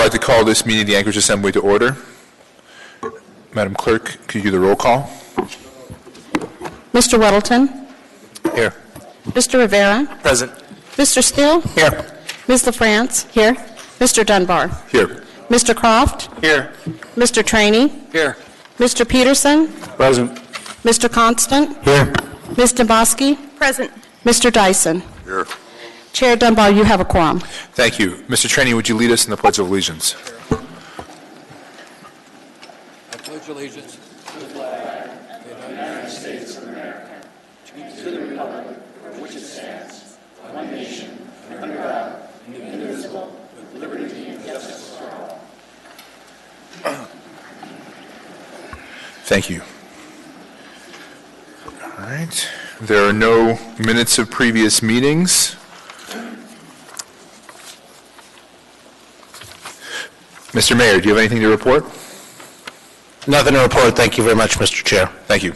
like to call this meeting of the Anchorage Assembly to order. Madam Clerk, could you do the roll call? Mr. Weddleton. Here. Mr. Rivera. Present. Mr. Steele. Here. Ms. LaFrance. Here. Mr. Dunbar. Here. Mr. Croft. Here. Mr. Traney. Here. Mr. Peterson. Present. Mr. Constant. Here. Ms. Demboski. Present. Mr. Dyson. Here. Chair Dunbar, you have a quorum. Thank you. Mr. Traney, would you lead us in the Pledge of Allegiance? I pledge allegiance to the flag of the United States of America, to the republic for which it stands, one nation, under God, indivisible, with liberty and justice for all. Thank you. All right. There are no minutes of previous meetings. Mr. Mayor, do you have anything to report? Nothing to report. Thank you very much, Mr. Chair. Thank you.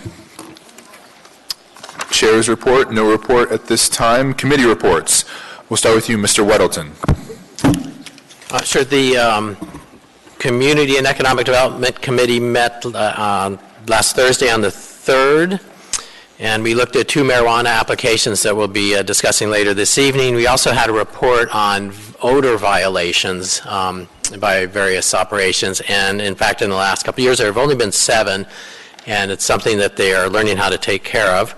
Chair's report, no report at this time. Committee reports. We'll start with you, Mr. Weddleton. Sure. The Community and Economic Development Committee met last Thursday on the 3rd, and we looked at 2 marijuana applications that we'll be discussing later this evening. We also had a report on odor violations by various operations, and in fact in the last couple of years there have only been 7, and it's something that they are learning how to take care of.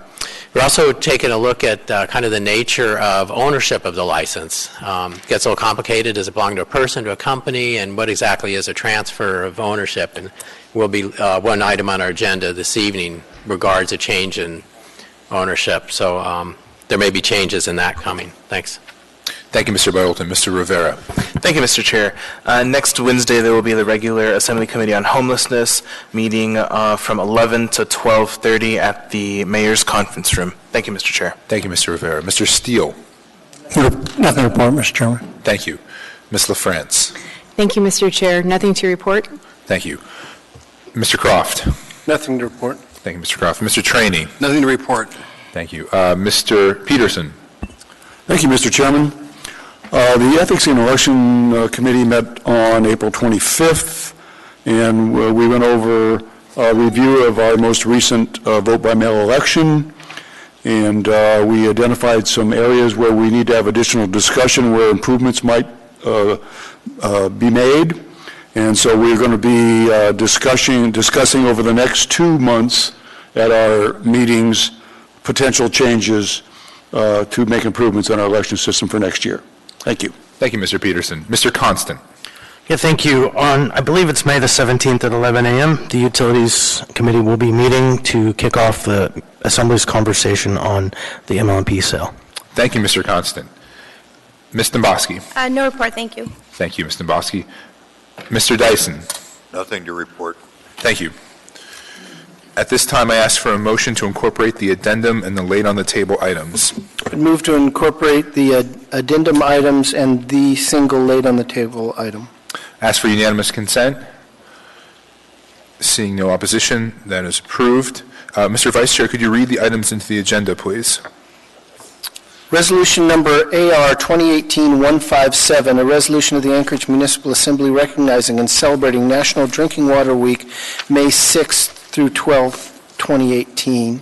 We're also taking a look at kind of the nature of ownership of the license. It gets a little complicated. Does it belong to a person, to a company, and what exactly is a transfer of ownership? And will be one item on our agenda this evening regards a change in ownership. So there may be changes in that coming. Thanks. Thank you, Mr. Weddleton. Mr. Rivera. Thank you, Mr. Chair. Next Wednesday, there will be the regular Assembly Committee on Homelessness meeting from 11 to 12:30 at the Mayor's Conference Room. Thank you, Mr. Chair. Thank you, Mr. Rivera. Mr. Steele. Nothing to report, Mr. Chairman. Thank you. Ms. LaFrance. Thank you, Mr. Chair. Nothing to report. Thank you. Mr. Croft. Nothing to report. Thank you, Mr. Croft. Mr. Traney. Nothing to report. Thank you. Mr. Peterson. Thank you, Mr. Chairman. The Ethics and Election Committee met on April 25th, and we went over a review of our most recent vote-by-mail election, and we identified some areas where we need to have additional discussion where improvements might be made. And so we're going to be discussing over the next 2 months at our meetings potential changes to make improvements on our election system for next year. Thank you. Thank you, Mr. Peterson. Mr. Constant. Yeah, thank you. On, I believe it's May the 17th at 11 a.m., the Utilities Committee will be meeting to kick off the Assembly's conversation on the MLMP sale. Thank you, Mr. Constant. Ms. Demboski. No report, thank you. Thank you, Ms. Demboski. Mr. Dyson. Nothing to report. Thank you. At this time, I ask for a motion to incorporate the addendum and the laid-on-the-table items. I'd move to incorporate the addendum items and the single laid-on-the-table item. Ask for unanimous consent. Seeing no opposition, that is approved. Mr. Vice Chair, could you read the items into the agenda, please? Resolution number AR 2018-157, a resolution of the Anchorage Municipal Assembly recognizing and celebrating National Drinking Water Week, May 6th through 12th, 2018.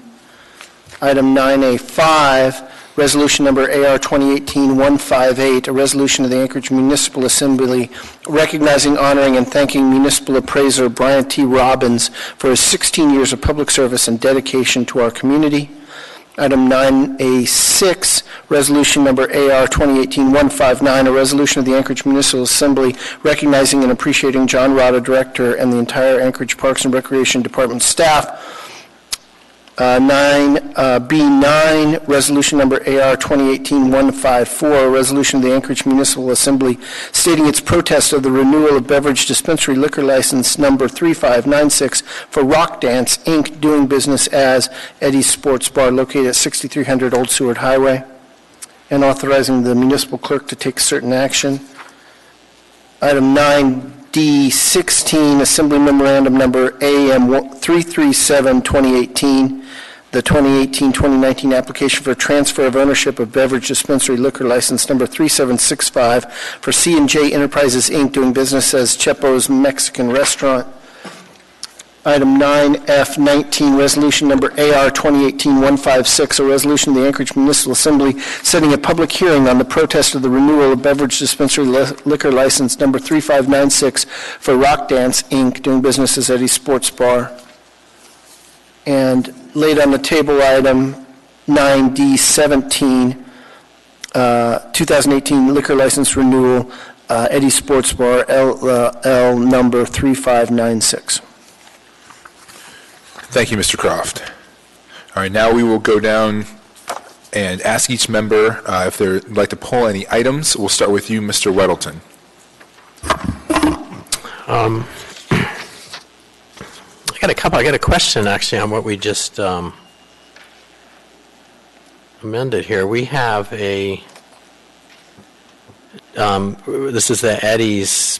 Item 9A5, resolution number AR 2018-158, a resolution of the Anchorage Municipal Assembly recognizing, honoring, and thanking municipal appraiser Brian T. Robbins for his 16 years of public service and dedication to our community. Item 9A6, resolution number AR 2018-159, a resolution of the Anchorage Municipal Assembly recognizing and appreciating John Rada, Director, and the entire Anchorage Parks and Recreation Department staff. 9B9, resolution number AR 2018-154, a resolution of the Anchorage Municipal Assembly stating its protest of the renewal of beverage dispensary liquor license number 3596 for Rock Dance, Inc., doing business as Eddie's Sports Bar located at 6300 Old Seward Highway, and authorizing the municipal clerk to take certain action. Item 9D16, Assembly Memorandum number AM 337-2018, the 2018-2019 application for transfer of ownership of beverage dispensary liquor license number 3765 for C&J Enterprises, Inc., doing business as Chepo's Mexican Restaurant. Item 9F19, resolution number AR 2018-156, a resolution of the Anchorage Municipal Assembly setting a public hearing on the protest of the renewal of beverage dispensary liquor license number 3596 for Rock Dance, Inc., doing business as Eddie's Sports Bar. And laid on the table, item 9D17, 2018 liquor license renewal, Eddie's Sports Bar, L number 3596. Thank you, Mr. Croft. All right, now we will go down and ask each member if they'd like to pull any items. We'll start with you, Mr. Weddleton. I got a question, actually, on what we just amended here. We have this is the Eddie's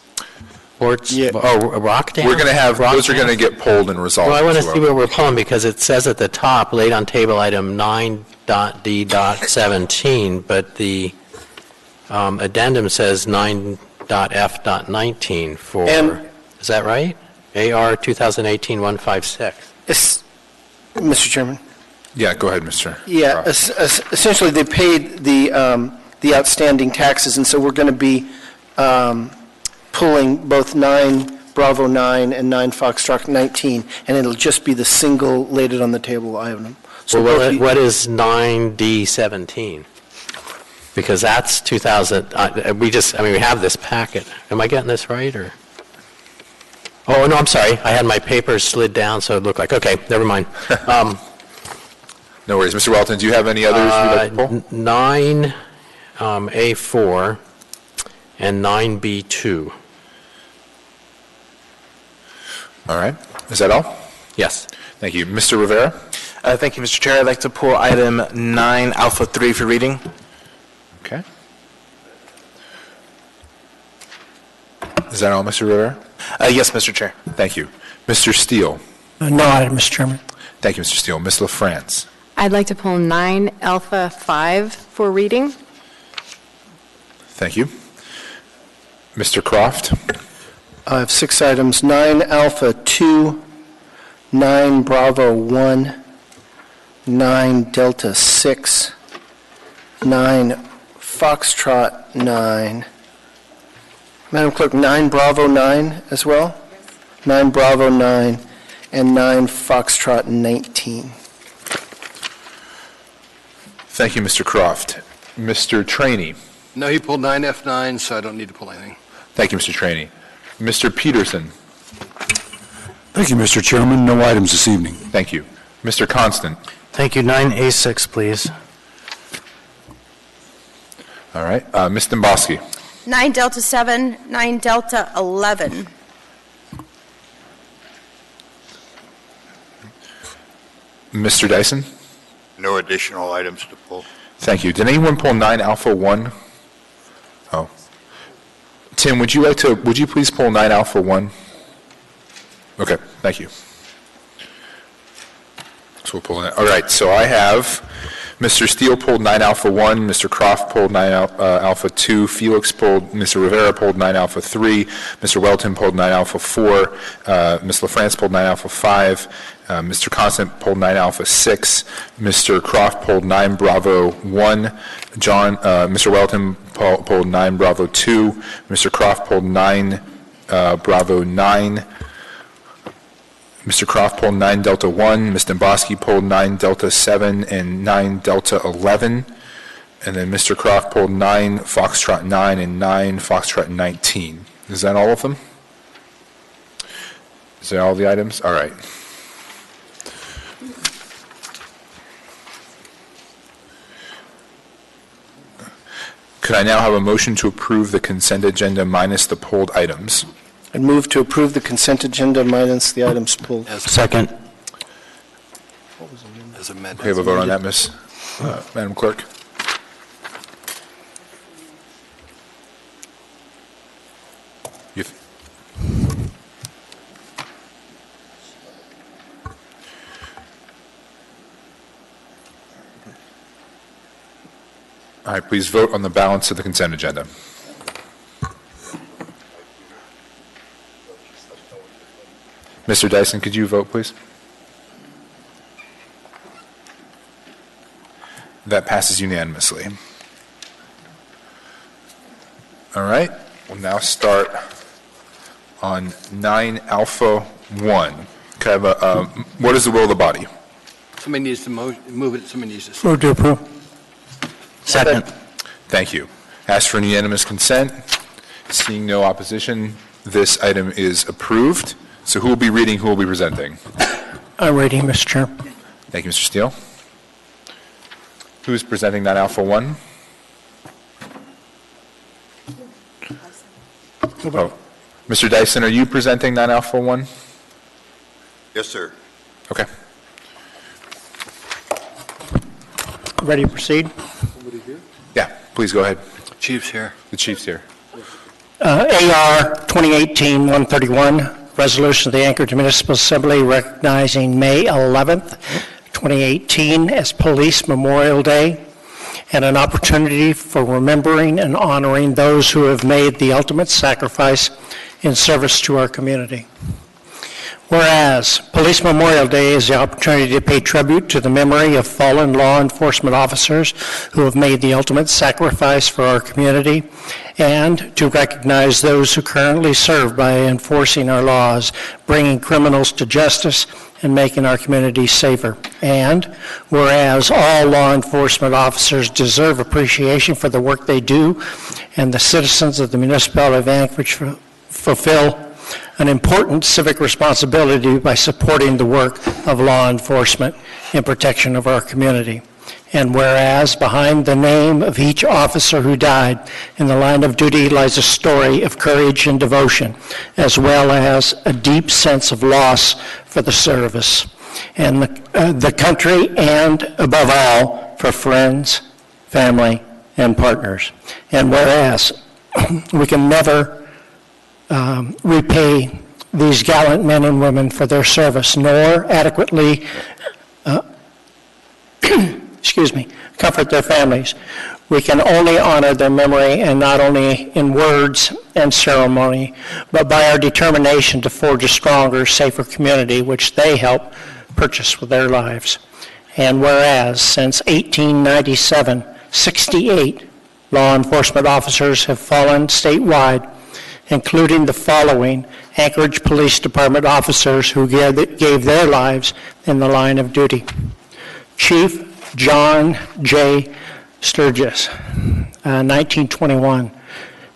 Sports, Rock Dance? We're going to have, those are going to get pulled and resolved. Well, I want to as see what we're pulling, because it says at the top, laid on table item 9.D.17, but the addendum says 9.F.19 for, is that right? AR 2018-156. Mr. Chairman? Yeah, go ahead, Mr. Yeah, Croft. essentially, they paid the outstanding taxes, and so we're going to be pulling both 9 Bravo 9 and 9 Foxtrot 19, and it'll just be the single laid on the table item. So well, what is 9D17? Because that's 2000, we have this packet. Am I getting this right, or? Oh, no, I'm sorry. I had my papers slid down, so it looked like, okay, never mind. No worries. Mr. Weddleton, do you have any others you'd like to pull? 9 A4 and 9B2. All right. Is that all? Yes. Thank you. Mr. Rivera? Thank you, Mr. Chair. I'd like to pull item 9 Alpha 3 for reading. Okay. Is that all, Mr. Rivera? Yes, Mr. Chair. Thank you. Mr. Steele? No item, Mr. Chairman. Thank you, Mr. Steele. Ms. LaFrance? I'd like to pull 9 Alpha 5 for reading. Thank you. Mr. Croft? I have 6 items: 9 Alpha 2, 9 Bravo 1, 9 Delta 6, 9 Foxtrot 9. Madam Clerk, 9 Bravo 9 as well? 9 Bravo 9 and 9 Foxtrot 19. Thank you, Mr. Croft. Mr. Trainee? No, he pulled 9F9, so I don't need to pull anything. Thank you, Mr. Trainee. Mr. Peterson? Thank you, Mr. Chairman. No items this evening. Thank you. Mr. Constant? Thank you. 9A6, please. All right. Ms. Domboski? 9 Delta 7, 9 Delta 11. Mr. Dyson? No additional items to pull. Thank you. Did anyone pull 9 Alpha 1? Oh. Tim, would you please pull 9 Alpha 1? Okay, thank you. So we'll pull that. All right, so I have Mr. Steele pulled 9 Alpha 1, Mr. Croft pulled 9 Alpha 2, Felix pulled, Mr. Rivera pulled 9 Alpha 3, Mr. Welton pulled 9 Alpha 4, Ms. LaFrance pulled 9 Alpha 5, Mr. Constant pulled 9 Alpha 6, Mr. Croft pulled 9 Bravo 1, Mr. Welton pulled 9 Bravo 2, Mr. Croft pulled 9 Bravo 9, Mr. Croft pulled 9 Delta 1, Ms. Domboski pulled 9 Delta 7 and 9 Delta 11, and then Mr. Croft pulled 9 Foxtrot 9 and 9 Foxtrot 19. Is that all of them? Is that all the items? All right. Could I now have a motion to approve the consent agenda minus the pulled items? I'd move to approve the consent agenda minus the items pulled. Second. As amended. We have a vote on that, Madam Clerk? All right, please vote on the balance of the consent agenda. Mr. Dyson, could you vote, please? That passes unanimously. All right, we'll now start on 9 Alpha 1. Could I have a, what is the will of the body? Somebody needs to move it, somebody needs to. Move to approve. Second. Thank you. Ask for unanimous consent. Seeing no opposition, this item is approved. So who will be reading, who will be presenting? I'm ready, Mr. Chair. Thank you, Mr. Steele. Who is presenting 9 Alpha 1? Oh, Mr. Dyson, are you presenting 9 Alpha 1? Yes, sir. Okay. Ready to proceed? Yeah, please go ahead. Chief's here. The chief's here. AR 2018-131, resolution of the Anchorage Municipal Assembly recognizing May 11th, 2018 as Police Memorial Day, and an opportunity for remembering and honoring those who have made the ultimate sacrifice in service to our community. Whereas Police Memorial Day is the opportunity to pay tribute to the memory of fallen law enforcement officers who have made the ultimate sacrifice for our community, and to recognize those who currently serve by enforcing our laws, bringing criminals to justice, and making our community safer. And whereas all law enforcement officers deserve appreciation for the work they do, and the citizens of the Municipality of Anchorage fulfill an important civic responsibility by supporting the work of law enforcement in protection of our community. And whereas behind the name of each officer who died in the line of duty lies a story of courage and devotion, as well as a deep sense of loss for the service and the country, and above all, for friends, family, and partners. And whereas we can never repay these gallant men and women for their service, nor adequately comfort their families. We can only honor their memory, and not only in words and ceremony, but by our determination to forge a stronger, safer community, which they help purchase with their lives. And whereas since 1897, 68 law enforcement officers have fallen statewide, including the following Anchorage Police Department officers who gave their lives in the line of duty. Chief John J. Sturgis, 1921.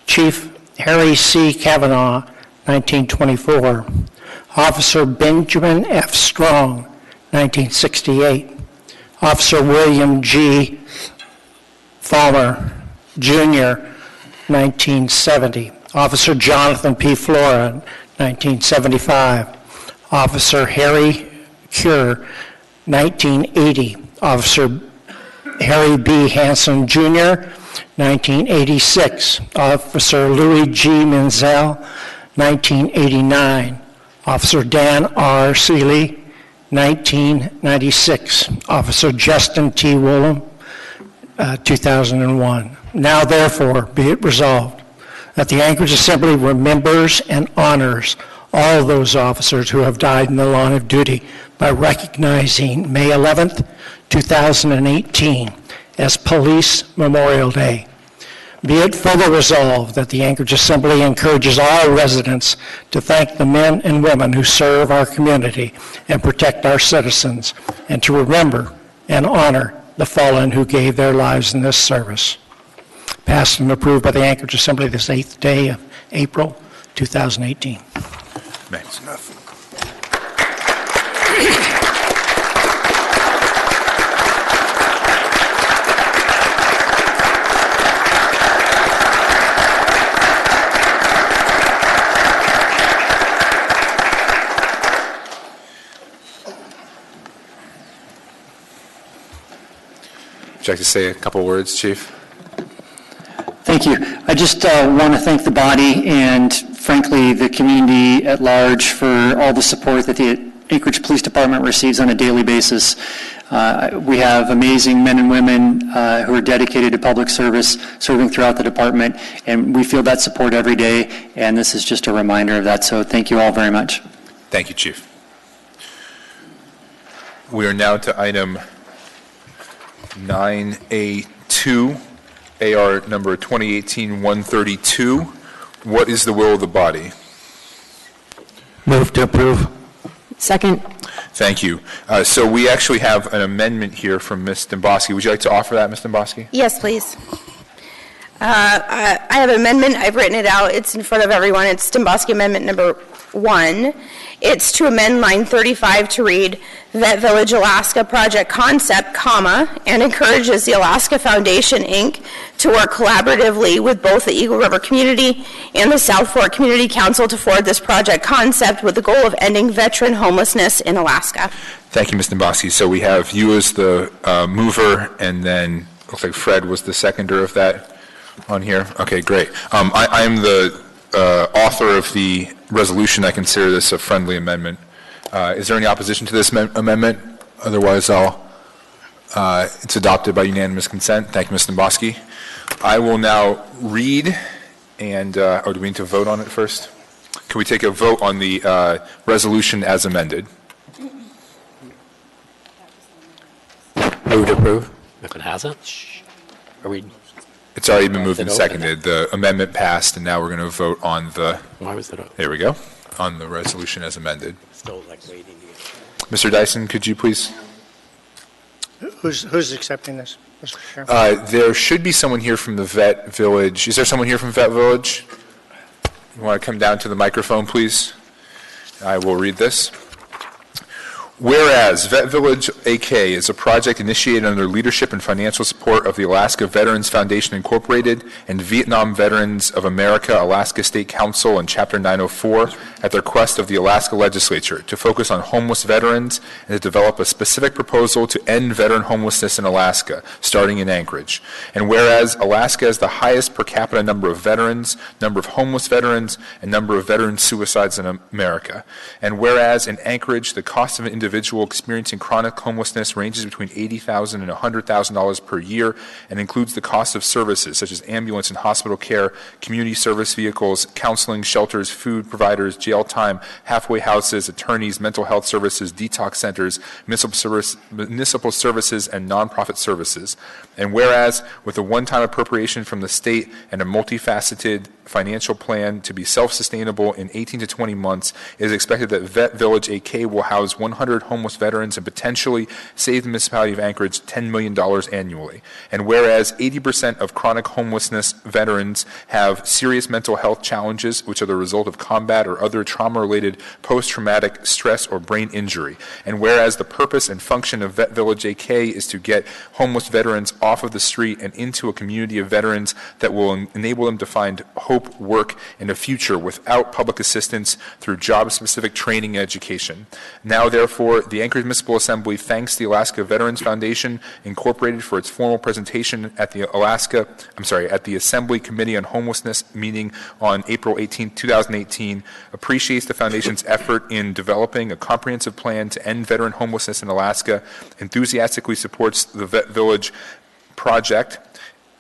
Chief Harry C. Kavanaugh, 1924. Officer Benjamin F. Strong, 1968. Officer William G. Falmer, Jr., 1970. Officer Jonathan P. Flora, 1975. Officer Harry Cure, 1980. Officer Harry B. Hanson, Jr., 1986. Officer Louis G. Menzel, 1989. Officer Dan R. Seeley, 1996. Officer Justin T. Woolham, 2001. Now therefore be it resolved that the Anchorage Assembly remembers and honors all those officers who have died in the line of duty by recognizing May 11th, 2018 as Police Memorial Day. Be it further resolved that the Anchorage Assembly encourages all residents to thank the men and women who serve our community and protect our citizens, and to remember and honor the fallen who gave their lives in this service. Passed and approved by the Anchorage Assembly this 8th day of April, 2018. That's enough. Would you like to say a couple words, Chief? Thank you. I just want to thank the body and, frankly, the community at large for all the support that the Anchorage Police Department receives on a daily basis. We have amazing men and women who are dedicated to public service, serving throughout the department, and we feel that support every day, and this is just a reminder of that. So thank you all very much. Thank you, Chief. We are now to item 9A2, AR number 2018-132. What is the will of the body? Move to approve. Second. Thank you. So we actually have an amendment here from Ms. Demboski. Would you like to offer that, Ms. Demboski? Yes, please. I have an amendment. I've written it out. It's in front of everyone. It's Demboski Amendment number 1. It's to amend line 35 to read, Vet Village Alaska project concept, comma, and encourages the Alaska Foundation, Inc. to work collaboratively with both the Eagle River Community and the South Fork Community Council to forward this project concept with the goal of ending veteran homelessness in Alaska. Thank you, Ms. Demboski. So we have you as the mover, and then looks like Fred was the seconder of that on here. Okay, great. I'm the author of the resolution. I consider this a friendly amendment. Is there any opposition to this amendment? Otherwise, it's adopted by unanimous consent. Thank you, Ms. Demboski. I will now read, and do we need to vote on it first? Can we take a vote on the resolution as amended? Move to approve. If it hasn't, are we? It's already been moved and seconded. The amendment passed, and now we're going to vote on the. Why was it? There we go. On the resolution as amended. Still like waiting to get. Mr. Dyson, could you please? Who's accepting this, Mr. Chairman? There should be someone here from the Vet Village. Is there someone here from Vet Village? You want to come down to the microphone, please? I will read this. Whereas Vet Village AK is a project initiated under leadership and financial support of the Alaska Veterans Foundation Incorporated and Vietnam Veterans of America Alaska State Council and Chapter 904 at the request of the Alaska Legislature to focus on homeless veterans and to develop a specific proposal to end veteran homelessness in Alaska, starting in Anchorage. And whereas Alaska has the highest per capita number of veterans, number of homeless veterans, and number of veteran suicides in America. And whereas in Anchorage, the cost of an individual experiencing chronic homelessness ranges between $80,000 and $100,000 per year and includes the cost of services such as ambulance and hospital care, community service vehicles, counseling, shelters, food providers, jail time, halfway houses, attorneys, mental health services, detox centers, municipal services, and nonprofit services. And whereas with a one-time appropriation from the state and a multifaceted financial plan to be self-sustainable in 18 to 20 months, it is expected that Vet Village AK will house 100 homeless veterans and potentially save the municipality of Anchorage $10 million annually. And whereas 80% of chronic homelessness veterans have serious mental health challenges which are the result of combat or other trauma-related post-traumatic stress or brain injury. And whereas the purpose and function of Vet Village AK is to get homeless veterans off of the street and into a community of veterans that will enable them to find hope, work, and a future without public assistance through job-specific training and education. Now, therefore, the Anchorage Municipal Assembly thanks the Alaska Veterans Foundation Incorporated for its formal presentation at the Assembly Committee on Homelessness meeting on April 18, 2018, appreciates the Foundation's effort in developing a comprehensive plan to end veteran homelessness in Alaska, enthusiastically supports the Vet Village project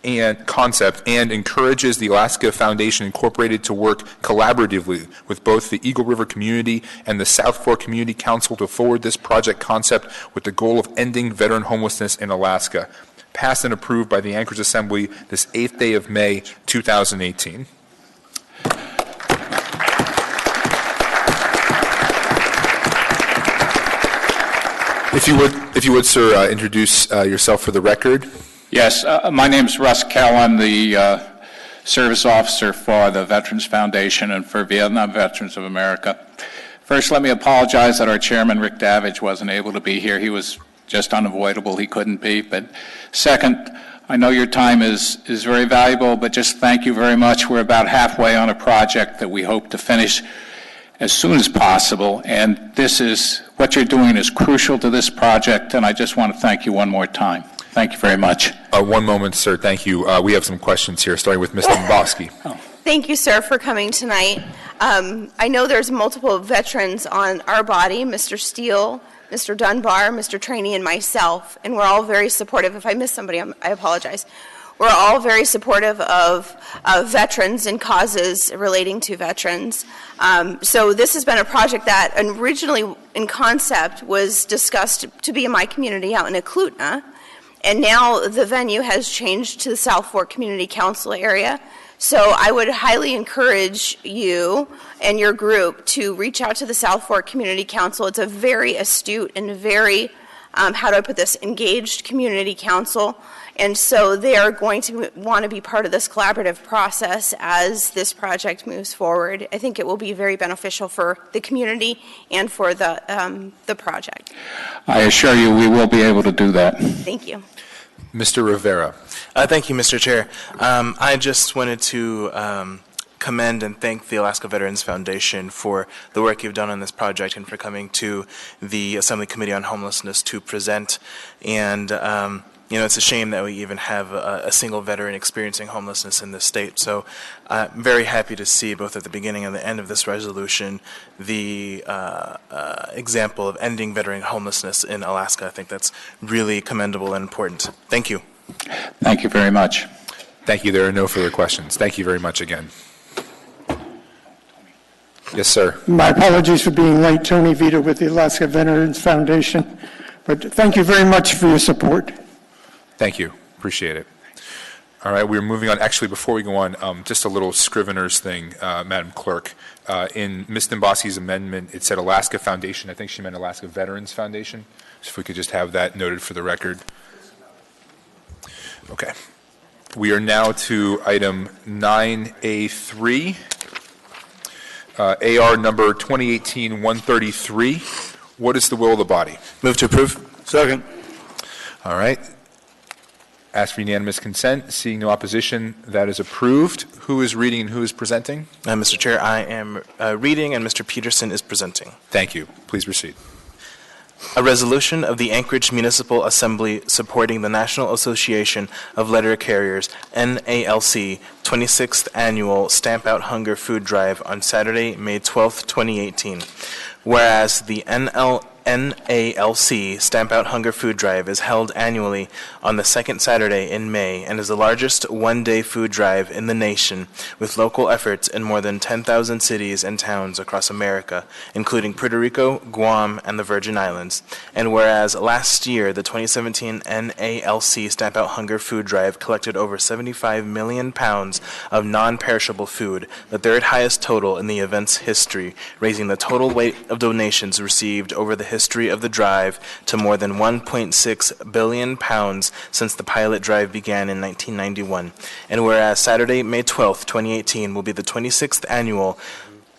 and concept, and encourages the Alaska Foundation Incorporated to work collaboratively with both the Eagle River Community and the South Fork Community Council to forward this project concept with the goal of ending veteran homelessness in Alaska. Passed and approved by the Anchorage Assembly this 8th day of May, 2018. If you would, sir, introduce yourself for the record. Yes, my name is Russ Kell. I'm the service officer for the Veterans Foundation and for Vietnam Veterans of America. First, let me apologize that our chairman, Rick Davidge, wasn't able to be here. He was just unavoidable. He couldn't be. But second, I know your time is very valuable, but just thank you very much. We're about halfway on a project that we hope to finish as soon as possible, and what you're doing is crucial to this project, and I just want to thank you one more time. Thank you very much. One moment, sir. Thank you. We have some questions here, starting with Ms. Demboski. Thank you, sir, for coming tonight. I know there's multiple veterans on our body, Mr. Steele, Mr. Dunbar, Mr. Trainee, and myself, and we're all very supportive. If I miss somebody, I apologize. We're all very supportive of veterans and causes relating to veterans. So this has been a project that originally in concept was discussed to be in my community out in Eklutna, and now the venue has changed to the South Fork Community Council area. So I would highly encourage you and your group to reach out to the South Fork Community Council. It's a very astute and very, how do I put this, engaged community council. And so they are going to want to be part of this collaborative process as this project moves forward. I think it will be very beneficial for the community and for the project. I assure you we will be able to do that. Thank you. Mr. Rivera. Thank you, Mr. Chair. I just wanted to commend and thank the Alaska Veterans Foundation for the work you've done on this project and for coming to the Assembly Committee on Homelessness to present. And you know, it's a shame that we even have a single veteran experiencing homelessness in this state. So I'm very happy to see both at the beginning and the end of this resolution the example of ending veteran homelessness in Alaska. I think that's really commendable and important. Thank you. Thank you very much. Thank you. There are no further questions. Thank you very much again. Yes, sir. My apologies for being late. Tony Vita with the Alaska Veterans Foundation. But thank you very much for your support. Thank you. Appreciate it. All right, we're moving on. Actually, before we go on, just a little Scrivener's thing, Madam Clerk. In Ms. Demboski's amendment, it said Alaska Foundation. I think she meant Alaska Veterans Foundation. So if we could just have that noted for the record. Okay. We are now to item 9A3, AR number 2018-133. What is the will of the body? Move to approve. Second. All right. Ask for unanimous consent. Seeing no opposition, that is approved. Who is reading and who is presenting? Mr. Chair, I am reading and Mr. Peterson is presenting. Thank you. Please proceed. A resolution of the Anchorage Municipal Assembly supporting the National Association of Letter Carriers, NALC, 26th Annual Stamp Out Hunger Food Drive on Saturday, May 12, 2018. Whereas the NALC Stamp Out Hunger Food Drive is held annually on the second Saturday in May and is the largest one-day food drive in the nation, with local efforts in more than 10,000 cities and towns across America, including Puerto Rico, Guam, and the Virgin Islands. And whereas last year, the 2017 NALC Stamp Out Hunger Food Drive collected over 75 million pounds of non-perishable food, the third highest total in the event's history, raising the total weight of donations received over the history of the drive to more than 1.6 billion pounds since the pilot drive began in 1991. And whereas Saturday, May 12, 2018 will be the 26th annual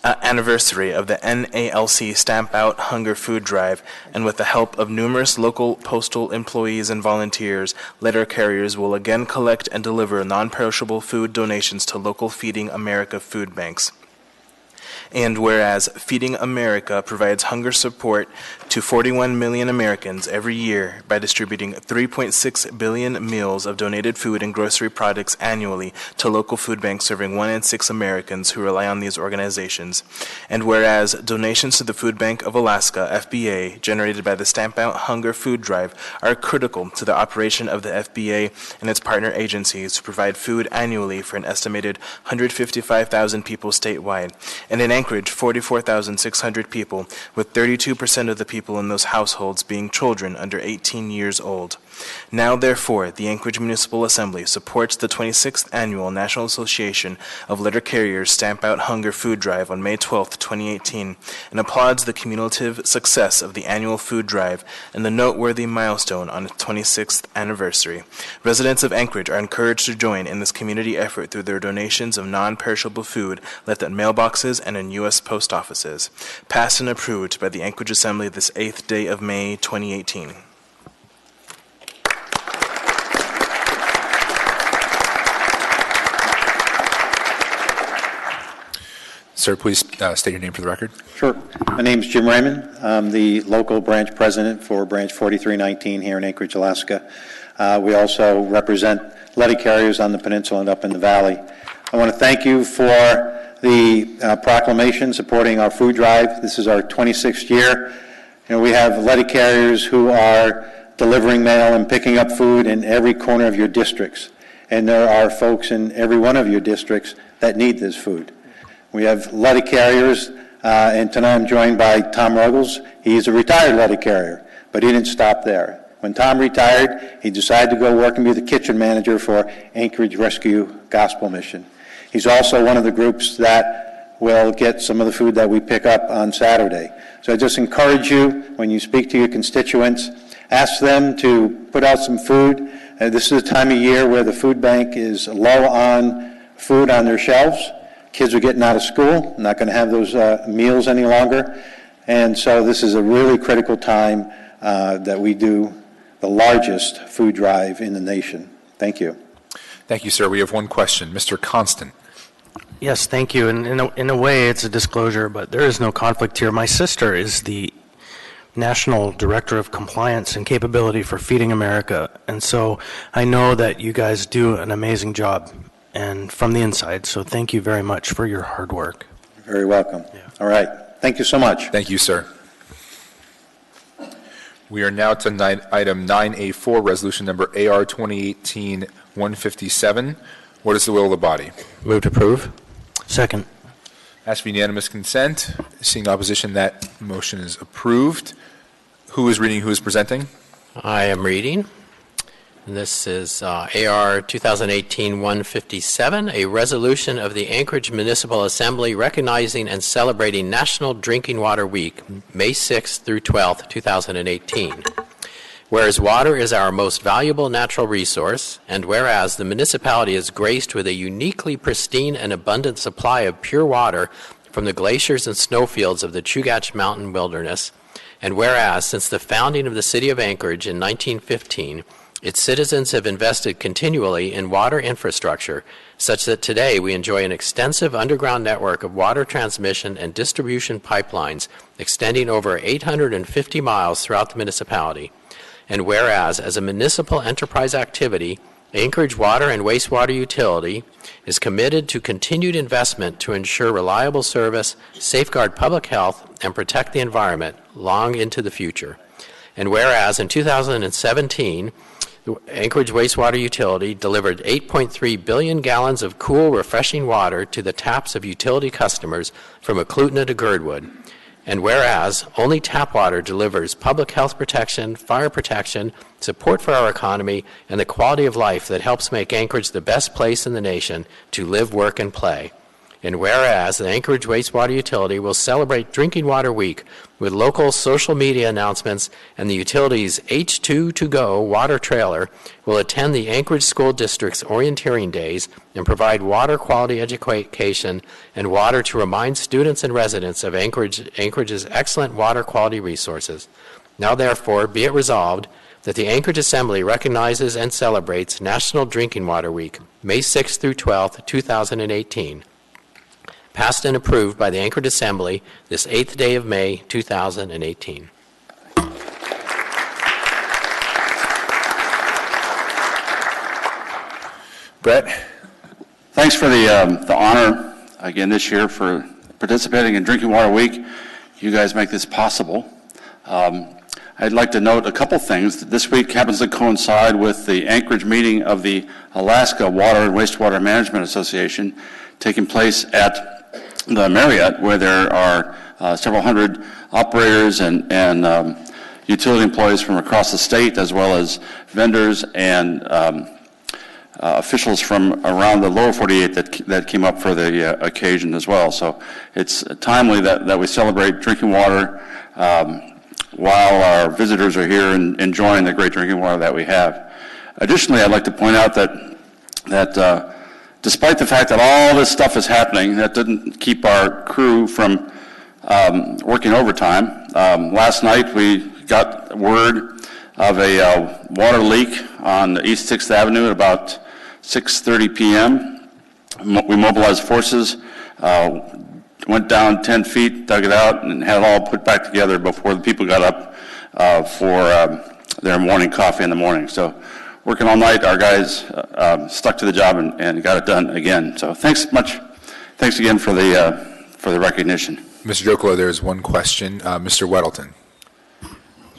anniversary of the NALC Stamp Out Hunger Food Drive, and with the help of numerous local postal employees and volunteers, letter carriers will again collect and deliver non-perishable food donations to local Feeding America food banks. And whereas Feeding America provides hunger support to 41 million Americans every year by distributing 3.6 billion meals of donated food and grocery products annually to local food banks serving 1 in 6 Americans who rely on these organizations. And whereas donations to the Food Bank of Alaska, FBA, generated by the Stamp Out Hunger Food Drive are critical to the operation of the FBA and its partner agencies to provide food annually for an estimated 155,000 people statewide. And in Anchorage, 44,600 people, with 32% of the people in those households being children under 18 years old. Now, therefore, the Anchorage Municipal Assembly supports the 26th Annual National Association of Letter Carriers Stamp Out Hunger Food Drive on May 12, 2018, and applauds the cumulative success of the annual food drive and the noteworthy milestone on its 26th anniversary. Residents of Anchorage are encouraged to join in this community effort through their donations of non-perishable food left at mailboxes and in U.S. post offices. Passed and approved by the Anchorage Assembly this 8th day of May, 2018. Sir, please state your name for the record. Sure. My name is Jim Raymond. I'm the local branch president for Branch 4319 here in Anchorage, Alaska. We also represent letter carriers on the peninsula and up in the valley. I want to thank you for the proclamation supporting our food drive. This is our 26th year, We have letter carriers who are delivering mail and picking up food in every corner of your districts. And there are folks in every one of your districts that need this food. We have letter carriers, and tonight I'm joined by Tom Ruggles. He's a retired letter carrier, but he didn't stop there. When Tom retired, he decided to go work and be the kitchen manager for Anchorage Rescue Gospel Mission. He's also one of the groups that will get some of the food that we pick up on Saturday. So I just encourage you, when you speak to your constituents, ask them to put out some food. This is a time of year where the food bank is low on food on their shelves. Kids are getting out of school, not going to have those meals any longer. And so this is a really critical time that we do the largest food drive in the nation. Thank you. Thank you, sir. We have one question. Mr. Constant. Yes, thank you. And in a way, it's a disclosure, but there is no conflict here. My sister is the National Director of Compliance and Capability for Feeding America. And so I know that you guys do an amazing job and from the inside. So thank you very much for your hard work. You're very welcome. Yeah. All right. Thank you so much. Thank you, sir. We are now to item 9A4, resolution number AR 2018-157. What is the will of the body? Move to approve. Second. Ask for unanimous consent. Seeing opposition, that motion is approved. Who is reading, who is presenting? I am reading. And this is AR 2018-157, a resolution of the Anchorage Municipal Assembly recognizing and celebrating National Drinking Water Week, May 6th through 12th, 2018. Whereas water is our most valuable natural resource, and whereas the municipality is graced with a uniquely pristine and abundant supply of pure water from the glaciers and snowfields of the Chugach Mountain Wilderness, and whereas since the founding of the city of Anchorage in 1915, its citizens have invested continually in water infrastructure, such that today we enjoy an extensive underground network of water transmission and distribution pipelines extending over 850 miles throughout the municipality. And whereas, as a municipal enterprise activity, Anchorage Water and Wastewater Utility is committed to continued investment to ensure reliable service, safeguard public health, and protect the environment long into the future. And whereas in 2017, the Anchorage Wastewater Utility delivered 8.3 billion gallons of cool, refreshing water to the taps of utility customers from Eklutna to Girdwood. And whereas only tap water delivers public health protection, fire protection, support for our economy, and the quality of life that helps make Anchorage the best place in the nation to live, work, and play. And whereas the Anchorage Wastewater Utility will celebrate Drinking Water Week with local social media announcements, and the utility's H2 water trailer will attend the Anchorage School District's orienteering days and provide water quality education and water to remind students and residents of Anchorage's excellent water quality resources. Now therefore, be it resolved that the Anchorage Assembly recognizes and celebrates National Drinking Water Week, May 6th through 12th, 2018. Passed and approved by the Anchorage Assembly this 8th day of May, 2018. Brett? Thanks for the honor again this year for participating in Drinking Water Week. You guys make this possible. I'd like to note a couple things. This week happens to coincide with the Anchorage meeting of the Alaska Water and Wastewater Management Association taking place at the Marriott, where there are several hundred operators and utility employees from across the state, as well as vendors and officials from around the lower 48 that came up for the occasion as well. So it's timely that we celebrate drinking water while our visitors are here and enjoying the great drinking water that we have. Additionally, I'd like to point out that despite the fact that all this stuff is happening, that didn't keep our crew from working overtime. Last night we got word of a water leak on East 6th Avenue at about 6:30 p.m. We mobilized forces, went down 10 feet, dug it out, and had it all put back together before the people got up for their morning coffee in the morning. So working all night, our guys stuck to the job and got it done again. So thanks much. Thanks again for the recognition. Mr. Jokolo, there's one question. Mr. Weddleton.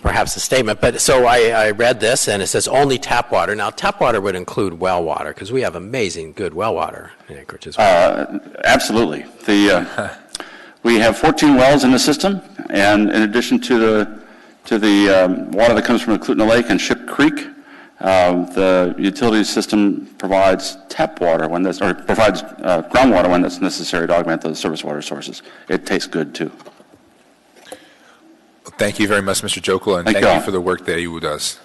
perhaps a statement. But so I read this, and it says only tap water. Now, tap water would include well water, because we have amazing good well water in Anchorage as well. Absolutely. We have 14 wells in the system, and in addition to the water that comes from the Clutna Lake and Ship Creek, the utility system provides tap water provides groundwater when that's necessary to augment those surface water sources. It tastes good too. Thank you very much, Mr. Jokela, and Thank thank you you for the work that you does.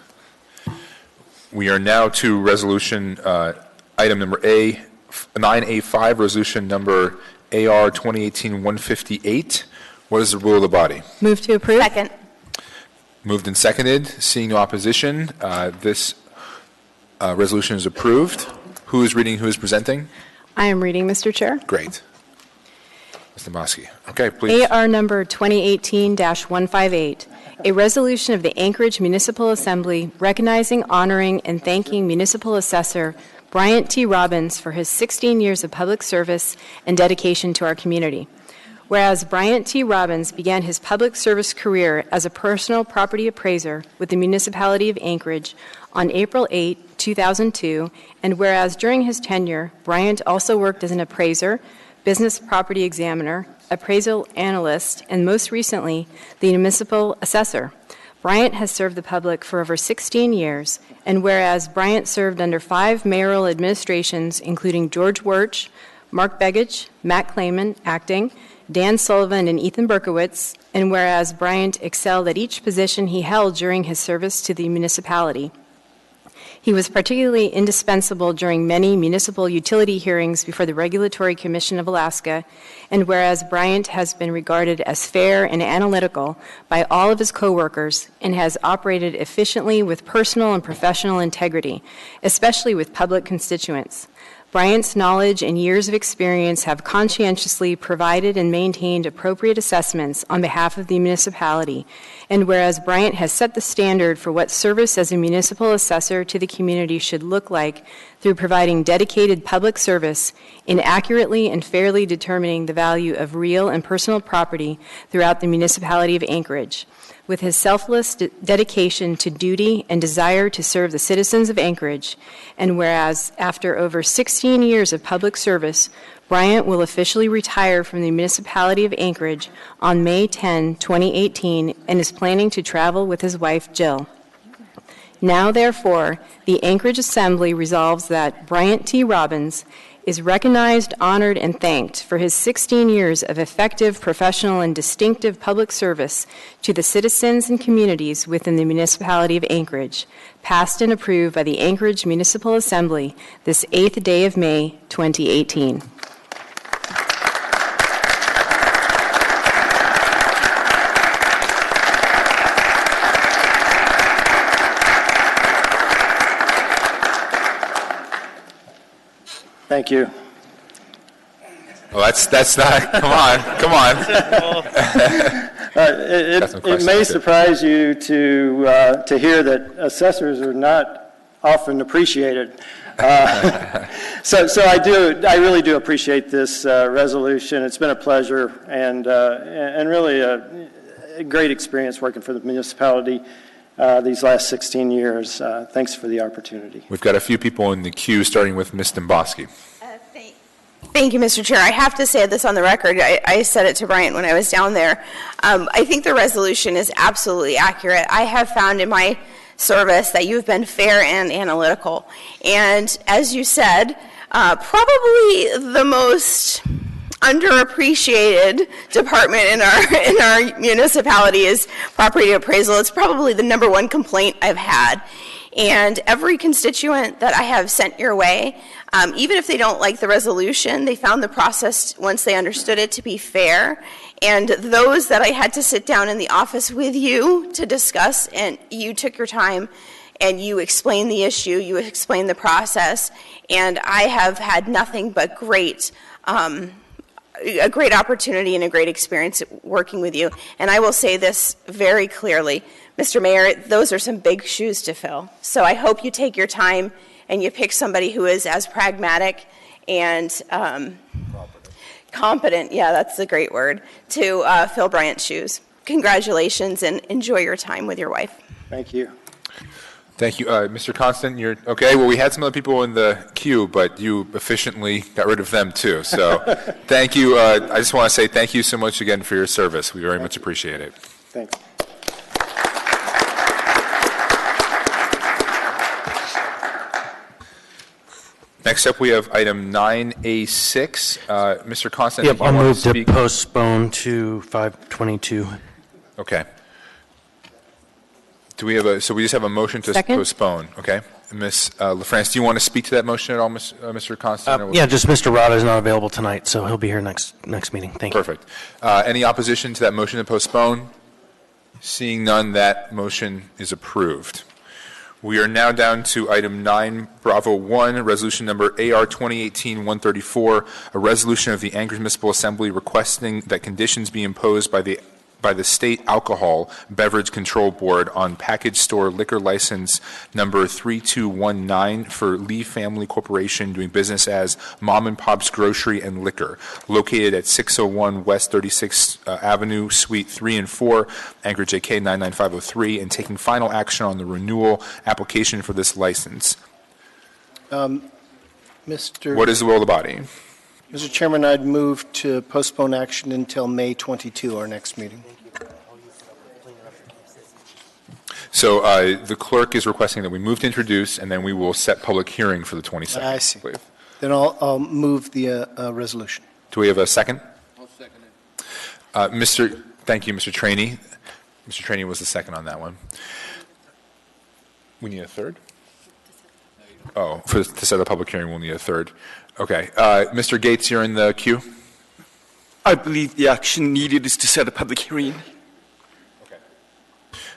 We are now to resolution item number 9A5, resolution number AR 2018-158. What is the rule of the body? Move to approve. Second. Moved and seconded. Seeing no opposition, this resolution is approved. Who is reading? Who is presenting? I am reading, Mr. Chair. Great. Mr. Mosky. Okay, please. AR number 2018-158, a resolution of the Anchorage Municipal Assembly recognizing, honoring, and thanking Municipal Assessor Bryant T. Robbins for his 16 years of public service and dedication to our community. Whereas Bryant T. Robbins began his public service career as a personal property appraiser with the Municipality of Anchorage on April 8, 2002, and whereas during his tenure, Bryant also worked as an appraiser, business property examiner, appraisal analyst, and most recently, the municipal assessor. Bryant has served the public for over 16 years, and whereas Bryant served under 5 mayoral administrations, including George Wirch, Mark Begich, Matt Clayman, acting, Dan Sullivan, and Ethan Berkowitz, and whereas Bryant excelled at each position he held during his service to the municipality. He was particularly indispensable during many municipal utility hearings before the Regulatory Commission of Alaska, and whereas Bryant has been regarded as fair and analytical by all of his coworkers and has operated efficiently with personal and professional integrity, especially with public constituents. Bryant's knowledge and years of experience have conscientiously provided and maintained appropriate assessments on behalf of the municipality, and whereas Bryant has set the standard for what service as a municipal assessor to the community should look like through providing dedicated public service in accurately and fairly determining the value of real and personal property throughout the municipality of Anchorage. With his selfless dedication to duty and desire to serve the citizens of Anchorage, and whereas after over 16 years of public service, Bryant will officially retire from the municipality of Anchorage on May 10, 2018, and is planning to travel with his wife, Jill. Now, therefore, the Anchorage Assembly resolves that Bryant T. Robbins is recognized, honored, and thanked for his 16 years of effective, professional, and distinctive public service to the citizens and communities within the municipality of Anchorage, passed and approved by the Anchorage Municipal Assembly this 8th day of May, 2018. Thank you. Well, that's not, come on. It may surprise you to hear that assessors are not often appreciated. So I really do appreciate this resolution. It's been a pleasure and really a great experience working for the municipality these last 16 years. Thanks for the opportunity. We've got a few people in the queue, starting with Ms. Demboski. Thank you, Mr. Chair. I have to say this on the record. I said it to Bryant when I was down there. I think the resolution is absolutely accurate. I have found in my service that you've been fair and analytical. And as you said, probably the most underappreciated department in our municipality is property appraisal. It's probably the number one complaint I've had. And every constituent that I have sent your way, even if they don't like the resolution, they found the process, once they understood it, to be fair. And those that I had to sit down in the office with you to discuss, and you took your time and you explained the issue, you explained the process, and I have had nothing but a great opportunity and a great experience working with you. And I will say this very clearly, Mr. Mayor, those are some big shoes to fill. So I hope you take your time and you pick somebody who is as pragmatic and competent, yeah, that's a great word, to fill Bryant's shoes. congratulations and enjoy your time with your wife. Thank you. Thank you. Mr. Constant, you're, okay, well, we had some other people in the queue, but you efficiently got rid of them too. So thank you. I just want to say thank you so much again for your service. We very much appreciate it. Thanks. Next up, we have item 9A6. Mr. Constant, Yep, do you I'll want move to to speak? postpone to 522. Okay. Do we have a, so we just have a motion to Second. postpone, okay? Ms. LaFrance, do you want to speak to that motion at all, Mr. Constant? or- Yeah, just Mr. Rada is not available tonight, so he'll be here next meeting. Thank you. Perfect. Any opposition to that motion to postpone? Seeing none, that motion is approved. We are now down to item 9 Bravo 1, resolution number AR 2018-134, a resolution of the Anchorage Municipal Assembly requesting that conditions be imposed by the State Alcohol Beverage Control Board on package store liquor license number 3219 for Lee Family Corporation doing business as Mom and Pop's Grocery and Liquor, located at 601 West 36th Avenue, Suite 3 and 4, Anchorage AK 99503, and taking final action on the renewal application for this license. Mr. What is the will of the body? Mr. Chairman, I'd move to postpone action until May 22, our next meeting. So the clerk is requesting that we move to introduce, and then we will set public hearing for the 22nd. I see. Please. Then I'll move the resolution. Do we have a second? I'll second it. Thank you, Mr. Trainee. Mr. Trainee was the second on that one. We need a third? Oh, to set the public hearing, we'll need a third. Okay. Mr. Gates, you're in the queue? I believe the action needed is to set a public hearing.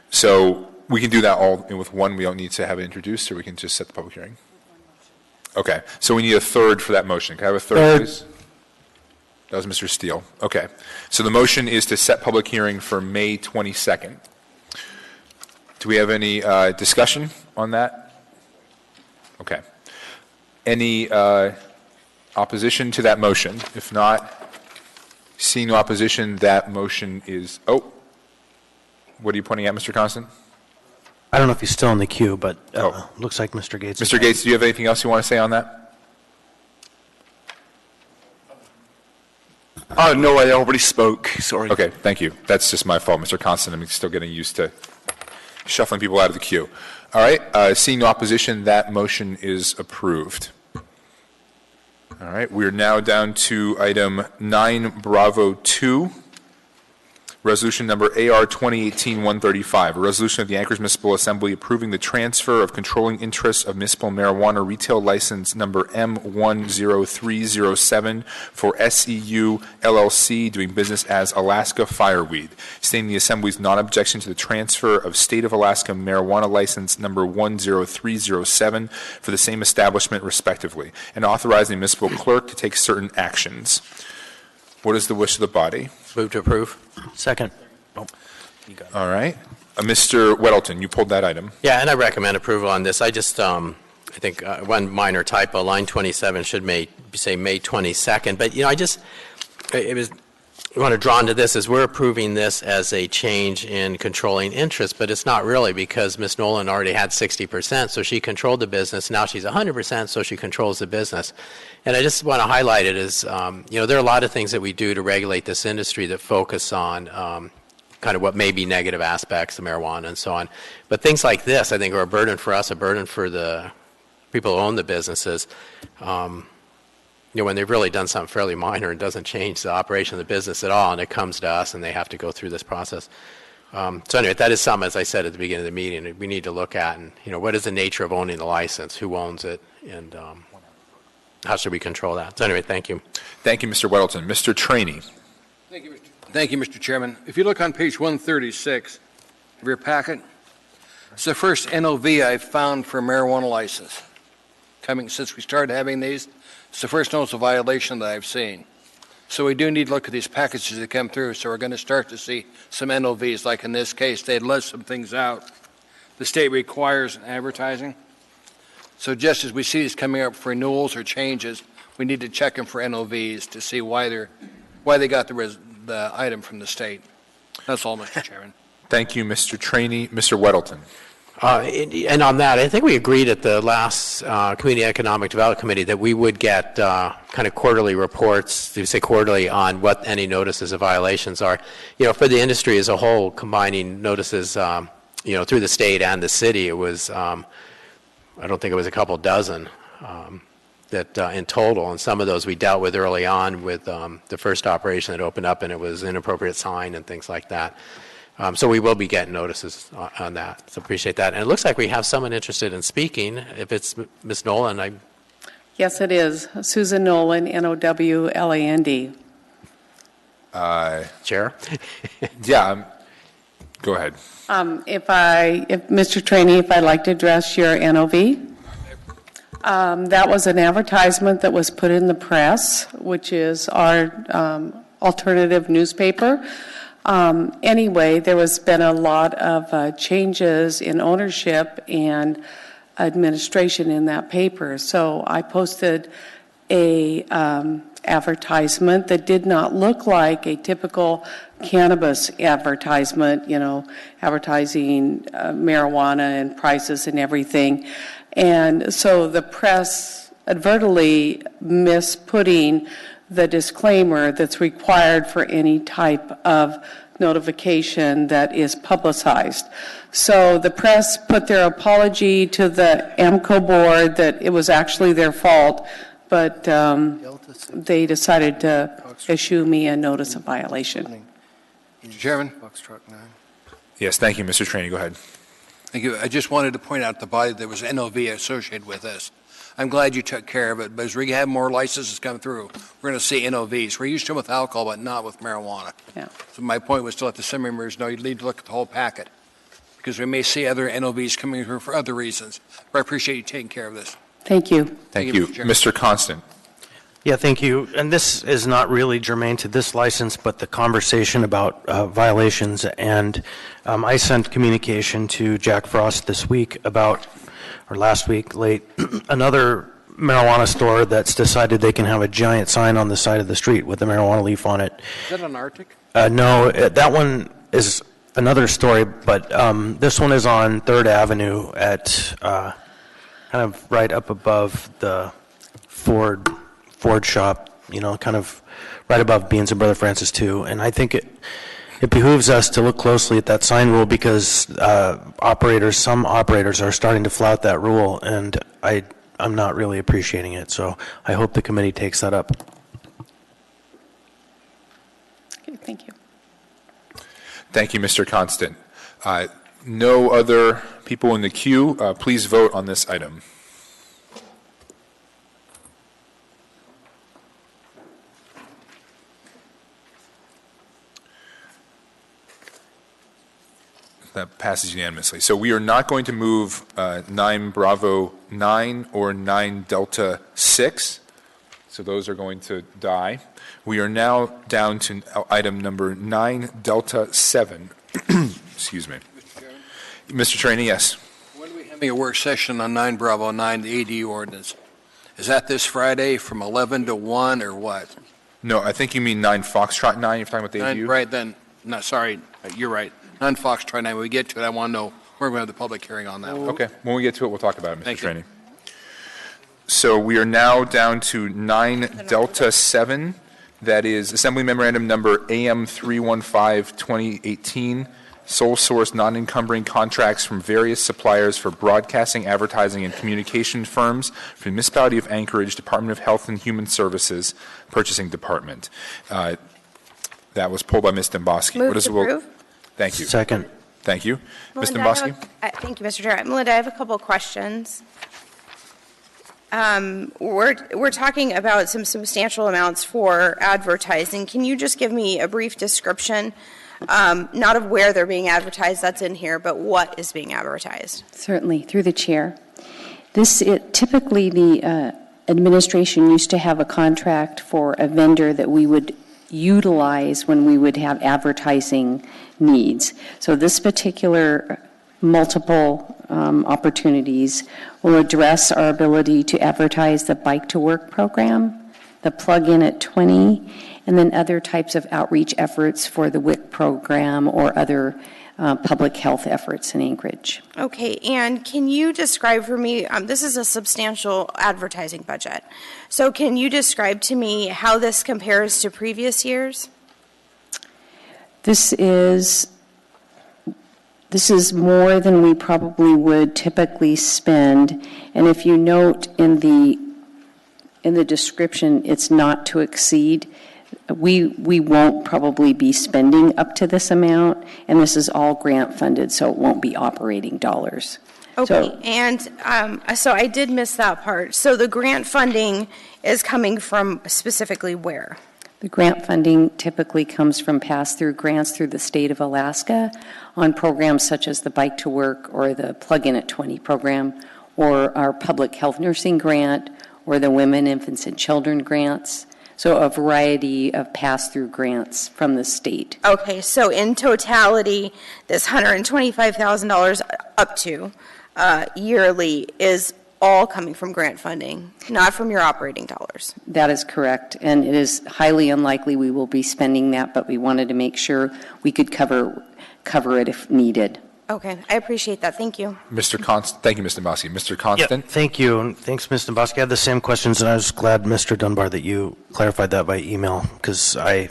So we can do that all with one. We don't need to have it introduced, or we can just set the public hearing? Okay. So we need a third for that motion. Can I have a third, please? That was Mr. Steele. Okay. So the motion is to set public hearing for May 22nd. Do we have any discussion on that? Okay. Any opposition to that motion? If not, seeing no opposition, that motion is, oh, what are you pointing at, Mr. Constant? I don't know if he's still in the queue, but looks like Mr. Gates. Mr. Gates, do you have anything else you want to say on that? No, I already spoke. Sorry. Okay, thank you. That's just my fault, Mr. Constant. I'm still getting used to shuffling people out of the queue. All right, seeing no opposition, that motion is approved. All right, we're now down to item 9 Bravo 2. Resolution number AR 2018-135, a resolution of the Anchorage Municipal Assembly approving the transfer of controlling interests of municipal marijuana retail license number M10307 for SEU LLC doing business as Alaska Fireweed, stating the Assembly's non-objection to the transfer of State of Alaska marijuana license number 10307 for the same establishment respectively, and authorizing the municipal clerk to take certain actions. What is the wish of the body? Move to approve. Second. All right. Mr. Weddleton, you pulled that item. Yeah, and I recommend approval on this. I just, I think one minor typo, line 27 should say May 22nd. But, I want to draw into this as we're approving this as a change in controlling interest, but it's not really because Ms. Nolan already had 60%, so she controlled the business. Now she's 100%, so she controls the business. And I just want to highlight it as, there are a lot of things that we do to regulate this industry that focus on kind of what may be negative aspects of marijuana and so on. But things like this, I think, are a burden for us, a burden for the people who own the businesses. When they've really done something fairly minor and doesn't change the operation of the business at all, and it comes to us and they have to go through this process. So anyway, that is something, as I said at the beginning of the meeting, we need to look at, and what is the nature of owning the license, who owns it, and how should we control that? So anyway, thank you. Thank you, Mr. Weddleton. Mr. Trainee. Thank you, Mr. Chairman. If you look on page 136 of your packet, it's the first NOV I've found for a marijuana license. Coming since we started having these, it's the first notice of violation that I've seen. So we do need to look at these packages that come through. So we're going to start to see some NOVs. Like in this case, they'd let some things out. The state requires advertising. So just as we see these coming up for renewals or changes, we need to check them for NOVs to see why they got the item from the state. That's all, Mr. Chairman. Thank you, Mr. Trainee. Mr. Weddleton. And on that, I think we agreed at the last Community Economic Development Committee that we would get kind of quarterly reports, to say quarterly, on what any notices of violations are. For the industry as a whole, combining notices, through the state and the city, it was, I don't think it was a couple dozen that in total, and some of those we dealt with early on with the first operation that opened up, and it was inappropriate sign and things like that. So we will be getting notices on that. So appreciate that. And it looks like we have someone interested in speaking. If it's Ms. Nolan, Yes, it is. Susan Nolan, Nowland. Chair? Yeah. Go ahead. If Mr. Trainee, if I'd like to address your NOV. That was an advertisement that was put in the press, which is our alternative newspaper. Anyway, there has been a lot of changes in ownership and administration in that paper. So I posted a advertisement that did not look like a typical cannabis advertisement, advertising marijuana and prices and everything. And so the press advertently misputting the disclaimer that's required for any type of notification that is publicized. So the press put their apology to the AMCO board that it was actually their fault, but they decided to issue me a notice of violation. Mr. Chairman? Yes, thank you, Mr. Trainee. Go ahead. Thank you. I just wanted to point out the body there was NOV associated with this. I'm glad you took care of it, but as we have more licenses come through, we're going to see NOVs. We're used to them with alcohol, but not with marijuana. Yeah. So my point was to let the assembly members know you need to look at the whole packet, because we may see other NOVs coming through for other reasons. But I appreciate you taking care of this. Thank you. Thank you. Mr. Constant. Yeah, thank you. And this is not really germane to this license, but the conversation about violations. And I sent communication to Jack Frost this week about, or last week, late, another marijuana store that's decided they can have a giant sign on the side of the street with a marijuana leaf on it. Is that on Arctic? No, that one is another story, but this one is on 3rd Avenue at kind of right up above the Ford shop, kind of right above Beans and Brother Francis too. And I think it behooves us to look closely at that sign rule, because some operators are starting to flout that rule, and I'm not really appreciating it. So I hope the committee takes that up. Okay, thank you. Thank you, Mr. Constant. No other people in the queue. Please vote on this item. That passes unanimously. So we are not going to move 9 Bravo 9 or 9 Delta 6. So those are going to die. We are now down to item number 9 Delta 7. Excuse me. Mr. Trainee, yes. When are we having a work session on 9 Bravo 9, the ADU ordinance? Is that this Friday from 11 to 1 or what? No, I think you mean 9 Foxtrot 9. You're talking about the ADU? Right then. No, sorry, you're right. 9 Foxtrot 9. When we get to it, I want to know where we're going to have the public hearing on that one. Okay. When we get to it, we'll talk about it, Mr. Thank Trainee. So we are now down to 9 Delta 7. That is Assembly Memorandum Number AM 315 2018. Sole source non-encumbering contracts from various suppliers for broadcasting, advertising, and communication firms for the Municipality of Anchorage, Department of Health and Human Services, Purchasing Department. That was pulled by Ms. Demboski. Move to approve. Thank you. Second. Thank you. Ms. Melinda, Demboski? thank you, Mr. Chair. Melinda, I have a couple of questions. We're talking about some substantial amounts for advertising. Can you just give me a brief description, not of where they're being advertised, that's in here, but what is being advertised? Certainly, through the chair. Typically the administration used to have a contract for a vendor that we would utilize when we would have advertising needs. So this particular multiple opportunities will address our ability to advertise the Bike to Work program, the Plug-in at 20, and then other types of outreach efforts for the WIC program or other public health efforts in Anchorage. Okay, and can you describe for me, this is a substantial advertising budget, so can you describe to me how this compares to previous years? This is more than we probably would typically spend, and if you note in the description, it's not to exceed. We won't probably be spending up to this amount, and this is all grant funded, so it won't be operating dollars. Okay, and so I did miss that part. So the grant funding is coming from specifically where? The grant funding typically comes from pass-through grants through the state of Alaska on programs such as the Bike to Work or the Plug-in at 20 program, or our public health nursing grant, or the Women, Infants, and Children grants. So a variety of pass-through grants from the state. Okay, so in totality, this $125,000 up to yearly is all coming from grant funding, not from your operating dollars. That is correct, and it is highly unlikely we will be spending that, but we wanted to make sure we could cover it if needed. Okay, I appreciate that. Thank you. Thank you, Mr. Dombrowski. Mr. Constant? Yeah, thank you, and thanks, Mr. Dombrowski. I had the same questions, and I was glad, Mr. Dunbar, that you clarified that by email, because I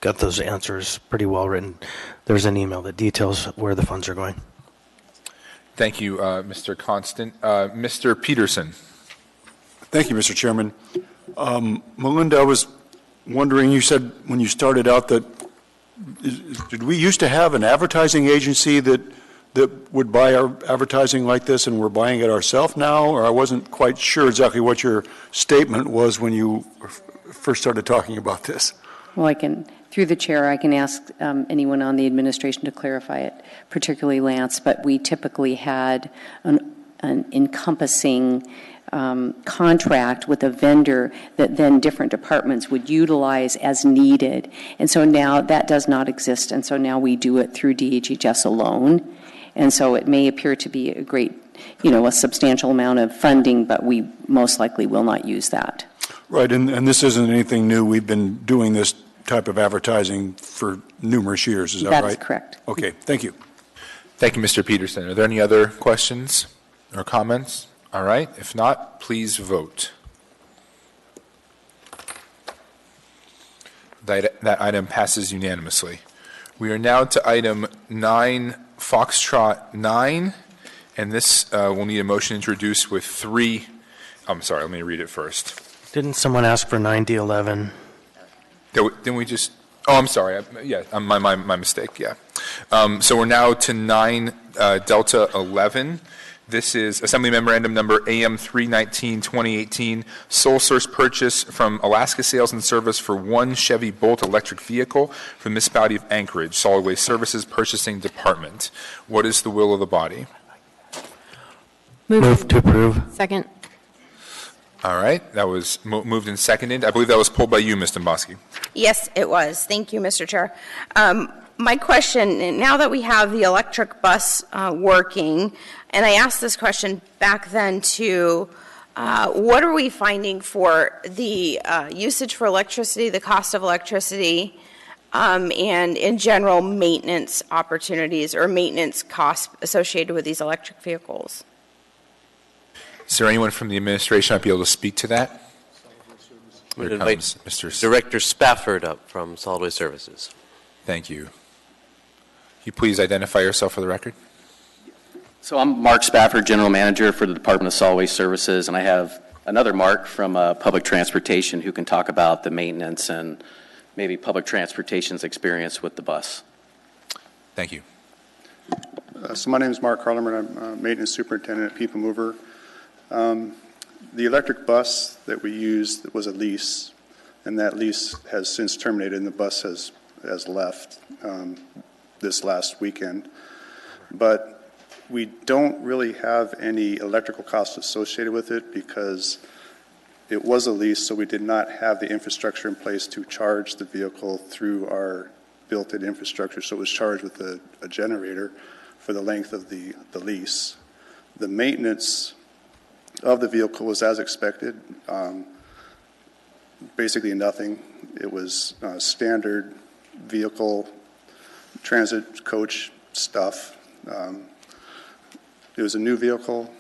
got those answers pretty well written. There's an email that details where the funds are going. Thank you, Mr. Constant. Mr. Peterson. Thank you, Mr. Chairman. Melinda, I was wondering, you said when you started out that, did we used to have an advertising agency that would buy our advertising like this, and we're buying it ourselves now? Or I wasn't quite sure exactly what your statement was when you first started talking about this. Well, through the chair, I can ask anyone on the administration to clarify it, particularly Lance, but we typically had an encompassing contract with a vendor that then different departments would utilize as needed. And so now that does not exist, and so now we do it through DHHS alone. And so it may appear to be a great, a substantial amount of funding, but we most likely will not use that. Right, and this isn't anything new. We've been doing this type of advertising for numerous years, is that right? That is correct. Okay, thank you. Thank you, Mr. Peterson. Are there any other questions or comments? All right, if not, please vote. That item passes unanimously. We are now to item 9, Foxtrot 9, and this will need a motion to introduce with 3. I'm sorry, let me read it first. Didn't someone ask for 9D11? Didn't we just? Oh, I'm sorry. My mistake. Yeah. So we're now to 9 Delta 11. This is Assembly Memorandum Number AM 319 2018. Sole source purchase from Alaska Sales and Service for 1 Chevy Bolt electric vehicle for the Municipality of Anchorage, Solid Waste Services Purchasing Department. What is the will of the body? Move to approve. Second. All right, that was moved and seconded. I believe that was pulled by you, Ms. Dombrowski. Yes, it was. Thank you, Mr. Chair. My question, now that we have the electric bus working, and I asked this question back then too, what are we finding for the usage for electricity, the cost of electricity, and in general maintenance opportunities or maintenance costs associated with these electric vehicles? Is there anyone from the administration that might be able to speak to that? I'm going to invite Director Spafford up from Solid Waste Services. Thank you. Can you please identify yourself for the record? So I'm Mark Spafford, General Manager for the Department of Solid Waste Services, and I have another Mark from Public Transportation who can talk about the maintenance and maybe public transportation's experience with the bus. Thank you. So my name is Mark Harleman. I'm Maintenance Superintendent at People Mover. The electric bus that we used was a lease, and that lease has since terminated, and the bus has left this last weekend. But we don't really have any electrical costs associated with it because it was a lease, so we did not have the infrastructure in place to charge the vehicle through our built-in infrastructure, so it was charged with a generator for the length of the lease. The maintenance of the vehicle was as expected, basically nothing. It was standard vehicle transit coach stuff. It was a new vehicle.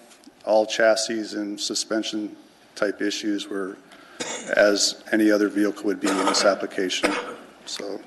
All chassis and suspension type issues were as any other vehicle would be in this application. So.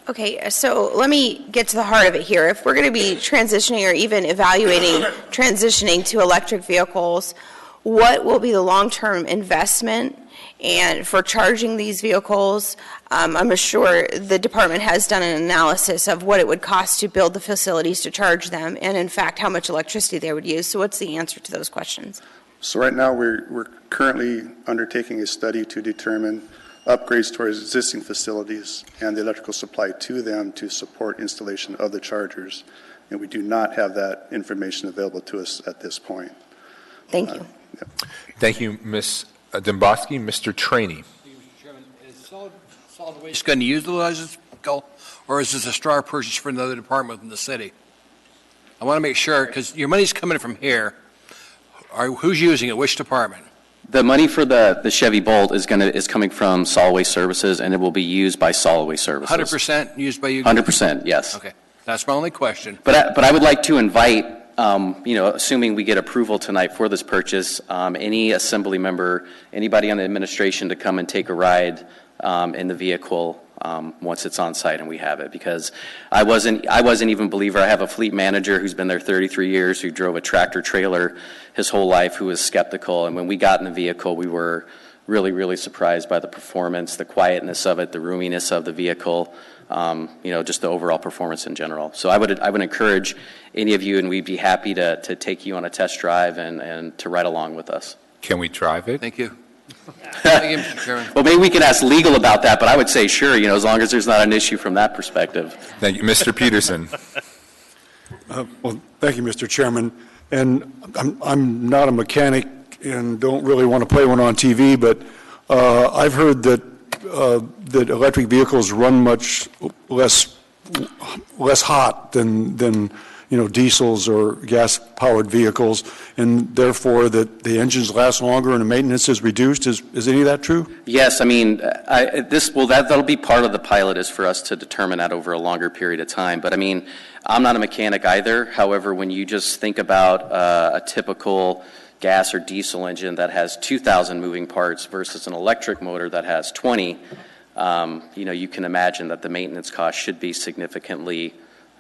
Okay, so let me get to the heart of it here. If we're going to be transitioning or even evaluating transitioning to electric vehicles, what will be the long-term investment and for charging these vehicles? I'm sure the department has done an analysis of what it would cost to build the facilities to charge them and, in fact, how much electricity they would use. So what's the answer to those questions? So right now we're currently undertaking a study to determine upgrades to our existing facilities and the electrical supply to them to support installation of the chargers. And we do not have that information available to us at this point. Thank you. Thank you, Ms. Domboski. Mr. Trainee. Mr. Chairman, is solid waste going to utilize this vehicle, or is this a straw purchase for another department in the city? I want to make sure, because your money's coming from here. Who's using it? Which department? The money for the Chevy Bolt is coming from Solid Waste Services, and it will be used by Solid Waste Services. 100% used by you? 100%, yes. Okay, that's my only question. But I would like to invite, assuming we get approval tonight for this purchase, any assembly member, anybody on the administration to come and take a ride in the vehicle once it's on site and we have it, because I wasn't even a believer. I have a fleet manager who's been there 33 years, who drove a tractor trailer his whole life, who was skeptical. And when we got in the vehicle, we were really, really surprised by the performance, the quietness of it, the roominess of the vehicle, just the overall performance in general. So I would encourage any of you, and we'd be happy to take you on a test drive and to ride along with us. Can we drive it? Thank you. Thank you, Mr. Chairman. Well, maybe we can ask legal about that, but I would say sure, as long as there's not an issue from that perspective. Thank you. Mr. Peterson. Well, thank you, Mr. Chairman. And I'm not a mechanic and don't really want to play one on TV, but I've heard that electric vehicles run much less hot than diesels or gas-powered vehicles, and therefore that the engines last longer and the maintenance is reduced. Is any of that true? Yes, I mean, that'll be part of the pilot, is for us to determine that over a longer period of time. But I mean, I'm not a mechanic either. However, when you just think about a typical gas or diesel engine that has 2,000 moving parts versus an electric motor that has 20, you can imagine that the maintenance cost should be significantly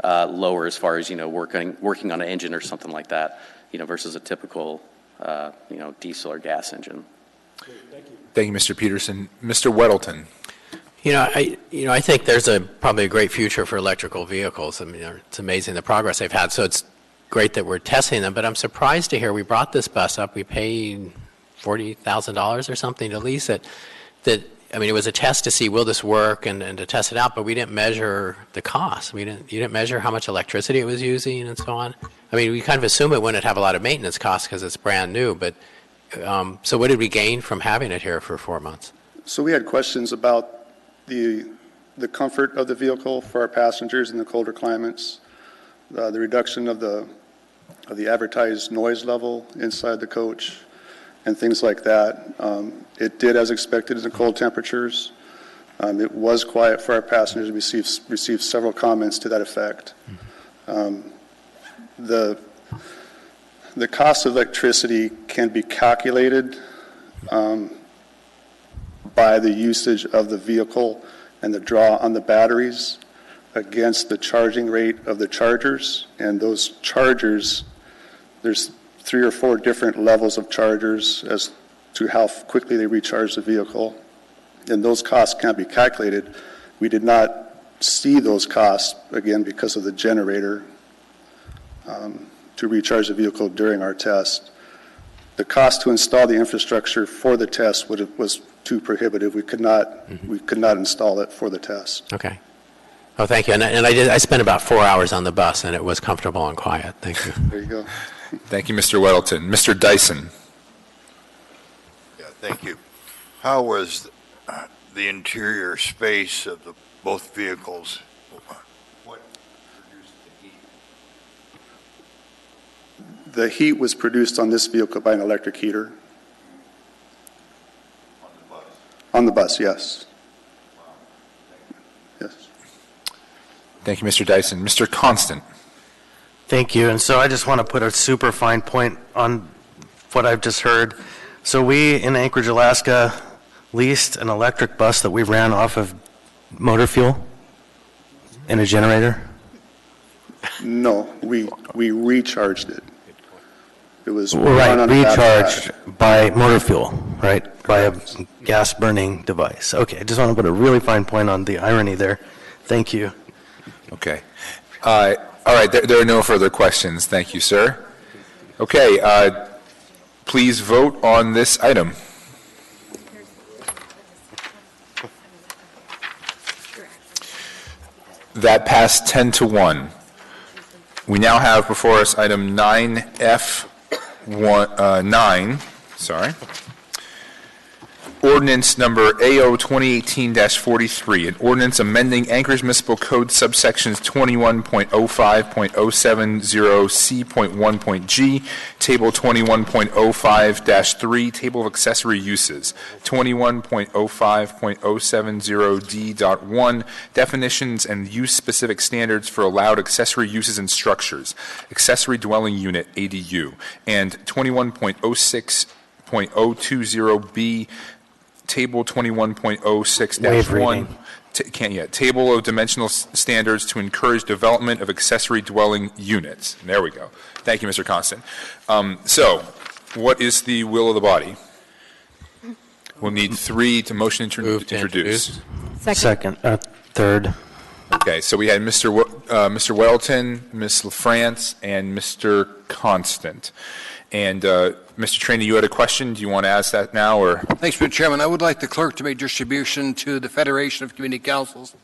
lower as far as working on an engine or something like that, versus a typical diesel or gas engine. Thank you, Mr. Peterson. Mr. Weddleton. I think there's probably a great future for electrical vehicles. I mean, it's amazing the progress they've had. So it's great that we're testing them. But I'm surprised to hear we brought this bus up. We paid $40,000 or something to lease it. It was a test to see will this work and to test it out. But we didn't measure the cost. You didn't measure how much electricity it was using and so on. I mean, we kind of assume it wouldn't have a lot of maintenance costs because it's brand new. But so what did we gain from having it here for 4 months? So we had questions about the comfort of the vehicle for our passengers in the colder climates, the reduction of the advertised noise level inside the coach, and things like that. It did as expected in the cold temperatures. It was quiet for our passengers. We received several comments to that effect. The cost of electricity can be calculated by the usage of the vehicle and the draw on the batteries against the charging rate of the chargers. And those chargers, there's 3 or 4 different levels of chargers as to how quickly they recharge the vehicle. And those costs can't be calculated. We did not see those costs, again, because of the generator to recharge the vehicle during our test. The cost to install the infrastructure for the test was too prohibitive. We could not install it for the test. Okay. Oh, thank you. And I spent about 4 hours on the bus, and it was comfortable and quiet. Thank you. There you go. Thank you, Mr. Weddleton. Mr. Dyson. Yeah, thank you. How was the interior space of both vehicles? What produced the heat? The heat was produced on this vehicle by an electric heater. On the bus? On the bus, yes. Wow. Yes. Thank you, Mr. Dyson. Mr. Constant. Thank you. And so I just want to put a super fine point on what I've just heard. So we in Anchorage, Alaska, leased an electric bus that we ran off of motor fuel in a generator? No, we recharged it. It was Right, run on a recharged by motor fuel, right? By a gas burning device. Okay, I just want to put a really fine point on the irony there. Thank you. Okay. All right, there are no further questions. Thank you, sir. Okay, please vote on this item. That passed 10-1. We now have before us item 9F9, sorry. Ordinance number AO 2018-43, an ordinance amending Anchorage Municipal Code subsections 21.05.070C.1.g, Table 21.05-3, Table of Accessory Uses, 21.05.070D.1, Definitions and Use-Specific Standards for Allowed Accessory Uses and Structures, Accessory Dwelling Unit, ADU, and 21.06.020B, Table 21.06-1, can't yet. Table of dimensional standards to encourage development of accessory dwelling units. There we go. Thank you, Mr. Constant. So, what is the will of the body? We'll need three to motion to introduce. Second. Third. Okay, so we had Mr. Welton, Ms. LaFrance, and Mr. Constant. And Mr. Trainee, you had a question. Do you want to ask that now, or? Thanks, Mr. Chairman. I would like the clerk to make distribution to the Federation of Community Councils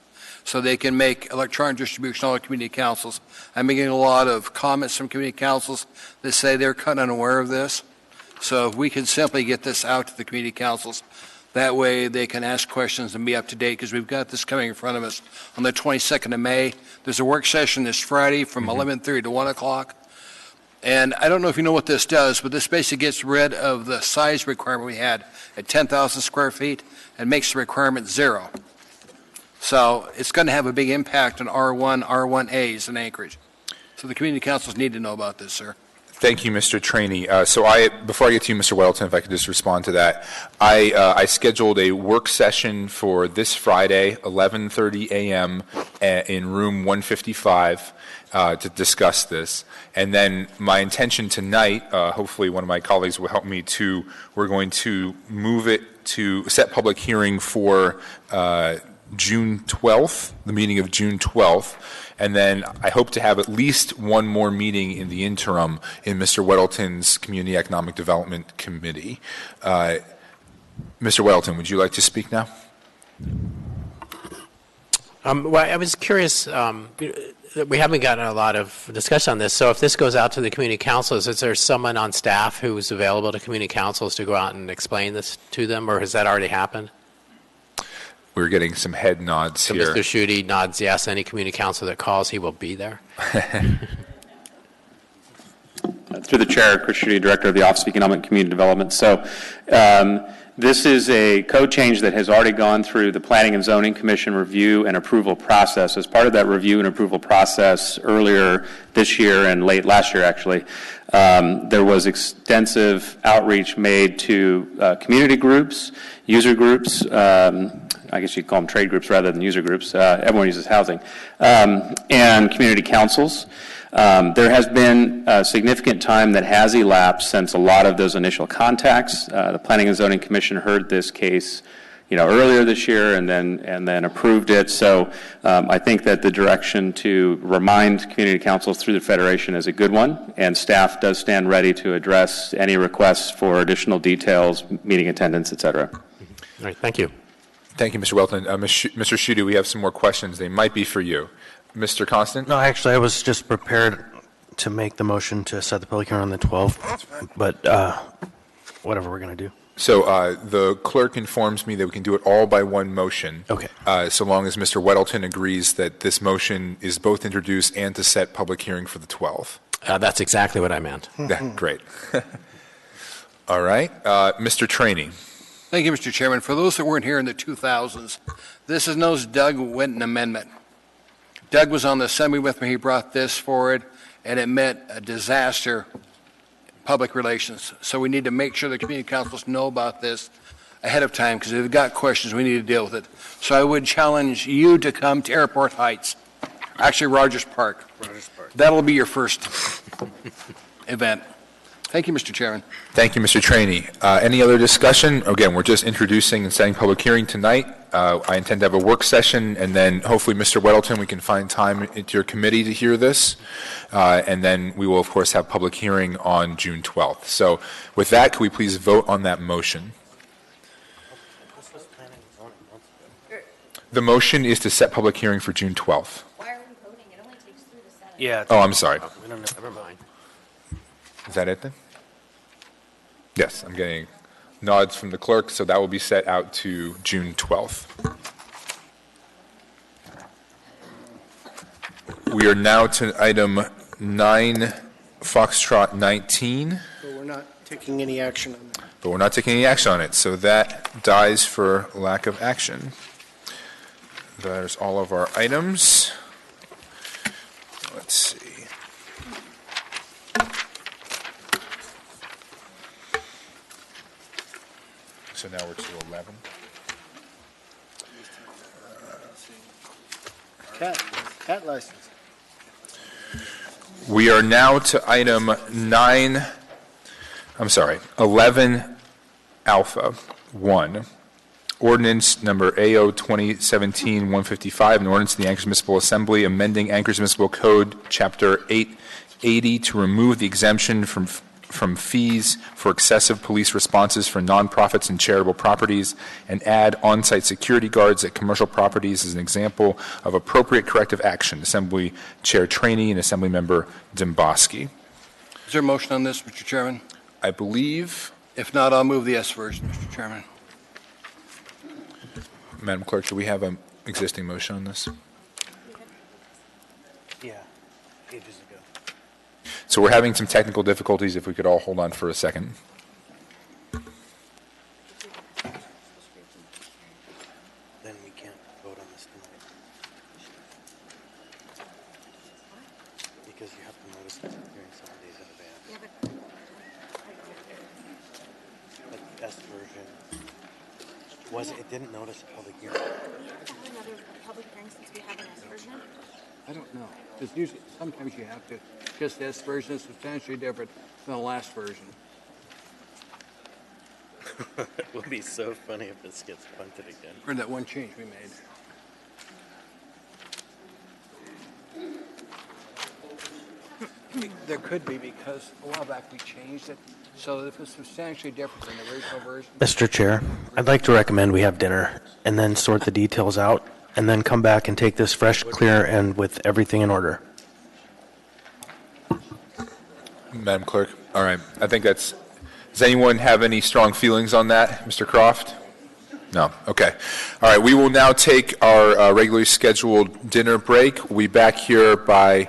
so they can make electronic distribution to all the community councils. I'm getting a lot of comments from community councils that say they're kind of unaware of this. So if we can simply get this out to the community councils, that way they can ask questions and be up to date, because we've got this coming in front of us on the 22nd of May. There's a work session this Friday from 11:30 to 1 o'clock. And I don't know if you know what this does, but this basically gets rid of the size requirement we had at 10,000 square feet and makes the requirement 0. So it's going to have a big impact on R1, R1As in Anchorage. So the community councils need to know about this, sir. Thank you, Mr. Trainee. Before I get to you, Mr. Welton, if I could just respond to that, I scheduled a work session for this Friday, 11:30 a.m. in room 155 to discuss this. And then my intention tonight, hopefully one of my colleagues will help me to, we're going to move it to set public hearing for June 12th, the meeting of June 12th. And then I hope to have at least one more meeting in the interim in Mr. Weddleton's Community Economic Development Committee. Mr. Weddleton, would you like to speak now? Well, I was curious, we haven't gotten a lot of discussion on this, so if this goes out to the community councils, is there someone on staff who's available to community councils to go out and explain this to them, or has that already happened? We're getting some head nods so here. Mr. Schutte nods yes. Any community council that calls, he will be there. Through the chair, Chris Schutte, Director of the Office of Economic and Community Development. So this is a code change that has already gone through the Planning and Zoning Commission review and approval process. As part of that review and approval process earlier this year and late last year, actually, there was extensive outreach made to community groups, user groups, I guess you'd call them trade groups rather than user groups. Everyone uses housing, and community councils. There has been a significant time that has elapsed since a lot of those initial contacts. The Planning and Zoning Commission heard this case, earlier this year and then approved it. So I think that the direction to remind community councils through the Federation is a good one, and staff does stand ready to address any requests for additional details, meeting attendance, et cetera. All right, thank you. Thank you, Mr. Welton. Mr. Schutte, we have some more questions. They might be for you. Mr. Constant? No, actually, I was just prepared to make the motion to set the public hearing on the 12th, but whatever we're going to do. So the clerk informs me that we can do it all by one motion. Okay. So long as Mr. Weddleton agrees that this motion is both introduced and to set public hearing for the 12th. That's exactly what I meant. Great. All right. Mr. Trainee. Thank you, Mr. Chairman. For those that weren't here in the 2000s, this is known as Doug Winton Amendment. Doug was on the assembly with me. He brought this forward, and it meant a disaster public relations. So we need to make sure the community councils know about this ahead of time, because if they've got questions, we need to deal with it. So I would challenge you to come to Airport Heights, actually Rogers Park. That'll be your first event. Thank you, Mr. Chairman. Thank you, Mr. Trainee. Any other discussion? Again, we're just introducing and setting public hearing tonight. I intend to have a work session, and then hopefully, Mr. Weddleton, we can find time into your committee to hear this. And then we will, of course, have public hearing on June 12th. So with that, can we please vote on that motion? The motion is to set public hearing for June 12th. Why are we voting? It only takes 3 to 7. Yeah. Oh, I'm sorry. Never mind. Is that it then? Yes, I'm getting nods from the clerk, so that will be set out to June 12th. We are now to item 9, Foxtrot 19. But we're not taking any action on that. But we're not taking any action on it, so that dies for lack of action. There's all of our items. Let's see. So now we're to 11. Cat license. We are now to item 11 Alpha 1. Ordinance number AO 2017-155, an ordinance of the Anchorage Municipal Assembly amending Anchorage Municipal Code, Chapter 880, to remove the exemption from fees for excessive police responses for nonprofits and charitable properties, and add on-site security guards at commercial properties as an example of appropriate corrective action. Assembly Chair Trainee and Assembly Member Demboski. Is there a motion on this, Mr. Chairman? I believe. If not, I'll move the S version, Mr. Chairman. Madam Clerk, do we have an existing motion on this? Yeah, ages ago. So we're having some technical difficulties. If we could all hold on for a second. Then we can't vote on this tonight. Because you have to notice the hearing 7 days in advance. But the S version it didn't notice a public hearing. Another public hearing since we have an S version? I don't know. Because usually, sometimes you have to, just this version is substantially different than the last version. It would be so funny if this gets punted again. Or that one change we made. There could be, because a while back we changed it, so that if it's substantially different than the original version. Mr. Chair, I'd like to recommend we have dinner and then sort the details out and then come back and take this fresh, clear, and with everything in order. Madam Clerk, all right. I think that's, does anyone have any strong feelings on that? Mr. Croft? No, okay. All right, we will now take our regularly scheduled dinner break. We'll be back here by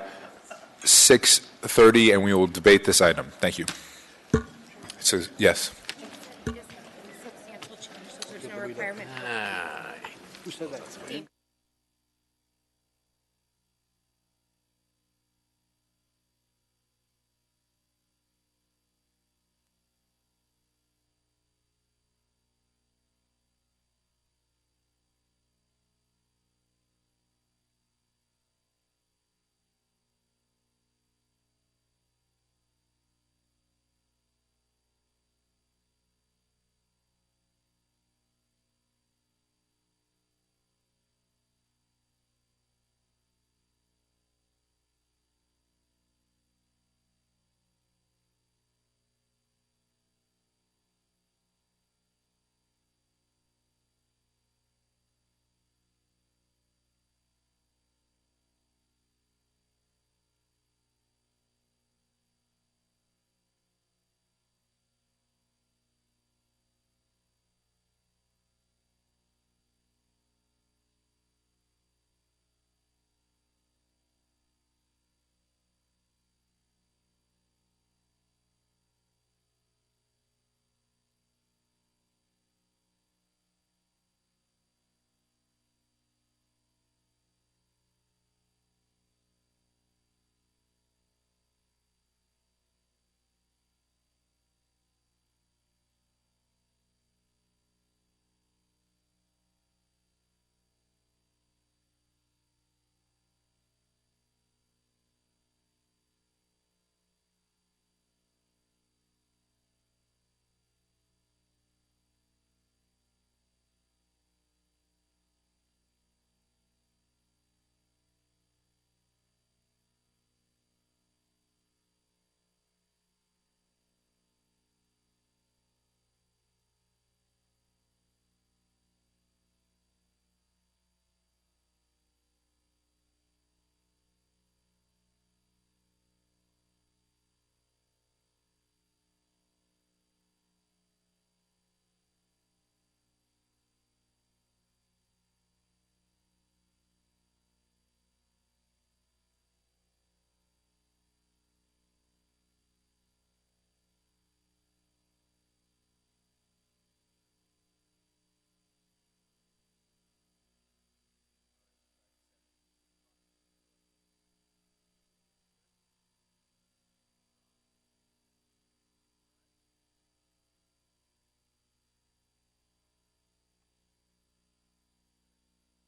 6:30, and we will debate this item. Thank you. So, yes. Substantial change, so there's no requirement. Who said that?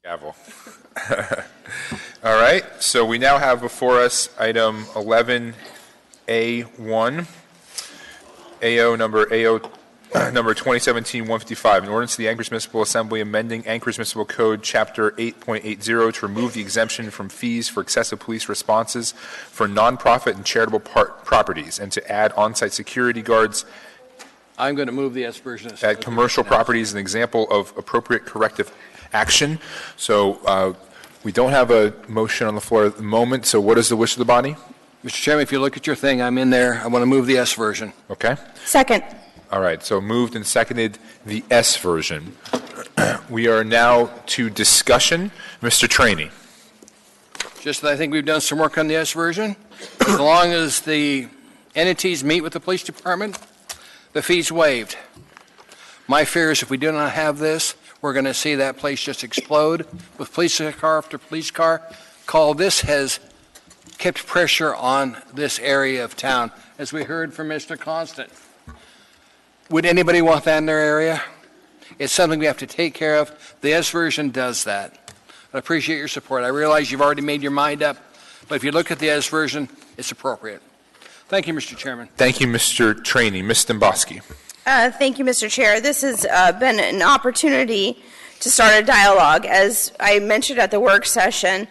Gavel. All right, so we now have before us item 11A1, AO number 2017-155, an ordinance to the Anchorage Municipal Assembly amending Anchorage Municipal Code Chapter 8.80 to remove the exemption from fees for excessive police responses for nonprofit and charitable properties and to add on-site security guards I'm going to move the S version. at commercial properties, an example of appropriate corrective action. So we don't have a motion on the floor at the moment, so what is the wish of the body? Mr. Chairman, if you look at your thing, I'm in there. I want to move the S version. Okay. Second. All right, so moved and seconded the S version. We are now to discussion. Mr. Trainee. Just that I think we've done some work on the S version. As long as the entities meet with the police department, the fee's waived. My fear is if we do not have this, we're going to see that place just explode with police car after police car. This has kept pressure on this area of town, as we heard from Mr. Constant. Would anybody want that in their area? It's something we have to take care of. The S version does that. I appreciate your support. I realize you've already made your mind up, but if you look at the S version, it's appropriate. Thank you, Mr. Chairman. Thank you, Mr. Trainee. Ms. Demboski. Thank you, Mr. Chair. This has been an opportunity to start a dialogue. As I mentioned at the work session,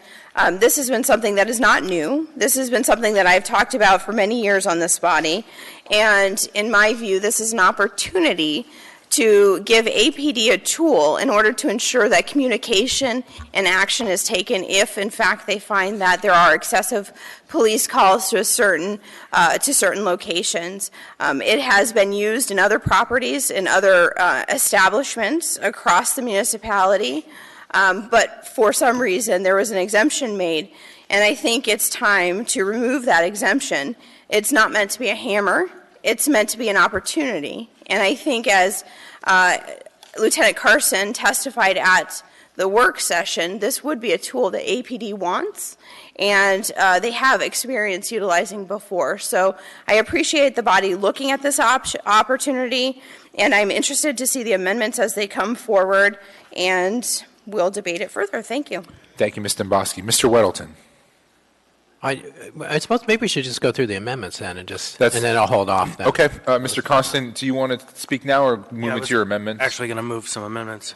this has been something that is not new. This has been something that I've talked about for many years on this body. And in my view, this is an opportunity to give APD a tool in order to ensure that communication and action is taken if, in fact, they find that there are excessive police calls to certain locations. It has been used in other properties, in other establishments across the municipality, but for some reason there was an exemption made, and I think it's time to remove that exemption. It's not meant to be a hammer. It's meant to be an opportunity. And I think as Lieutenant Carson testified at the work session, this would be a tool that APD wants, and they have experience utilizing before. So I appreciate the body looking at this opportunity, and I'm interested to see the amendments as they come forward, and we'll debate it further. Thank you. Thank you, Ms. Demboski. Mr. Weddleton. I suppose maybe we should just go through the amendments then and then I'll hold off then. Okay. Mr. Constant, do you want to speak now or move into your amendments? Actually going to move some amendments.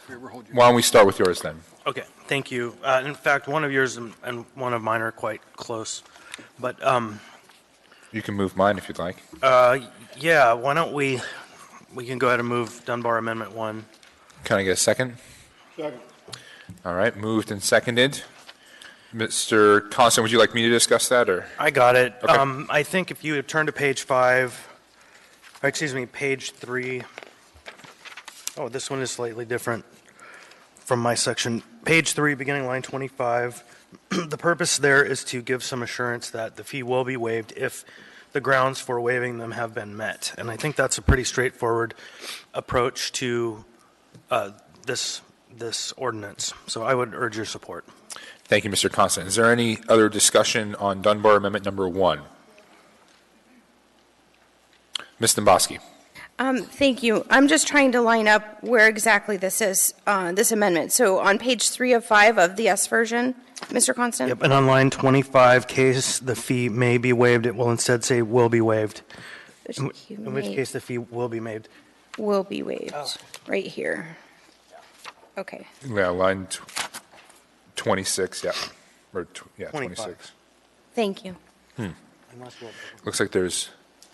Why don't we start with yours then? Okay, thank you. In fact, one of yours and one of mine are quite close. But you can move mine if you'd like. Yeah, why don't we can go ahead and move Dunbar Amendment 1. Can I get a second? Second. All right, moved and seconded. Mr. Constant, would you like me to discuss that, or? I got it. Okay. I think if you turn to page 3. Oh, this one is slightly different from my section. Page 3, beginning line 25. The purpose there is to give some assurance that the fee will be waived if the grounds for waiving them have been met. And I think that's a pretty straightforward approach to this ordinance. So I would urge your support. Thank you, Mr. Constant. Is there any other discussion on Dunbar Amendment number 1? Ms. Demboski. Thank you. I'm just trying to line up where exactly this is, this amendment. So on page 3 of 5 of the S version, Mr. Constant? Yep, and on line 25, case the fee may be waived, it will instead say will be waived. In which case the fee will be waived. Will be waived, right here. Okay. Yeah, line 26, yeah. Or 26. Thank you. Looks like there's...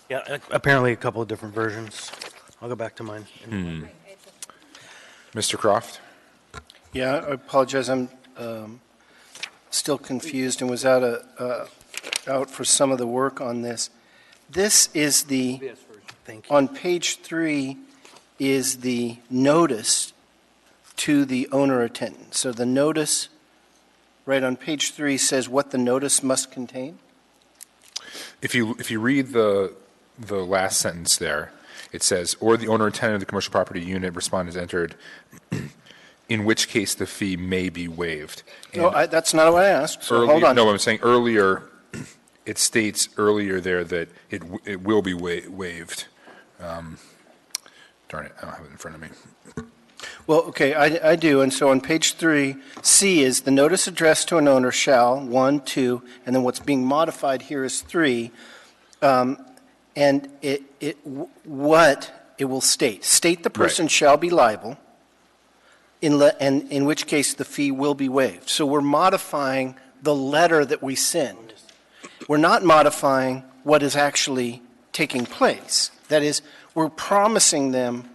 Yeah, apparently a couple of different versions. I'll go back to mine. Mr. Croft? Yeah, I apologize. I'm still confused and was out for some of the work on this. This is on page 3 is the notice to the owner attendant. So the notice right on page 3 says what the notice must contain? If you read the last sentence there, it says, or the owner or tenant of the commercial property unit respondent has entered, in which case the fee may be waived. No, that's not what I asked, so hold on. No, I'm saying earlier, it states earlier there that it will be waived. Darn it, I don't have it in front of me. Well, okay, I do, and so on page 3, C is the notice addressed to an owner shall, 1, 2, and then what's being modified here is 3, and what it will state the person shall be liable, in which case the fee will be waived. So we're modifying the letter that we send. We're not modifying what is actually taking place. That is, we're promising them,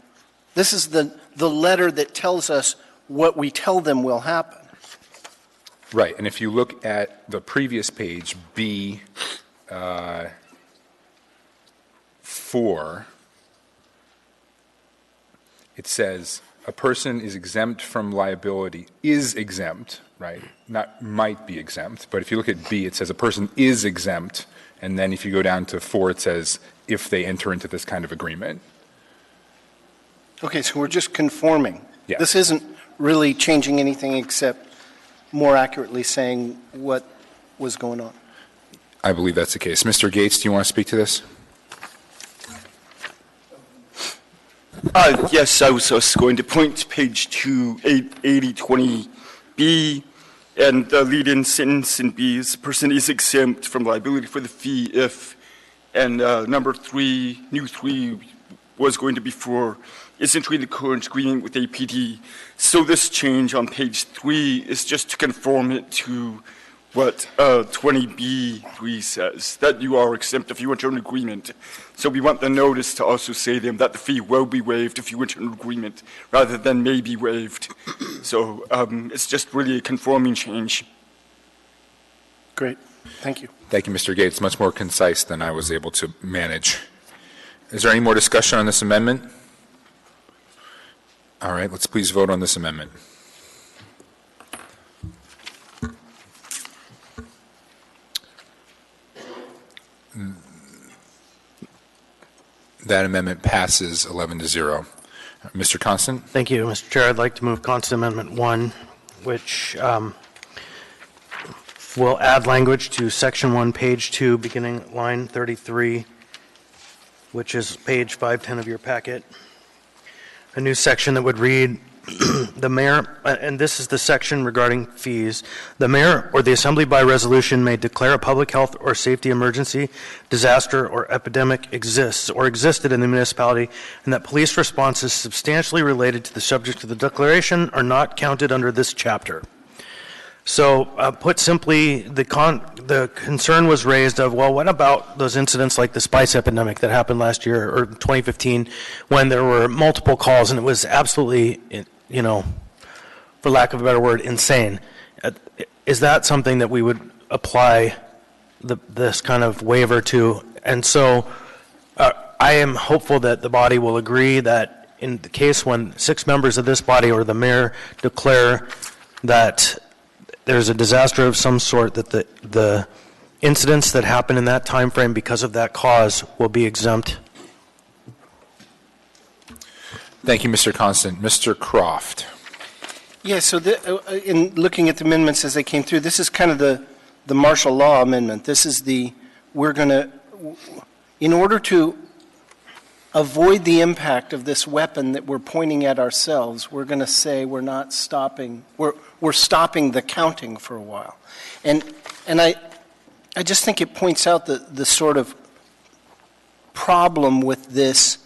this is the letter that tells us what we tell them will happen. Right, and if you look at the previous page, B 4, it says a person is exempt from liability, is exempt, right? Not might be exempt, but if you look at B, it says a person is exempt, and then if you go down to 4, it says if they enter into this kind of agreement. Okay, so we're just conforming. Yes. This isn't really changing anything except more accurately saying what was going on. I believe that's the case. Mr. Gates, do you want to speak to this? Yes, I was also going to point to page 2, 8020B, and the lead-in sentence in B is the person is exempt from liability for the fee if, and number 3, new 3 was going to be for, is entering the current agreement with APD. So this change on page 3 is just to conform it to what 20B3 says, that you are exempt if you enter an agreement. So we want the notice to also say them that the fee will be waived if you enter an agreement, rather than may be waived. So it's just really a conforming change. Great. Thank you. Thank you, Mr. Gates. Much more concise than I was able to manage. Is there any more discussion on this amendment? All right, let's please vote on this amendment. That amendment passes 11-0. Mr. Constant? Thank you, Mr. Chair. I'd like to move Constant Amendment 1, which will add language to Section 1, page 2, beginning line 33, which is page 510 of your packet. A new section that would read, the mayor, and this is the section regarding fees, the mayor or the assembly by resolution may declare a public health or safety emergency, disaster, or epidemic exists or existed in the municipality, and that police responses substantially related to the subject of the declaration are not counted under this chapter. So, put simply, the concern was raised of, well, what about those incidents like the spice epidemic that happened last year, or 2015, when there were multiple calls and it was absolutely, for lack of a better word, insane. Is that something that we would apply this kind of waiver to? And so, I am hopeful that the body will agree that in the case when 6 members of this body or the mayor declare that there's a disaster of some sort, that the incidents that happen in that time frame because of that cause will be exempt. Thank you, Mr. Constant. Mr. Croft. Yeah, so in looking at the amendments as they came through, this is kind of the martial law amendment. This is in order to avoid the impact of this weapon that we're pointing at ourselves, we're going to say we're not stopping, we're stopping the counting for a while. And I just think it points out the sort of problem with this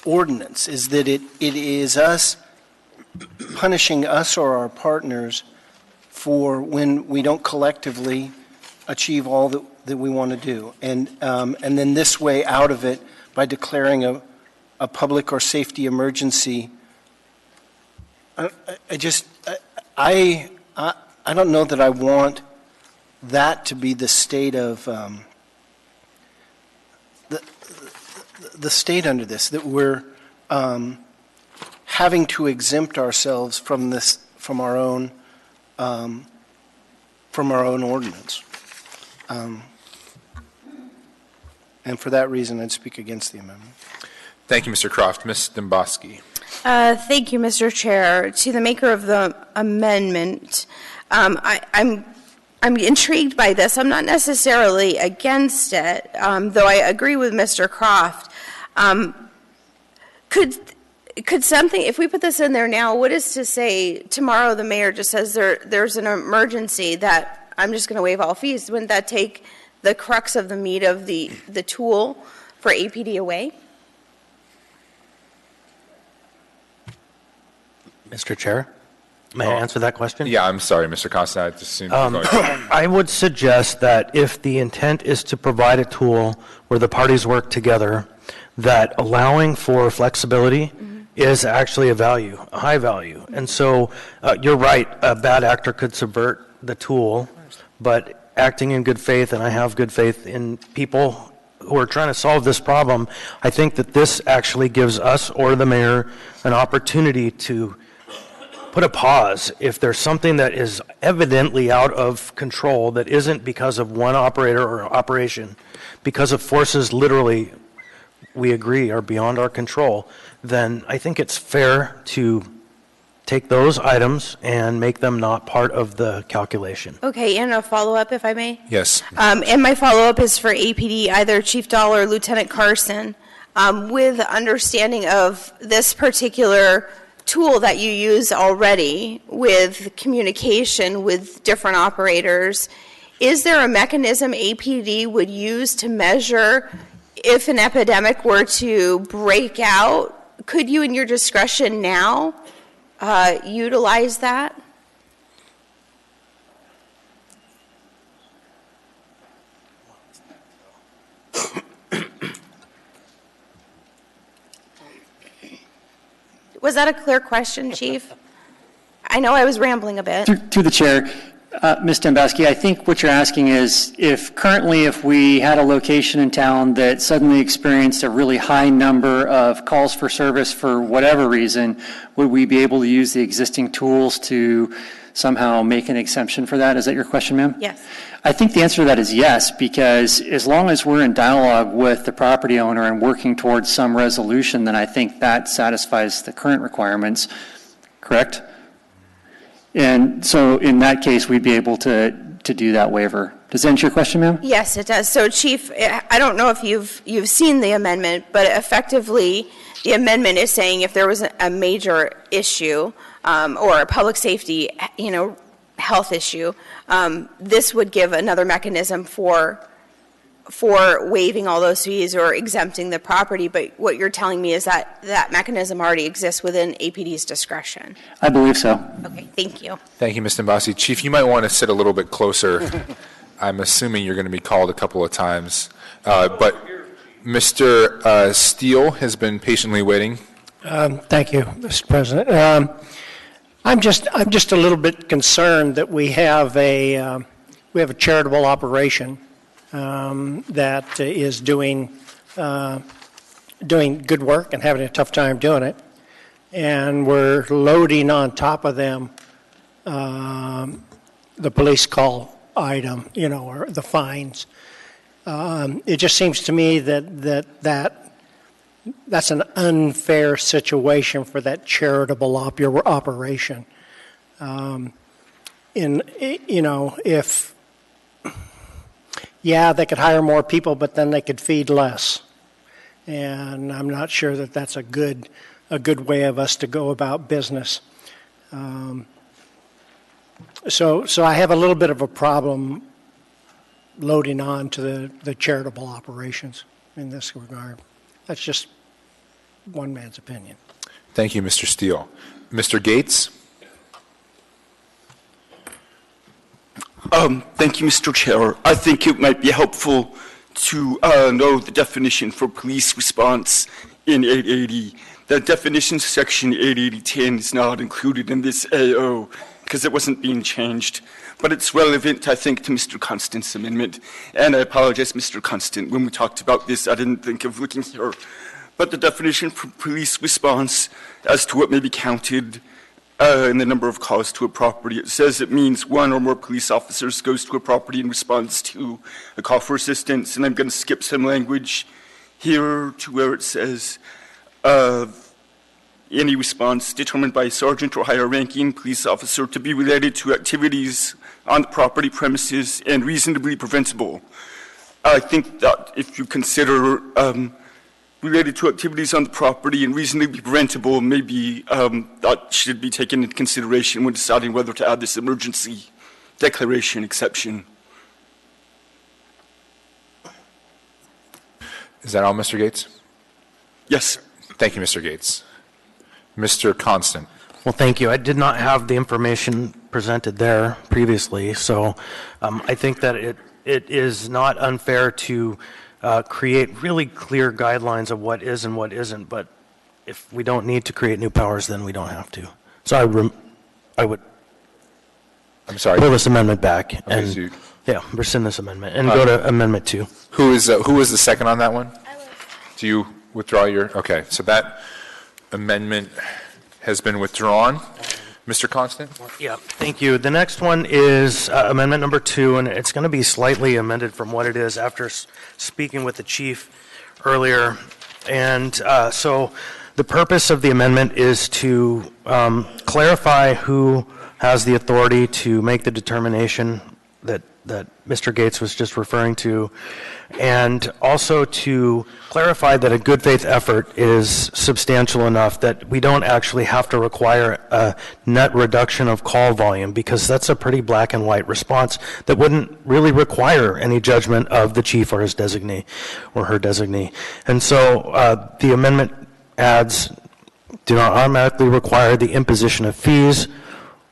ordinance is that it is us punishing us or our partners for when we don't collectively achieve all that we want to do. And then this way out of it, by declaring a public or safety emergency, I don't know that I want that to be the state of the state under this, that we're having to exempt ourselves from our own ordinance. And for that reason, I'd speak against the amendment. Thank you, Mr. Croft. Ms. Dembowski. Thank you, Mr. Chair. To the maker of the amendment, I'm intrigued by this. I'm not necessarily against it, though I agree with Mr. Croft. could something, if we put this in there now, what is to say tomorrow the mayor just says there's an emergency that I'm just going to waive all fees? Wouldn't that take the crux of the meat of the tool for APD away? Mr. Chair, may I answer that question? Yeah, I'm sorry, Mr. Constant. I just seemed I would suggest that if the intent is to provide a tool where the parties work together, that allowing for flexibility is actually a value, a high value. And so you're right, a bad actor could subvert the tool, but acting in good faith, and I have good faith in people who are trying to solve this problem, I think that this actually gives us or the mayor an opportunity to put a pause if there's something that is evidently out of control that isn't because of one operator or operation, because of forces literally, we agree, are beyond our control, then I think it's fair to take those items and make them not part of the calculation. Okay, and a follow-up, if I may? Yes. And my follow-up is for APD, either Chief Dahl or Lieutenant Carson, with understanding of this particular tool that you use already with communication with different operators. Is there a mechanism APD would use to measure if an epidemic were to break out? Could you, in your discretion now, utilize that? Was that a clear question, Chief? I know I was rambling a bit. Through the chair, Ms. Dembaski, I think what you're asking is if we had a location in town that suddenly experienced a really high number of calls for service for whatever reason, would we be able to use the existing tools to somehow make an exemption for that? Is that your question, ma'am? Yes. I think the answer to that is yes, because as long as we're in dialogue with the property owner and working towards some resolution, then I think that satisfies the current requirements, correct? And so in that case, we'd be able to do that waiver. Does that answer your question, ma'am? Yes, it does. So, Chief, I don't know if you've seen the amendment, but effectively the amendment is saying if there was a major issue or a public safety, health issue, this would give another mechanism for waiving all those fees or exempting the property. But what you're telling me is that that mechanism already exists within APD's discretion. I believe so. Okay, thank you. Thank you, Ms. Dembasi. Chief, you might want to sit a little bit closer. I'm assuming you're going to be called a couple of times. But Mr. Steele has been patiently waiting. Thank you, Mr. President. I'm just a little bit concerned that we have a charitable operation that is doing good work and having a tough time doing it, and we're loading on top of them the police call item, or the fines. It just seems to me that's an unfair situation for that charitable operation. They could hire more people, but then they could feed less. And I'm not sure that that's a good way of us to go about business. So I have a little bit of a problem loading on to the charitable operations in this regard. That's just one man's opinion. Thank you, Mr. Steele. Mr. Gates? Thank you, Mr. Chair. I think it might be helpful to know the definition for police response in 880. The definition section 88010 is not included in this AO because it wasn't being changed. But it's relevant, I think, to Mr. Constant's amendment. And I apologize, Mr. Constant, when we talked about this, I didn't think of looking here. But the definition for police response as to what may be counted in the number of calls to a property, it says it means one or more police officers goes to a property in response to a call for assistance. And I'm going to skip some language here to where it says any response determined by a sergeant or higher ranking police officer to be related to activities on the property premises and reasonably preventable. I think that if you consider related to activities on the property and reasonably preventable maybe that should be taken into consideration when deciding whether to add this emergency declaration exception. Is that all, Mr. Gates? Yes. Thank you, Mr. Gates. Mr. Constant. Well, thank you. I did not have the information presented there previously, so I think that it is not unfair to create really clear guidelines of what is and what isn't, but if we don't need to create new powers, then we don't have to. So I would pull this amendment back and rescind this amendment and go to Amendment 2. Who is the second on that one? Do you withdraw your? Okay, so that amendment has been withdrawn. Mr. Constant? Yeah, thank you. The next one is Amendment number 2, and it's going to be slightly amended from what it is after speaking with the chief earlier. And so the purpose of the amendment is to clarify who has the authority to make the determination that Mr. Gates was just referring to, and also to clarify that a good faith effort is substantial enough that we don't actually have to require a net reduction of call volume, because that's a pretty black and white response that wouldn't really require any judgment of the chief or his designee or her designee. And so the amendment adds, do not automatically require the imposition of fees.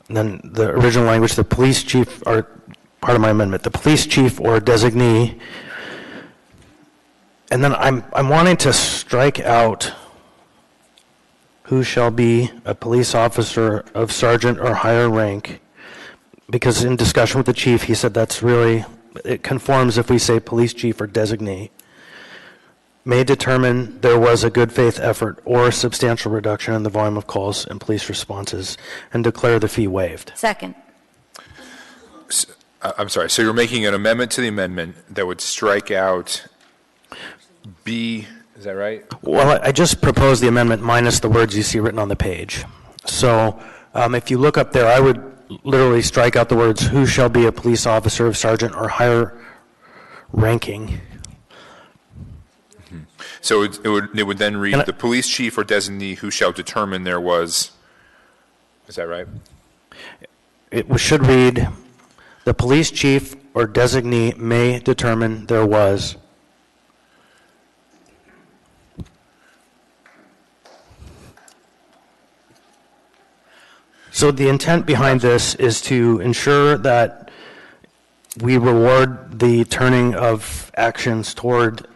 And then the original language, the police chief, or part of my amendment, the police chief or designee. And then I'm wanting to strike out who shall be a police officer of sergeant or higher rank, because in discussion with the chief, he said that's really, it conforms if we say police chief or designee, may determine there was a good faith effort or substantial reduction in the volume of calls and police responses and declare the fee waived. Second. I'm sorry, so you're making an amendment to the amendment that would strike out B, is that right? Well, I just proposed the amendment minus the words you see written on the page. So if you look up there, I would literally strike out the words, who shall be a police officer of sergeant or higher ranking. Mm-hmm. So it would then read, the police chief or designee who shall determine there was, is that right? It should read, the police chief or designee may determine there was. So the intent behind this is to ensure that we reward the turning of actions toward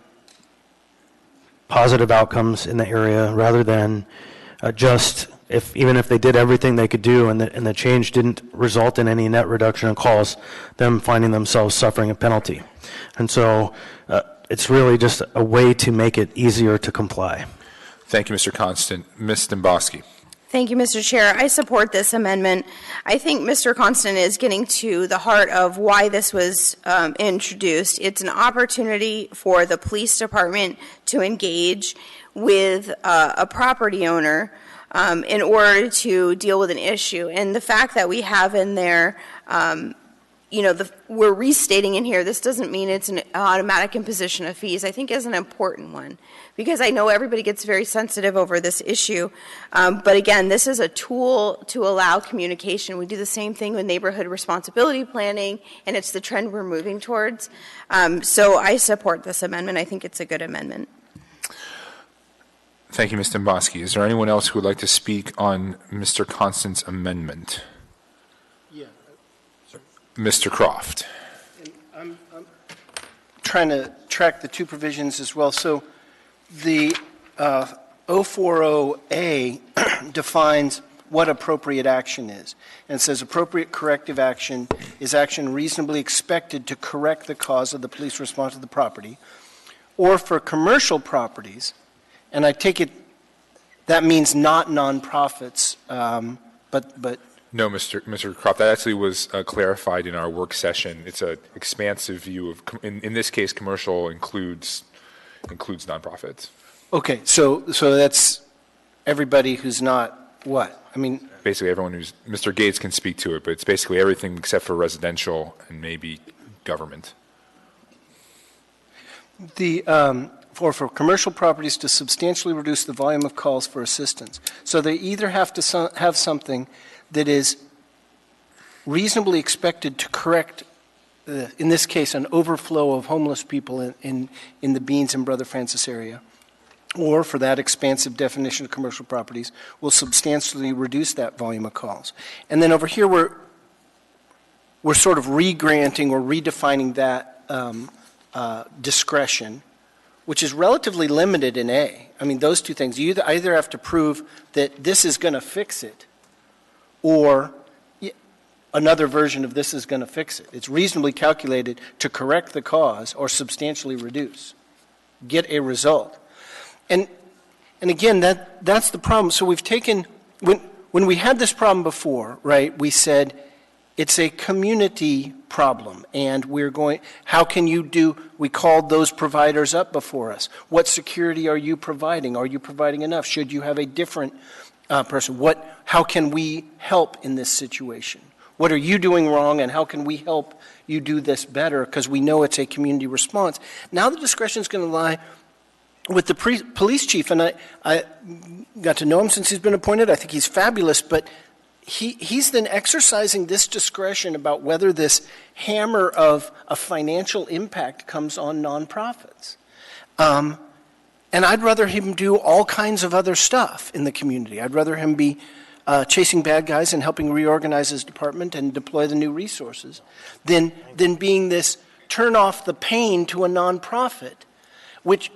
positive outcomes in the area, rather than just even if they did everything they could do and the change didn't result in any net reduction in calls, them finding themselves suffering a penalty. And so it's really just a way to make it easier to comply. Thank you, Mr. Constant. Ms. Dembowski. Thank you, Mr. Chair. I support this amendment. I think Mr. Constant is getting to the heart of why this was introduced. It's an opportunity for the police department to engage with a property owner in order to deal with an issue. And the fact that we have in there, we're restating in here, this doesn't mean it's an automatic imposition of fees, I think is an important one. Because I know everybody gets very sensitive over this issue. But again, this is a tool to allow communication. We do the same thing with neighborhood responsibility planning, and it's the trend we're moving towards. So I support this amendment. I think it's a good amendment. Thank you, Ms. Dembowski. Is there anyone else who would like to speak on Mr. Constant's amendment? Yeah. Mr. Croft. I'm trying to track the two provisions as well. So the 040A defines what appropriate action is. And it says appropriate corrective action is action reasonably expected to correct the cause of the police response to the property. Or for commercial properties, and I take it that means not nonprofits, but No, Mr. Croft, that actually was clarified in our work session. It's an expansive view of, in this case, commercial includes nonprofits. Okay, so that's everybody who's not what? I mean, basically everyone who's, Mr. Gates can speak to it, but it's basically everything except for residential and maybe government. The for commercial properties to substantially reduce the volume of calls for assistance. So they either have to have something that is reasonably expected to correct, in this case, an overflow of homeless people in the Beans and Brother Francis area, or for that expansive definition of commercial properties, will substantially reduce that volume of calls. And then over here, we're sort of re-granting or redefining that discretion, which is relatively limited in A. I mean, those two things. You either have to prove that this is going to fix it, or another version of this is going to fix it. It's reasonably calculated to correct the cause or substantially reduce, get a result. And again, that's the problem. So we've taken, when we had this problem before, right, we said it's a community problem, and we're going, how can you do, we called those providers up before us. What security are you providing? Are you providing enough? Should you have a different person? How can we help in this situation? What are you doing wrong, and how can we help you do this better? Because we know it's a community response. Now the discretion is going to lie with the police chief, and I got to know him since he's been appointed. I think he's fabulous, but he's then exercising this discretion about whether this hammer of a financial impact comes on nonprofits. And I'd rather him do all kinds of other stuff in the community. I'd rather him be chasing bad guys and helping reorganize his department and deploy the new resources than being this turn off the pain to a nonprofit, which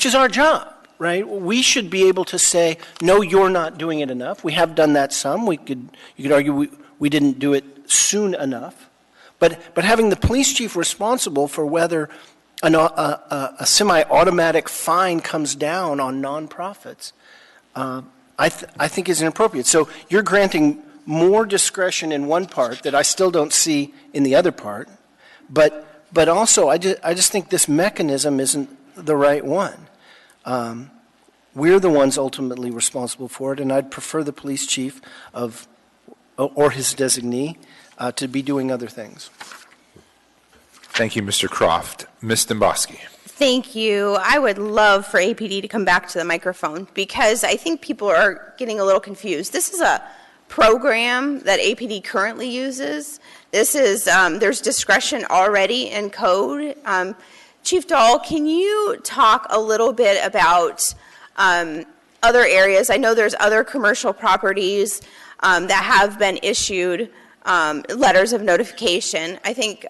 is our job, right? We should be able to say, no, you're not doing it enough. We have done that some. You could argue we didn't do it soon enough. But having the police chief responsible for whether a semi-automatic fine comes down on nonprofits, I think is inappropriate. So you're granting more discretion in one part that I still don't see in the other part, but also I just think this mechanism isn't the right one. We're the ones ultimately responsible for it, and I'd prefer the police chief or his designee to be doing other things. Thank you, Mr. Croft. Ms. Demboski. Thank you. I would love for APD to come back to the microphone because I think people are getting a little confused. This is a program that APD currently uses. This is there's discretion already in code. Chief Dahl, can you talk a little bit about other areas? I know there's other commercial properties that have been issued letters of notification. I think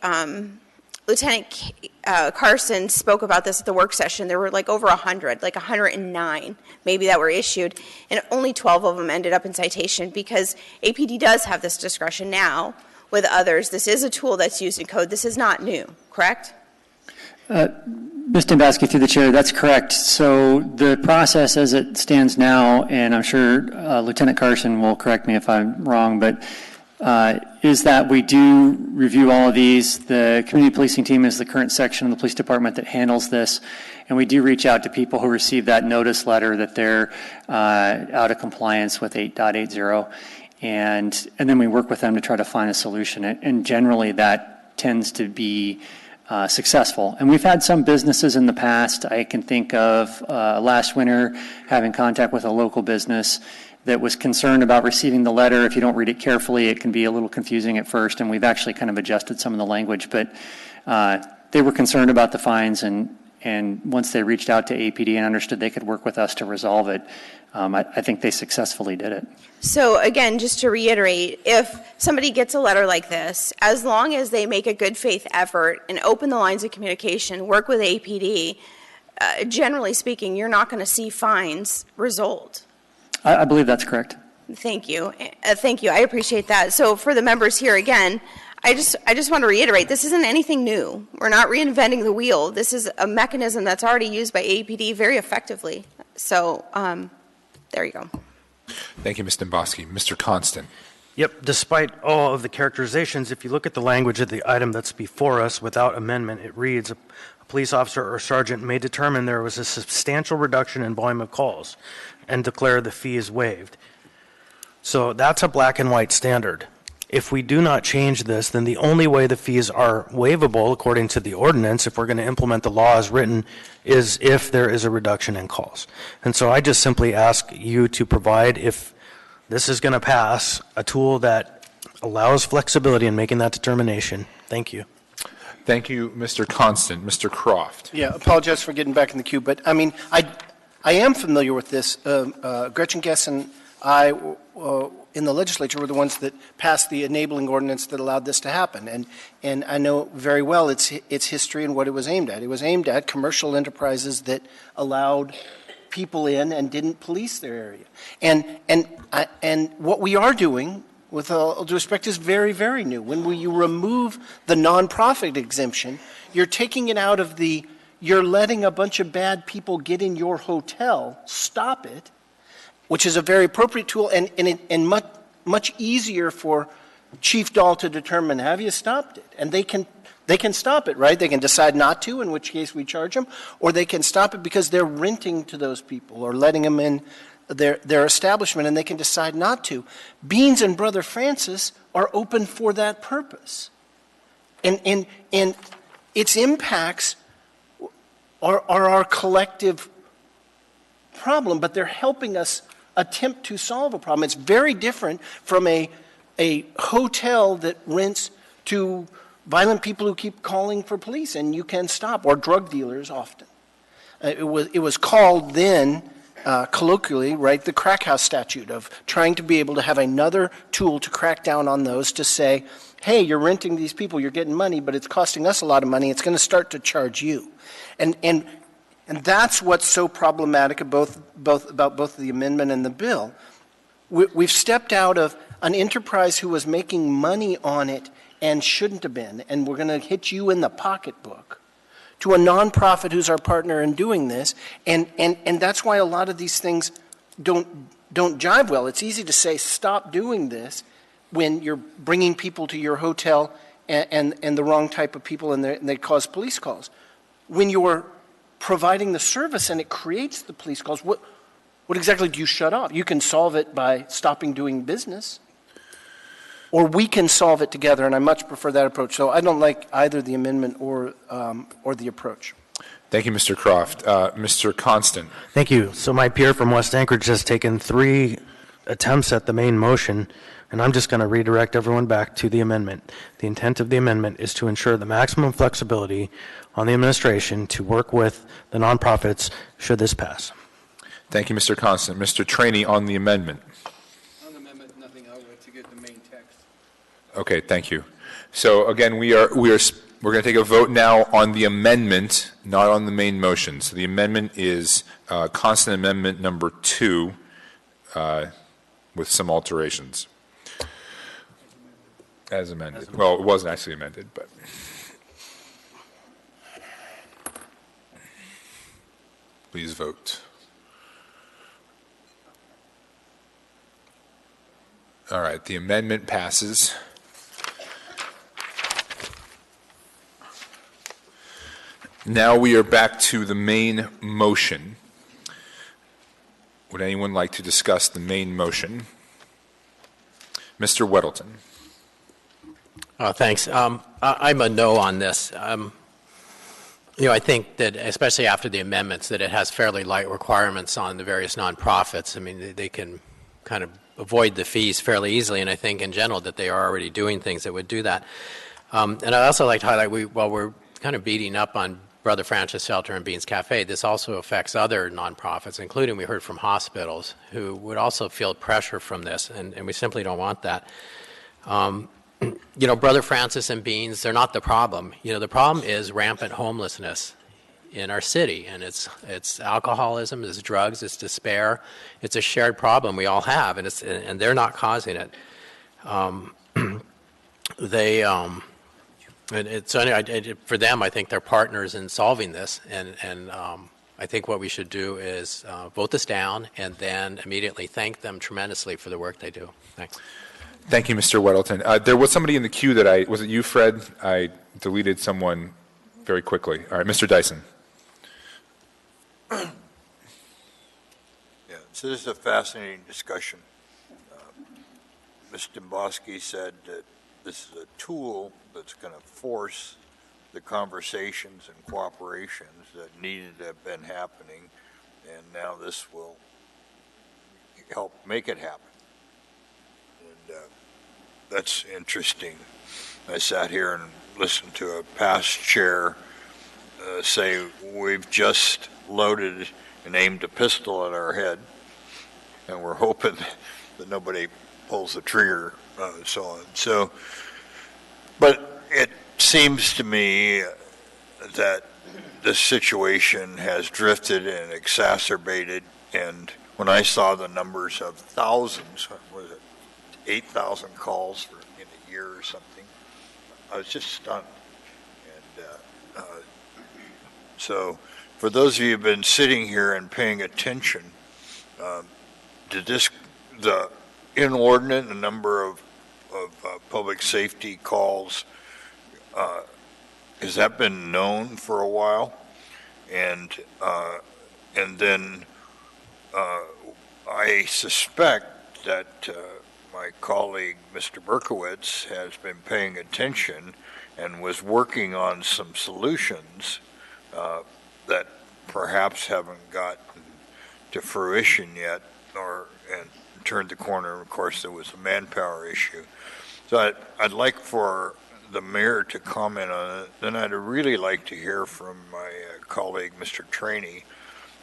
Lieutenant Carson spoke about this at the work session. There were like over 100, like 109 maybe that were issued, and only 12 of them ended up in citation because APD does have this discretion now with others. This is a tool that's used in code. This is not new, correct? Ms. Demboski, through the chair, that's correct. So the process as it stands now, and I'm sure Lieutenant Carson will correct me if I'm wrong, but is that we do review all of these. The community policing team is the current section of the police department that handles this, and we do reach out to people who receive that notice letter that they're out of compliance with 8.80, and then we work with them to try to find a solution, and generally that tends to be successful. And we've had some businesses in the past. I can think of last winter having contact with a local business that was concerned about receiving the letter. If you don't read it carefully, it can be a little confusing at first, and we've actually kind of adjusted some of the language. But they were concerned about the fines, and once they reached out to APD and understood they could work with us to resolve it, I think they successfully did it. So again, just to reiterate, if somebody gets a letter like this, as long as they make a good faith effort and open the lines of communication, work with APD, generally speaking, you're not going to see fines result. I believe that's correct. Thank you. Thank you. I appreciate that. So for the members here again, I just want to reiterate, this isn't anything new. We're not reinventing the wheel. This is a mechanism that's already used by APD very effectively. So there you go. Thank you, Ms. Demboski. Mr. Constant. Yep, despite all of the characterizations, if you look at the language of the item that's before us without amendment, it reads, a police officer or sergeant may determine there was a substantial reduction in volume of calls and declare the fee is waived. So that's a black and white standard. if we do not change this, then the only way the fees are waivable, according to the ordinance, if we're going to implement the law as written, is if there is a reduction in calls. And so I just simply ask you to provide, if this is going to pass, a tool that allows flexibility in making that determination. Thank you. Thank you, Mr. Constant. Mr. Croft. Yeah, apologize for getting back in the queue, but I mean, I am familiar with this. Gretchen Guess and I, in the legislature, were the ones that passed the enabling ordinance that allowed this to happen. And I know very well its history and what it was aimed at. It was aimed at commercial enterprises that allowed people in and didn't police their area. And what we are doing, with all due respect, is very, very new. When you remove the nonprofit exemption, you're taking it out of you're letting a bunch of bad people get in your hotel, stop it, which is a very appropriate tool and much easier for Chief Dahl to determine, have you stopped it? And they can stop it, right? They can decide not to, in which case we charge them, or they can stop it because they're renting to those people or letting them in their establishment, and they can decide not to. Beans and Brother Francis are open for that purpose. And its impacts are our collective problem, but they're helping us attempt to solve a problem. It's very different from a hotel that rents to violent people who keep calling for police, and you can stop, or drug dealers often. It was called then, colloquially, right, the crack house statute, of trying to be able to have another tool to crack down on those, to say, hey, you're renting these people, you're getting money, but it's costing us a lot of money, it's going to start to charge you. And that's what's so problematic about both the amendment and the bill. We've stepped out of an enterprise who was making money on it and shouldn't have been, and we're going to hit you in the pocketbook, to a nonprofit who's our partner in doing this, and that's why a lot of these things don't jive well. It's easy to say stop doing this when you're bringing people to your hotel and the wrong type of people, and they cause police calls. When you're providing the service and it creates the police calls, what exactly do you shut off? You can solve it by stopping doing business, or we can solve it together, and I much prefer that approach. So I don't like either the amendment or the approach. Thank you, Mr. Croft. Mr. Constant. Thank you. So my peer from West Anchorage has taken 3 attempts at the main motion, and I'm just going to redirect everyone back to the amendment. The intent of the amendment is to ensure the maximum flexibility on the administration to work with the nonprofits should this pass. Thank you, Mr. Constant. Mr. Trainee on the amendment. On the amendment, nothing. I'll wait to get the main text. Okay, thank you. So again, we're going to take a vote now on the amendment, not on the main motion. So the amendment is Constant Amendment number 2 with some alterations. As amended. Well, it wasn't actually amended, but. Please vote. All right, the amendment passes. Now we are back to the main motion. Would anyone like to discuss the main motion? Mr. Weddleton. Thanks. I'm a no on this. I think that, especially after the amendments, that it has fairly light requirements on the various nonprofits. I mean, they can kind of avoid the fees fairly easily, and I think in general that they are already doing things that would do that. And I'd also like to highlight, while we're kind of beating up on Brother Francis Shelter and Beans Cafe, this also affects other nonprofits, including we heard from hospitals, who would also feel pressure from this, and we simply don't want that. Brother Francis and Beans, they're not the problem. The problem is rampant homelessness in our city, and it's alcoholism, it's drugs, it's despair. It's a shared problem we all have, and they're not causing it. For them, I think they're partners in solving this, and I think what we should do is vote this down and then immediately thank them tremendously for the work they do. Thanks. Thank you, Mr. Weddleton. There was somebody in the queue that was it you, Fred? I deleted someone very quickly. All right, Mr. Dyson. Yeah, so this is a fascinating discussion. Ms. Domboski said that this is a tool that's going to force the conversations and cooperations that needed to have been happening, and now this will help make it happen. And that's interesting. I sat here and listened to a past chair say, we've just loaded and aimed a pistol at our head, and we're hoping that nobody pulls the trigger, so on. So, but it seems to me that this situation has drifted and exacerbated, and when I saw the numbers of thousands, was it 8,000 calls in a year or something, I was just stunned. And so for those of you who've been sitting here and paying attention, did the inordinate number of public safety calls, has that been known for a while? And then I suspect that my colleague, Mr. Berkowitz, has been paying attention and was working on some solutions that perhaps haven't gotten to fruition yet, and turned the corner. Of course, there was a manpower issue. So I'd like for the mayor to comment on it. Then I'd really like to hear from my colleague, Mr. Trainey,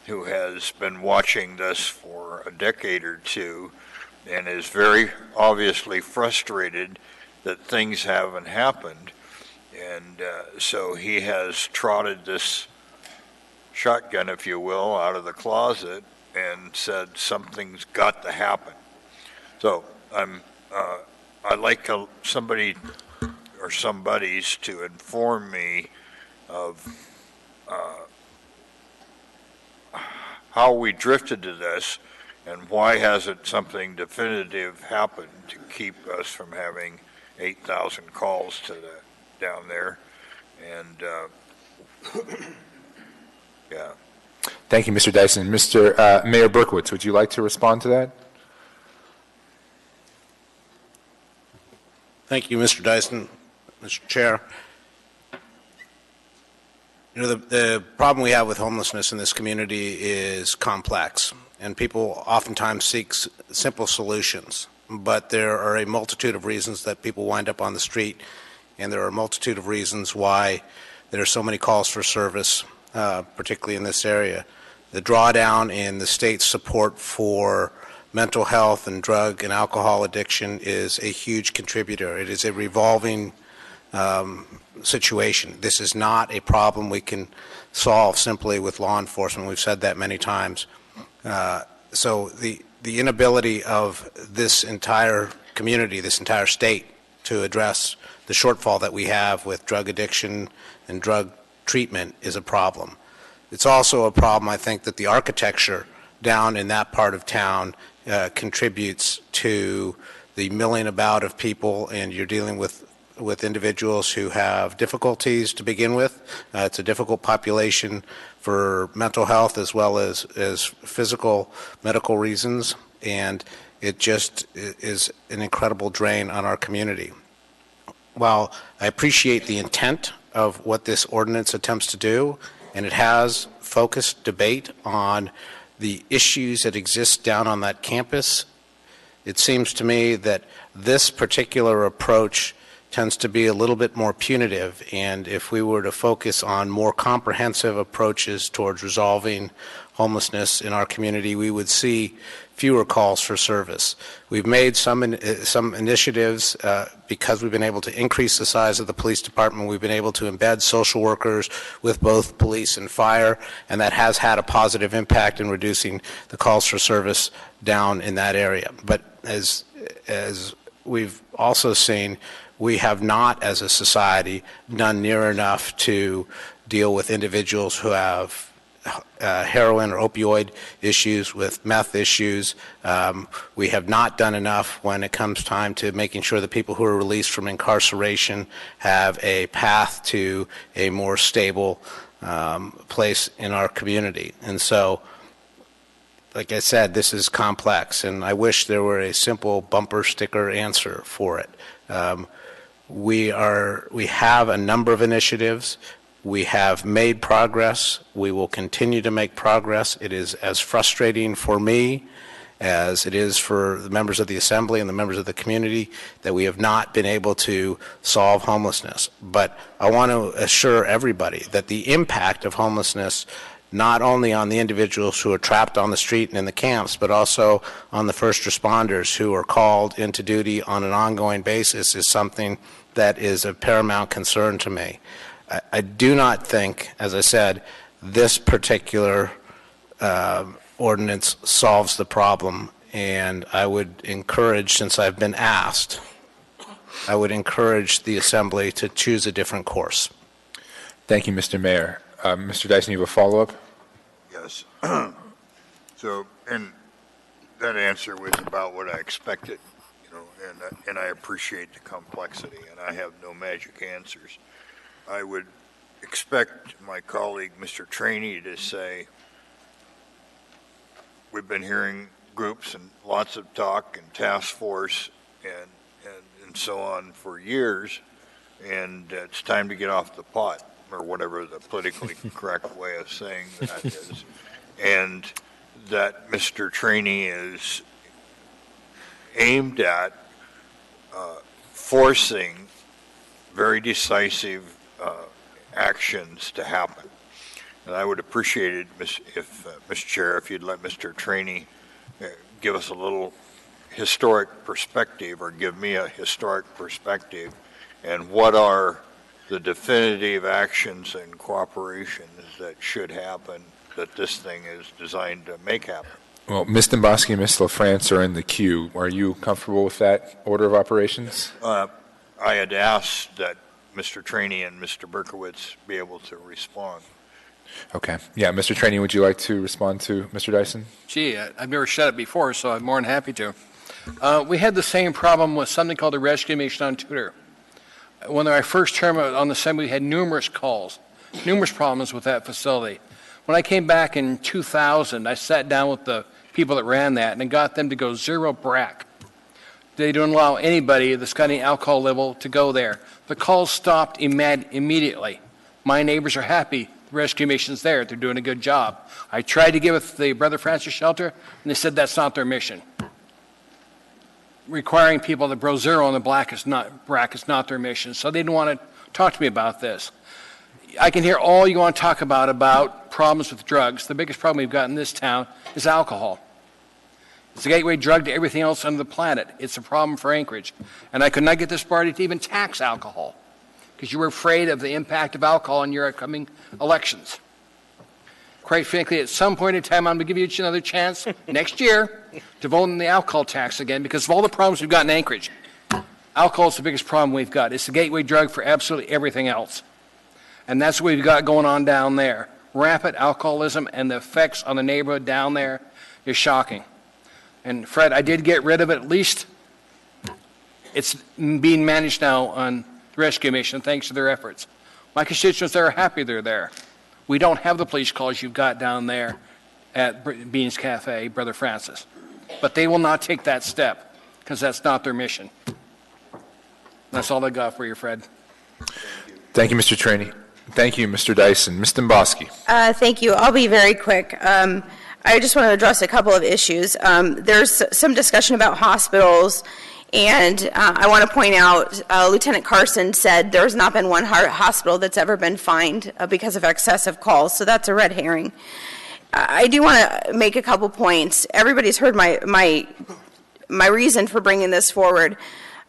who has been watching this for a decade or two and is very obviously frustrated that things haven't happened. And so he has trotted this shotgun, if you will, out of the closet and said something's got to happen. So I'd like somebody or somebodies to inform me of how we drifted to this and why hasn't something definitive happened to keep us from having 8,000 calls to down there. And yeah. Thank you, Mr. Dyson. Mr. Mayor Berkowitz, would you like to respond to that? Thank you, Mr. Dyson, Mr. Chair. You know, the problem we have with homelessness in this community is complex, and people oftentimes seek simple solutions. But there are a multitude of reasons that people wind up on the street, and there are a multitude of reasons why there are so many calls for service, particularly in this area. The drawdown in the state's support for mental health and drug and alcohol addiction is a huge contributor. It is a revolving situation. This is not a problem we can solve simply with law enforcement. We've said that many times. So the inability of this entire community, this entire state, to address the shortfall that we have with drug addiction and drug treatment is a problem. It's also a problem, I think, that the architecture down in that part of town contributes to the milling about of people, and you're dealing with individuals who have difficulties to begin with. It's a difficult population for mental health as well as physical medical reasons, and it just is an incredible drain on our community. While I appreciate the intent of what this ordinance attempts to do, and it has focused debate on the issues that exist down on that campus, it seems to me that this particular approach tends to be a little bit more punitive, and if we were to focus on more comprehensive approaches towards resolving homelessness in our community, we would see fewer calls for service. We've made some initiatives because we've been able to increase the size of the police department. We've been able to embed social workers with both police and fire, and that has had a positive impact in reducing the calls for service down in that area. But as we've also seen, we have not, as a society, done near enough to deal with individuals who have heroin or opioid issues, with meth issues. We have not done enough when it comes time to making sure that people who are released from incarceration have a path to a more stable place in our community. And so like I said, this is complex, and I wish there were a simple bumper sticker answer for it. We have a number of initiatives. We have made progress. We will continue to make progress. It is as frustrating for me as it is for the members of the Assembly and the members of the community that we have not been able to solve homelessness. But I want to assure everybody that the impact of homelessness, not only on the individuals who are trapped on the street and in the camps, but also on the first responders who are called into duty on an ongoing basis, is something that is of paramount concern to me. I do not think, as I said, this particular ordinance solves the problem, and I would encourage, since I've been asked, I would encourage the Assembly to choose a different course. Thank you, Mr. Mayor. Mr. Dyson, you have a follow-up? Yes. So, and that answer was about what I expected, you know, and I appreciate the complexity, and I have no magic answers. I would expect my colleague, Mr. Trainee, to say, we've been hearing groups and lots of talk and task force and so on for years, and it's time to get off the pot, or whatever the politically correct way of saying that is. And that Mr. Trainee is aimed at forcing very decisive actions to happen. And I would appreciate it, if, Mr. Chair, if you'd let Mr. Trainee give us a little historic perspective, or give me a historic perspective, and what are the definitive actions and cooperations that should happen, that this thing is designed to make happen. Well, Ms. Domboski and Ms. LaFrance are in the queue. Are you comfortable with that order of operations? I had asked that Mr. Trainee and Mr. Berkowitz be able to respond. Okay. Yeah, Mr. Trainee, would you like to respond to Mr. Dyson? Gee, I've never said it before, so I'm more than happy to. We had the same problem with something called the Rescue Mission on Tudor. When my first term on the Assembly, we had numerous calls, numerous problems with that facility. When I came back in 2000, I sat down with the people that ran that and got them to go zero BRAC. They don't allow anybody that's got any alcohol level to go there. The calls stopped immediately. My neighbors are happy. The rescue mission's there. They're doing a good job. I tried to give it the Brother Francis shelter, and they said that's not their mission. Requiring people to bro zero on the BRAC is not their mission, so they didn't want to talk to me about this. I can hear all you want to talk about problems with drugs. The biggest problem we've got in this town is alcohol. It's a gateway drug to everything else on the planet. It's a problem for Anchorage. And I could not get this party to even tax alcohol because you were afraid of the impact of alcohol in your upcoming elections. Quite frankly, at some point in time, I'm going to give you another chance next year to vote on the alcohol tax again because of all the problems we've got in Anchorage. Alcohol is the biggest problem we've got. It's the gateway drug for absolutely everything else. And that's what we've got going on down there. Rampant alcoholism and the effects on the neighborhood down there is shocking. And Fred, I did get rid of it. At least it's being managed now on the rescue mission thanks to their efforts. My constituents are happy they're there. We don't have the police calls you've got down there at Beans Cafe, Brother Francis. But they will not take that step because that's not their mission. That's all I got for you, Fred. Thank you, Mr. Trainee. Thank you, Mr. Dyson. Ms. Domboski. Thank you. I'll be very quick. I just want to address a couple of issues. There's some discussion about hospitals, and I want to point out Lieutenant Carson said there's not been one hospital that's ever been fined because of excessive calls, so that's a red herring. I do want to make a couple points. Everybody's heard my reason for bringing this forward.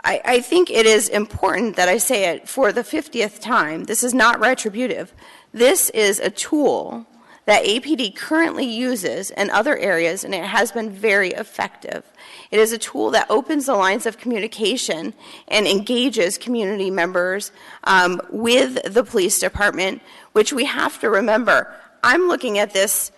I think it is important that I say it for the 50th time. This is not retributive. This is a tool that APD currently uses in other areas, and it has been very effective. It is a tool that opens the lines of communication and engages community members with the police department, which we have to remember. I'm looking at this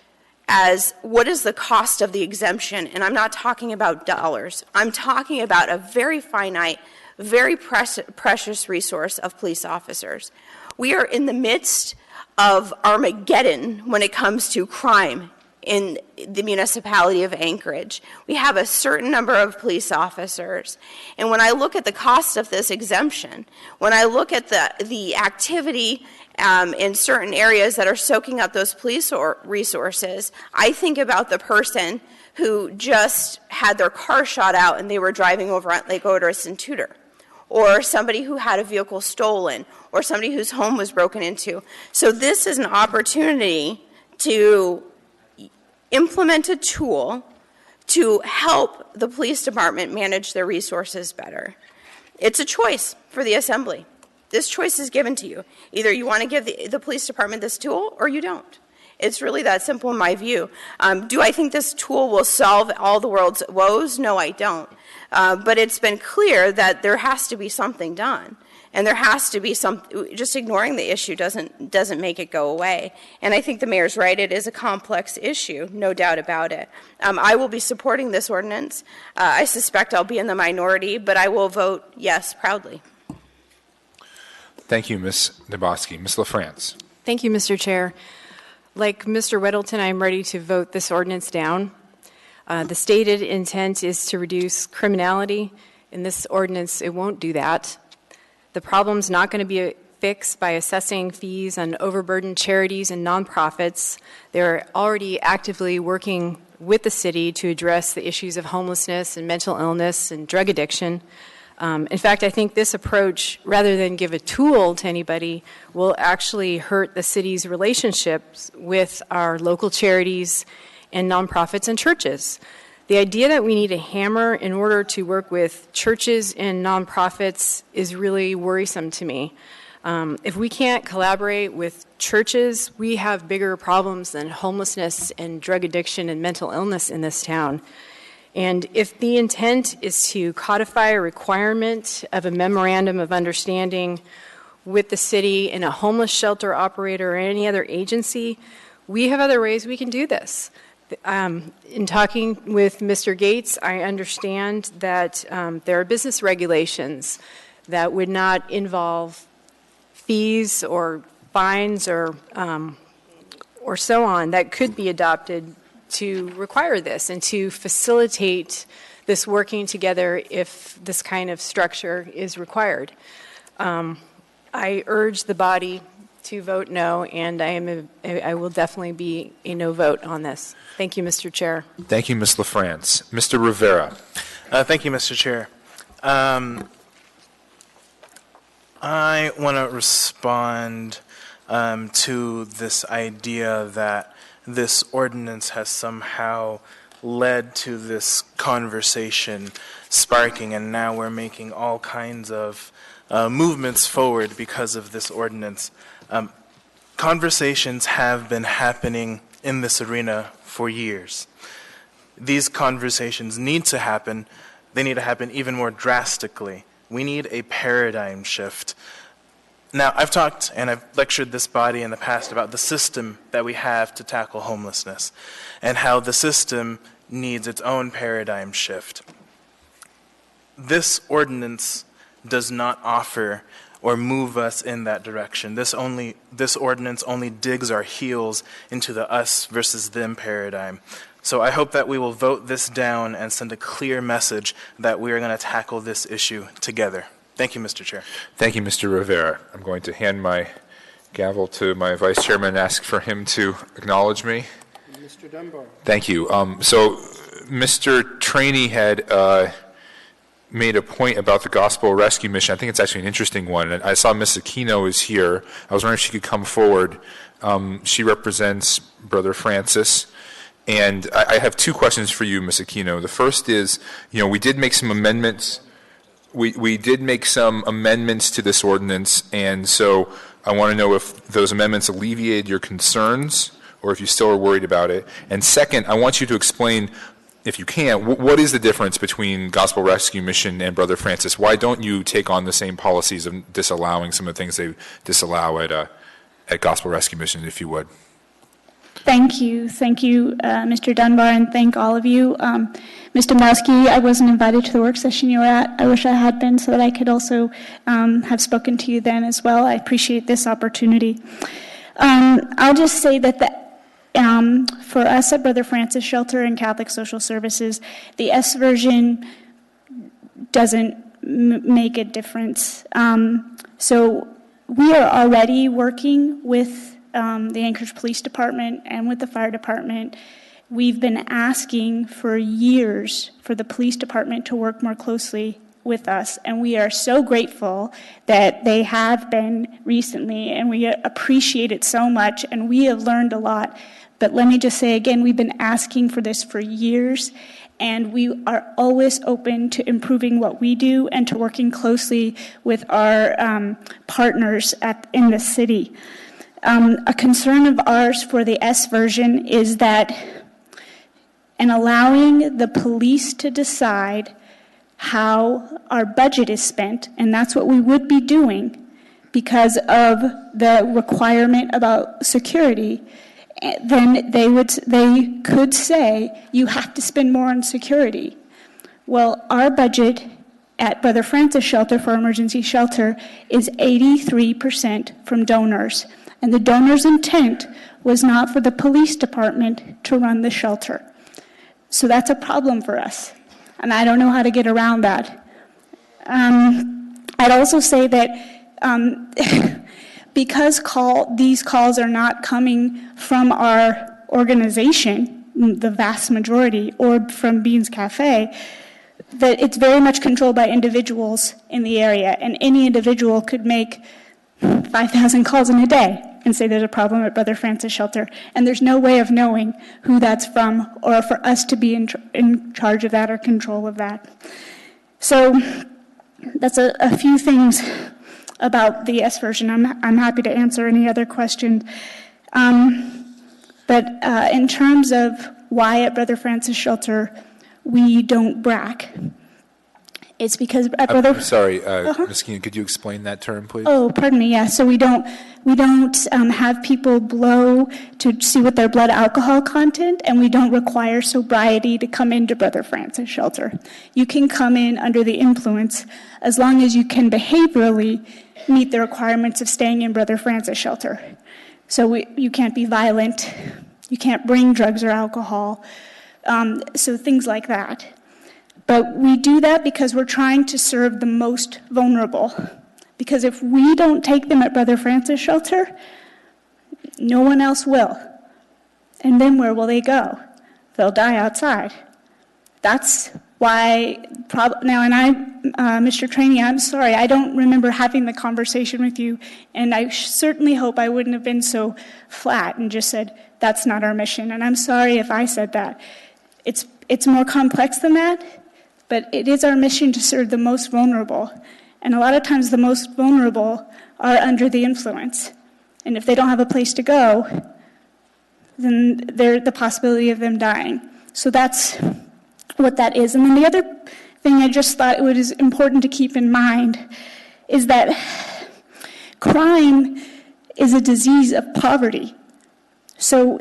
as what is the cost of the exemption, and I'm not talking about dollars. I'm talking about a very finite, very precious resource of police officers. We are in the midst of Armageddon when it comes to crime in the municipality of Anchorage. We have a certain number of police officers. And when I look at the cost of this exemption, when I look at the activity in certain areas that are soaking up those police resources, I think about the person who just had their car shot out and they were driving over at Lake Otis and Tudor, or somebody who had a vehicle stolen, or somebody whose home was broken into. So this is an opportunity to implement a tool to help the police department manage their resources better. It's a choice for the assembly. This choice is given to you. Either you want to give the police department this tool or you don't. It's really that simple in my view. Do I think this tool will solve all the world's woes? No, I don't. But it's been clear that there has to be something done. And there has to be just ignoring the issue doesn't make it go away. And I think the mayor's right, it is a complex issue, no doubt about it. I will be supporting this ordinance. I suspect I'll be in the minority, but I will vote yes proudly. Thank you, Ms. Dembosky. Ms. LaFrance. Thank you, Mr. Chair. Like Mr. Weddleton, I'm ready to vote this ordinance down. The stated intent is to reduce criminality. In this ordinance, it won't do that. The problem's not going to be fixed by assessing fees on overburdened charities and nonprofits. They're already actively working with the city to address the issues of homelessness and mental illness and drug addiction. In fact, I think this approach, rather than give a tool to anybody, will actually hurt the city's relationships with our local charities and nonprofits and churches. The idea that we need a hammer in order to work with churches and nonprofits is really worrisome to me. If we can't collaborate with churches, we have bigger problems than homelessness and drug addiction and mental illness in this town. And if the intent is to codify a requirement of a memorandum of understanding with the city and a homeless shelter operator or any other agency, we have other ways we can do this. In talking with Mr. Gates, I understand that there are business regulations that would not involve fees or fines or so on that could be adopted to require this and to facilitate this working together if this kind of structure is required. I urge the body to vote no, and I will definitely be a no vote on this. Thank you, Mr. Chair. Thank you, Ms. LaFrance. Mr. Rivera. Thank you, Mr. Chair. I want to respond to this idea that this ordinance has somehow led to this conversation sparking, and now we're making all kinds of movements forward because of this ordinance. Conversations have been happening in this arena for years. These conversations need to happen. They need to happen even more drastically. We need a paradigm shift. Now, I've talked and I've lectured this body in the past about the system that we have to tackle homelessness and how the system needs its own paradigm shift. This ordinance does not offer or move us in that direction. This ordinance only digs our heels into the us versus them paradigm. So I hope that we will vote this down and send a clear message that we are going to tackle this issue together. Thank you, Mr. Chair. Thank you, Mr. Rivera. I'm going to hand my gavel to my vice chairman and ask for him to acknowledge me. Mr. Dunbar. Thank you. So Mr. Trainee had made a point about the Gospel Rescue Mission. I think it's actually an interesting one. And I saw Ms. Aquino is here. I was wondering if she could come forward. She represents Brother Francis. And I have two questions for you, Ms. Aquino. The first is, we did make some amendments. We did make some amendments to this ordinance, and so I want to know if those amendments alleviated your concerns or if you still are worried about it. And second, I want you to explain, if you can, what is the difference between Gospel Rescue Mission and Brother Francis? Why don't you take on the same policies of disallowing some of the things they disallow at Gospel Rescue Mission, if you would? Thank you, Mr. Dunbar, and thank all of you. Ms. Dembosky, I wasn't invited to the work session you were at. I wish I had been so that I could also have spoken to you then as well. I appreciate this opportunity. I'll just say that For us at Brother Francis Shelter and Catholic Social Services, the S version doesn't make a difference. So we are already working with the Anchorage Police Department and with the fire department. We've been asking for years for the police department to work more closely with us, and we are so grateful that they have been recently, and we appreciate it so much, and we have learned a lot. But let me just say again, we've been asking for this for years, and we are always open to improving what we do and to working closely with our partners in the city. A concern of ours for the S version is that in allowing the police to decide how our budget is spent, and that's what we would be doing because of the requirement about security, then they could say you have to spend more on security. Well, our budget at Brother Francis Shelter for emergency shelter is 83% from donors, and the donors' intent was not for the police department to run the shelter. So that's a problem for us, and I don't know how to get around that. I'd also say that because these calls are not coming from our organization, the vast majority, or from Beans Cafe, that it's very much controlled by individuals in the area, and any individual could make 5,000 calls in a day and say there's a problem at Brother Francis Shelter, and there's no way of knowing who that's from or for us to be in charge of that or control of that. So that's a few things about the S version. I'm happy to answer any other questions. But in terms of why at Brother Francis Shelter we don't BRAC, it's because at Brother... I'm sorry, Ms. Keenan, could you explain that term, please? Oh, pardon me, yeah. So we don't have people blow to see what their blood alcohol content, and we don't require sobriety to come into Brother Francis Shelter. You can come in under the influence as long as you can behaviorally meet the requirements of staying in Brother Francis Shelter. So you can't be violent, you can't bring drugs or alcohol, so things like that. But we do that because we're trying to serve the most vulnerable. Because if we don't take them at Brother Francis Shelter, no one else will. And then where will they go? They'll die outside. That's why, now, and Mr. Trainee, I'm sorry, I don't remember having the conversation with you, and I certainly hope I wouldn't have been so flat and just said, that's not our mission. And I'm sorry if I said that. It's more complex than that, but it is our mission to serve the most vulnerable. And a lot of times the most vulnerable are under the influence. And if they don't have a place to go, then there's the possibility of them dying. So that's what that is. And then the other thing I just thought it was important to keep in mind is that crime is a disease of poverty. So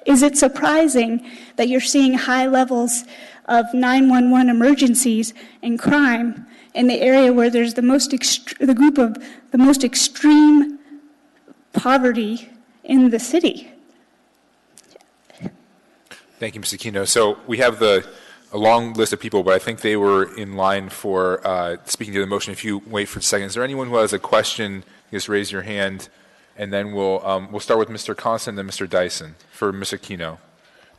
is it surprising that you're seeing high levels of 911 emergencies and crime in the area where there's the group of the most extreme poverty in the city? Thank you, Mr. Aquino. So we have a long list of people, but I think they were in line for speaking to the motion. If you wait for a second, is there anyone who has a question? Just raise your hand, and then we'll start with Mr. Constant, then Mr. Dyson for Mr. Aquino,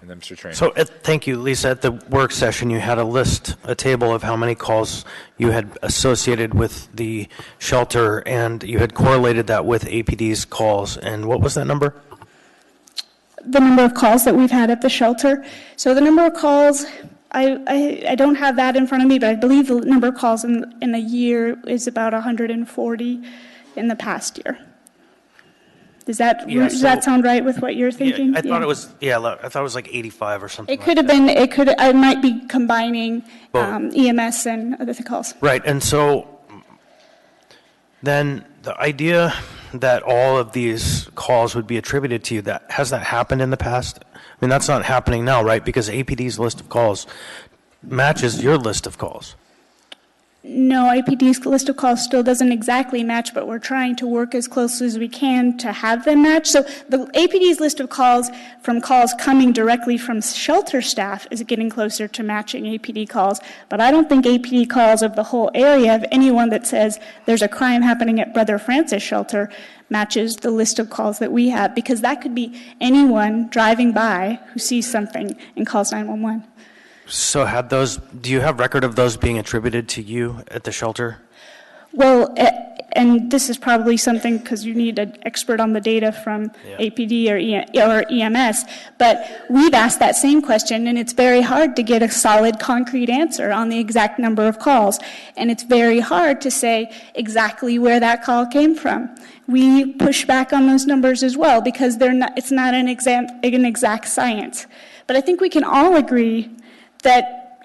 and then Mr. Trainee. So thank you, Lisa. At the work session, you had a table of how many calls you had associated with the shelter, and you had correlated that with APD's calls. And what was that number? The number of calls that we've had at the shelter. So the number of calls, I don't have that in front of me, but I believe the number of calls in a year is about 140 in the past year. Does that sound right with what you're thinking? I thought it was I thought it was like 85 or something. It could have been. I might be combining EMS and other calls. Right, and so then the idea that all of these calls would be attributed to you, has that happened in the past? I mean, that's not happening now, right? Because APD's list of calls matches your list of calls. No, APD's list of calls still doesn't exactly match, but we're trying to work as closely as we can to have them match. So the APD's list of calls from calls coming directly from shelter staff is getting closer to matching APD calls, but I don't think APD calls of the whole area of anyone that says there's a crime happening at Brother Francis shelter matches the list of calls that we have, because that could be anyone driving by who sees something and calls 911. So do you have record of those being attributed to you at the shelter? Well, and this is probably something, because you need an expert on the data from APD or EMS, but we've asked that same question, and it's very hard to get a solid, concrete answer on the exact number of calls, and it's very hard to say exactly where that call came from. We push back on those numbers as well, because it's not an exact science. But I think we can all agree that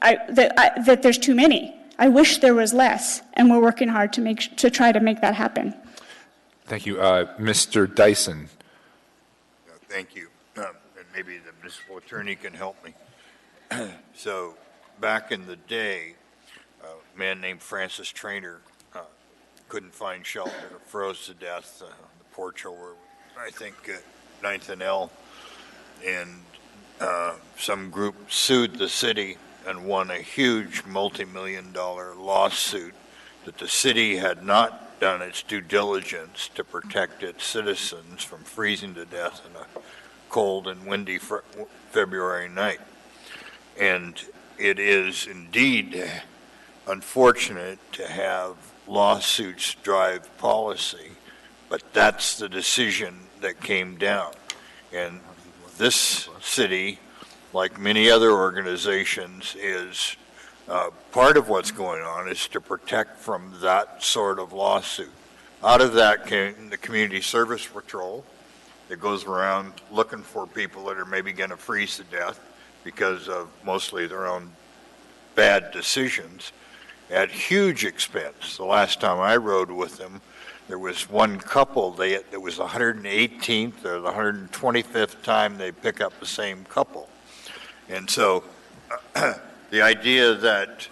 there's too many. I wish there was less, and we're working hard to try to make that happen. Thank you. Mr. Dyson. Thank you. And maybe the municipal attorney can help me. So back in the day, a man named Francis Trainer couldn't find shelter, froze to death on the porch over, I think, 9th and L. And some group sued the city and won a huge multi-million-dollar lawsuit that the city had not done its due diligence to protect its citizens from freezing to death in a cold and windy February night. And it is indeed unfortunate to have lawsuits drive policy, but that's the decision that came down. And this city, like many other organizations, is part of what's going on is to protect from that sort of lawsuit. Out of that came the Community Service Patrol that goes around looking for people that are maybe going to freeze to death because of mostly their own bad decisions at huge expense. The last time I rode with them, there was one couple, it was the 118th or the 125th time they pick up the same couple. And so the idea that,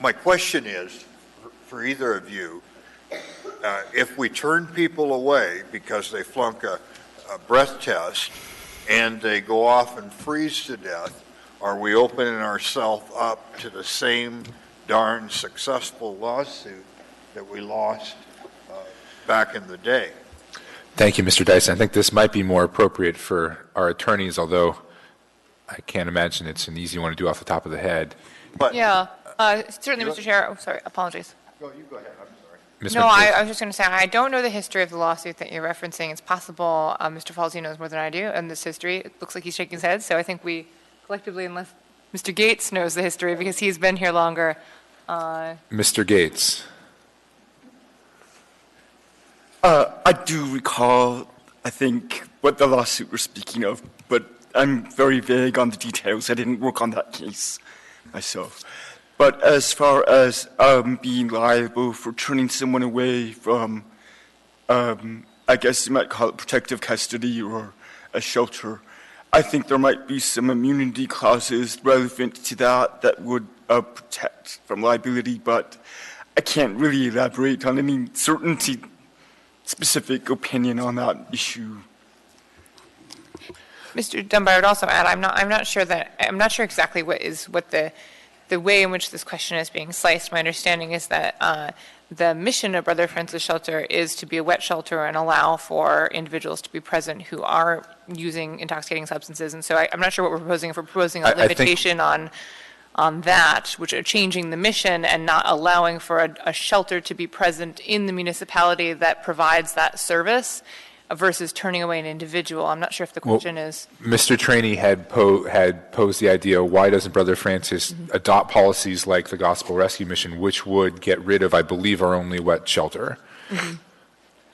my question is, for either of you, if we turn people away because they flunk a breath test and they go off and freeze to death, are we opening ourselves up to the same darn successful lawsuit that we lost back in the day? Thank you, Mr. Dyson. I think this might be more appropriate for our attorneys, although I can't imagine it's an easy one to do off the top of the head. But yeah, certainly, Mr. Chair. Oh, sorry, apologies. You go ahead. I'm sorry. No, I was just going to say, I don't know the history of the lawsuit that you're referencing. It's possible Mr. Falsey knows more than I do in this history. It looks like he's shaking his head, so I think we collectively, unless Mr. Gates knows the history because he's been here longer. Mr. Gates. I do recall, I think, what the lawsuit we're speaking of, but I'm very vague on the details. I didn't work on that case myself. But as far as being liable for turning someone away from, I guess you might call it protective custody or a shelter, I think there might be some immunity clauses relevant to that would protect from liability, but I can't really elaborate on any specific opinion on that issue. Mr. Dunbar, I would also add, I'm not sure exactly what the way in which this question is being sliced. My understanding is that the mission of Brother Francis Shelter is to be a wet shelter and allow for individuals to be present who are using intoxicating substances. And so I'm not sure what we're proposing. If we're proposing a limitation on that, which are changing the mission and not allowing for a shelter to be present in the municipality that provides that service versus turning away an individual. I'm not sure if the question is... Mr. Trainee had posed the idea, why doesn't Brother Francis adopt policies like the Gospel Rescue Mission, which would get rid of, I believe, our only wet shelter?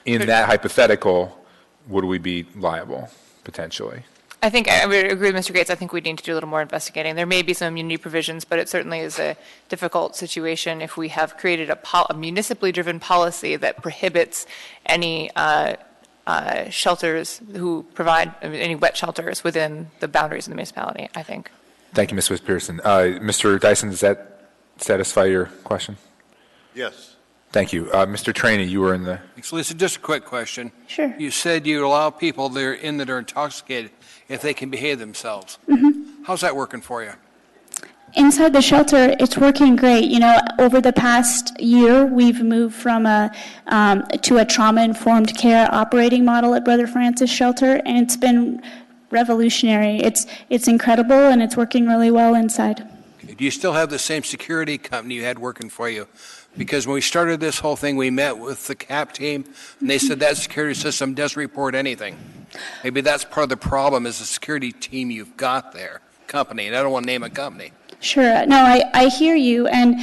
In that hypothetical, would we be liable, potentially? I think I would agree with Mr. Gates. I think we need to do a little more investigating. There may be some immunity provisions, but it certainly is a difficult situation if we have created a municipally driven policy that prohibits any shelters who provide any wet shelters within the boundaries of the municipality, I think. Thank you, Ms. Pearson. Mr. Dyson, does that satisfy your question? Yes. Thank you. Mr. Trainee, you were in the... So Lisa, just a quick question. Sure. You said you allow people that are intoxicated if they can behave themselves. Mm-hmm. How's that working for you? Inside the shelter, it's working great. You know, over the past year, we've moved from to a trauma-informed care operating model at Brother Francis Shelter, and it's been revolutionary. It's incredible, and it's working really well inside. Do you still have the same security company you had working for you? Because when we started this whole thing, we met with the CAP team, and they said that security system doesn't report anything. Maybe that's part of the problem is the security team you've got there, company, and I don't want to name a company. Sure. No, I hear you, and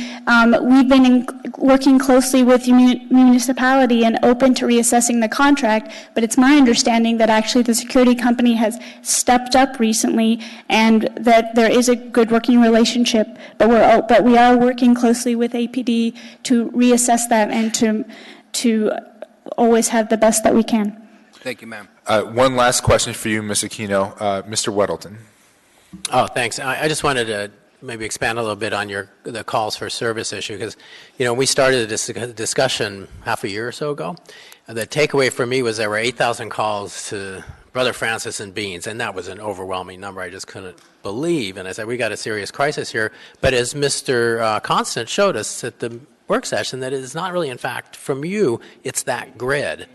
we've been working closely with the municipality and open to reassessing the contract, but it's my understanding that actually the security company has stepped up recently and that there is a good working relationship, but we are working closely with APD to reassess that and to always have the best that we can. Thank you, ma'am. One last question for you, Ms. Aquino. Mr. Weddleton. Oh, thanks. I just wanted to maybe expand a little bit on the calls for service issue, because, we started this discussion half a year or so ago. The takeaway for me was there were 8,000 calls to Brother Francis and Beans, and that was an overwhelming number. I just couldn't believe, and I said, we got a serious crisis here. But as Mr. Constant showed us at the work session, that it is not really, in fact, from you, it's that grid.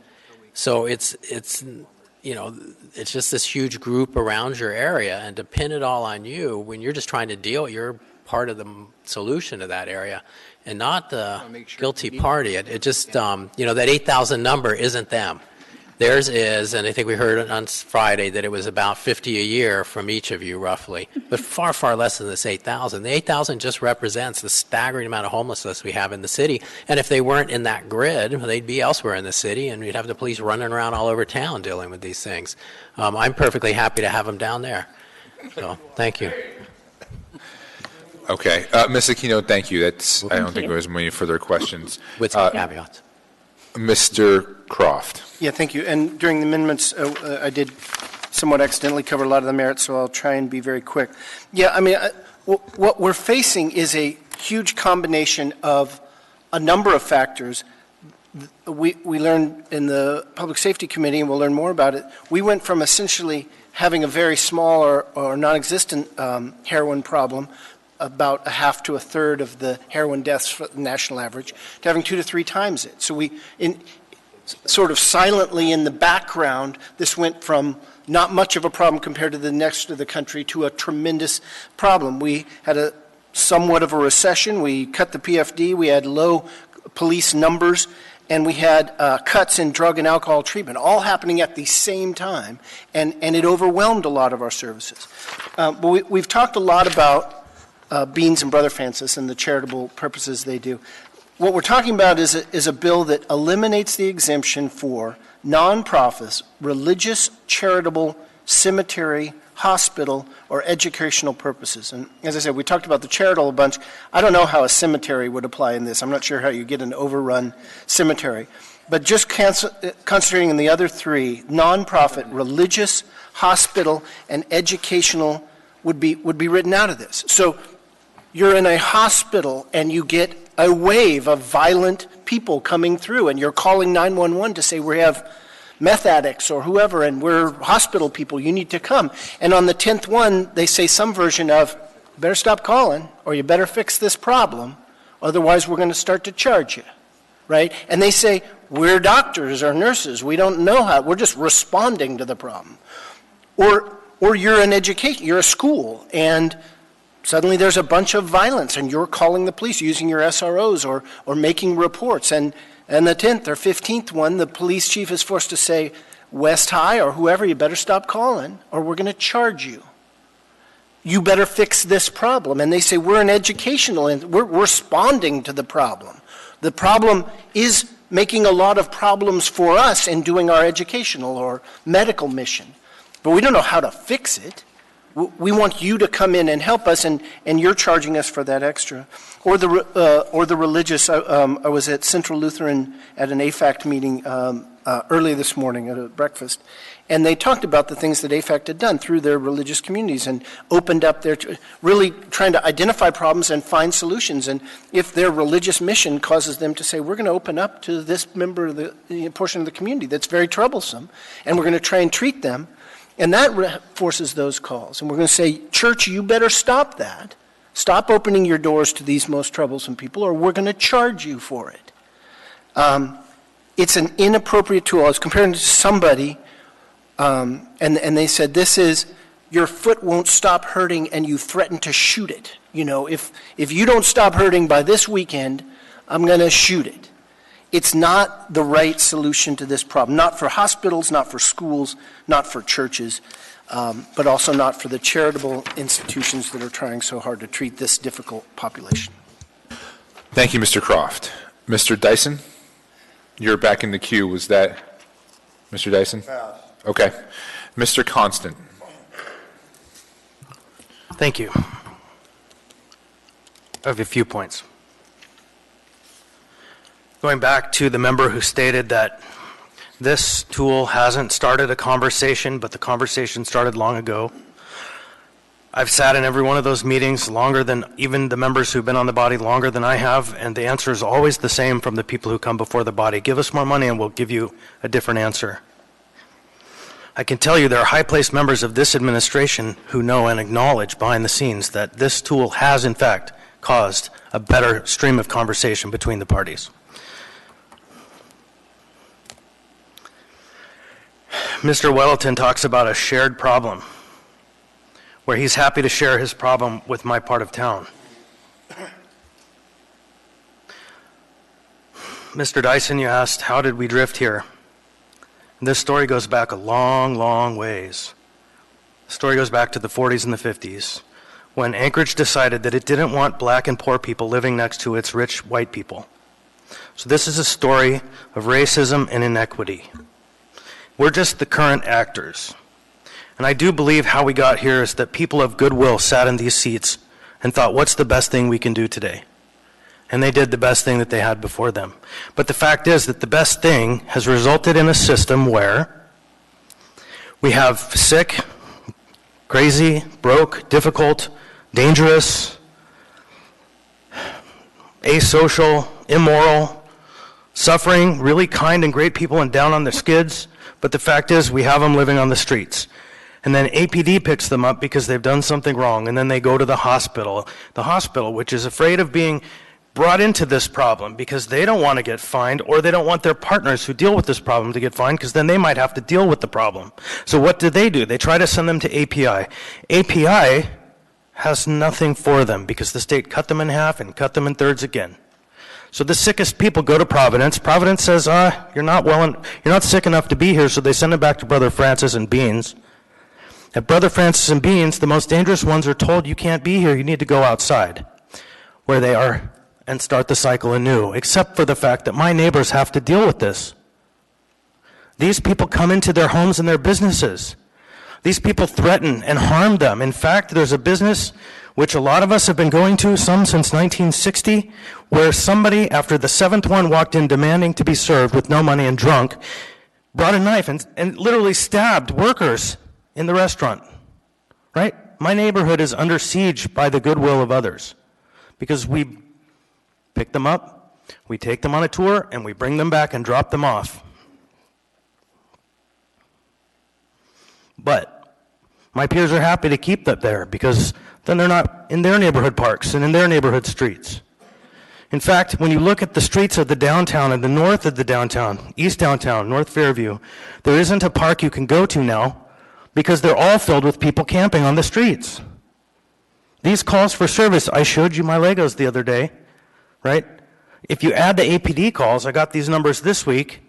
So it's just this huge group around your area, and to pin it all on you when you're just trying to deal, you're part of the solution to that area and not the guilty party. It just, that 8,000 number isn't them. Theirs is, and I think we heard on Friday that it was about 50 a year from each of you roughly, but far, far less than this 8,000. The 8,000 just represents the staggering amount of homelessness we have in the city. And if they weren't in that grid, they'd be elsewhere in the city, and we'd have the police running around all over town dealing with these things. I'm perfectly happy to have them down there. So, thank you. Okay. Ms. Aquino, thank you. I don't think there was many further questions. With some caveats. Mr. Croft. Yeah, thank you. And during the amendments, I did somewhat accidentally cover a lot of the merits, so I'll try and be very quick. Yeah, I mean, what we're facing is a huge combination of a number of factors. We learned in the Public Safety Committee, and we'll learn more about it, we went from essentially having a very small or non-existent heroin problem, about a half to a third of the heroin deaths for the national average, to having 2 to 3 times it. So sort of silently in the background, this went from not much of a problem compared to the next of the country to a tremendous problem. We had somewhat of a recession. We cut the PFD. We had low police numbers. And we had cuts in drug and alcohol treatment, all happening at the same time. And it overwhelmed a lot of our services. But we've talked a lot about Beans and Brother Francis and the charitable purposes they do. What we're talking about is a bill that eliminates the exemption for nonprofits, religious, charitable, cemetery, hospital, or educational purposes. And as I said, we talked about the charitable a bunch. I don't know how a cemetery would apply in this. I'm not sure how you get an overrun cemetery. But just concentrating on the other 3, nonprofit, religious, hospital, and educational would be written out of this. So you're in a hospital and you get a wave of violent people coming through, and you're calling 911 to say we have meth addicts or whoever, and we're hospital people, you need to come. And on the 10th one, they say some version of, you better stop calling, or you better fix this problem, otherwise we're going to start to charge you, right? And they say, we're doctors or nurses, we don't know how, we're just responding to the problem. Or you're an education, you're a school, and suddenly there's a bunch of violence, and you're calling the police using your SROs or making reports. And the 10th or 15th one, the police chief is forced to say, West High or whoever, you better stop calling, or we're going to charge you. You better fix this problem. And they say, we're an educational, and we're responding to the problem. The problem is making a lot of problems for us in doing our educational or medical mission. But we don't know how to fix it. We want you to come in and help us, and you're charging us for that extra. Or the religious. I was at Central Lutheran at an AFACT meeting early this morning at a breakfast, and they talked about the things that AFACT had done through their religious communities and opened up their, really trying to identify problems and find solutions. And if their religious mission causes them to say, we're going to open up to this member of the portion of the community that's very troublesome, and we're going to try and treat them, and that forces those calls. And we're going to say, church, you better stop that. Stop opening your doors to these most troublesome people, or we're going to charge you for it. It's an inappropriate tool. I was comparing it to somebody, and they said, this is, your foot won't stop hurting and you threaten to shoot it. You know, if you don't stop hurting by this weekend, I'm going to shoot it. It's not the right solution to this problem, not for hospitals, not for schools, not for churches, but also not for the charitable institutions that are trying so hard to treat this difficult population. Thank you, Mr. Croft. Mr. Dyson, you're back in the queue. Was that Mr. Dyson? Okay. Mr. Constant. Thank you. I have a few points. Going back to the member who stated that this tool hasn't started a conversation, but the conversation started long ago. I've sat in every one of those meetings longer than even the members who've been on the body longer than I have, and the answer is always the same from the people who come before the body. Give us more money and we'll give you a different answer. I can tell you there are high-placed members of this administration who know and acknowledge behind the scenes that this tool has, in fact, caused a better stream of conversation between the parties. Mr. Weddleton talks about a shared problem, where he's happy to share his problem with my part of town. Mr. Dyson, you asked, how did we drift here? This story goes back a long, long ways. The story goes back to the 40s and the 50s, when Anchorage decided that it didn't want black and poor people living next to its rich white people. So this is a story of racism and inequity. We're just the current actors. And I do believe how we got here is that people of goodwill sat in these seats and thought, what's the best thing we can do today? And they did the best thing that they had before them. But the fact is that the best thing has resulted in a system where we have sick, crazy, broke, difficult, dangerous, asocial, immoral, suffering, really kind and great people and down on their skids. But the fact is we have them living on the streets. And then APD picks them up because they've done something wrong, and then they go to the hospital, which is afraid of being brought into this problem because they don't want to get fined, or they don't want their partners who deal with this problem to get fined because then they might have to deal with the problem. So what do? They try to send them to API. API has nothing for them because the state cut them in half and cut them in thirds again. So the sickest people go to Providence. Providence says, you're not sick enough to be here, so they send them back to Brother Francis and Beans. At Brother Francis and Beans, the most dangerous ones are told, you can't be here, you need to go outside, where they are, and start the cycle anew, except for the fact that my neighbors have to deal with this. These people come into their homes and their businesses. These people threaten and harm them. In fact, there's a business which a lot of us have been going to, some since 1960, where somebody, after the seventh one walked in demanding to be served with no money and drunk, brought a knife and literally stabbed workers in the restaurant, right? My neighborhood is under siege by the goodwill of others because we pick them up, we take them on a tour, and we bring them back and drop them off. But my peers are happy to keep that there because then they're not in their neighborhood parks and in their neighborhood streets. In fact, when you look at the streets of the downtown and the north of the downtown, East Downtown, North Fairview, there isn't a park you can go to now because they're all filled with people camping on the streets. These calls for service, I showed you my Legos the other day, right? If you add the APD calls, I got these numbers this week,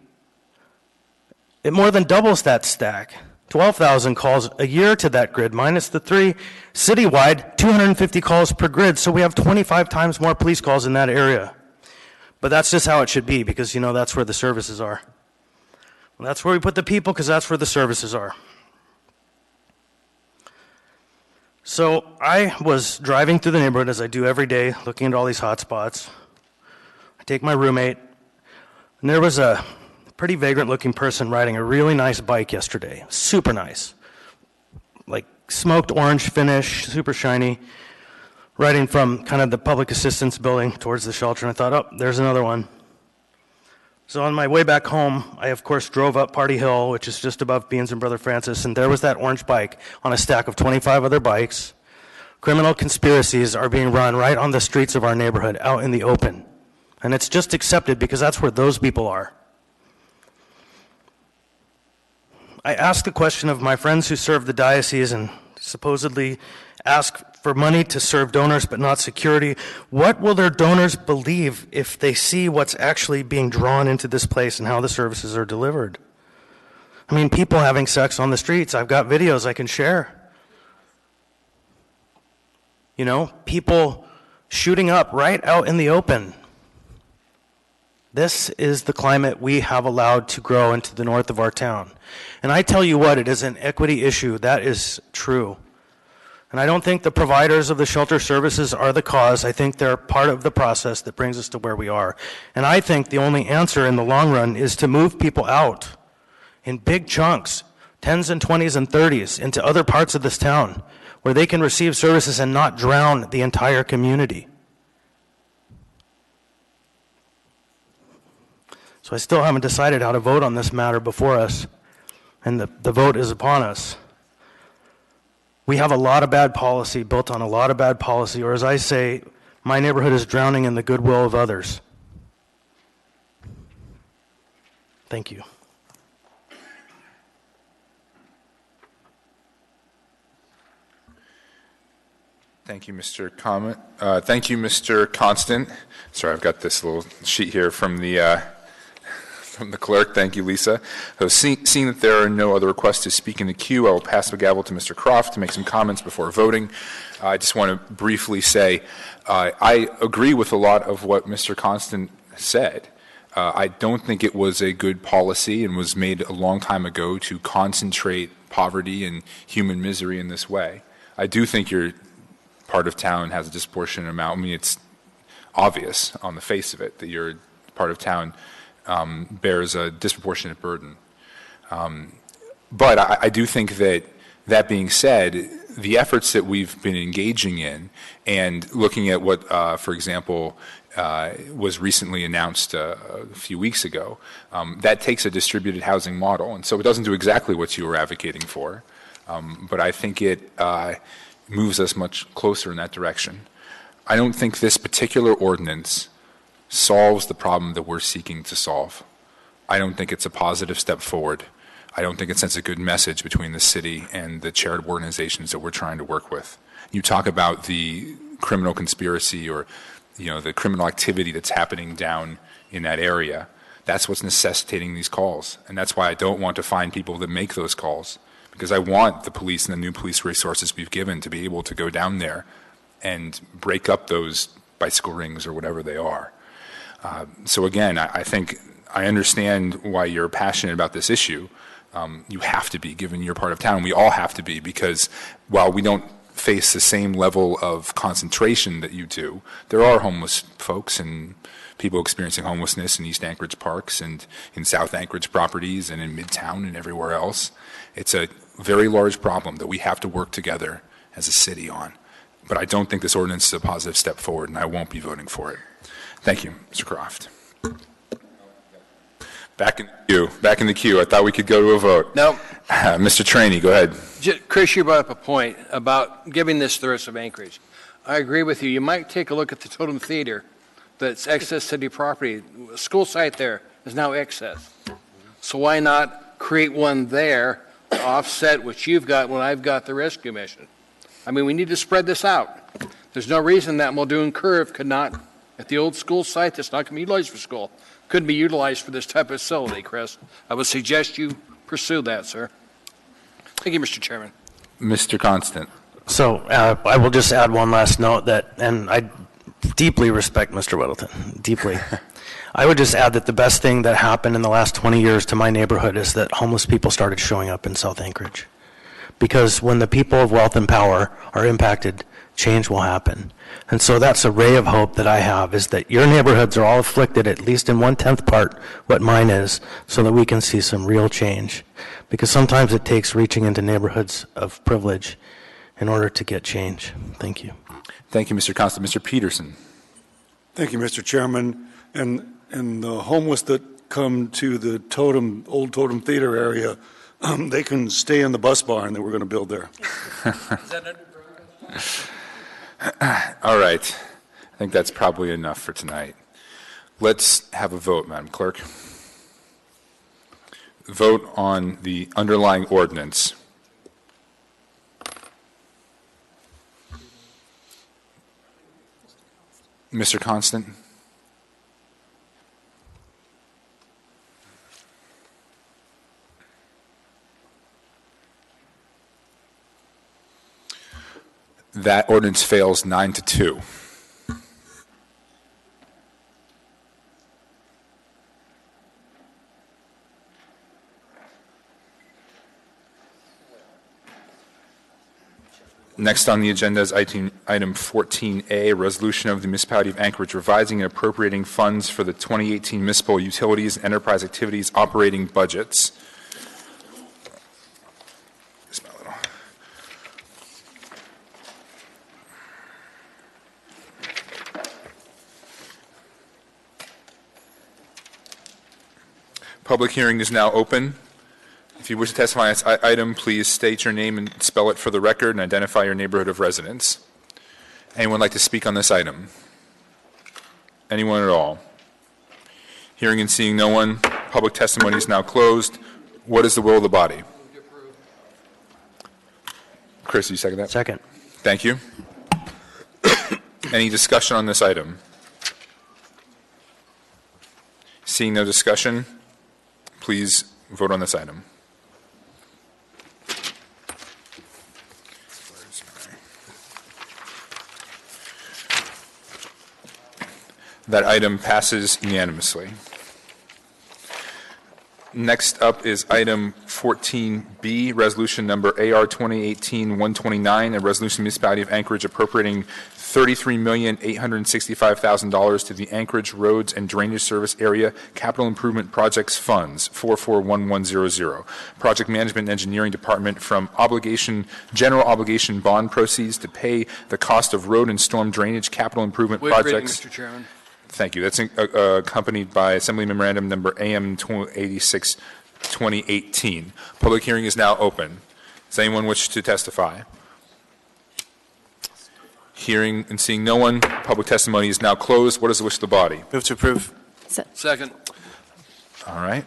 it more than doubles that stack. 12,000 calls a year to that grid, minus the 3 citywide, 250 calls per grid, so we have 25 times more police calls in that area. But that's just how it should be because, that's where the services are. Well, that's where we put the people because that's where the services are. So I was driving through the neighborhood, as I do every day, looking at all these hot spots. I take my roommate, and there was a pretty vagrant-looking person riding a really nice bike yesterday. Super nice. Like smoked orange finish, super shiny, riding from kind of the public assistance building towards the shelter. And I thought, oh, there's another one. So on my way back home, I, of course, drove up Party Hill, which is just above Beans and Brother Francis, and there was that orange bike on a stack of 25 other bikes. Criminal conspiracies are being run right on the streets of our neighborhood, out in the open. And it's just accepted because that's where those people are. I asked the question of my friends who serve the diocese and supposedly ask for money to serve donors but not security. What will their donors believe if they see what's actually being drawn into this place and how the services are delivered? I mean, people having sex on the streets. I've got videos I can share. You know, people shooting up right out in the open. This is the climate we have allowed to grow into the north of our town. And I tell you what, it is an equity issue. That is true. And I don't think the providers of the shelter services are the cause. I think they're part of the process that brings us to where we are. And I think the only answer in the long run is to move people out in big chunks, 10s and 20s and 30s, into other parts of this town where they can receive services and not drown the entire community. So I still haven't decided how to vote on this matter before us, and the vote is upon us. We have a lot of bad policy built on a lot of bad policy, or as I say, my neighborhood is drowning in the goodwill of others. Thank you. Thank you, Mr. Comment. Thank you, Mr. Constant. Sorry, I've got this little sheet here from the clerk. Thank you, Lisa. So seeing that there are no other requests to speak in the queue, I will pass the gavel to Mr. Croft to make some comments before voting. I just want to briefly say I agree with a lot of what Mr. Constant said. I don't think it was a good policy and was made a long time ago to concentrate poverty and human misery in this way. I do think your part of town has a disproportionate amount. I mean, it's obvious on the face of it that your part of town bears a disproportionate burden. But I do think that being said, the efforts that we've been engaging in and looking at what, for example, was recently announced a few weeks ago, that takes a distributed housing model. And so it doesn't do exactly what you were advocating for, but I think it moves us much closer in that direction. I don't think this particular ordinance solves the problem that we're seeking to solve. I don't think it's a positive step forward. I don't think it sends a good message between the city and the charitable organizations that we're trying to work with. You talk about the criminal conspiracy or, you know, the criminal activity that's happening down in that area. That's what's necessitating these calls. And that's why I don't want to find people that make those calls, because I want the police and the new police resources we've given to be able to go down there and break up those bicycle rings or whatever they are. So again, I think I understand why you're passionate about this issue. You have to be, given your part of town. We all have to be, because while we don't face the same level of concentration that you do, there are homeless folks and people experiencing homelessness in East Anchorage parks and in South Anchorage properties and in Midtown and everywhere else. It's a very large problem that we have to work together as a city on. But I don't think this ordinance is a positive step forward, and I won't be voting for it. Thank you, Mr. Croft. Back in the queue. I thought we could go to a vote. No. Mr. Traney, go ahead. Chris, you brought up a point about giving this to the rest of Anchorage. I agree with you. You might take a look at the Totem Theater. That's excess city property. A school site there is now excess. So why not create one there to offset what you've got when I've got the rescue mission? I mean, we need to spread this out. There's no reason that Muldoon Curve could not, at the old school site that's not going to be utilized for school, couldn't be utilized for this type of facility, Chris. I would suggest you pursue that, sir. Thank you, Mr. Chairman. Mr. Constant. So I will just add one last note that, and I deeply respect Mr. Whittleton, deeply. I would just add that the best thing that happened in the last 20 years to my neighborhood is that homeless people started showing up in South Anchorage. because when the people of wealth and power are impacted, change will happen. And so that's a ray of hope that I have, is that your neighborhoods are all afflicted, at least in 1/10 part what mine is, so that we can see some real change. Because sometimes it takes reaching into neighborhoods of privilege in order to get change. Thank you. Thank you, Mr. Constant. Mr. Peterson. Thank you, Mr. Chairman. And the homeless that come to the old Totem Theater area, they can stay in the bus barn that we're going to build there. All right. I think that's probably enough for tonight. Let's have a vote, Madam Clerk. Vote on the underlying ordinance. Mr. Constant? That ordinance fails 9-2. Next on the agenda is item 14A, resolution of the Municipality of Anchorage revising and appropriating funds for the 2018 municipal utilities and enterprise activities operating budgets. Public hearing is now open. If you wish to testify on this item, please state your name and spell it for the record and identify your neighborhood of residence. Anyone like to speak on this item? Anyone at all? Hearing and seeing no one, public testimony is now closed. What is the will of the body? Chris, do you second that? Second. Thank you. Any discussion on this item? Seeing no discussion, please vote on this item. That item passes unanimously. Next up is item 14B, resolution number AR 2018-129, a resolution of the Municipality of Anchorage appropriating $33,865,000 to the Anchorage Roads and Drainage Service Area Capital Improvement Projects Funds 441100. Project Management and Engineering Department from general obligation bond proceeds to pay the cost of road and storm drainage capital improvement projects. Mr. Chairman. Thank you. That's accompanied by Assembly Memorandum Number AM 286, 2018. Public hearing is now open. Does anyone wish to testify? Hearing and seeing no one, public testimony is now closed. What is the wish of the body? Move to approve. Second. All right.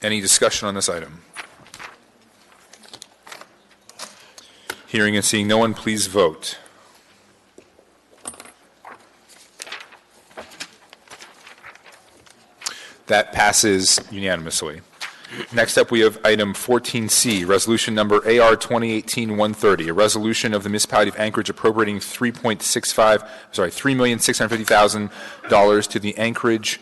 Any discussion on this item? Hearing and seeing no one, please vote. That passes unanimously. Next up, we have item 14C, resolution number AR 2018-130, a resolution of the Municipality of Anchorage appropriating $3,650,000 to the Anchorage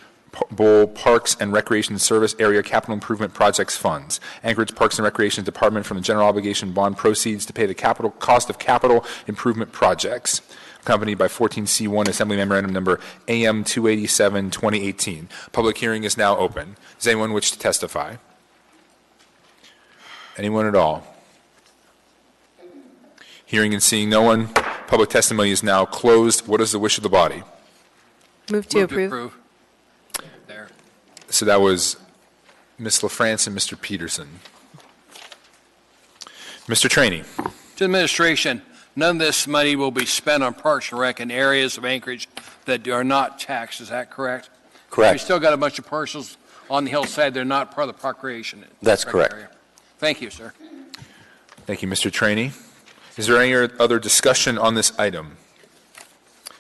Bowl Parks and Recreation Service Area Capital Improvement Projects Funds. Anchorage Parks and Recreation Department from the general obligation bond proceeds to pay the cost of capital improvement projects, accompanied by 14C1 Assembly Memorandum Number AM 287, 2018. Public hearing is now open. Does anyone wish to testify? Anyone at all? Hearing and seeing no one, public testimony is now closed. What is the wish of the body? Move to approve. There. So that was Ms. LaFrance and Mr. Peterson. Mr. Traney. To administration, none of this money will be spent on Parks and Rec in areas of Anchorage that are not taxed. Is that correct? Correct. We still got a bunch of parcels on the hillside. They're not part of the recreation. That's correct. Area. Thank you, sir. Thank you, Mr. Traney. Is there any other discussion on this item?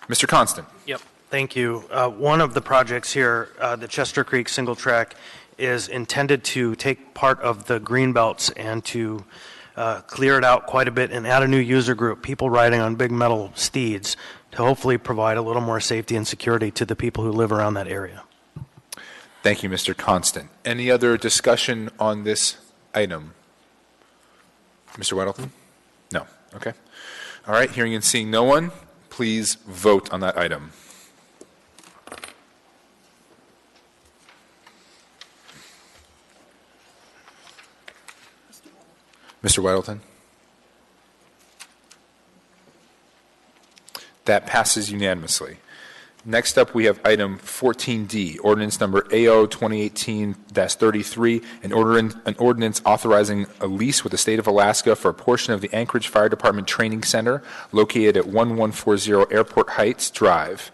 Mr. Constant. Yep. Thank you. One of the projects here, the Chester Creek single track, is intended to take part of the green belts and to clear it out quite a bit and add a new user group, people riding on big metal steeds, to hopefully provide a little more safety and security to the people who live around that area. Thank you, Mr. Constant. Any other discussion on this item? Mr. Weddleton? No. Okay. All right, hearing and seeing no one, please vote on that item. Mr. Weddleton? That passes unanimously. Next up, we have item 14D, ordinance number AO 2018-33, an ordinance authorizing a lease with the state of Alaska for a portion of the Anchorage Fire Department Training Center located at 1140 Airport Heights Drive,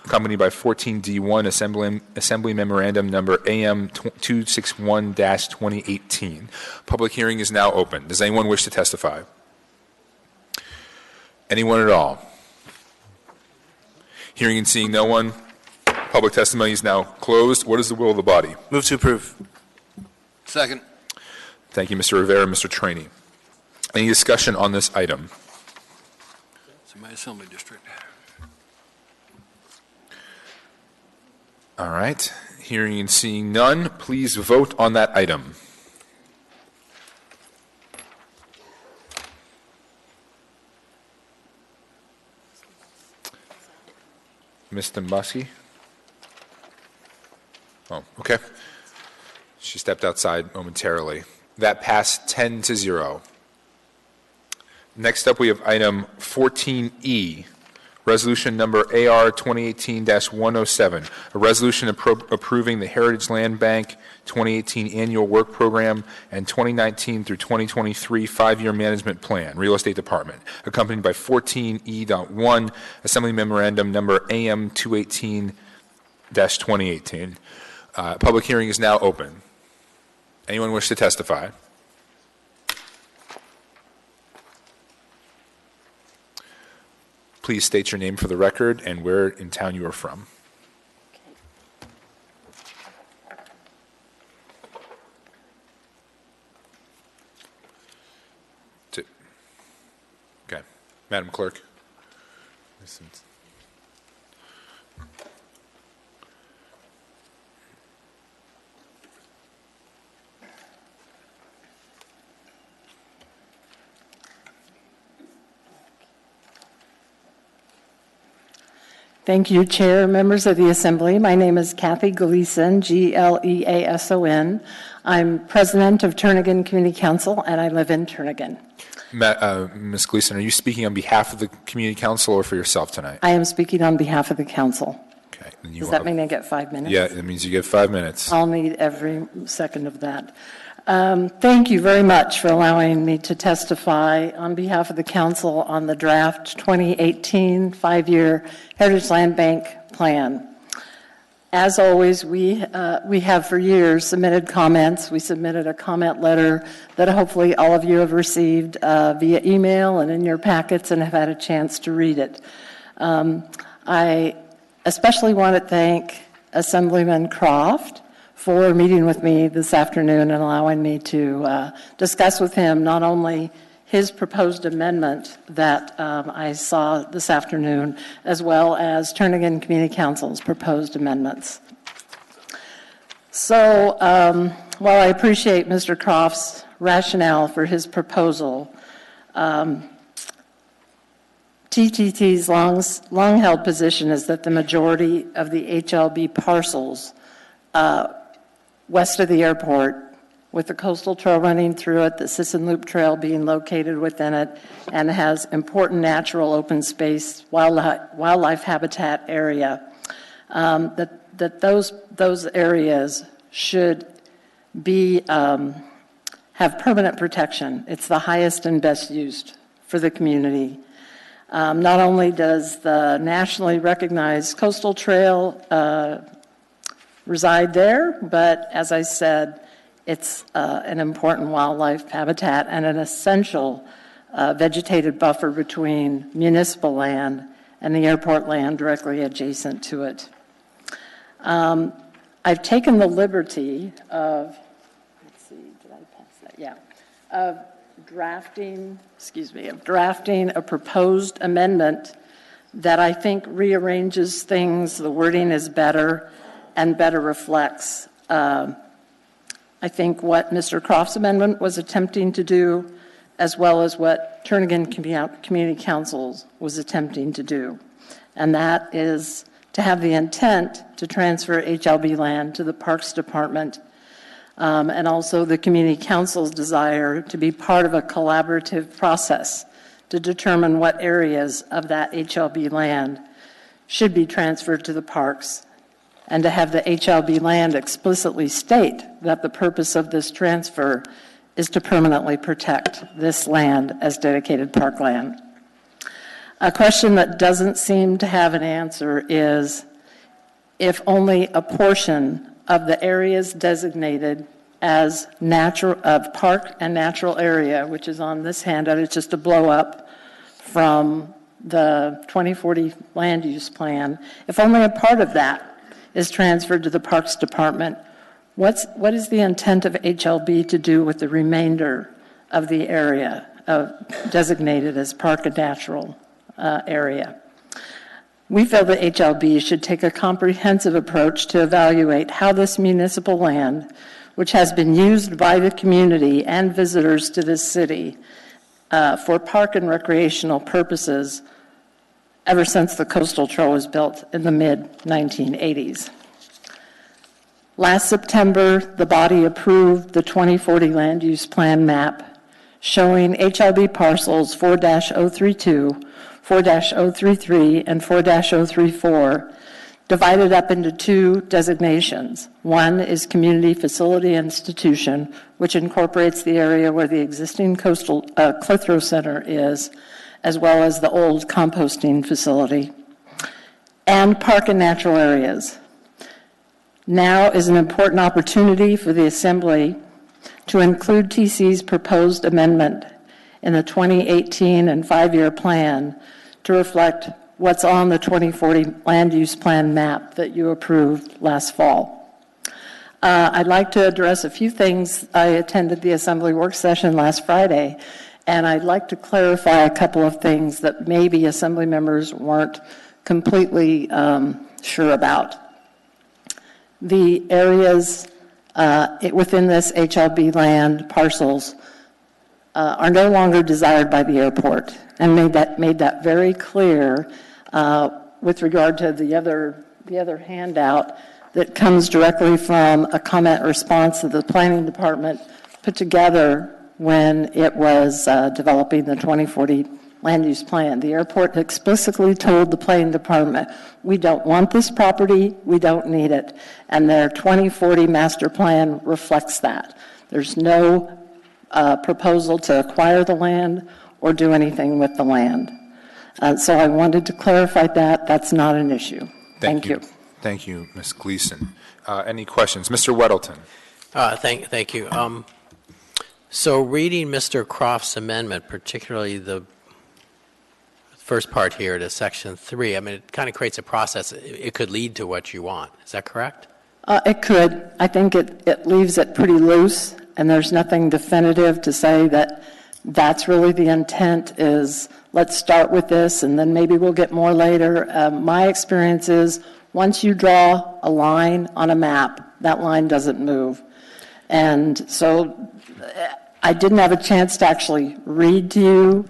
accompanied by 14D1, Assembly Memorandum number AM 261-2018. Public hearing is now open. Does anyone wish to testify? Anyone at all? Hearing and seeing no one, public testimony is now closed. What is the will of the body? Move to approve. Second. Thank you, Mr. Rivera. Mr. Trainee. Any discussion on this item? It's in my assembly district. All right. Hearing and seeing none, please vote on that item. Ms. Dombrowski? Oh, okay. She stepped outside momentarily. That passed 10-0. Next up, we have item 14E, resolution number AR 2018-107, a resolution approving the Heritage Land Bank 2018 Annual Work Program and 2019 through 2023 5-year management plan, Real Estate Department, accompanied by 14E.1, Assembly Memorandum number AM 218-2018. Public hearing is now open. Anyone wish to testify? Please state your name for the record and where in town you are from. Okay. Madam Clerk. Thank you, Chair, members of the Assembly. My name is Kathy Gleason, Gleason. I'm president of Turnagain Community Council, and I live in Turnagain. Ms. Gleason, are you speaking on behalf of the Community Council or for yourself tonight? I am speaking on behalf of the council. Okay. Does that mean I get 5 minutes? Yeah, it means you get 5 minutes. I'll need every second of that. Thank you very much for allowing me to testify on behalf of the council on the draft 2018 5-year Heritage Land Bank plan. As always, we have for years submitted comments. We submitted a comment letter that hopefully all of you have received via email and in your packets and have had a chance to read it. I especially want to thank Assemblyman Croft for meeting with me this afternoon and allowing me to discuss with him not only his proposed amendment that I saw this afternoon, as well as Turnagain Community Council's proposed amendments. So while I appreciate Mr. Croft's rationale for his proposal, TTT's long-held position is that the majority of the HLB parcels west of the airport, with the coastal trail running through it, the Sisson Loop Trail being located within it, and has important natural open space, wildlife habitat area, that those areas should be have permanent protection. It's the highest and best used for the community. Not only does the nationally recognized coastal trail reside there, but as I said, it's an important wildlife habitat and an essential vegetated buffer between municipal land and the airport land directly adjacent to it. I've taken the liberty of, let's see, did I pass that? Yeah, of drafting a proposed amendment that I think rearranges things, the wording is better, and better reflects I think what Mr. Croft's amendment was attempting to do, as well as what Turnagain Community Council was attempting to do. And that is to have the intent to transfer HLB land to the Parks Department, and also the Community Council's desire to be part of a collaborative process to determine what areas of that HLB land should be transferred to the parks, and to have the HLB land explicitly state that the purpose of this transfer is to permanently protect this land as dedicated parkland. A question that doesn't seem to have an answer is if only a portion of the areas designated as park and natural area, which is on this handout, it's just a blow up from the 2040 land use plan, if only a part of that is transferred to the Parks Department, what is the intent of HLB to do with the remainder of the area designated as park and natural area? We feel that HLB should take a comprehensive approach to evaluate how this municipal land, which has been used by the community and visitors to this city for park and recreational purposes ever since the Coastal Trail was built in the mid-1980s. Last September, the body approved the 2040 land use plan map showing HLB parcels 4-032, 4-033, and 4-034 divided up into two designations. One is Community Facility Institution, which incorporates the area where the existing coastal Clitheroe Center is, as well as the old composting facility, and park and natural areas. Now is an important opportunity for the Assembly to include TC's proposed amendment in the 2018 and 5-year plan to reflect what's on the 2040 land use plan map that you approved last fall. I'd like to address a few things. I attended the Assembly work session last Friday, and I'd like to clarify a couple of things that maybe Assembly members weren't completely sure about. The areas within this HLB land parcels are no longer desired by the airport, and made that very clear with regard to the other handout that comes directly from a comment response that the Planning Department put together when it was developing the 2040 land use plan. The airport explicitly told the Planning Department, we don't want this property, we don't need it. And their 2040 master plan reflects that. There's no proposal to acquire the land or do anything with the land. So I wanted to clarify that. That's not an issue. Thank you. Thank you, Ms. Gleason. Any questions? Mr. Weddleton. Thank you. So reading Mr. Croft's amendment, particularly the first part here to Section 3, I mean, it kind of creates a process. It could lead to what you want. Is that correct? It could. I think it leaves it pretty loose, and there's nothing definitive to say that that's really the intent is let's start with this, and then maybe we'll get more later. My experience is once you draw a line on a map, that line doesn't move. And so I didn't have a chance to actually read to you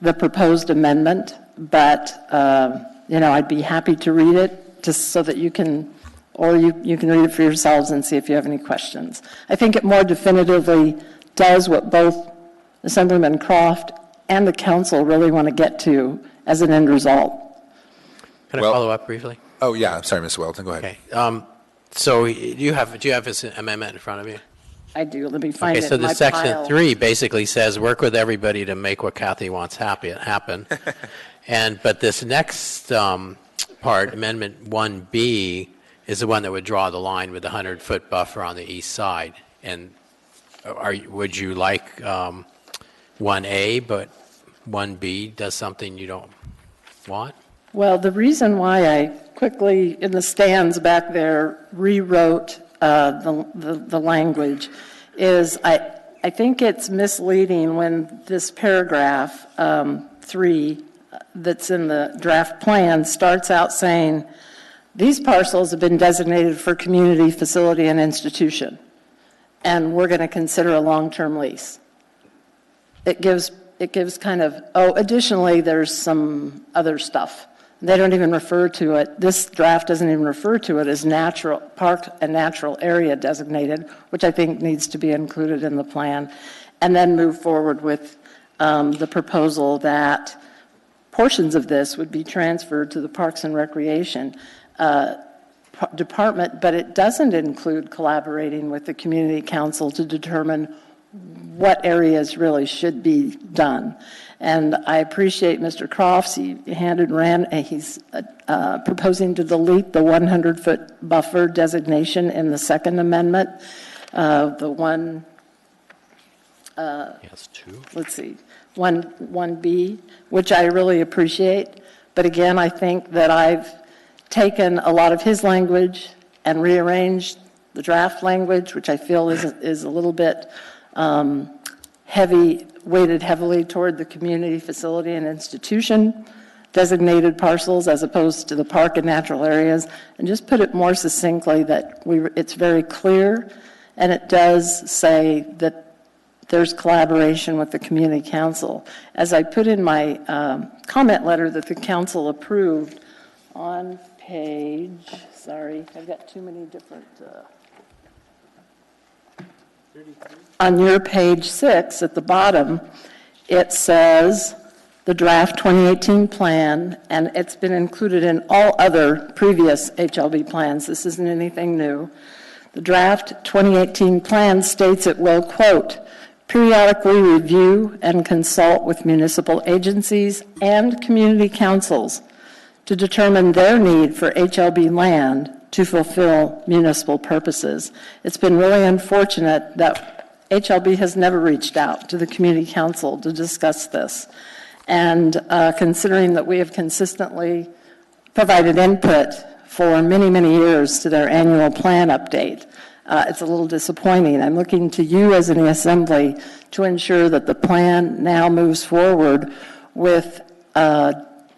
the proposed amendment, but I'd be happy to read it just so that you can, or you can read it for yourselves and see if you have any questions. I think it more definitively does what both Assemblyman Croft and the council really want to get to as an end result. Can I follow up briefly? Oh, yeah. I'm sorry, Mr. Weldon. Go ahead. Okay. So do you have his amendment in front of you? I do. Let me find it. Okay, so in the my Section pile. 3 basically says work with everybody to make what Kathy wants happen. But this next part, Amendment 1B, is the one that would draw the line with the 100-foot buffer on the east side. And would you like 1A, but 1B does something you don't want? Well, the reason why I quickly, in the stands back there, rewrote the language is I think it's misleading when this paragraph 3 that's in the draft plan starts out saying, these parcels have been designated for community, facility, and institution, and we're going to consider a long-term lease. it gives kind of, additionally, there's some other stuff. They don't even refer to it, this draft doesn't even refer to it as natural, park and natural area designated, which I think needs to be included in the plan, and then move forward with the proposal that portions of this would be transferred to the Parks and Recreation Department, but it doesn't include collaborating with the Community Council to determine what areas really should be done. And I appreciate Mr. Crofts. He's proposing to delete the 100-foot buffer designation in the Second Amendment. Yes, two. Let's see, 1B, which I really appreciate. But again, I think that I've taken a lot of his language and rearranged the draft language, which I feel is a little bit weighted heavily toward the community facility and institution designated parcels as opposed to the park and natural areas, and just put it more succinctly that it's very clear, and it does say that there's collaboration with the community council. As I put in my comment letter that the council approved on page, sorry, I've got too many different, on your page 6 at the bottom, it says the draft 2018 plan, and it's been included in all other previous HLB plans. This isn't anything new. The draft 2018 plan states it will, quote, periodically review and consult with municipal agencies and community councils to determine their need for HLB land to fulfill municipal purposes. It's been really unfortunate that HLB has never reached out to the community council to discuss this. And considering that we have consistently provided input for many, many years to their annual plan update, it's a little disappointing. I'm looking to you as an assembly to ensure that the plan now moves forward with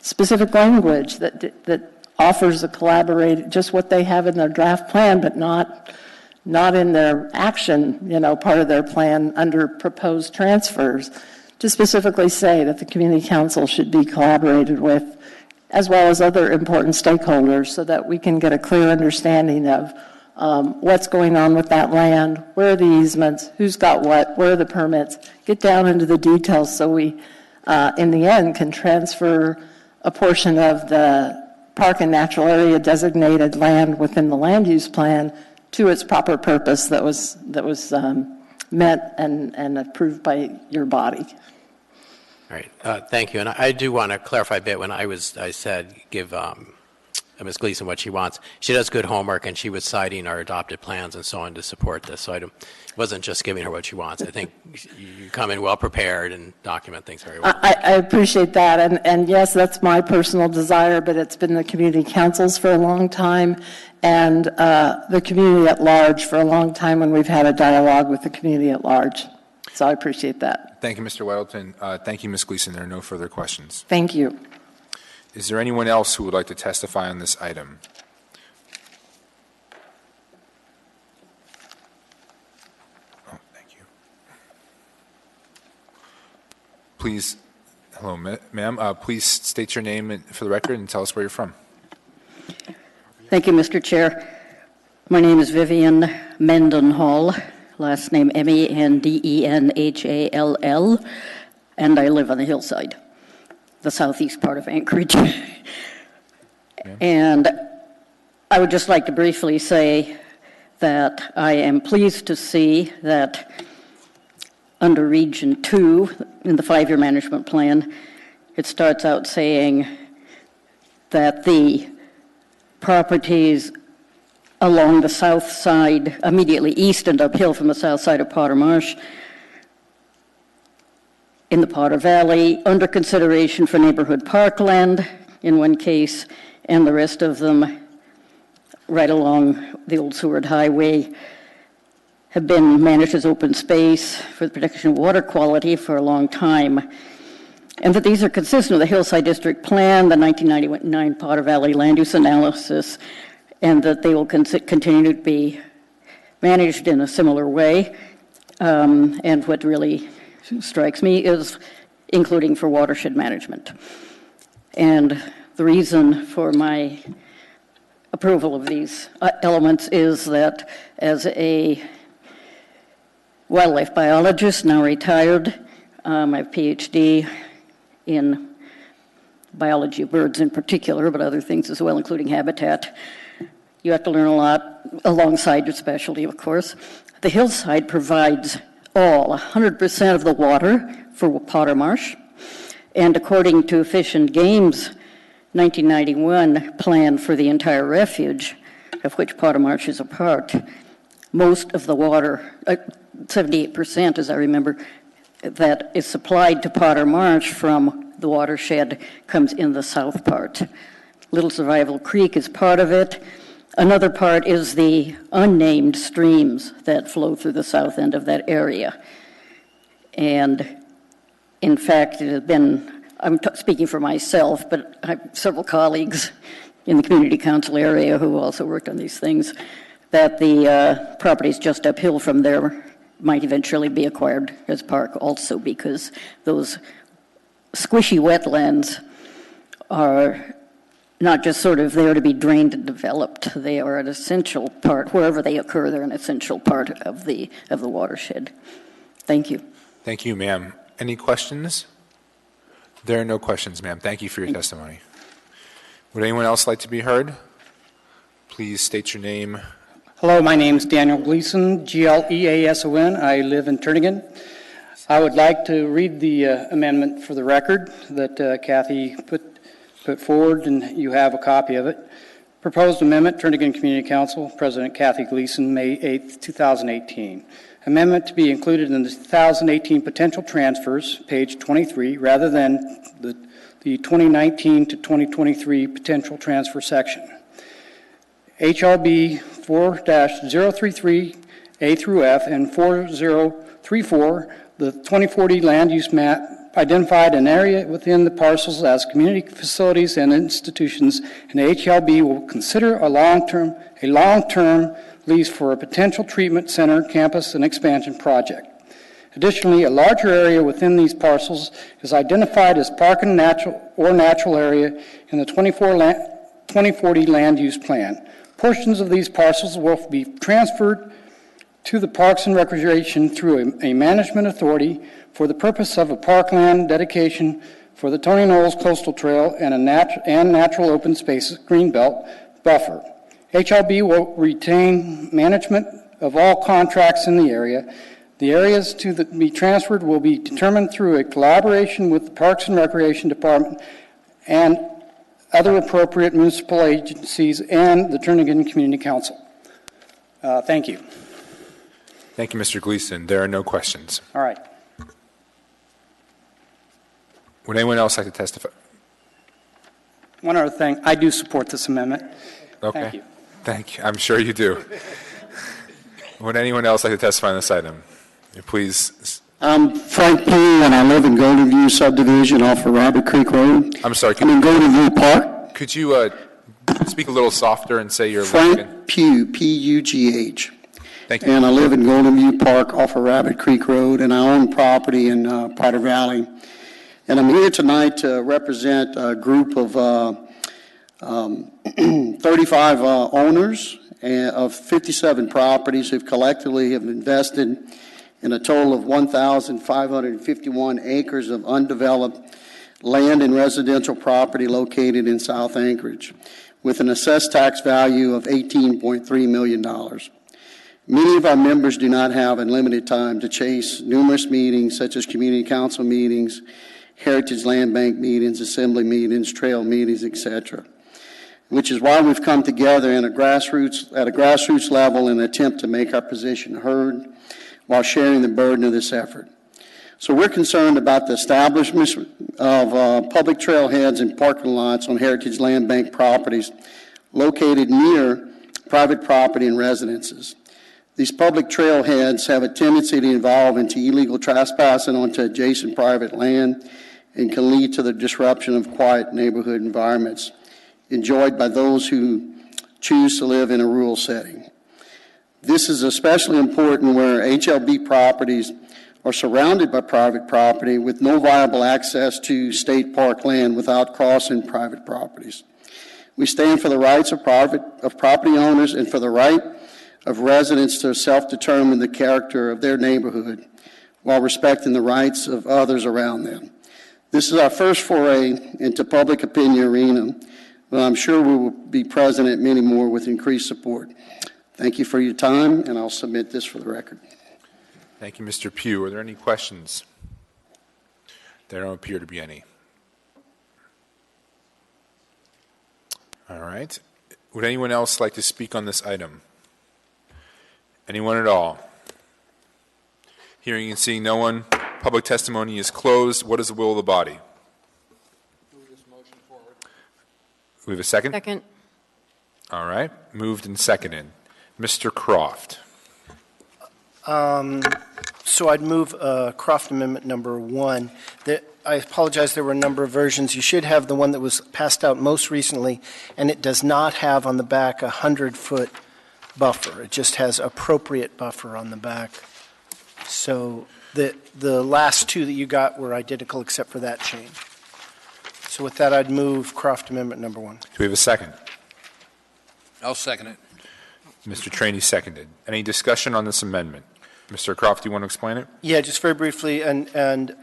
specific language that offers a just what they have in their draft plan, but not in their action, part of their plan under proposed transfers, to specifically say that the community council should be collaborated with, as well as other important stakeholders, so that we can get a clear understanding of what's going on with that land, where are the easements, who's got what, where are the permits, get down into the details so we, in the end, can transfer a portion of the park and natural area designated land within the land use plan to its proper purpose that was met and approved by your body. All right, thank you. And I do want to clarify a bit when I said give Ms. Gleason what she wants. She does good homework, and she was citing our adopted plans and so on to support this. So it wasn't just giving her what she wants. I think you come in well prepared and document things very well. I appreciate that, and yes, that's my personal desire, but it's been the community councils for a long time, and the community at large for a long time when we've had a dialogue with the community at large. So I appreciate that. Thank you, Mr. Weddleton. Thank you, Ms. Gleason. There are no further questions. Thank you. Is there anyone else who would like to testify on this item? Oh, thank you. Please, hello, ma'am. Please state your name for the record and tell us where you're from. Thank you, Mr. Chair. My name is Vivian Mendenhall, last name Mendenhall, and I live on the hillside, the southeast part of Anchorage. And I would just like to briefly say that I am pleased to see that under Region 2 in the 5-year management plan, it starts out saying that the properties along the south side, immediately east and uphill from the south side of Potter Marsh, in the Potter Valley, under consideration for neighborhood parkland in one case, and the rest of them right along the old Seward Highway have been managed as open space for the protection of water quality for a long time. And that these are consistent with the Hillside District Plan, the 1999 Potter Valley Land Use Analysis, and that they will continue to be managed in a similar way. And what really strikes me, is including for watershed management. And the reason for my approval of these elements is that as a wildlife biologist, now retired, I have a PhD in biology of birds in particular, but other things as well, including habitat. You have to learn a lot alongside your specialty, of course. The hillside provides 100% of the water for Potter Marsh, and according to Fish and Game's 1991 plan for the entire refuge, of which Potter Marsh is a part, most of the water, 78% as I remember, that is supplied to Potter Marsh from the watershed comes in the south part. Little Survival Creek is part of it. Another part is the unnamed streams that flow through the south end of that area. And in fact, it has been, I'm speaking for myself, but I have several colleagues in the community council area who also worked on these things, that the properties just uphill from there might eventually be acquired as park also, because those squishy wetlands are not just sort of there to be drained and developed. They are an essential part, wherever they occur, they're an essential part of the watershed. Thank you. Thank you, ma'am. Any questions? There are no questions, ma'am. Thank you for your testimony. Would anyone else like to be heard? Please state your name. Hello, my name is Daniel Gleason, Gleason. I live in Turnagain. I would like to read the amendment for the record that Kathy put forward, and you have a copy of it. Proposed amendment, Turnagain Community Council, President Kathy Gleason, May 8th, 2018. Amendment to be included in the 2018 potential transfers, page 23, rather than the 2019 to 2023 potential transfer section. HLB 4-033A through F and 4034, the 2040 land use map identified an area within the parcels as community facilities and institutions, and HLB will consider a long-term lease for a potential treatment center, campus, and expansion project. Additionally, a larger area within these parcels is identified as park and natural area in the 2040 land use plan. Portions of these parcels will be transferred to the Parks and Recreation through a management authority for the purpose of a parkland dedication for the Tony Knowles Coastal Trail and natural open spaces greenbelt buffer. HLB will retain management of all contracts in the area. The areas to be transferred will be determined through a collaboration with the Parks and Recreation Department and other appropriate municipal agencies and the Turnagain Community Council. Thank you. Thank you, Mr. Gleason. There are no questions. All right. Would anyone else like to testify? One other thing, I do support this amendment. Okay. Thank you. Thank you. I'm sure you do. Would anyone else like to testify on this item? Please. I'm Frank Poole, and I live in Golden View subdivision off of Rabbit Creek Road. I'm sorry. I'm in Golden View Park. Could you speak a little softer and say your Frank Pugh, P-U-G-H. Thank you. And I live in Golden View Park off of Rabbit Creek Road, and I own property in Potter Valley. And I'm here tonight to represent a group of 35 owners of 57 properties who collectively have invested in a total of 1,551 acres of undeveloped land and residential property located in South Anchorage, with an assessed tax value of $18.3 million. Many of our members do not have unlimited time to chase numerous meetings, such as community council meetings, Heritage Land Bank meetings, assembly meetings, trail meetings, etc., which is why we've come together at a grassroots level in an attempt to make our position heard while sharing the burden of this effort. So we're concerned about the establishment of public trailheads and parking lots on Heritage Land Bank properties located near private property and residences. These public trailheads have a tendency to evolve into illegal trespassing onto adjacent private land and can lead to the disruption of quiet neighborhood environments enjoyed by those who choose to live in a rural setting. This is especially important where HLB properties are surrounded by private property with no viable access to state park land without crossing private properties. We stand for the rights of property owners and for the right of residents to self-determine the character of their neighborhood while respecting the rights of others around them. This is our first foray into public opinion arena, but I'm sure we will be present at many more with increased support. Thank you for your time, and I'll submit this for the record. Thank you, Mr. Pugh. Are there any questions? There don't appear to be any. All right. Would anyone else like to speak on this item? Anyone at all? Hearing and seeing no one, public testimony is closed. What is the will of the body? Move this motion forward. We have a second? Second. All right. Moved and seconded. Mr. Croft. So I'd move Croft Amendment number 1. I apologize, there were a number of versions. You should have the one that was passed out most recently, and it does not have on the back a 100-foot buffer. It just has appropriate buffer on the back. So the last two that you got were identical except for that change. So with that, I'd move Croft Amendment number 1. Do we have a second? I'll second it. Mr. Trainee seconded. Any discussion on this amendment? Mr. Croft, do you want to explain it? Yeah, just very briefly, and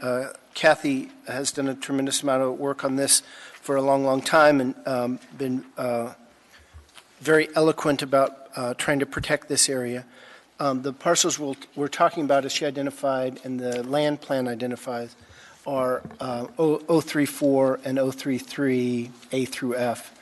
Kathy has done a tremendous amount of work on this for a long, long time and been very eloquent about trying to protect this area. The parcels we're talking about, as she identified and the land plan identifies, are 034 and 033 A through F.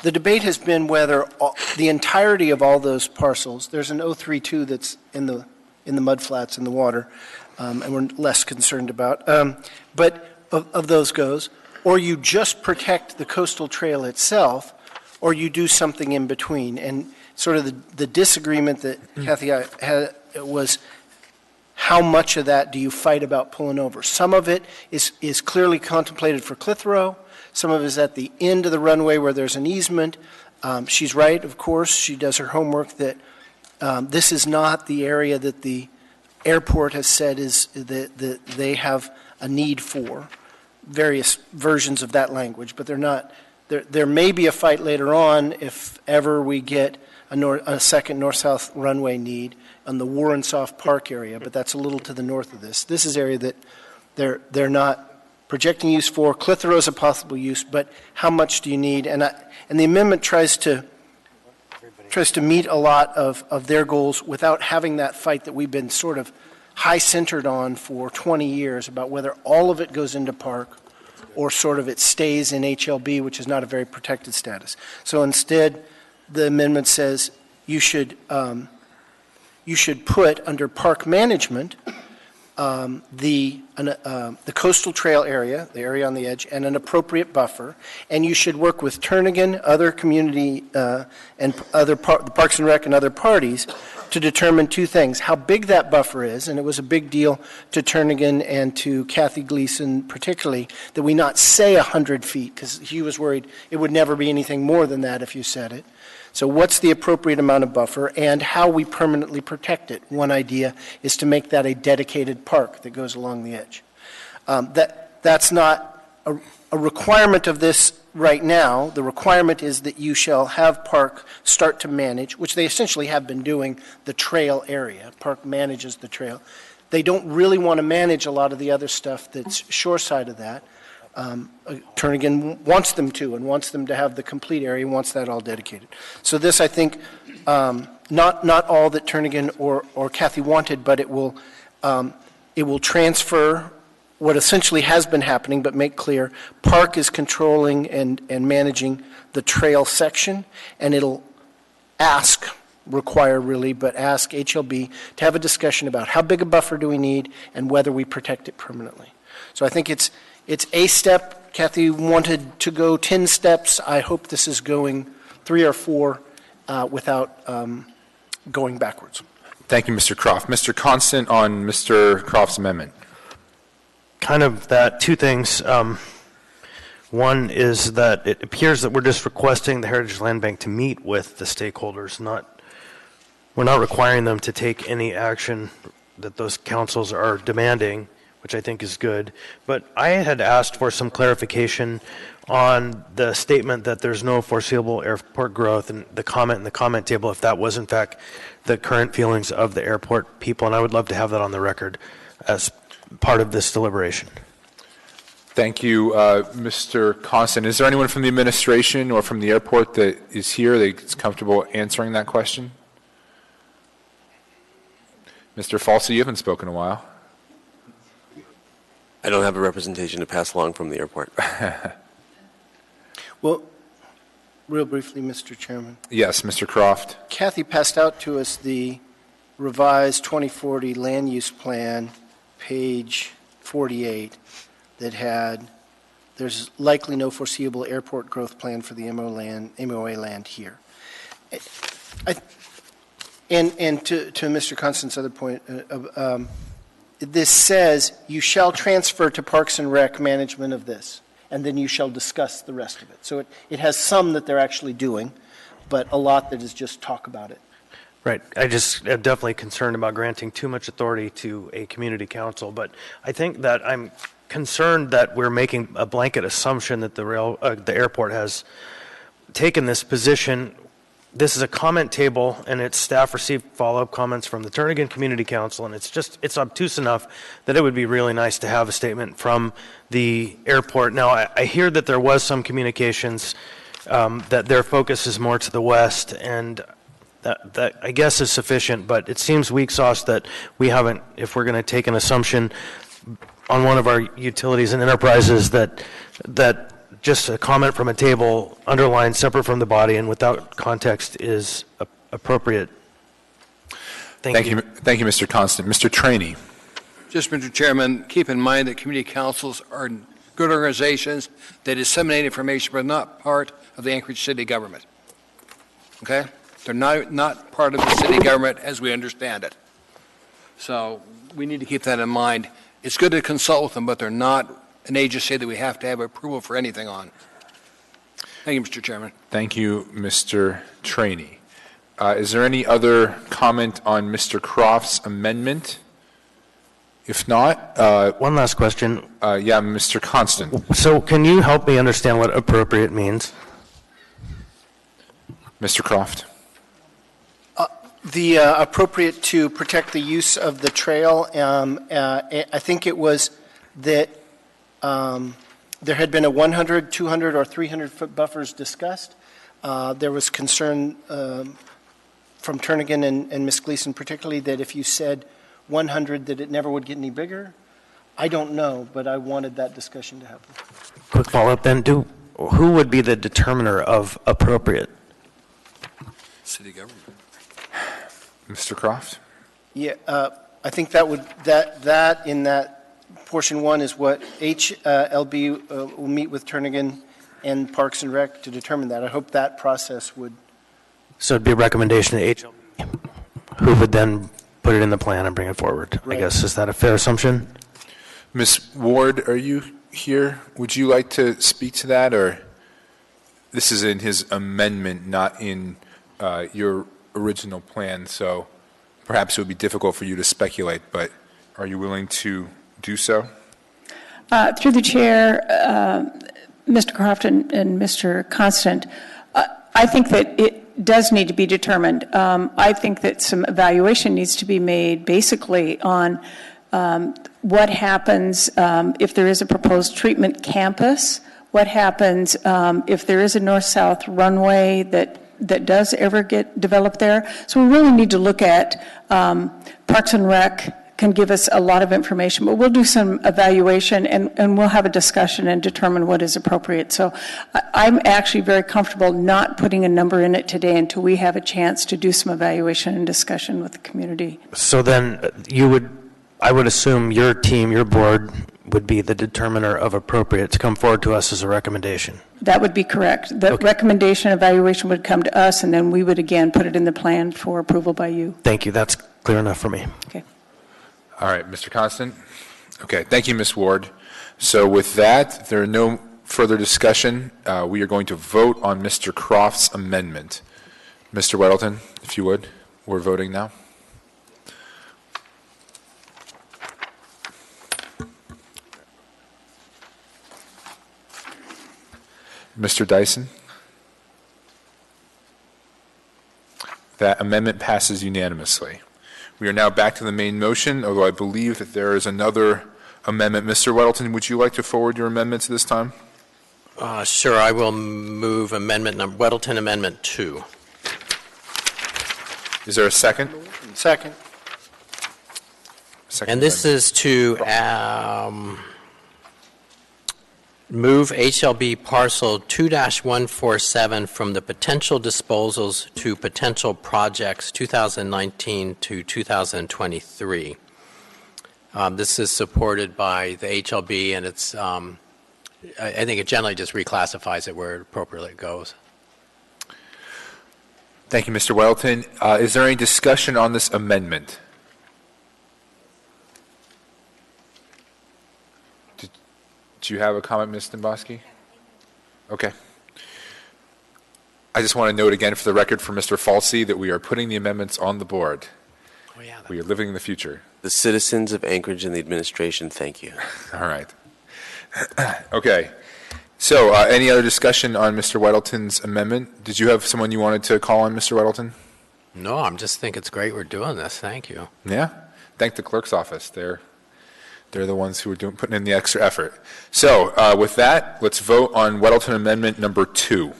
The debate has been whether the entirety of all those parcels, there's an 032 that's in the mudflats in the water, and we're less concerned about, but of those goes, or you just protect the coastal trail itself, or you do something in between. And sort of the disagreement that Kathy had was how much of that do you fight about pulling over? Some of it is clearly contemplated for Clitheroe. Some of it is at the end of the runway where there's an easement. She's right, of course. She does her homework that this is not the area that the airport has said is that they have a need for. Various versions of that language, but they're not. There may be a fight later on if ever we get a second north-south runway need on the Warrensoft Park area, but that's a little to the north of this. This is area that they're not projecting use for. Clitheroe is a possible use, but how much do you need? And the amendment tries to meet a lot of their goals without having that fight that we've been sort of high-centered on for 20 years about whether all of it goes into park or sort of it stays in HLB, which is not a very protected status. So instead, the amendment says you should put under park management the coastal trail area, the area on the edge, and an appropriate buffer, and you should work with Turnagain, other community, and the Parks and Rec and other parties to determine two things: how big that buffer is, and it was a big deal to Turnagain and to Kathy Gleason particularly that we not say 100 feet, because he was worried it would never be anything more than that if you said it. So what's the appropriate amount of buffer and how we permanently protect it? One idea is to make that a dedicated park that goes along the edge. That's not a requirement of this right now. The requirement is that you shall have park start to manage, which they essentially have been doing, the trail area. Park manages the trail. They don't really want to manage a lot of the other stuff that's shoreside of that. Turnagain wants them to and wants them to have the complete area, wants that all dedicated. So this, I think, not all that Turnagain or Kathy wanted, but it will transfer what essentially has been happening, but make clear park is controlling and managing the trail section, and it'll require HLB to have a discussion about how big a buffer do we need and whether we protect it permanently. So I think it's a step. Kathy wanted to go 10 steps. I hope this is going 3 or 4 without going backwards. Thank you, Mr. Croft. Mr. Constant on Mr. Croft's amendment. Kind of that, two things. One is that it appears that we're just requesting the Heritage Land Bank to meet with the stakeholders, not we're not requiring them to take any action that those councils are demanding, which I think is good. But I had asked for some clarification on the statement that there's no foreseeable airport growth and the comment in the comment table, if that was in fact the current feelings of the airport people, and I would love to have that on the record as part of this deliberation. Thank you, Mr. Constant. Is there anyone from the administration or from the airport that is here that is comfortable answering that question? Mr. Falsey, you haven't spoken in a while. I don't have a representation to pass along from the airport. Well, real briefly, Mr. Chairman. Yes, Mr. Croft. Kathy passed out to us the revised 2040 land use plan, page 48, that had, there's likely no foreseeable airport growth plan for the MOA land here. And to Mr. Constance's other point, this says you shall transfer to Parks and Rec management of this, and then you shall discuss the rest of it. So it has some that they're actually doing, but a lot that is just talk about it. Right. I just am definitely concerned about granting too much authority to a community council, but I think that I'm concerned that we're making a blanket assumption that the airport has taken this position. This is a comment table, and its staff received follow-up comments from the Turnagain Community Council, and it's obtuse enough that it would be really nice to have a statement from the airport. Now, I hear that there was some communications that their focus is more to the west, and that I guess is sufficient, but it seems weak sauce that we haven't, if we're going to take an assumption on one of our utilities and enterprises that just a comment from a table underlined separate from the body and without context is appropriate. Thank you. Thank you, Mr. Constant. Mr. Trainee. Just, Mr. Chairman, keep in mind that community councils are good organizations that disseminate information, but not part of the Anchorage city government. Okay? They're not part of the city government as we understand it. So we need to keep that in mind. It's good to consult with them, but they're not an agency that we have to have approval for anything on. Thank you, Mr. Chairman. Thank you, Mr. Trainee. Is there any other comment on Mr. Croft's amendment? If not, one last question. Yeah, Mr. Constant. So can you help me understand what appropriate means? Mr. Croft. The appropriate to protect the use of the trail, I think it was that there had been a 100, 200, or 300-foot buffers discussed. There was concern from Turnagain and Ms. Gleason particularly that if you said 100 that it never would get any bigger. I don't know, but I wanted that discussion to happen. Quick follow-up then. Who would be the determiner of appropriate? City government. Mr. Croft? Yeah, I think that in that portion one is what HLB will meet with Turnagain and Parks and Rec to determine that. I hope that process would. So it'd be a recommendation to HLB, who would then put it in the plan and bring it forward. Right. I guess, is that a fair assumption? Ms. Ward, are you here? Would you like to speak to that, or this is in his amendment, not in your original plan, so perhaps it would be difficult for you to speculate, but are you willing to do so? Through the chair, Mr. Croft and Mr. Constant, I think that it does need to be determined. I think that some evaluation needs to be made basically on what happens if there is a proposed treatment campus, what happens if there is a north-south runway that does ever get developed there. So we really need to look at Parks and Rec can give us a lot of information, but we'll do some evaluation and we'll have a discussion and determine what is appropriate. So I'm actually very comfortable not putting a number in it today until we have a chance to do some evaluation and discussion with the community. So then I would assume your team, your board, would be the determiner of appropriate to come forward to us as a recommendation. That would be correct. The recommendation evaluation would come to us, and then we would again put it in the plan for approval by you. Thank you. That's clear enough for me. Okay. All right, Mr. Constant. Okay, thank you, Ms. Ward. So with that, there are no further discussion. We are going to vote on Mr. Croft's amendment. Mr. Weddleton, if you would We're voting now. Mr. Dyson? That amendment passes unanimously. We are now back to the main motion, although I believe that there is another amendment. Mr. Weddleton, would you like to forward your amendment to this time? Sure, I will move Weddleton Amendment 2. Is there a second? Second. And this is to move HLB parcel 2-147 from the potential disposals to potential projects 2019 to 2023. This is supported by the HLB, and it's, I think it generally just reclassifies it where it appropriately goes. Thank you, Mr. Weddleton. Is there any discussion on this amendment? Do you have a comment, Ms. Domboski? Okay. I just want to note again for the record for Mr. Falsey that we are putting the amendments on the board. Oh, yeah. We are living in the future. The citizens of Anchorage and the administration, thank you. All right. Okay. So any other discussion on Mr. Weddleton's amendment? Did you have someone you wanted to call on, Mr. Weddleton? No, I'm just think it's great we're doing this. Thank you. Yeah. Thank the clerk's office. They're the ones who are putting in the extra effort. So with that, let's vote on Weddleton Amendment number 2.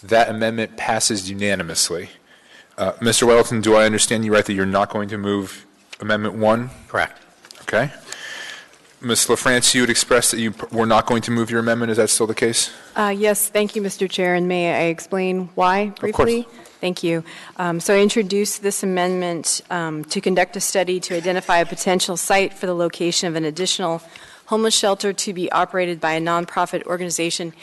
That amendment passes unanimously. Mr. Weddleton, do I understand you right that you're not going to move Amendment 1? Correct. Okay. Ms. LaFrance, you had expressed that you were not going to move your amendment. Is that still the case? Yes, thank you, Mr. Chair, and may I explain why briefly? Of course. Thank you. So I introduced this amendment to conduct a study to identify a potential site for the location of an additional homeless shelter to be operated by a nonprofit organization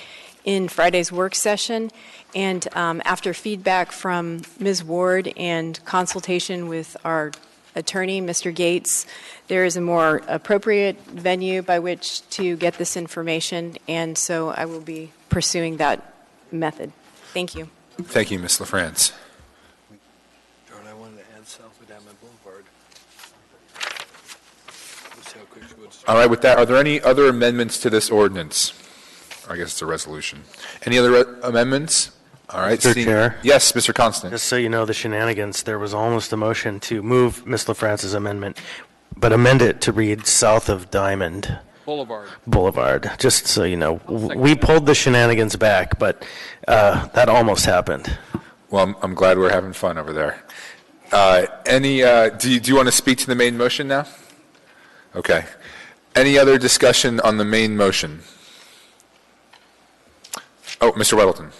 in Friday's work session. And after feedback from Ms. Ward and consultation with our attorney, Mr. Gates, there is a more appropriate venue by which to get this information, and so I will be pursuing that method. Thank you. Thank you, Ms. LaFrance. Darn, I wanted to add South Wadama Boulevard. Let's see how quick she would. All right, with that, are there any other amendments to this ordinance? I guess it's a resolution. Any other amendments? All right. Mr. Chair? Yes, Mr. Constant. Just so you know the shenanigans, there was almost a motion to move Ms. LaFrance's amendment, but amend it to read south of Diamond Boulevard. Just so you know, we pulled the shenanigans back, but that almost happened. Well, I'm glad we're having fun over there. Do you want to speak to the main motion now? Okay. Any other discussion on the main motion? Oh, Mr. Weddleton.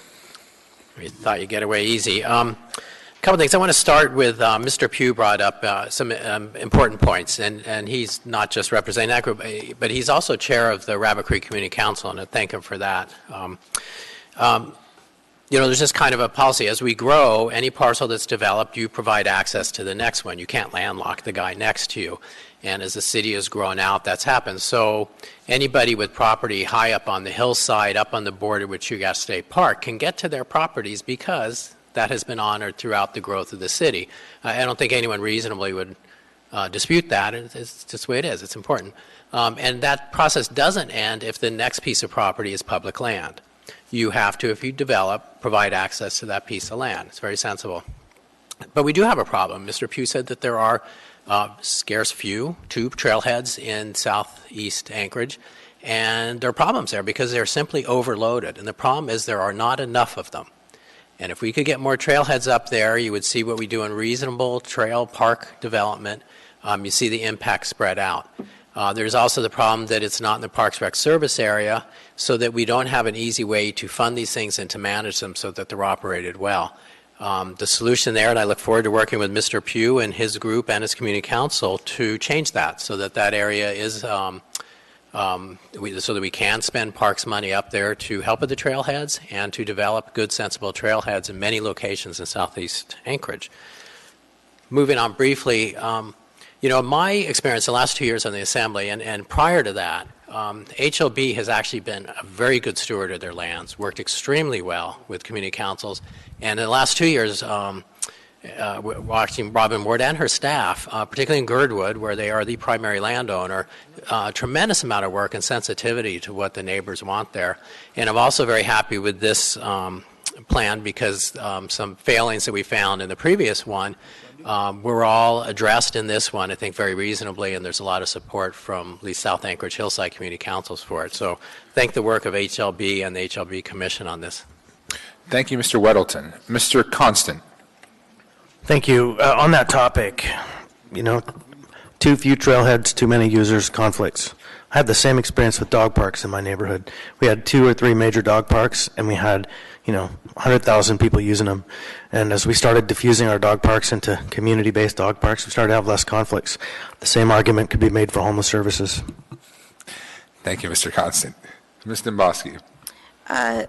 You thought you'd get away easy. A couple things. I want to start with Mr. Pugh brought up some important points, and he's not just representing that group, but he's also chair of the Rabbit Creek Community Council, and I thank him for that. There's just kind of a policy. As we grow, any parcel that's developed, you provide access to the next one. You can't landlock the guy next to you. And as the city has grown out, that's happened. So anybody with property high up on the hillside, up on the border with Chugach State Park, can get to their properties because that has been honored throughout the growth of the city. I don't think anyone reasonably would dispute that. It's just the way it is. It's important. And that process doesn't end if the next piece of property is public land. You have to, if you develop, provide access to that piece of land. It's very sensible. But we do have a problem. Mr. Pugh said that there are scarce few, 2 trailheads in southeast Anchorage, and there are problems there because they're simply overloaded. And the problem is there are not enough of them. And if we could get more trailheads up there, you would see what we do in reasonable trail park development. You see the impact spread out. There's also the problem that it's not in the Parks Rec service area, so that we don't have an easy way to fund these things and to manage them so that they're operated well. The solution there, and I look forward to working with Mr. Pugh and his group and his community council to change that so that that area is, so that we can spend parks money up there to help with the trailheads and to develop good, sensible trailheads in many locations in southeast Anchorage. Moving on briefly, my experience the last 2 years on the Assembly and prior to that, HLB has actually been a very good steward of their lands, worked extremely well with community councils, and in the last 2 years, watching Robin Ward and her staff, particularly in Girdwood, where they are the primary landowner, tremendous amount of work and sensitivity to what the neighbors want there. And I'm also very happy with this plan because some failings that we found in the previous one were all addressed in this one, I think, very reasonably, and there's a lot of support from the South Anchorage Hillside Community Councils for it. So thank the work of HLB and the HLB Commission on this. Thank you, Mr. Weddleton. Mr. Constant. Thank you. On that topic, too few trailheads, too many users, conflicts. I have the same experience with dog parks in my neighborhood. We had 2 or 3 major dog parks, and we had, 100,000 people using them. And as we started diffusing our dog parks into community-based dog parks, we started to have less conflicts. The same argument could be made for homeless services. Thank you, Mr. Constant. Ms. Dimboski.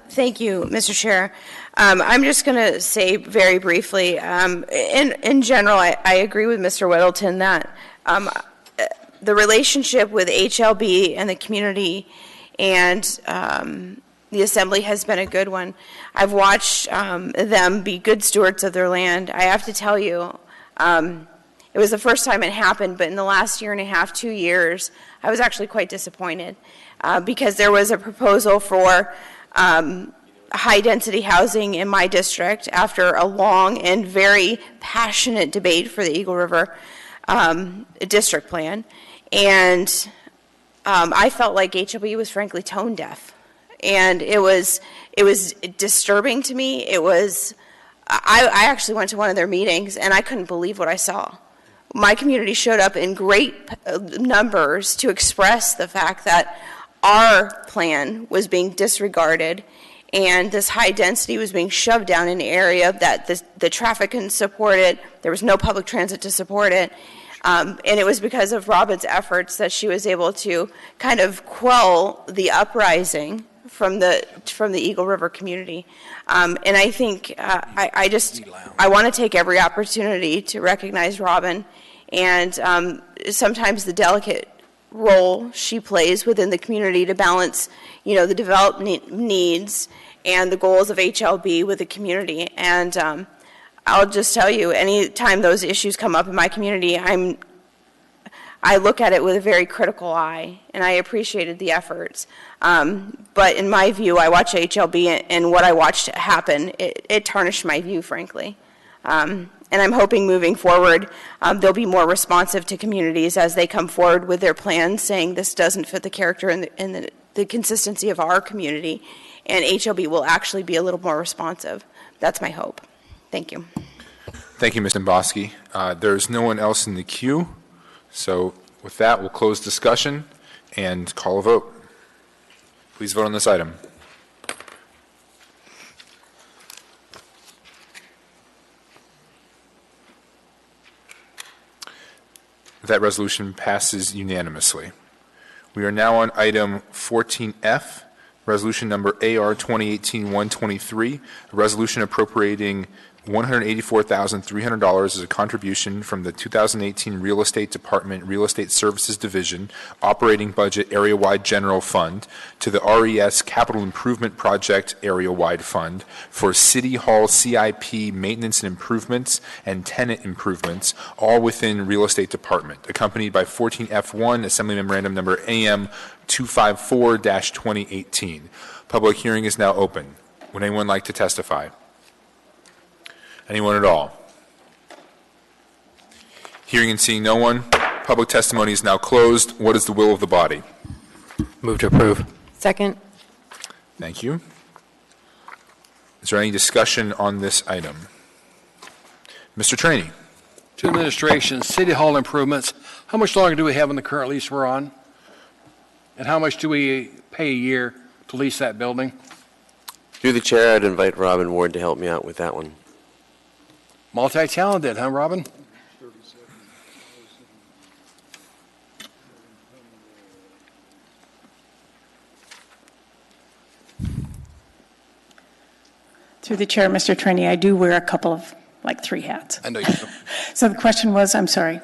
Thank you, Mr. Chair. I'm just going to say very briefly, in general, I agree with Mr. Weddleton that the relationship with HLB and the community and the Assembly has been a good one. I've watched them be good stewards of their land. I have to tell you, it was the first time it happened, but in the last year and a half, 2 years, I was actually quite disappointed because there was a proposal for high-density housing in my district after a long and very passionate debate for the Eagle River district plan. And I felt like HLB was frankly tone deaf. And it was disturbing to me. I actually went to one of their meetings, and I couldn't believe what I saw. My community showed up in great numbers to express the fact that our plan was being disregarded and this high density was being shoved down in an area that the traffic couldn't support it. There was no public transit to support it. And it was because of Robin's efforts that she was able to kind of quell the uprising from the Eagle River community. And I think I want to take every opportunity to recognize Robin and sometimes the delicate role she plays within the community to balance, the development needs and the goals of HLB with the community. And I'll just tell you, anytime those issues come up in my community, I look at it with a very critical eye, and I appreciated the efforts. But in my view, I watch HLB, and what I watched happen, it tarnished my view, frankly. And I'm hoping moving forward, they'll be more responsive to communities as they come forward with their plans, saying this doesn't fit the character and the consistency of our community, and HLB will actually be a little more responsive. That's my hope. Thank you. Thank you, Ms. Dimboski. There's no one else in the queue, so with that, we'll close discussion and call a vote. Please vote on this item. That resolution passes unanimously. We are now on item 14F, resolution number AR 2018-123, a resolution appropriating $184,300 as a contribution from the 2018 Real Estate Department Real Estate Services Division Operating Budget Area-Wide General Fund to the RES Capital Improvement Project Area-Wide Fund for City Hall CIP maintenance and improvements and tenant improvements, all within Real Estate Department, accompanied by 14F1 Assembly Memorandum number AM 254-2018. Public hearing is now open. Would anyone like to testify? Anyone at all? Hearing and seeing no one, public testimony is now closed. What is the will of the body? Move to approve. Second. Thank you. Is there any discussion on this item? Mr. Traney. To administration, City Hall improvements, how much longer do we have on the current lease we're on? And how much do we pay a year to lease that building? Through the chair, I'd invite Robin Ward to help me out with that one. Multi-talented, huh, Robin? Through the chair, Mr. Traney, I do wear a couple of, 3 hats. I know you do. So the question was, I'm sorry.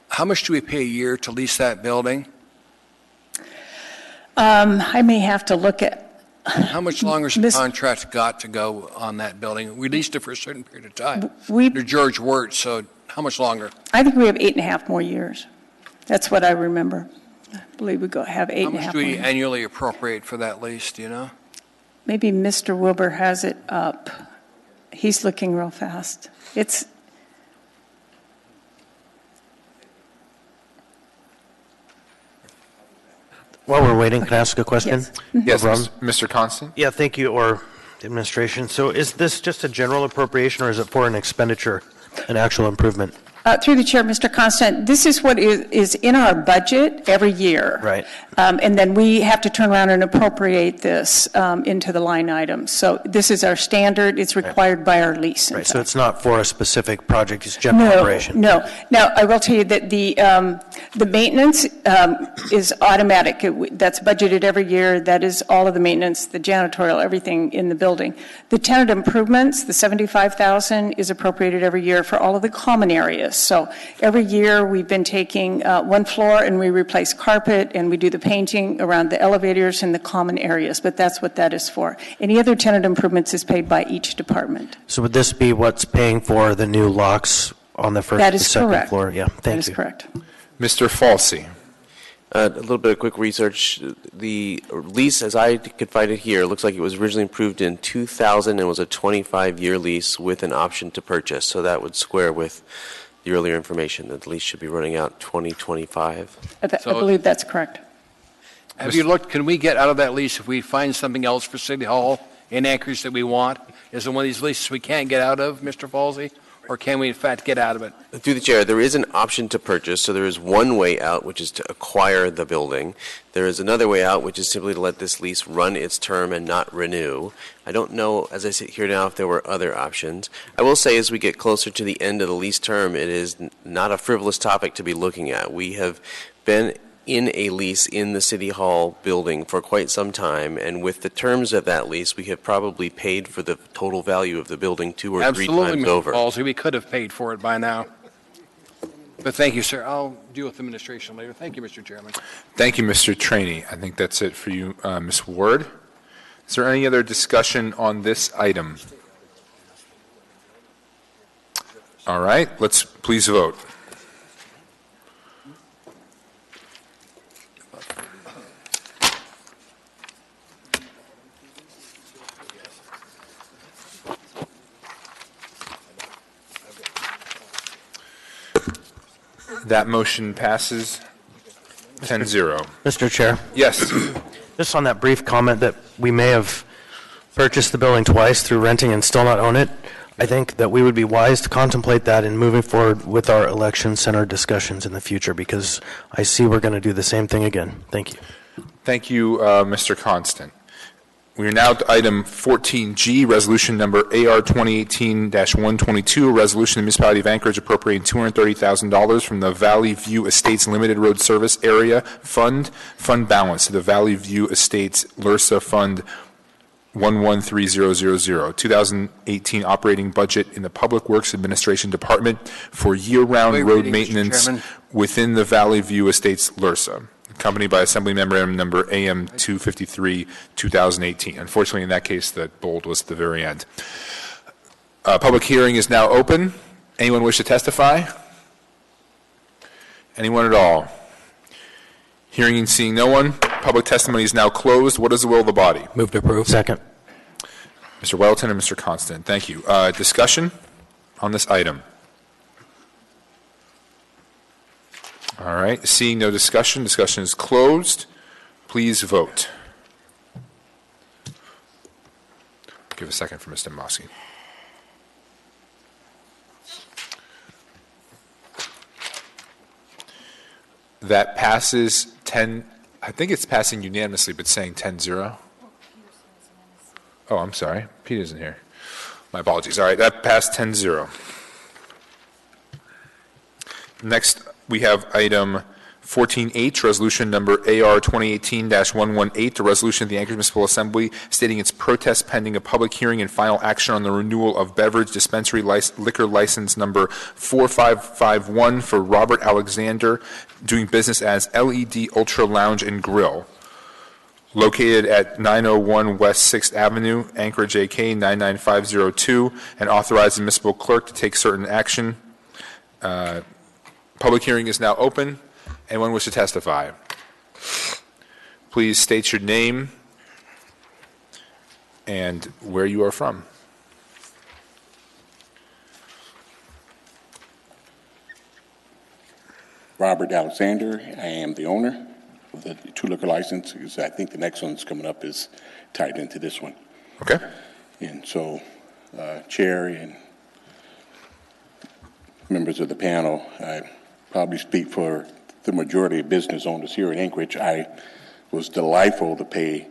How much do we pay a year to lease that building? I may have to look at. How much longer has the contract got to go on that building? We leased it for a certain period of time. Under George Wirtz, so how much longer? I think we have 8.5 more years. That's what I remember. I believe we have 8.5 more years. How much do we annually appropriate for that lease, do you know? Maybe Mr. Wilbur has it up. He's looking real fast. It's. While we're waiting, can I ask a question? Yes, Mr. Constant? Yeah, thank you, or the administration. So is this just a general appropriation, or is it for an expenditure, an actual improvement? Through the chair, Mr. Constant, this is what is in our budget every year. Right. And then we have to turn around and appropriate this into the line items. So this is our standard. It's required by our lease. Right, so it's not for a specific project, it's general operation. No. Now, I will tell you that the maintenance is automatic. That's budgeted every year. That is all of the maintenance, the janitorial, everything in the building. The tenant improvements, the $75,000 is appropriated every year for all of the common areas. So every year we've been taking one floor and we replace carpet and we do the painting around the elevators and the common areas, but that's what that is for. Any other tenant improvements is paid by each department. So would this be what's paying for the new locks on the first and second correct. floor? Yeah, thank you. That is correct. Mr. Falsey. A little bit of quick research. The lease, as I could find it here, looks like it was originally approved in 2000 and was a 25-year lease with an option to purchase. So that would square with the earlier information that the lease should be running out 2025. I believe that's correct. Have you looked, can we get out of that lease if we find something else for City Hall in Anchorage that we want? Is it one of these leases we can't get out of, Mr. Falsey? Or can we, in fact, get out of it? Through the chair, there is an option to purchase, so there is one way out, which is to acquire the building. There is another way out, which is simply to let this lease run its term and not renew. I don't know, as I sit here now, if there were other options. I will say, as we get closer to the end of the lease term, it is not a frivolous topic to be looking at. We have been in a lease in the City Hall building for quite some time, and with the terms of that lease, we have probably paid for the total value of the building 2 or 3 times over. Absolutely, Mr. Falsey, we could have paid for it by now. But thank you, sir. I'll deal with administration later. Thank you, Mr. Chairman. Thank you, Mr. Trainee. I think that's it for you, Ms. Ward. Is there any other discussion on this item? All right, let's please vote. That motion passes 10-0. Mr. Chair? Yes. Just on that brief comment that we may have purchased the building twice through renting and still not own it, I think that we would be wise to contemplate that in moving forward with our election center discussions in the future, because I see we're going to do the same thing again. Thank you. Thank you, Mr. Constant. We are now to item 14G, resolution number AR 2018-122, a resolution of the Municipality of Anchorage appropriating $230,000 from the Valley View Estates Limited Road Service Area Fund balance to the Valley View Estates LRSA Fund 113000, 2018 operating budget in the Public Works Administration Department for year-round road maintenance within the Valley View Estates LRSA, accompanied by Assembly Memorandum number AM 253, 2018. Unfortunately, in that case, the bold was at the very end. Public hearing is now open. Anyone wish to testify? Anyone at all? Hearing and seeing no one, public testimony is now closed. What is the will of the body? Move to approve. Second. Mr. Welton and Mr. Constant, thank you. Discussion on this item? All right, seeing no discussion, discussion is closed. Please vote. Give a second for Mr. Mossy. That passes 10, I think it's passing unanimously, but saying 10-0. Oh, I'm sorry. Pete isn't here. My apologies. All right, that passed 10-0. Next, we have item 14H, resolution number AR 2018-118, a resolution of the Anchorage Municipal Assembly stating its protest pending a public hearing and final action on the renewal of beverage dispensary liquor license number 4551 for Robert Alexander, doing business as LED Ultra Lounge and Grill. located at 901 West 6th Avenue, Anchorage, AK 99502, and authorize the municipal clerk to take certain action. Public hearing is now open. Anyone wish to testify? Please state your name and where you are from. Robert Alexander. I am the owner of the two liquor licenses. I think the next one's coming up is tied into this one. Okay. And so, Chair and members of the panel, I probably speak for the majority of business owners here in Anchorage. I was delightful to pay,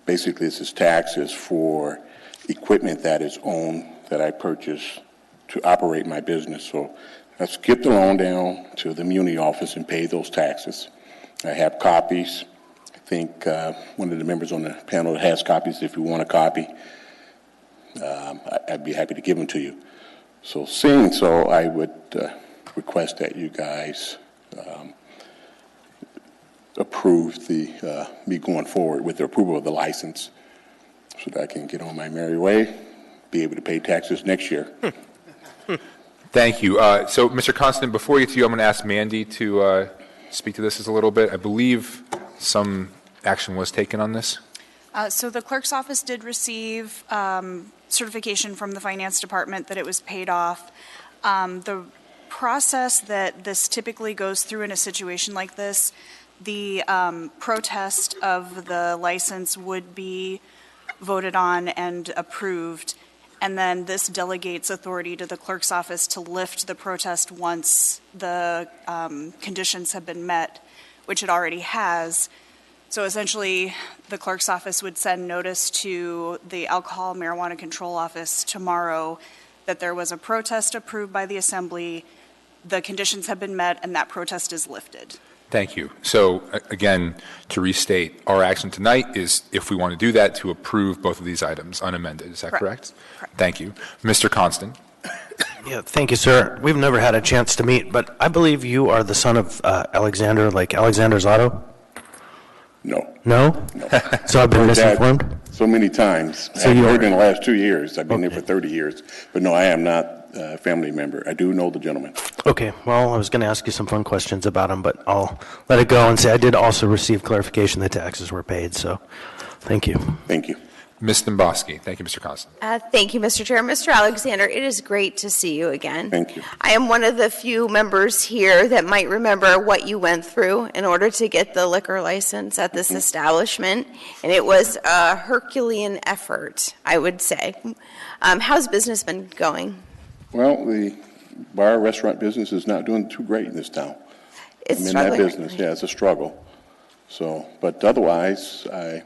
basically this is taxes for equipment that is owned, that I purchased to operate my business. So I skipped the loan down to the Muni office and paid those taxes. I have copies. I think one of the members on the panel has copies. If you want a copy, I'd be happy to give them to you. So seeing so, I would request that you guys approve me going forward with the approval of the license so that I can get on my merry way, be able to pay taxes next year. Thank you. So, Mr. Constant, before we get to you, I'm going to ask Mandy to speak to this a little bit. I believe some action was taken on this. So the clerk's office did receive certification from the finance department that it was paid off. The process that this typically goes through in a situation like this, the protest of the license would be voted on and approved, and then this delegates authority to the clerk's office to lift the protest once the conditions have been met, which it already has. So essentially, the clerk's office would send notice to the Alcohol Marijuana Control Office tomorrow that there was a protest approved by the Assembly, the conditions have been met, and that protest is lifted. Thank you. So, again, to restate, our action tonight is, if we want to do that, to approve both of these items unamended. Is that correct? Correct. Thank you. Mr. Constant. Yeah, thank you, sir. We've never had a chance to meet, but I believe you are the son of Alexander, like Alexander's Auto? No. No? So I've been misinformed? So many times. So I've you heard are- in the last 2 years. I've been there for 30 years. But no, I am not a family member. I do know the gentleman. Okay, well, I was going to ask you some fun questions about him, but I'll let it go and say I did also receive clarification that taxes were paid, so thank you. Thank you. Ms. Domboski. Thank you, Mr. Constant. Thank you, Mr. Chair. Mr. Alexander, it is great to see you again. Thank you. I am one of the few members here that might remember what you went through in order to get the liquor license at this establishment, and it was a Herculean effort, I would say. How's business been going? Well, the bar restaurant business is not doing too great in this town. It's I'm in struggling. that business. Yeah, it's a struggle. So, but otherwise, I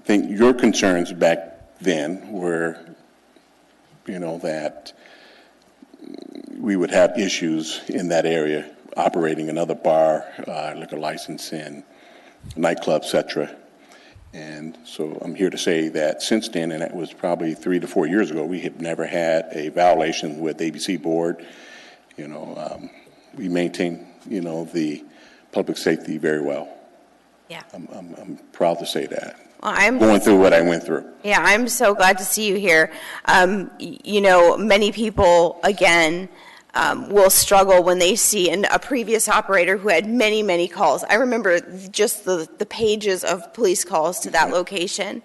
think your concerns back then were, that we would have issues in that area operating another bar, liquor license, and nightclub, et cetera. And so I'm here to say that since then, and that was probably 3 to 4 years ago, we have never had a violation with ABC board. We maintain, the public safety very well. Yeah. I'm proud to say that. Well, I'm going through what I went through. Yeah, I'm so glad to see you here. Many people, again, will struggle when they see a previous operator who had many, many calls. I remember just the pages of police calls to that location.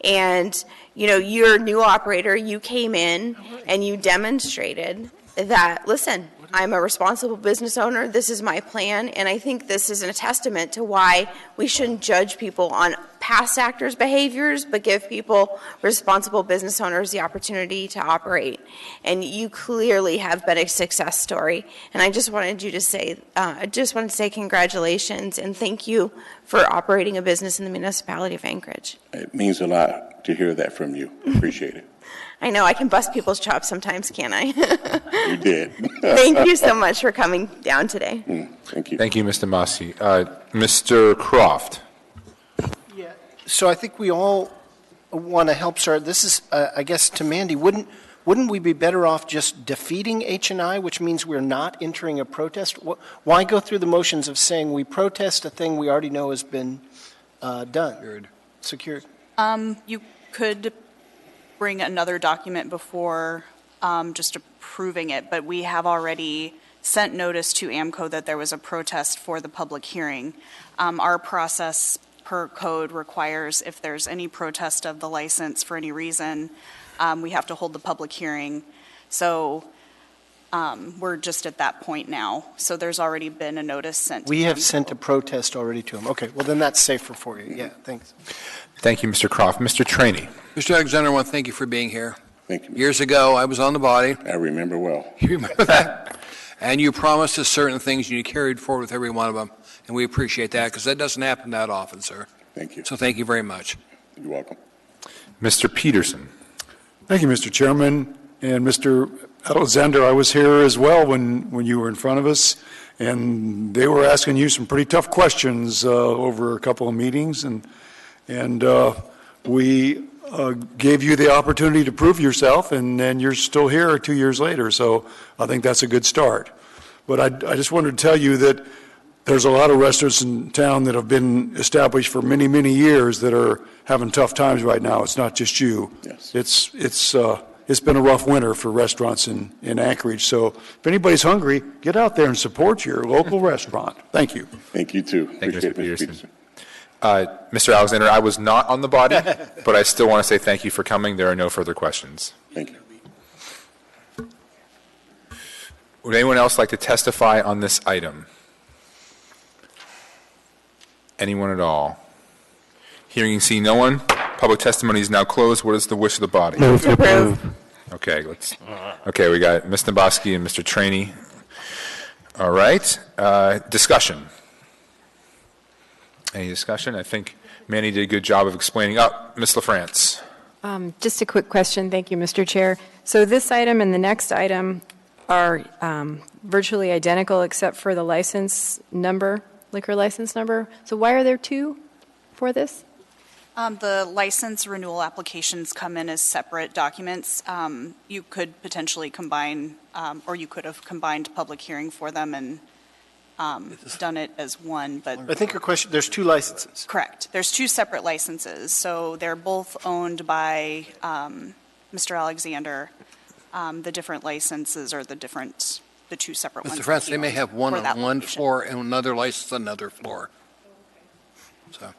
And, you're a new operator, you came in and you demonstrated that, listen, I'm a responsible business owner, this is my plan, and I think this is a testament to why we shouldn't judge people on past actors' behaviors, but give people, responsible business owners, the opportunity to operate. And you clearly have been a success story. And I just wanted to say congratulations and thank you for operating a business in the municipality of Anchorage. It means a lot to hear that from you. Appreciate it. I know, I can bust people's chops sometimes, can't I? You did. Thank you so much for coming down today. Thank you. Thank you, Mr. Massey. Mr. Croft. So I think we all want to help, sir. This is, I guess, to Mandy. Wouldn't we be better off just defeating H&I, which means we're not entering a protest? Why go through the motions of saying we protest a thing we already know has been done? secured? You could bring another document before just approving it, but we have already sent notice to AMCO that there was a protest for the public hearing. Our process per code requires if there's any protest of the license for any reason, we have to hold the public hearing. So we're just at that point now. So there's already been a notice sent. We have sent a protest already to him. Okay, well, then that's safer for you. Yeah, thanks. Thank you, Mr. Croft. Mr. Trainee. Mr. Alexander, I want to thank you for being here. Thank you. Years ago, I was on the body. I remember well. You remember that? And you promised us certain things, and you carried forward with every one of them. And we appreciate that, because that doesn't happen that often, sir. Thank you. So thank you very much. You're welcome. Mr. Peterson. Thank you, Mr. Chairman. And Mr. Alexander, I was here as well when you were in front of us, and they were asking you some pretty tough questions over a couple of meetings, and we gave you the opportunity to prove yourself, and then you're still here 2 years later, so I think that's a good start. But I just wanted to tell you that there's a lot of restaurants in town that have been established for many, many years that are having tough times right now. It's not just you. Yes. It's been a rough winter for restaurants in Anchorage. So if anybody's hungry, get out there and support your local restaurant. Thank you. Thank you, too. Thank you, Mr. Appreciate it, Peterson. Mr. Alexander, I was not on the body, but I still want to say thank you for coming. There are no further questions. Thank you. Would anyone else like to testify on this item? Anyone at all? Hearing and seeing no one, public testimony is now closed. What is the wish of the body? Move to approve. Okay, we got Ms. Naboski and Mr. Trainee. All right, discussion. Any discussion? I think Manny did a good job of explaining. Ms. LaFrance. Just a quick question. Thank you, Mr. Chair. So this item and the next item are virtually identical except for the license number, liquor license number. So why are there two for this? The license renewal applications come in as separate documents. You could potentially combine, or you could have combined public hearing for them and done it as one, but... I think your question, there's two licenses. Correct. There's two separate licenses, so they're both owned by Mr. Alexander. The different licenses are the two separate ones. Mr. France, they may have one for on that one location. floor and another license on another floor. So,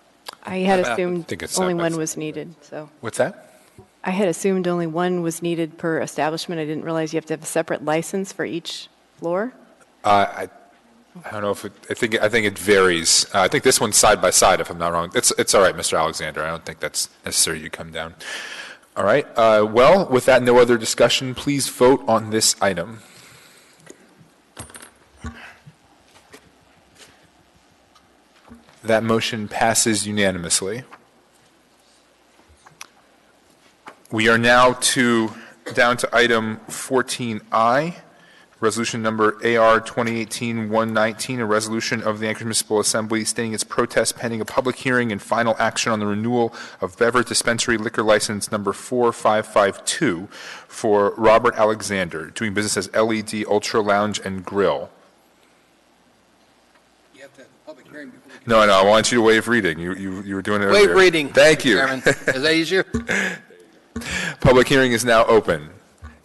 I had That assumed think it's only separate. one was needed, so. What's that? I had assumed only one was needed per establishment. I didn't realize you have to have a separate license for each floor. I don't know if I think it varies. I think this one's side by side, if I'm not wrong. It's all right, Mr. Alexander. I don't think that's necessary you come down. All right. Well, with that, no other discussion. Please vote on this item. That motion passes unanimously. We are now down to item 14I. Resolution number AR 2018-119, a resolution of the Anchorage Municipal Assembly stating its protest pending a public hearing and final action on the renewal of beverage dispensary liquor license number 4552 for Robert Alexander, doing business as LED Ultra Lounge and Grill. you have to have a public hearing before No, I want you to waive reading. You were doing it earlier. Waive reading. Thank Mr. you. Chairman. Is that easier? Public hearing is now open.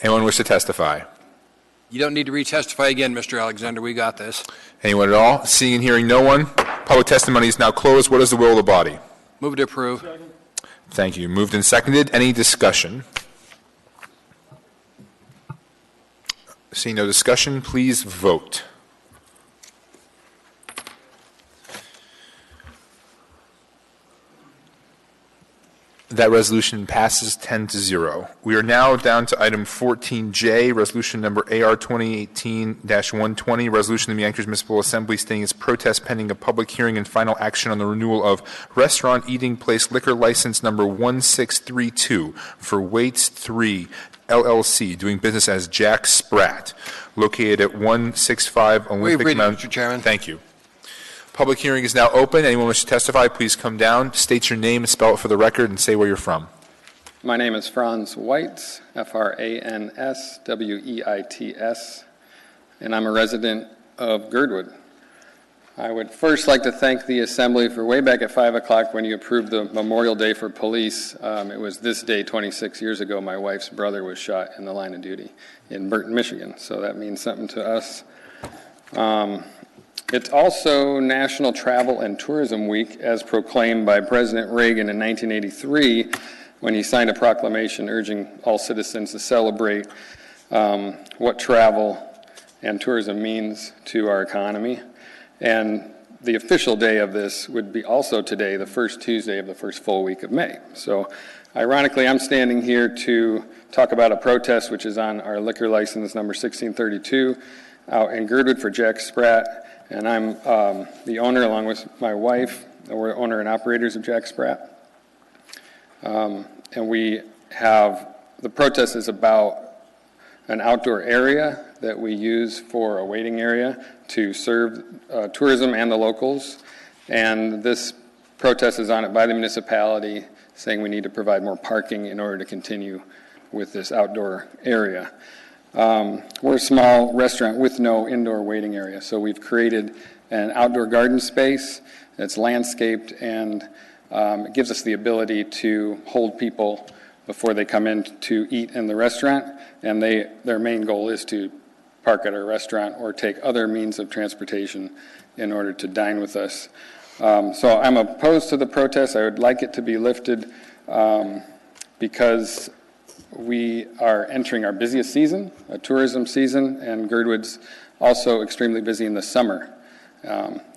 Anyone wish to testify? You don't need to retestify again, Mr. Alexander. We got this. Anyone at all? Seeing and hearing no one, public testimony is now closed. What is the will of the body? Move to approve. Thank you. Moved and seconded. Any discussion? Seeing no discussion, please vote. That resolution passes 10-0. We are now down to item 14J, resolution number AR 2018-120, resolution of the Anchorage Municipal Assembly stating its protest pending a public hearing and final action on the renewal of restaurant eating place liquor license number 1632 for Waits 3 LLC, doing business as Jack Spratt, located at 165 Olympic reading, Mount. Mr. Chairman. Thank you. Public hearing is now open. Anyone wish to testify, please come down, state your name, spell it for the record, and say where you're from. My name is Franz Weitz, Fransweits, and I'm a resident of Girdwood. I would first like to thank the Assembly for way back at 5 o'clock when you approved the Memorial Day for police. It was this day 26 years ago my wife's brother was shot in the line of duty in Burton, Michigan, so that means something to us. It's also National Travel and Tourism Week, as proclaimed by President Reagan in 1983 when he signed a proclamation urging all citizens to celebrate what travel and tourism means to our economy. And the official day of this would be also today, the first Tuesday of the first full week of May. So ironically, I'm standing here to talk about a protest which is on our liquor license number 1632 out in Girdwood for Jack Spratt. And I'm the owner, along with my wife. We're owner and operators of Jack Spratt. And we have, the protest is about an outdoor area that we use for a waiting area to serve tourism and the locals. And this protest is on it by the municipality, saying we need to provide more parking in order to continue with this outdoor area. We're a small restaurant with no indoor waiting area, so we've created an outdoor garden space that's landscaped, and it gives us the ability to hold people before they come in to eat in the restaurant, and their main goal is to park at our restaurant or take other means of transportation in order to dine with us. So I'm opposed to the protest. I would like it to be lifted because we are entering our busiest season, a tourism season, and Girdwood's also extremely busy in the summer.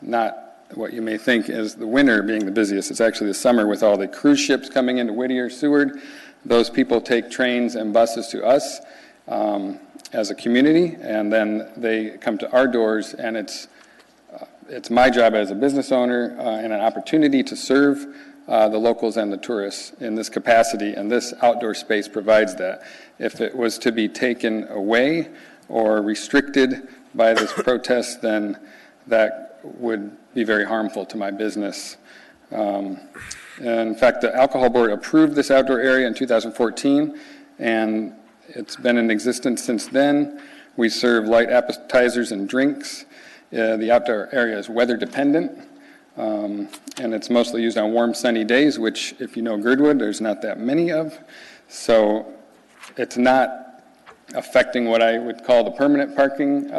Not what you may think is the winter being the busiest. It's actually the summer with all the cruise ships coming into Whittier, Seward. Those people take trains and buses to us as a community, and then they come to our doors, and it's my job as a business owner and an opportunity to serve the locals and the tourists in this capacity, and this outdoor space provides that. If it was to be taken away or restricted by this protest, then that would be very harmful to my business. In fact, the Alcohol Board approved this outdoor area in 2014, and it's been in existence since then. We serve light appetizers and drinks. The outdoor area is weather dependent. And it's mostly used on warm, sunny days, which, if you know Girdwood, there's not that many of. So it's not affecting what I would call the permanent parking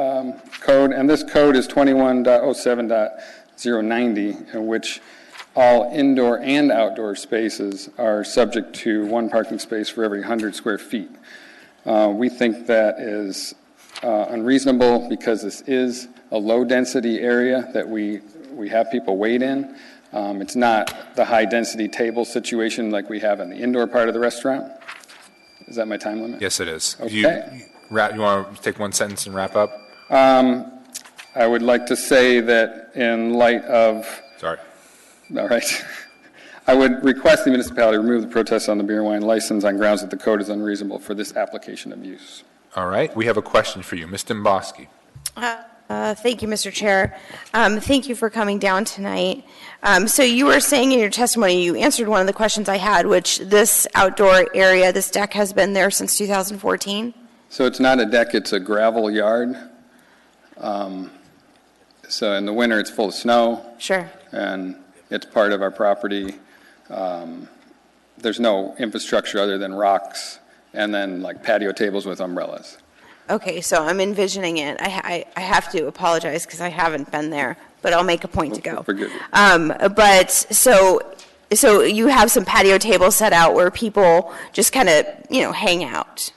code. And this code is 21.07.090, in which all indoor and outdoor spaces are subject to one parking space for every 100 square feet. We think that is unreasonable because this is a low-density area that we have people wait in. It's not the high-density table situation like we have in the indoor part of the restaurant. Is that my time limit? Yes, it is. Okay. You want to take one sentence and wrap up? I would like to say that in light of... Sorry. All right. I would request the municipality remove the protest on the beer and wine license on grounds that the code is unreasonable for this application of use. All right. We have a question for you. Ms. Dimboski. Thank you, Mr. Chair. Thank you for coming down tonight. So you were saying in your testimony, you answered one of the questions I had, which this outdoor area, this deck has been there since 2014? So it's not a deck, it's a gravel yard. So in the winter, it's full of snow. Sure. And it's part of our property. There's no infrastructure other than rocks and then like patio tables with umbrellas. Okay, so I'm envisioning it. I have to apologize because I haven't been there, but I'll make a point to go. Forgive you. But so you have some patio tables set out where people just kind of, hang out.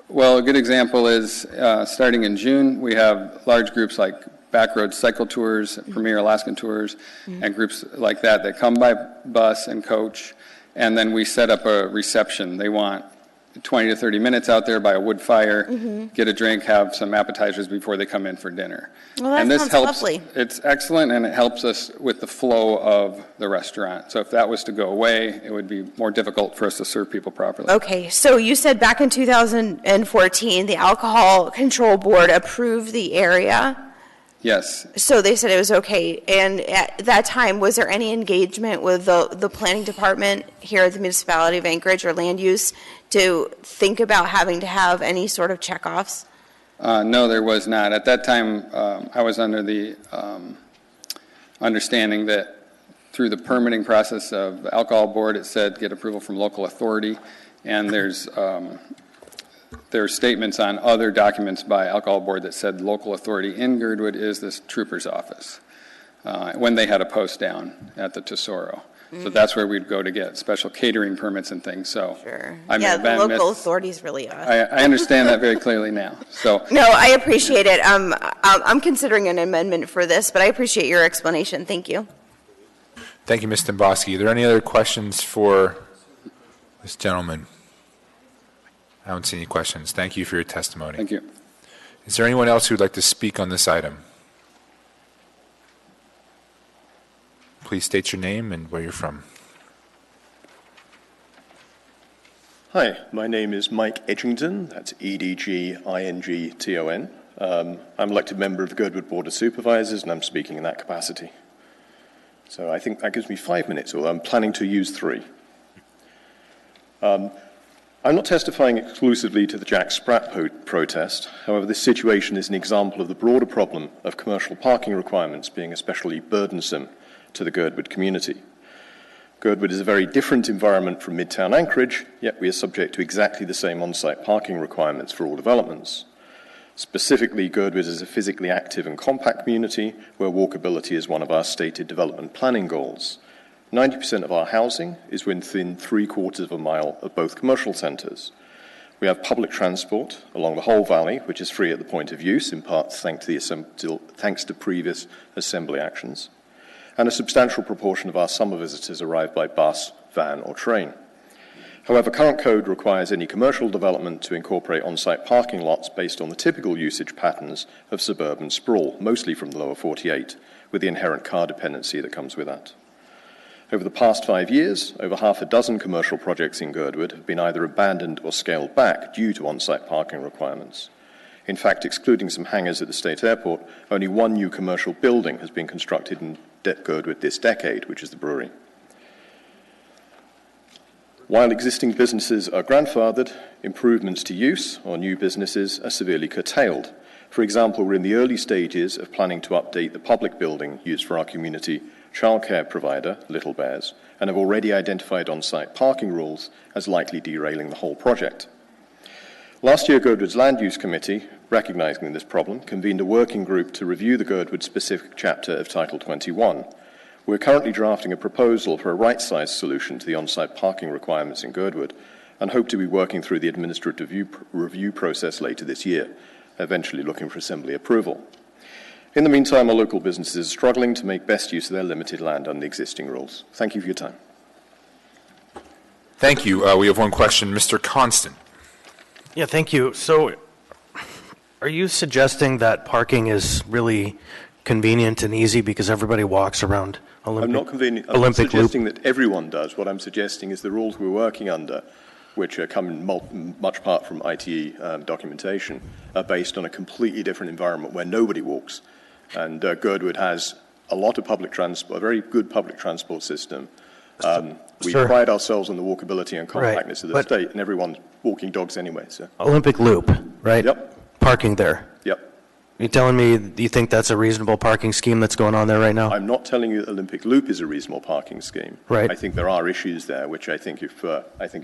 Well, a good example is starting in June, we have large groups like Backroads Cycle Tours, Premier Alaskan Tours, and groups like that come by bus and coach, and then we set up a reception. They want 20 to 30 minutes out there by a wood fire, get a drink, have some appetizers before they come in for dinner. Well, that and this sounds helps, lovely. It's excellent, and it helps us with the flow of the restaurant. So if that was to go away, it would be more difficult for us to serve people properly. Okay, so you said back in 2014, the Alcohol Control Board approved the area. Yes. So they said it was okay. And at that time, was there any engagement with the planning department here at the Municipality of Anchorage or land use to think about having to have any sort of checkoffs? No, there was not. At that time, I was under the understanding that through the permitting process of the alcohol board, it said get approval from local authority, and there's statements on other documents by alcohol board that said local authority in Girdwood is this trooper's office, when they had a post down at the Tesoro. So that's where we'd go to get special catering permits and things. So Sure. I may Yeah, have the been local mis- authorities really are. I understand that very clearly now. So No, I appreciate it. I'm considering an amendment for this, but I appreciate your explanation. Thank you. Thank you, Ms. Domboski. Are there any other questions for this gentleman? I don't see any questions. Thank you for your testimony. Thank you. Is there anyone else who would like to speak on this item? Please state your name and where you're from. Hi, my name is Mike Edgington. That's Edgington. I'm elected member of the Girdwood Board of Supervisors, and I'm speaking in that capacity. So I think that gives me 5 minutes, although I'm planning to use 3. I'm not testifying exclusively to the Jack Spratt protest. However, this situation is an example of the broader problem of commercial parking requirements being especially burdensome to the Girdwood community. Girdwood is a very different environment from Midtown Anchorage, yet we are subject to exactly the same on-site parking requirements for all developments. Specifically, Girdwood is a physically active and compact community where walkability is one of our stated development planning goals. 90% of our housing is within 3/4 of a mile of both commercial centres. We have public transport along the whole valley, which is free at the point of use, in part thanks to previous assembly actions. And a substantial proportion of our summer visitors arrive by bus, van or train. However, current code requires any commercial development to incorporate on-site parking lots based on the typical usage patterns of suburban sprawl, mostly from the lower 48, with the inherent car dependency that comes with that. Over the past 5 years, over half a dozen commercial projects in Girdwood have been either abandoned or scaled back due to on-site parking requirements. In fact, excluding some hangars at the state airport, only one new commercial building has been constructed in Girdwood this decade, which is the brewery. While existing businesses are grandfathered, improvements to use or new businesses are severely curtailed. For example, we're in the early stages of planning to update the public building used for our community childcare provider, Little Bears, and have already identified on-site parking rules as likely derailing the whole project. Last year, Girdwood's Land Use Committee, recognising this problem, convened a working group to review the Girdwood-specific chapter of Title 21. We're currently drafting a proposal for a right-sized solution to the on-site parking requirements in Girdwood and hope to be working through the administrative review process later this year, eventually looking for Assembly approval. In the meantime, our local businesses are struggling to make best use of their limited land under the existing rules. Thank you for your time. Thank you. We have one question. Mr. Constant. Yeah, thank you. So are you suggesting that parking is really convenient and easy because everybody walks around Olympic I'm not convenient. I'm Olympic not suggesting that everyone does. What I'm suggesting is the rules we're working under, which are coming much part from ITE documentation, are based on a completely different environment where nobody walks. And Girdwood has a lot of public transport, a very good public transport system. We pride ourselves on the walkability and compactness of the state, and everyone's walking dogs anyway. So. Olympic Loop, right? Yep. Parking there. Yep. You telling me, do you think that's a reasonable parking scheme that's going on there right now? I'm not telling you that Olympic Loop is a reasonable parking scheme. Right. I think there are issues there, which I think if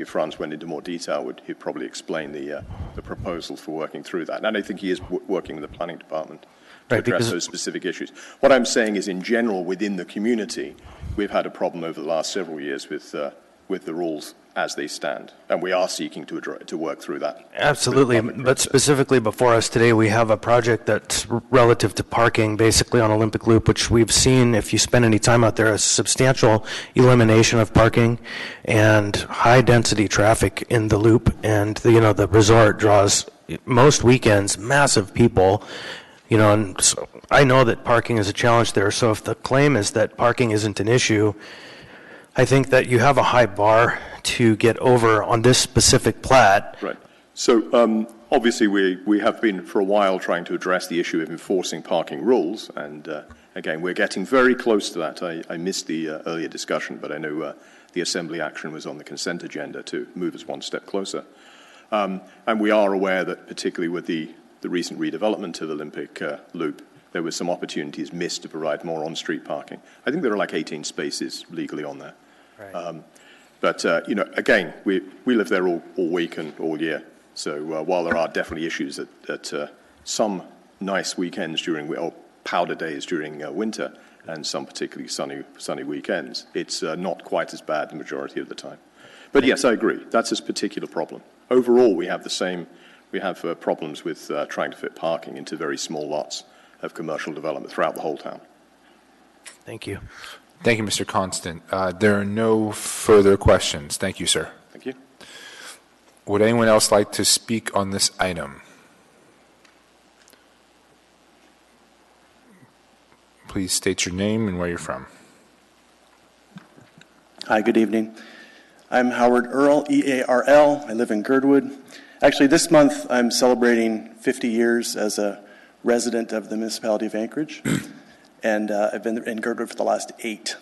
Franz went into more detail, he'd probably explain the proposals for working through that. And I think he is working with the planning department to address those specific issues. What I'm saying is, in general, within the community, we've had a problem over the last several years with the rules as they stand, and we are seeking to work through that. Absolutely, but specifically before us today, we have a project that's relative to parking, basically on Olympic Loop, which we've seen, if you spend any time out there, a substantial elimination of parking and high-density traffic in the loop, and the resort draws most weekends massive people. And so I know that parking is a challenge there, so if the claim is that parking isn't an issue, I think that you have a high bar to get over on this specific plat. Right. So obviously we have been for a while trying to address the issue of enforcing parking rules, and again, we're getting very close to that. I missed the earlier discussion, but I know the Assembly action was on the consent agenda to move us one step closer. And we are aware that particularly with the recent redevelopment of Olympic Loop, there were some opportunities missed to provide more on-street parking. I think there are like 18 spaces legally on there. Right. But again, we live there all week and all year. So while there are definitely issues at some nice weekends or powder days during winter and some particularly sunny weekends, it's not quite as bad the majority of the time. But yes, I agree. That's a particular problem. Overall, we have problems with trying to fit parking into very small lots of commercial development throughout the whole town. Thank you. Thank you, Mr. Constant. There are no further questions. Thank you, sir. Thank you. Would anyone else like to speak on this item? Please state your name and where you're from. Hi, good evening. I'm Howard Earl, E-A-R-L. I live in Girdwood. Actually, this month I'm celebrating 50 years as a resident of the Municipality of Anchorage, and I've been in Girdwood for the last 8.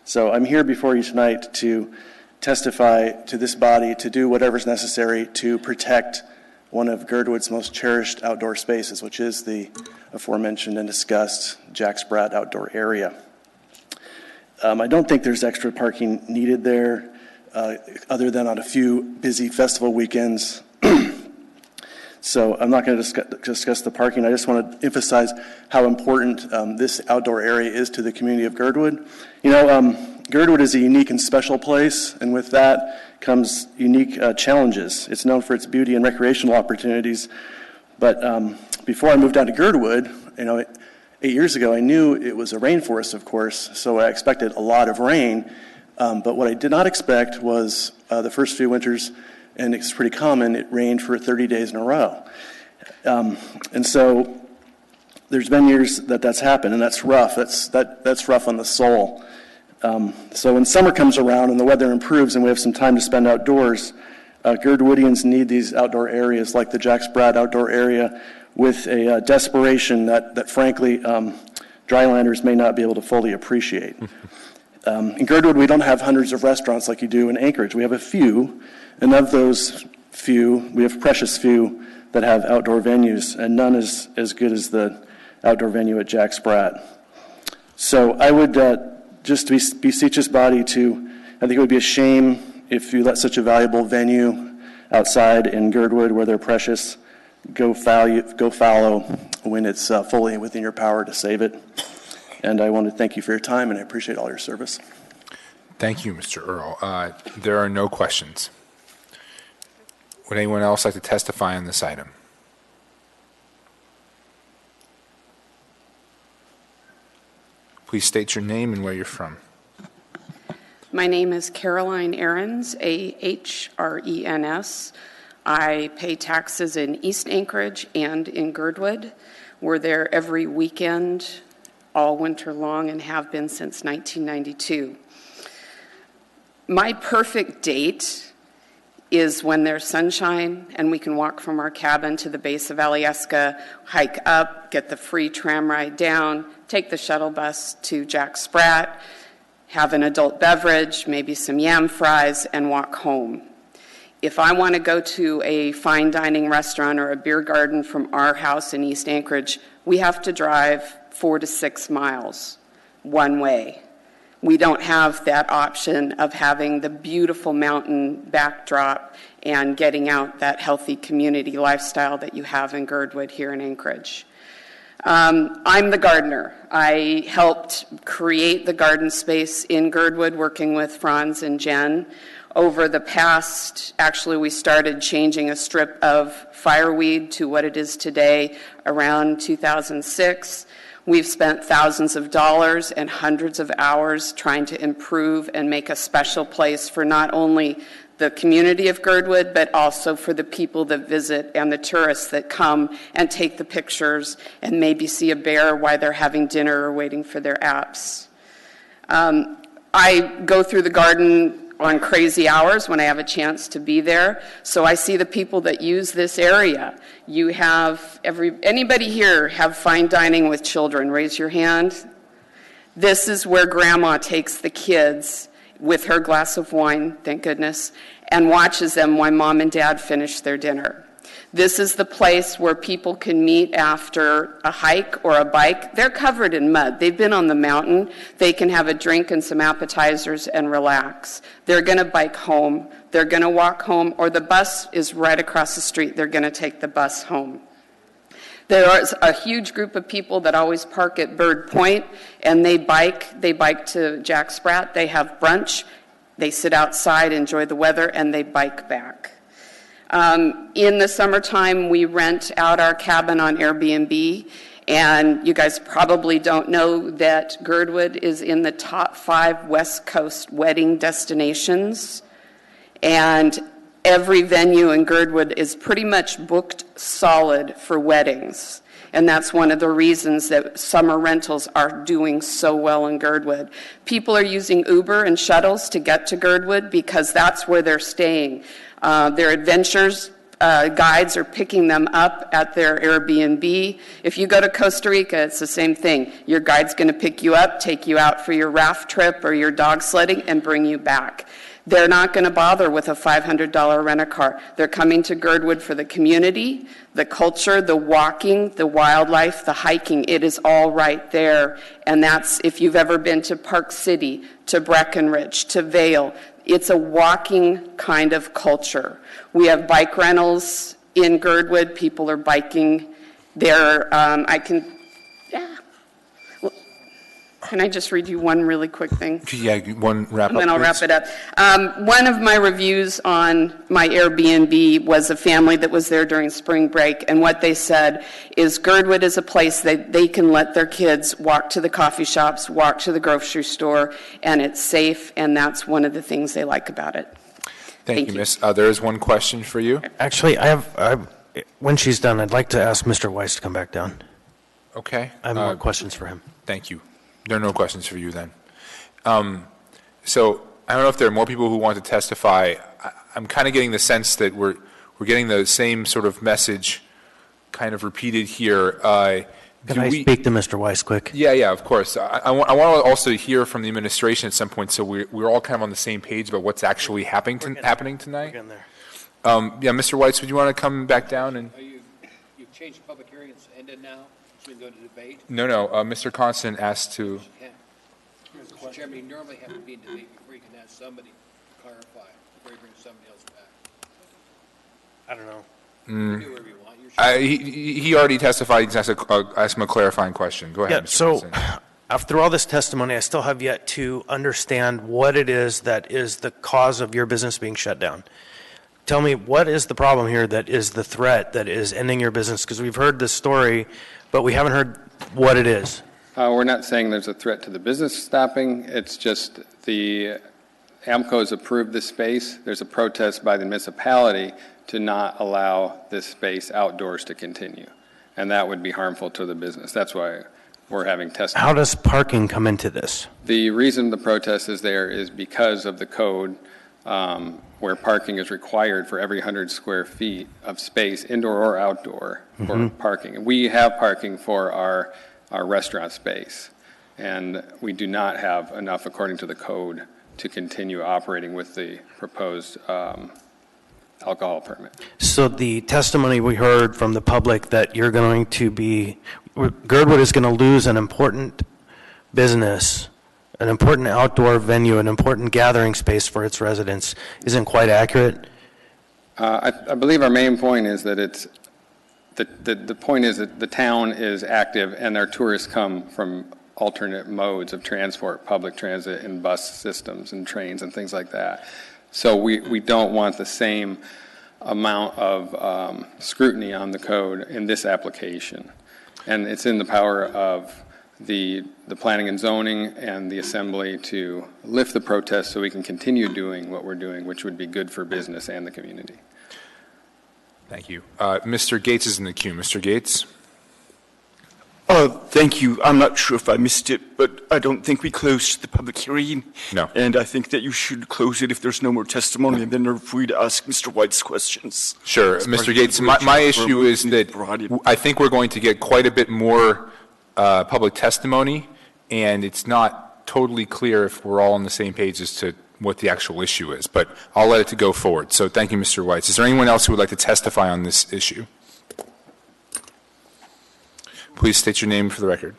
So I'm here before you tonight to testify to this body to do whatever's necessary to protect one of Girdwood's most cherished outdoor spaces, which is the aforementioned and discussed Jack Sprat outdoor area. I don't think there's extra parking needed there, other than on a few busy festival weekends. So I'm not going to discuss the parking. I just want to emphasize how important this outdoor area is to the community of Girdwood. Girdwood is a unique and special place, and with that comes unique challenges. It's known for its beauty and recreational opportunities, but before I moved down to Girdwood, 8 years ago, I knew it was a rainforest, of course, so I expected a lot of rain, but what I did not expect was the first few winters, and it's pretty common, it rained for 30 days in a row. And so there's been years that's happened, and that's rough. That's rough on the soul. So when summer comes around and the weather improves and we have some time to spend outdoors, Girdwoodians need these outdoor areas like the Jack Sprat outdoor area with a desperation that frankly, drylanders may not be able to fully appreciate. In Girdwood, we don't have hundreds of restaurants like you do in Anchorage. We have a few, and of those few, we have precious few that have outdoor venues, and none is as good as the outdoor venue at Jack Sprat. So I would just beseech this body I think it would be a shame if you let such a valuable venue outside in Girdwood where they're precious go fallow when it's fully within your power to save it. And I want to thank you for your time, and I appreciate all your service. Thank you, Mr. Earl. There are no questions. Would anyone else like to testify on this item? Please state your name and where you're from. My name is Caroline Ahrens, A-H-R-E-N-S. I pay taxes in East Anchorage and in Girdwood. We're there every weekend, all winter long, and have been since 1992. My perfect date is when there's sunshine and we can walk from our cabin to the base of Alyeska, hike up, get the free tram ride down, take the shuttle bus to Jack Sprat, have an adult beverage, maybe some yam fries, and walk home. If I want to go to a fine dining restaurant or a beer garden from our house in East Anchorage, we have to drive 4 to 6 miles one way. We don't have that option of having the beautiful mountain backdrop and getting out that healthy community lifestyle that you have in Girdwood here in Anchorage. I'm the gardener. I helped create the garden space in Girdwood, working with Franz and Jen. Over the past, actually we started changing a strip of fireweed to what it is today around 2006. We've spent thousands of dollars and hundreds of hours trying to improve and make a special place for not only the community of Girdwood, but also for the people that visit and the tourists that come and take the pictures and maybe see a bear while they're having dinner or waiting for their apps. I go through the garden on crazy hours when I have a chance to be there, so I see the people that use this area. You have anybody here have fine dining with children? Raise your hand. This is where grandma takes the kids with her glass of wine, thank goodness, and watches them while mom and dad finish their dinner. This is the place where people can meet after a hike or a bike. They're covered in mud. They've been on the mountain. They can have a drink and some appetizers and relax. They're going to bike home. They're going to walk home, or the bus is right across the street. They're going to take the bus home. There is a huge group of people that always park at Bird Point, and they bike. They bike to Jack Sprat. They have brunch. They sit outside, enjoy the weather, and they bike back. In the summertime, we rent out our cabin on Airbnb, and you guys probably don't know that Girdwood is in the top 5 West Coast wedding destinations, and every venue in Girdwood is pretty much booked solid for weddings. And that's one of the reasons that summer rentals are doing so well in Girdwood. People are using Uber and shuttles to get to Girdwood because that's where they're staying. Their adventures guides are picking them up at their Airbnb. If you go to Costa Rica, it's the same thing. Your guide's going to pick you up, take you out for your raft trip or your dog sledding, and bring you back. They're not going to bother with a $500 rent-a-car. They're coming to Girdwood for the community, the culture, the walking, the wildlife, the hiking. It is all right there. And that's, if you've ever been to Park City, to Breckenridge, to Vail, it's a walking kind of culture. We have bike rentals in Girdwood. People are biking there. Can I just read you one really quick thing? Yeah, one wrap up. And then I'll wrap it up. One of my reviews on my Airbnb was a family that was there during spring break, and what they said is Girdwood is a place that they can let their kids walk to the coffee shops, walk to the grocery store, and it's safe, and that's one of the things they like about it. Thank you, Miss. There is one question for you. Actually, when she's done, I'd like to ask Mr. Weiss to come back down. Okay. I have more questions for him. Thank you. There are no questions for you then. So I don't know if there are more people who want to testify. I'm kind of getting the sense that we're getting the same sort of message kind of repeated here. Can I speak to Mr. Weiss quick? Yeah, of course. I want to also hear from the administration at some point so we're all kind of on the same page about what's actually happening tonight. Yeah, Mr. Weiss, would you want to come back down? And You've changed the public hearing, it's ended now, so we can go to debate? No, Mr. Constant asked to... Mr. Chairman, you normally have to be in debate before you can ask somebody to clarify, before you bring somebody else back. I don't know. You do whatever you want. He already testified. He's asked him a clarifying question. Go ahead, Yeah, Mr. so Constant. after all this testimony, I still have yet to understand what it is that is the cause of your business being shut down. Tell me, what is the problem here that is the threat that is ending your business? Because we've heard this story, but we haven't heard what it is. We're not saying there's a threat to the business stopping. It's just the AMCO has approved this space. There's a protest by the municipality to not allow this space outdoors to continue. And that would be harmful to the business. That's why we're having testimony. How does parking come into this? The reason the protest is there is because of the code where parking is required for every 100 square feet of space, indoor or outdoor, for parking. We have parking for our restaurant space, and we do not have enough, according to the code, to continue operating with the proposed alcohol permit. So the testimony we heard from the public that you're going to be, Girdwood is going to lose an important business, an important outdoor venue, an important gathering space for its residents, isn't quite accurate? I believe our main point is that it's the point is that the town is active and our tourists come from alternate modes of transport, public transit and bus systems and trains and things like that. So we don't want the same amount of scrutiny on the code in this application. And it's in the power of the planning and zoning and the assembly to lift the protest so we can continue doing what we're doing, which would be good for business and the community. Thank you. Mr. Gates is in the queue. Mr. Gates? Thank you. I'm not sure if I missed it, but I don't think we closed the public hearing. No. And I think that you should close it if there's no more testimony, and then we're free to ask Mr. White's questions. Sure. Mr. Gates, my issue is that I think we're going to get quite a bit more public testimony, and it's not totally clear if we're all on the same page as to what the actual issue is. But I'll let it to go forward. So thank you, Mr. Weitz. Is there anyone else who would like to testify on this issue? Please state your name for the record.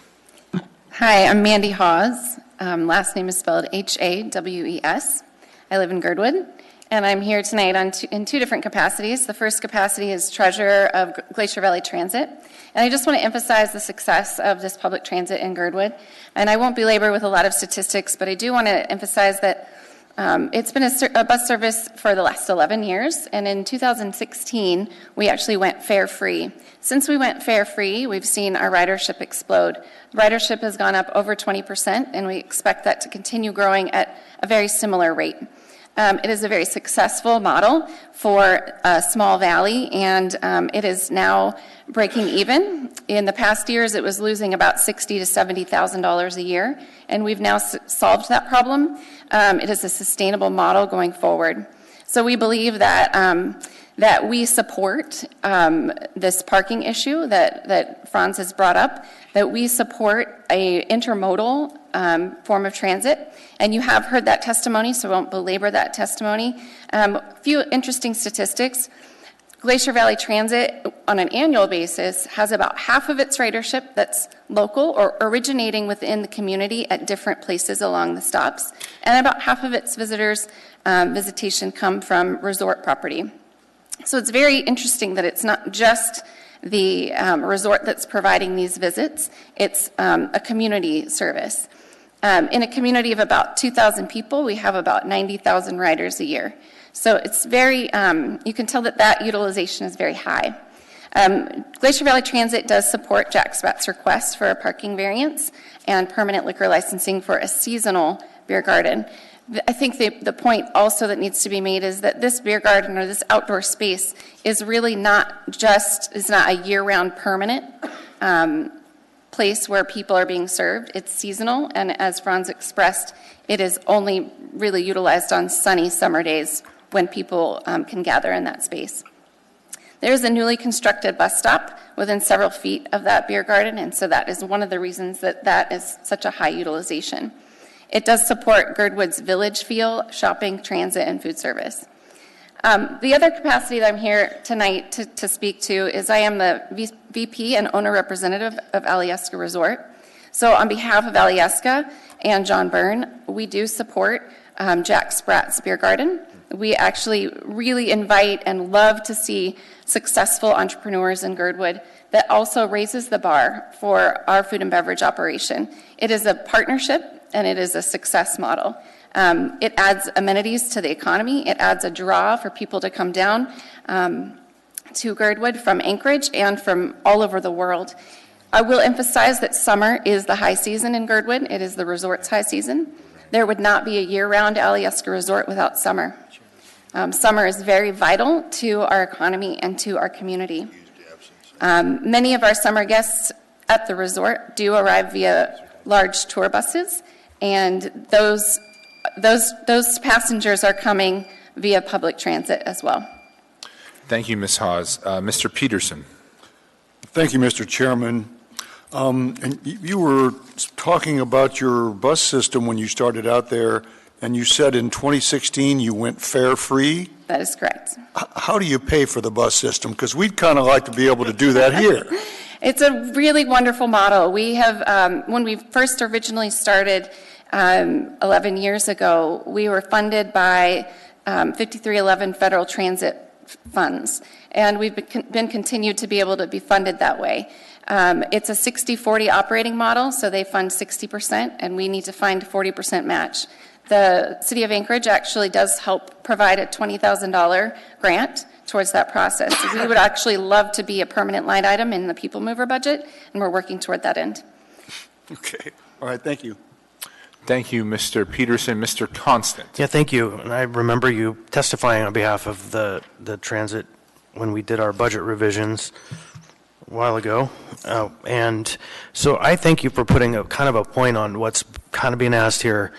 Hi, I'm Mandy Hawes. Last name is spelled Hawes. I live in Girdwood, and I'm here tonight in two different capacities. The first capacity is treasurer of Glacier Valley Transit, and I just want to emphasize the success of this public transit in Girdwood. And I won't belabor with a lot of statistics, but I do want to emphasize that it's been a bus service for the last 11 years, and in 2016, we actually went fare-free. Since we went fare-free, we've seen our ridership explode. Ridership has gone up over 20%, and we expect that to continue growing at a very similar rate. It is a very successful model for a small valley, and it is now breaking even. In the past years, it was losing about $60,000 to $70,000 a year, and we've now solved that problem. It is a sustainable model going forward. So we believe that that we support this parking issue that Franz has brought up, that we support a intermodal form of transit. And you have heard that testimony, so I won't belabor that testimony. A few interesting statistics. Glacier Valley Transit, on an annual basis, has about half of its ridership that's local or originating within the community at different places along the stops, and about half of its visitors' visitation come from resort property. So it's very interesting that it's not just the resort that's providing these visits, it's a community service. In a community of about 2,000 people, we have about 90,000 riders a year. So it's very, you can tell that utilization is very high. Glacier Valley Transit does support Jack Sprat's request for a parking variance and permanent liquor licensing for a seasonal beer garden. I think the point also that needs to be made is that this beer garden or this outdoor space is really not a year-round permanent place where people are being served. It's seasonal, and as Franz expressed, it is only really utilized on sunny summer days when people can gather in that space. There is a newly constructed bus stop within several feet of that beer garden, and so that is one of the reasons that is such a high utilization. It does support Girdwood's village feel, shopping, transit, and food service. The other capacity that I'm here tonight to speak to is I am the VP and owner representative of Alyeska Resort. So on behalf of Alyeska and John Byrne, we do support Jack Sprat's Beer Garden. We actually really invite and love to see successful entrepreneurs in Girdwood that also raises the bar for our food and beverage operation. It is a partnership and it is a success model. It adds amenities to the economy. It adds a draw for people to come down to Girdwood from Anchorage and from all over the world. I will emphasize that summer is the high season in Girdwood. It is the resort's high season. There would not be a year-round Alyeska Resort without summer. Summer is very vital to our economy and to our community. Many of our summer guests at the resort do arrive via large tour buses, and those passengers are coming via public transit as well. Thank you, Ms. Hawes. Mr. Peterson. Thank you, Mr. Chairman. And you were talking about your bus system when you started out there, and you said in 2016 you went fare-free. That is correct. How do you pay for the bus system? Because we'd kind of like to be able to do that here. It's a really wonderful model. We have, when we first originally started 11 years ago, we were funded by 5311 federal transit funds, and we've been continued to be able to be funded that way. It's a 60-40 operating model, so they fund 60%, and we need to find 40% match. The City of Anchorage actually does help provide a $20,000 grant towards that process. So we would actually love to be a permanent line item in the People Mover budget, and we're working toward that end. Okay. All right. Thank you. Thank you, Mr. Peterson. Mr. Constant. Yeah, thank you. And I remember you testifying on behalf of the transit when we did our budget revisions a while ago. And so I thank you for putting a kind of a point on what's kind of being asked here.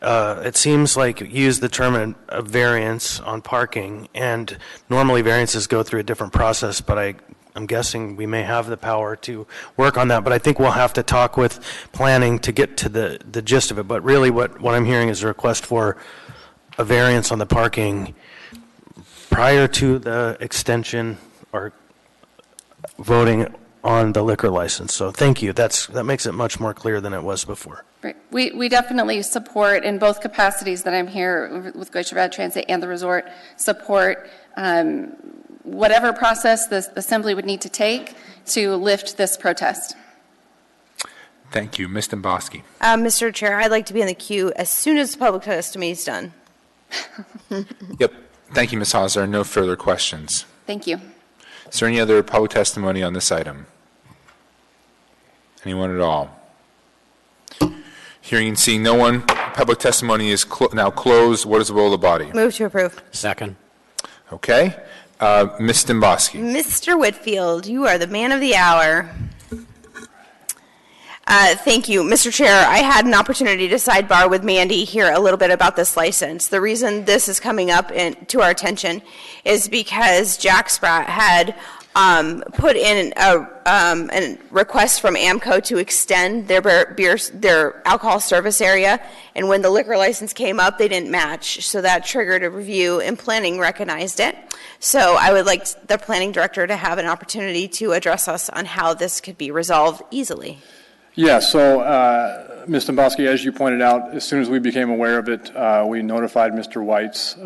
It seems like you use the term a variance on parking, and normally variances go through a different process, but I'm guessing we may have the power to work on that, but I think we'll have to talk with planning to get to the gist of it. But really what I'm hearing is a request for a variance on the parking prior to the extension or voting on the liquor license. So thank you. That makes it much more clear than it was before. Right. We definitely support, in both capacities that I'm here with Glacier Valley Transit and the resort, support whatever process the Assembly would need to take to lift this protest. Thank you. Ms. Domboski. Mr. Chair, I'd like to be in the queue as soon as public testimony is done. Yep. Thank you, Ms. Hawes. There are no further questions. Thank you. Is there any other public testimony on this item? Anyone at all? Hearing and seeing no one, public testimony is now closed. What is the will of the body? Move to approve. Second. Okay. Ms. Domboski. Mr. Whitfield, you are the man of the hour. Thank you. Mr. Chair, I had an opportunity to sidebar with Mandy here a little bit about this license. The reason this is coming up to our attention is because Jack Spratt had put in a request from AMCO to extend their alcohol service area, and when the liquor license came up, they didn't match, so that triggered a review, and planning recognized it. So I would like the planning director to have an opportunity to address us on how this could be resolved easily. Yeah, so Ms. Domboski, as you pointed out, as soon as we became aware of it, we notified Mr. Weitz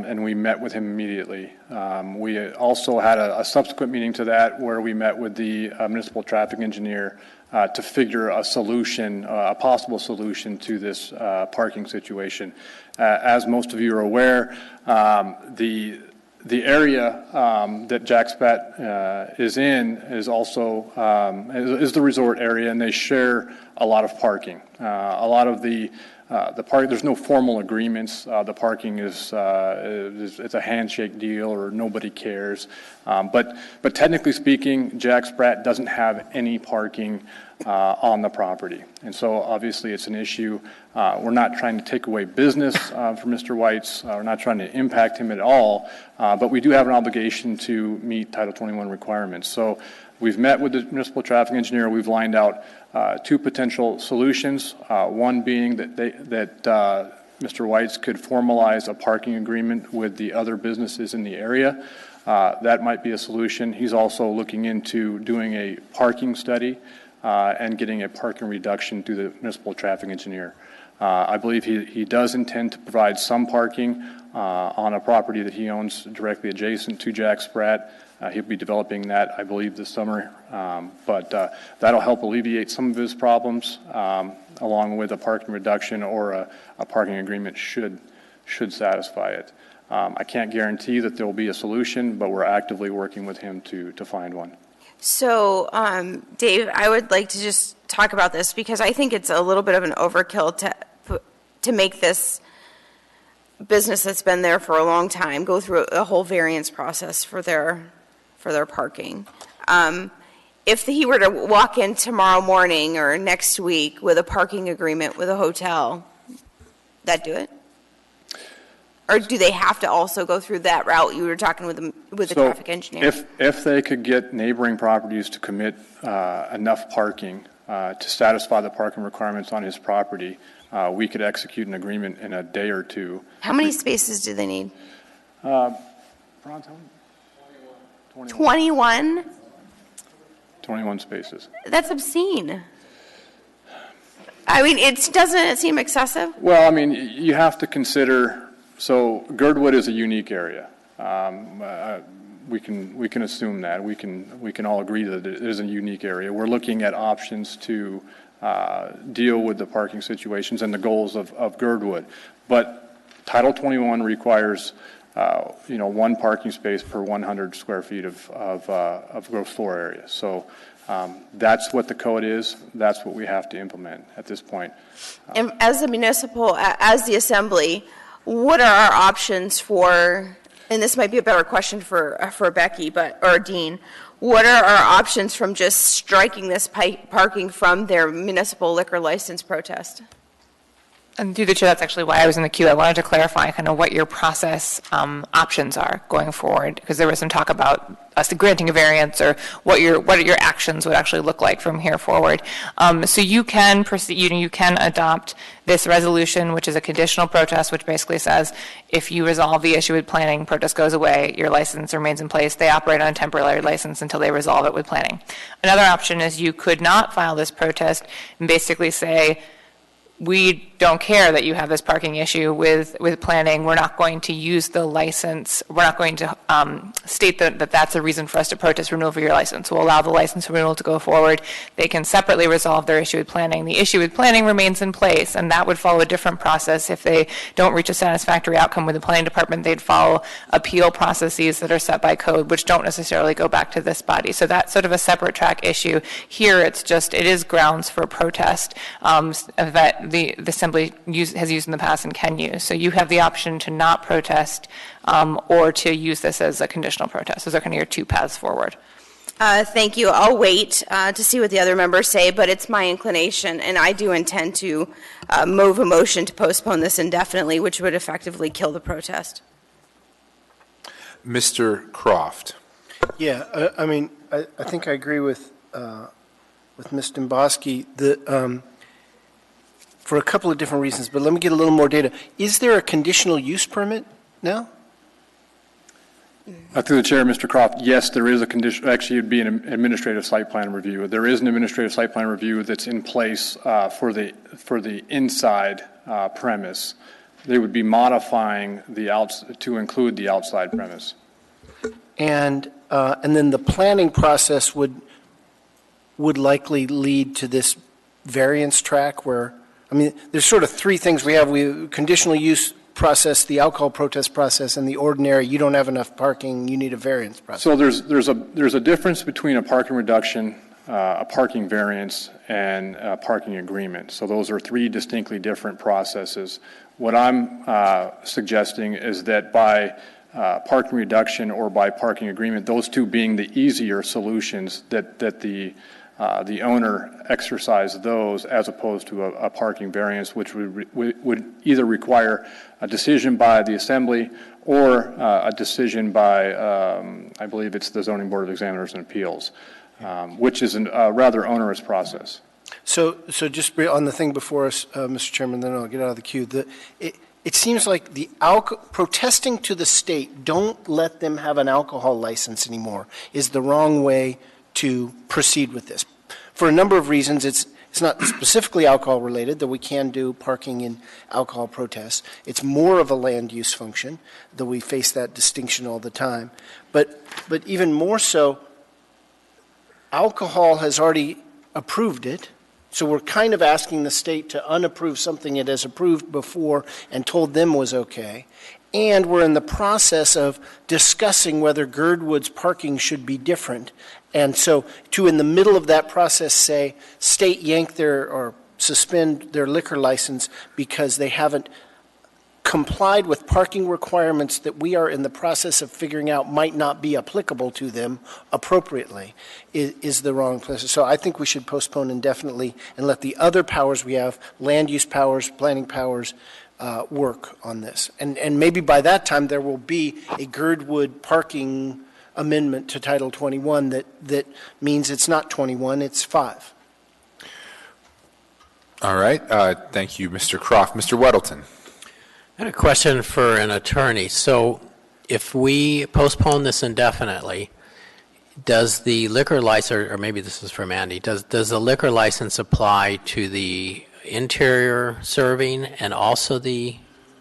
and we met with him immediately. We also had a subsequent meeting to that where we met with the municipal traffic engineer to figure a solution, a possible solution to this parking situation. As most of you are aware, the area that Jack Spratt is in is also is the resort area, and they share a lot of parking. A lot of the park, there's no formal agreements. The parking is it's a handshake deal, or nobody cares. But technically speaking, Jack Spratt doesn't have any parking on the property, and so obviously it's an issue. We're not trying to take away business from Mr. Weitz. We're not trying to impact him at all, but we do have an obligation to meet Title 21 requirements. So we've met with the municipal traffic engineer. We've lined out two potential solutions, one being that Mr. Weitz could formalize a parking agreement with the other businesses in the area. That might be a solution. He's also looking into doing a parking study and getting a parking reduction through the municipal traffic engineer. I believe he does intend to provide some parking on a property that he owns directly adjacent to Jack Spratt. He'll be developing that, I believe, this summer. But that'll help alleviate some of his problems, along with a parking reduction or a parking agreement should satisfy it. I can't guarantee that there will be a solution, but we're actively working with him to find one. So, Dave, I would like to just talk about this because I think it's a little bit of an overkill to make this business that's been there for a long time go through a whole variance process for their parking. If he were to walk in tomorrow morning or next week with a parking agreement with a hotel, that do it? Or do they have to also go through that route you were talking with the traffic engineer? If they could get neighboring properties to commit enough parking to satisfy the parking requirements on his property, we could execute an agreement in a day or two. How many spaces do they need? 21? 21? 21 spaces. That's obscene. I mean, doesn't it seem excessive? Well, I mean, you have to consider. So Girdwood is a unique area. We can assume that. We can all agree that it is a unique area. We're looking at options to deal with the parking situations and the goals of Girdwood. But Title 21 requires one parking space per 100 square feet of gross floor area. So that's what the code is. That's what we have to implement at this point. And as the Assembly, what are our options for, and this might be a better question for Becky, or Dean, what are our options from just striking this parking from their municipal liquor license protest? And through the chair, that's actually why I was in the queue. I wanted to clarify kind of what your process options are going forward, because there was some talk about us granting a variance or what your actions would actually look like from here forward. So you can proceed, you can adopt this resolution, which is a conditional protest, which basically says if you resolve the issue with planning, protest goes away, your license remains in place. They operate on a temporary license until they resolve it with planning. Another option is you could not file this protest and basically say, we don't care that you have this parking issue with planning. We're not going to use the license. We're not going to state that that's a reason for us to protest renewal for your license. We'll allow the license renewal to go forward. They can separately resolve their issue with planning. The issue with planning remains in place, and that would follow a different process. If they don't reach a satisfactory outcome with the planning department, they'd follow appeal processes that are set by code, which don't necessarily go back to this body. So that's sort of a separate track issue. Here, it is grounds for protest that the Assembly has used in the past and can use. So you have the option to not protest or to use this as a conditional protest. Those are kind of your two paths forward. Thank you. I'll wait to see what the other members say, but it's my inclination, and I do intend to move a motion to postpone this indefinitely, which would effectively kill the protest. Mr. Croft. Yeah, I think I agree with Ms. Domboski for a couple of different reasons, but let me get a little more data. Is there a conditional use permit now? Through the chair, Mr. Croft, yes, there is a condition. Actually, it would be an administrative site plan review. There is an administrative site plan review that's in place for the inside premise. They would be modifying to include the outside premise. And then the planning process would likely lead to this variance track where, there's sort of three things we have. We have conditional use process, the alcohol protest process, and the ordinary, you don't have enough parking, you need a variance process. So there's a difference between a parking reduction, a parking variance, and a parking agreement. So those are three distinctly different processes. What I'm suggesting is that by parking reduction or by parking agreement, those two being the easier solutions, that the owner exercise those as opposed to a parking variance, which would either require a decision by the Assembly or a decision by, I believe it's the Zoning Board of Examiners and Appeals, which is a rather onerous process. So just on the thing before us, Mr. Chairman, then I'll get out of the queue. It seems like protesting to the state, don't let them have an alcohol license anymore, is the wrong way to proceed with this. For a number of reasons, it's not specifically alcohol related, though we can do parking in alcohol protests. It's more of a land use function, though we face that distinction all the time. But even more so, alcohol has already approved it, so we're kind of asking the state to unapprove something it has approved before and told them was okay. And we're in the process of discussing whether Girdwood's parking should be different. And so to, in the middle of that process, say, state yank or suspend their liquor license because they haven't complied with parking requirements that we are in the process of figuring out might not be applicable to them appropriately, is the wrong place. So I think we should postpone indefinitely and let the other powers we have, land use powers, planning powers, work on this. And maybe by that time there will be a Girdwood parking amendment to Title 21 that means it's not 21, it's 5. All right. Thank you, Mr. Croft. Mr. Weddleton. I had a question for an attorney. So if we postpone this indefinitely, does the liquor license, or maybe this is for Mandy, does the liquor license apply to the interior serving and also the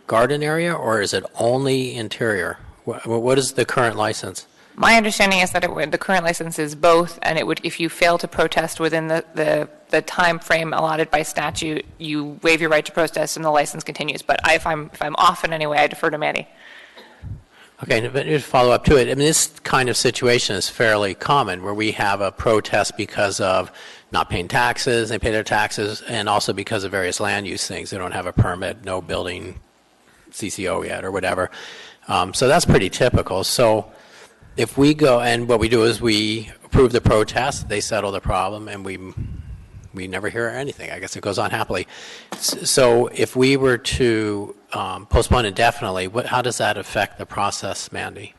garden area, or is it only interior? What is the current license? My understanding is that the current license is both, and it would, if you fail to protest within the time frame allotted by statute, you waive your right to protest and the license continues. But if I'm off in any way, I defer to Mandy. Okay, but to follow up to it, this kind of situation is fairly common where we have a protest because of not paying taxes, they pay their taxes, and also because of various land use things. They don't have a permit, no building CCO yet or whatever. So that's pretty typical. So if we go, and what we do is we approve the protest, they settle the problem, and we we never hear anything. I guess it goes on happily. So if we were to postpone indefinitely, how does that affect the process, Mandy?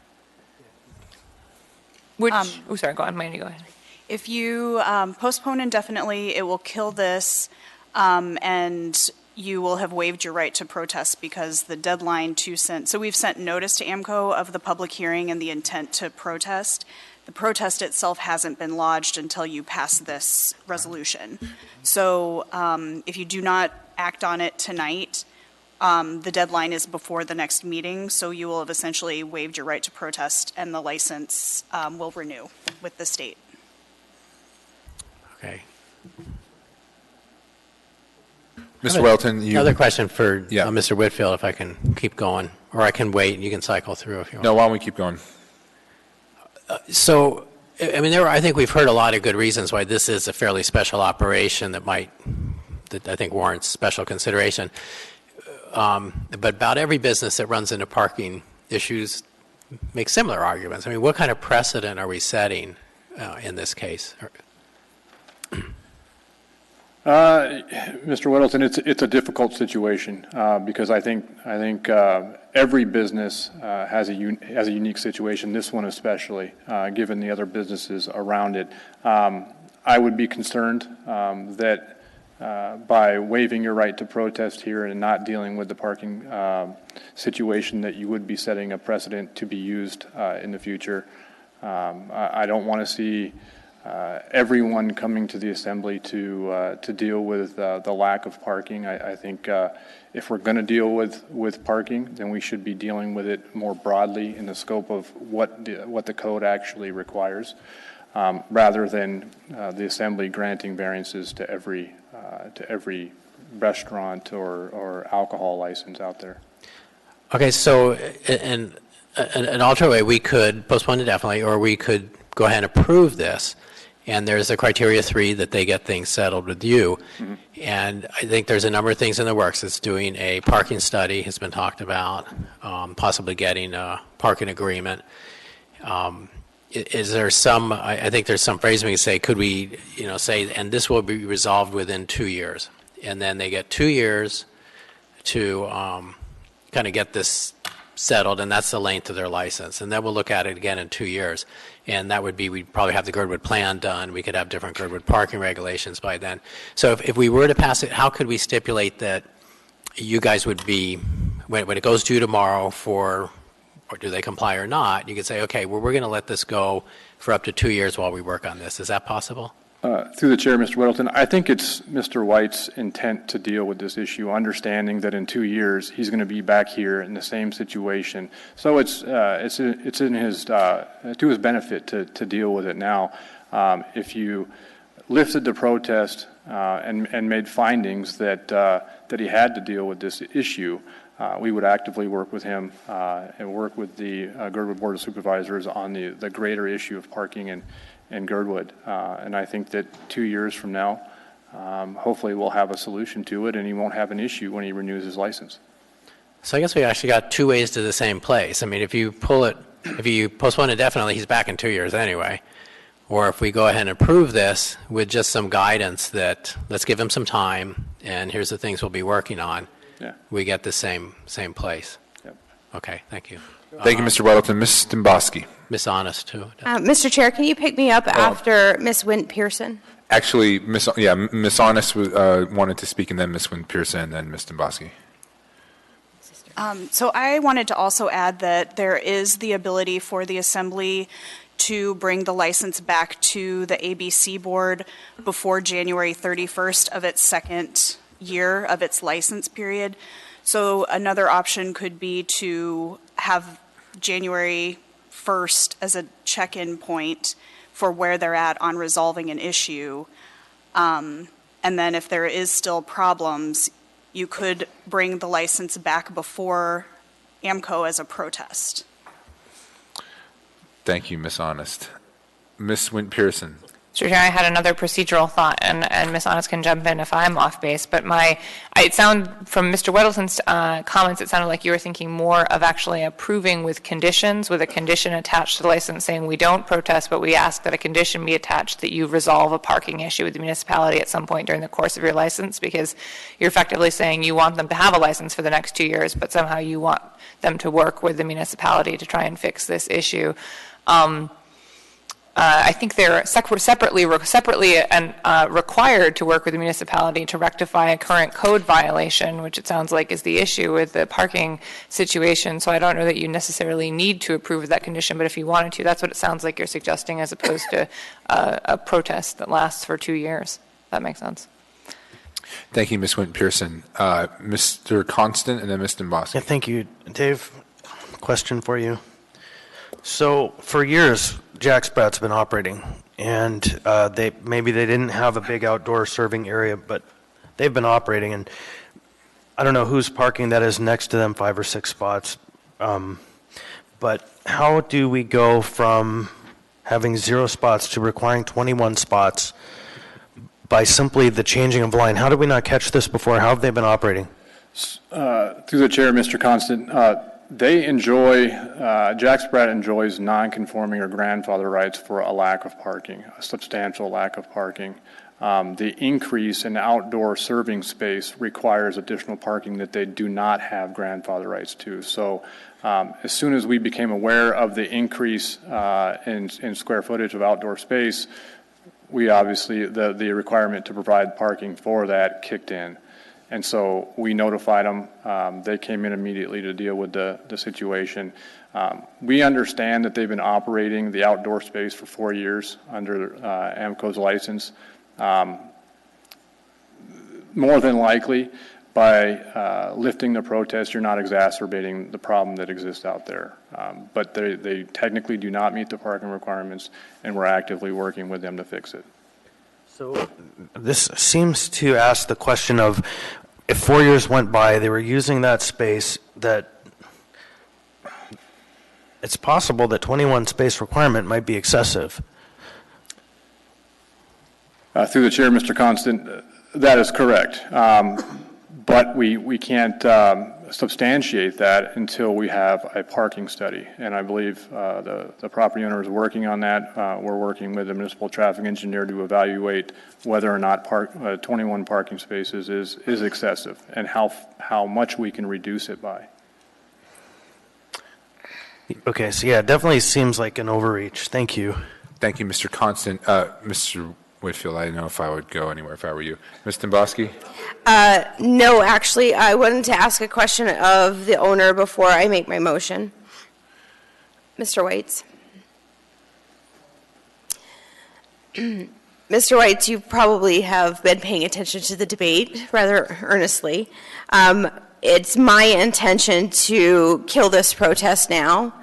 Sorry, go on, Mandy, go ahead. If you postpone indefinitely, it will kill this, and you will have waived your right to protest because the deadline to send, so we've sent notice to AMCO of the public hearing and the intent to protest. The protest itself hasn't been lodged until you pass this resolution. So if you do not act on it tonight, the deadline is before the next meeting, so you will have essentially waived your right to protest, and the license will renew with the state. Okay. Mr. Welton, Another question for Mr. Whitfield, if I can keep going, or I can wait and you can cycle through if you want. No, why don't we keep going? So, I mean, I think we've heard a lot of good reasons why this is a fairly special operation that I think warrants special consideration. But about every business that runs into parking issues makes similar arguments. I mean, what kind of precedent are we setting in this case? Mr. Whittleton, it's a difficult situation because I think every business has a unique situation. This one especially, given the other businesses around it. I would be concerned that by waiving your right to protest here and not dealing with the parking situation, that you would be setting a precedent to be used in the future. I don't want to see everyone coming to the assembly to deal with the lack of parking. I think if we're going to deal with parking, then we should be dealing with it more broadly in the scope of what the code actually requires, rather than the assembly granting variances to every restaurant or alcohol license out there. Okay, so in an alternate way, we could postpone indefinitely, or we could go ahead and approve this. And there's a criteria 3 that they get things settled with you. Mm-hmm. And I think there's a number of things in the works. It's doing a parking study, has been talked about, possibly getting a parking agreement. Is there some, I think there's some phrase we can say, could we, say, and this will be resolved within 2 years. And then they get 2 years to kind of get this settled, and that's the length of their license. And then we'll look at it again in 2 years. And that would be, we'd probably have the Girdwood plan done. We could have different Girdwood parking regulations by then. So if we were to pass it, how could we stipulate that you guys would be, when it goes due tomorrow or do they comply or not, you could say, okay, well, we're going to let this go for up to 2 years while we work on this. Is that possible? Through the chair, Mr. Whittleton, I think it's Mr. White's intent to deal with this issue, understanding that in 2 years he's going to be back here in the same situation. So it's in his to his benefit to deal with it now. If you lifted the protest and made findings that he had to deal with this issue, we would actively work with him and work with the Girdwood Board of Supervisors on the greater issue of parking and Girdwood. And I think that 2 years from now, hopefully we'll have a solution to it and he won't have an issue when he renews his license. So I guess we actually got 2 ways to the same place. I mean, if you postpone indefinitely, he's back in 2 years anyway. Or if we go ahead and approve this with just some guidance that let's give him some time and here's the things we'll be working on, we get the same place. Yep. Okay, thank you. Thank you, Mr. Weddleton. Ms. Dimboski. Miss Honest, too. Mr. Chair, can you pick me up after Ms. Wint Pearson? Actually, Ms. Honest wanted to speak, and then Ms. Wint Pearson, and then Ms. Dimboski. So I wanted to also add that there is the ability for the Assembly to bring the license back to the ABC Board before January 31st of its second year of its license period. So another option could be to have January 1st as a check-in point for where they're at on resolving an issue. And then if there is still problems, you could bring the license back before AMCO as a protest. Thank you, Ms. Honest. Ms. Wint Pearson. Mr. Chair, I had another procedural thought, and Ms. Honest can jump in if I'm off base, but it sounded, from Mr. Weddleton's comments, it sounded like you were thinking more of actually approving with conditions, with a condition attached to the license saying we don't protest, but we ask that a condition be attached that you resolve a parking issue with the municipality at some point during the course of your license, because you're effectively saying you want them to have a license for the next 2 years, but somehow you want them to work with the municipality to try and fix this issue. I think they're separately required to work with the municipality to rectify a current code violation, which it sounds like is the issue with the parking situation. So I don't know that you necessarily need to approve of that condition, but if you wanted to, that's what it sounds like you're suggesting, as opposed to a protest that lasts for 2 years. That makes sense. Thank you, Ms. Winton-Pearson. Mr. Constant and then Ms. Domboski. Yeah, thank you. Dave, question for you. So for years, Jack Sprat's been operating, and maybe they didn't have a big outdoor serving area, but they've been operating, and I don't know whose parking that is next to them, 5 or 6 spots, but how do we go from having 0 spots to requiring 21 spots by simply the changing of line? How did we not catch this before? How have they been operating? Through the chair, Mr. Constant, they enjoy, Jack Sprat enjoys non-conforming or grandfather rights for a lack of parking, a substantial lack of parking. The increase in outdoor serving space requires additional parking that they do not have grandfather rights to. So as soon as we became aware of the increase in square footage of outdoor space, we obviously, the requirement to provide parking for that kicked in. And so we notified them. They came in immediately to deal with the situation. We understand that they've been operating the outdoor space for 4 years under AMCO's license. More than likely, by lifting the protest, you're not exacerbating the problem that exists out there. But they technically do not meet the parking requirements, and we're actively working with them to fix it. So this seems to ask the question of, if 4 years went by, they were using that space, that it's possible that 21 space requirement might be excessive. Through the chair, Mr. Constant, that is correct. But we can't substantiate that until we have a parking study. And I believe the property owner is working on that. We're working with the municipal traffic engineer to evaluate whether or not 21 parking spaces is excessive, and how much we can reduce it by. Okay, so yeah, it definitely seems like an overreach. Thank you. Thank you, Mr. Constant. Mr. Whitfield, I didn't know if I would go anywhere if I were you. Ms. Domboski? No, actually, I wanted to ask a question of the owner before I make my motion. Mr. Whites? Mr. Whites, you probably have been paying attention to the debate rather earnestly. It's my intention to kill this protest now,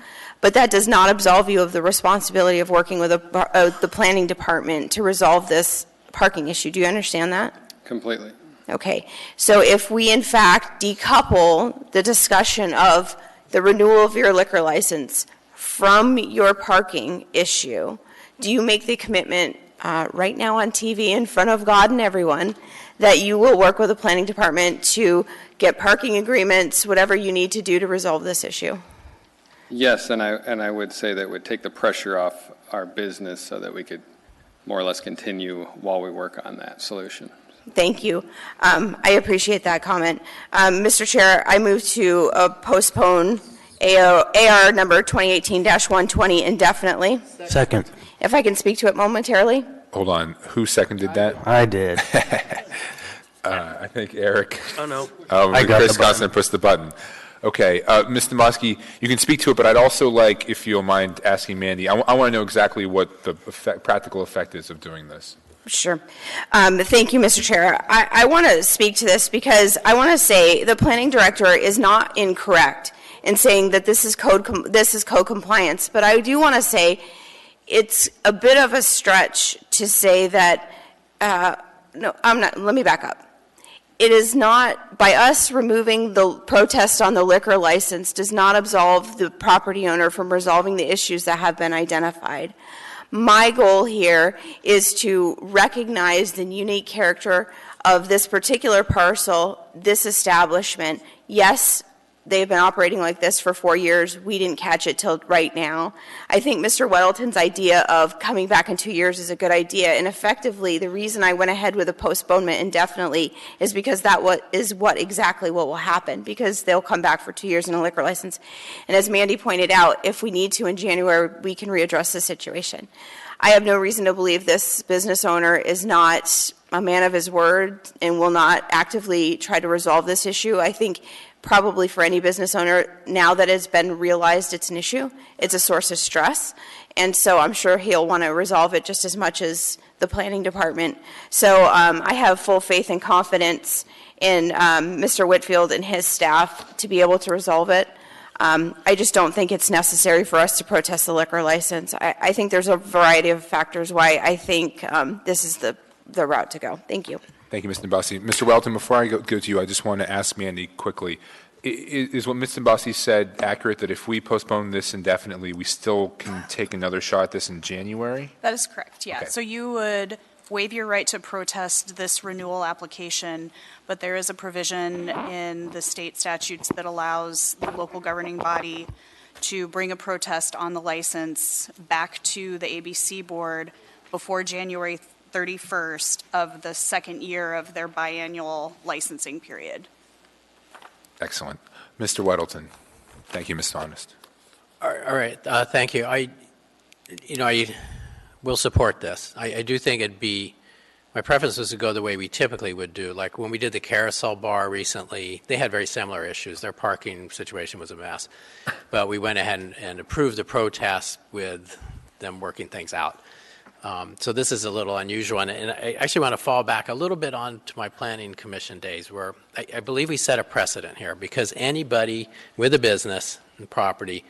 but that does not absolve you of the responsibility of working with the planning department to resolve this parking issue. Do you understand that? Completely. Okay. So if we, in fact, decouple the discussion of the renewal of your liquor license from your parking issue, do you make the commitment right now on TV in front of God and everyone that you will work with the planning department to get parking agreements, whatever you need to do to resolve this issue? Yes, and I would say that would take the pressure off our business so that we could more or less continue while we work on that solution. Thank you. I appreciate that comment. Mr. Chair, I move to postpone AR number 2018-120 indefinitely. Second. If I can speak to it momentarily. Hold on. Who seconded that? I did. I think Eric. Oh, no. I got Chris Constant puts the button. Okay. Ms. Domboski, you can speak to it, but I'd also like, if you don't mind, asking Mandy. I want to know exactly what the practical effect is of doing this. Sure. Thank you, Mr. Chair. I want to speak to this because I want to say the planning director is not incorrect in saying that this is code compliance, but I do want to say it's a bit of a stretch to say that, no, I'm not, let me back up. It is not, by us removing the protest on the liquor license does not absolve the property owner from resolving the issues that have been identified. My goal here is to recognize the unique character of this particular parcel, this establishment. Yes, they've been operating like this for 4 years. We didn't catch it till right now. I think Mr. Weddleton's idea of coming back in 2 years is a good idea. And effectively, the reason I went ahead with a postponement indefinitely is because that is exactly what will happen, because they'll come back for 2 years in a liquor license. And as Mandy pointed out, if we need to in January, we can readdress the situation. I have no reason to believe this business owner is not a man of his word and will not actively try to resolve this issue. I think probably for any business owner, now that it's been realized it's an issue, it's a source of stress. And so I'm sure he'll want to resolve it just as much as the planning department. So I have full faith and confidence in Mr. Whitfield and his staff to be able to resolve it. I just don't think it's necessary for us to protest the liquor license. I think there's a variety of factors why I think this is the route to go. Thank you. Thank you, Ms. Nabasi. Mr. Welton, before I go to you, I just want to ask Mandy quickly. Is what Ms. Nabasi said accurate, that if we postpone this indefinitely, we still can take another shot at this in January? That is correct, yeah. Okay. So you would waive your right to protest this renewal application, but there is a provision in the state statutes that allows the local governing body to bring a protest on the license back to the ABC board before January 31st of the second year of their biannual licensing period. Excellent. Mr. Weddleton. Thank you, Ms. Honest. All right, thank you. I will support this. I do think my preference was to go the way we typically would do. Like when we did the Carousel Bar recently, they had very similar issues. Their parking situation was a mess. But we went ahead and approved the protest with them working things out. So this is a little unusual, and I actually want to fall back a little bit on to my planning commission days, where I believe we set a precedent here, because anybody with a business and property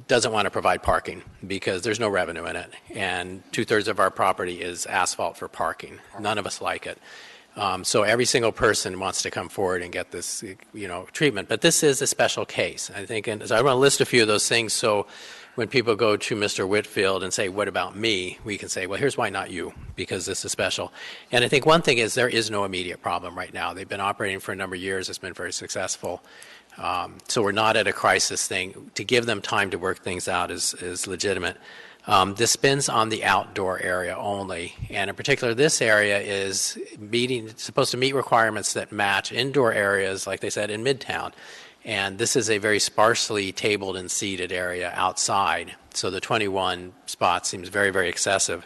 doesn't want to provide parking because there's no revenue in it, and 2/3 of our property is asphalt for parking. None of us like it. So every single person wants to come forward and get this, treatment. But this is a special case, I think, and so I want to list a few of those things. So when people go to Mr. Whitfield and say, what about me? We can say, well, here's why not you, because this is special. And I think one thing is there is no immediate problem right now. They've been operating for a number of years. It's been very successful. So we're not at a crisis thing. To give them time to work things out is legitimate. This spins on the outdoor area only. And in particular, this area is supposed to meet requirements that match indoor areas, like they said, in Midtown. And this is a very sparsely tabled and seated area outside. So the 21 spots seems very, very excessive.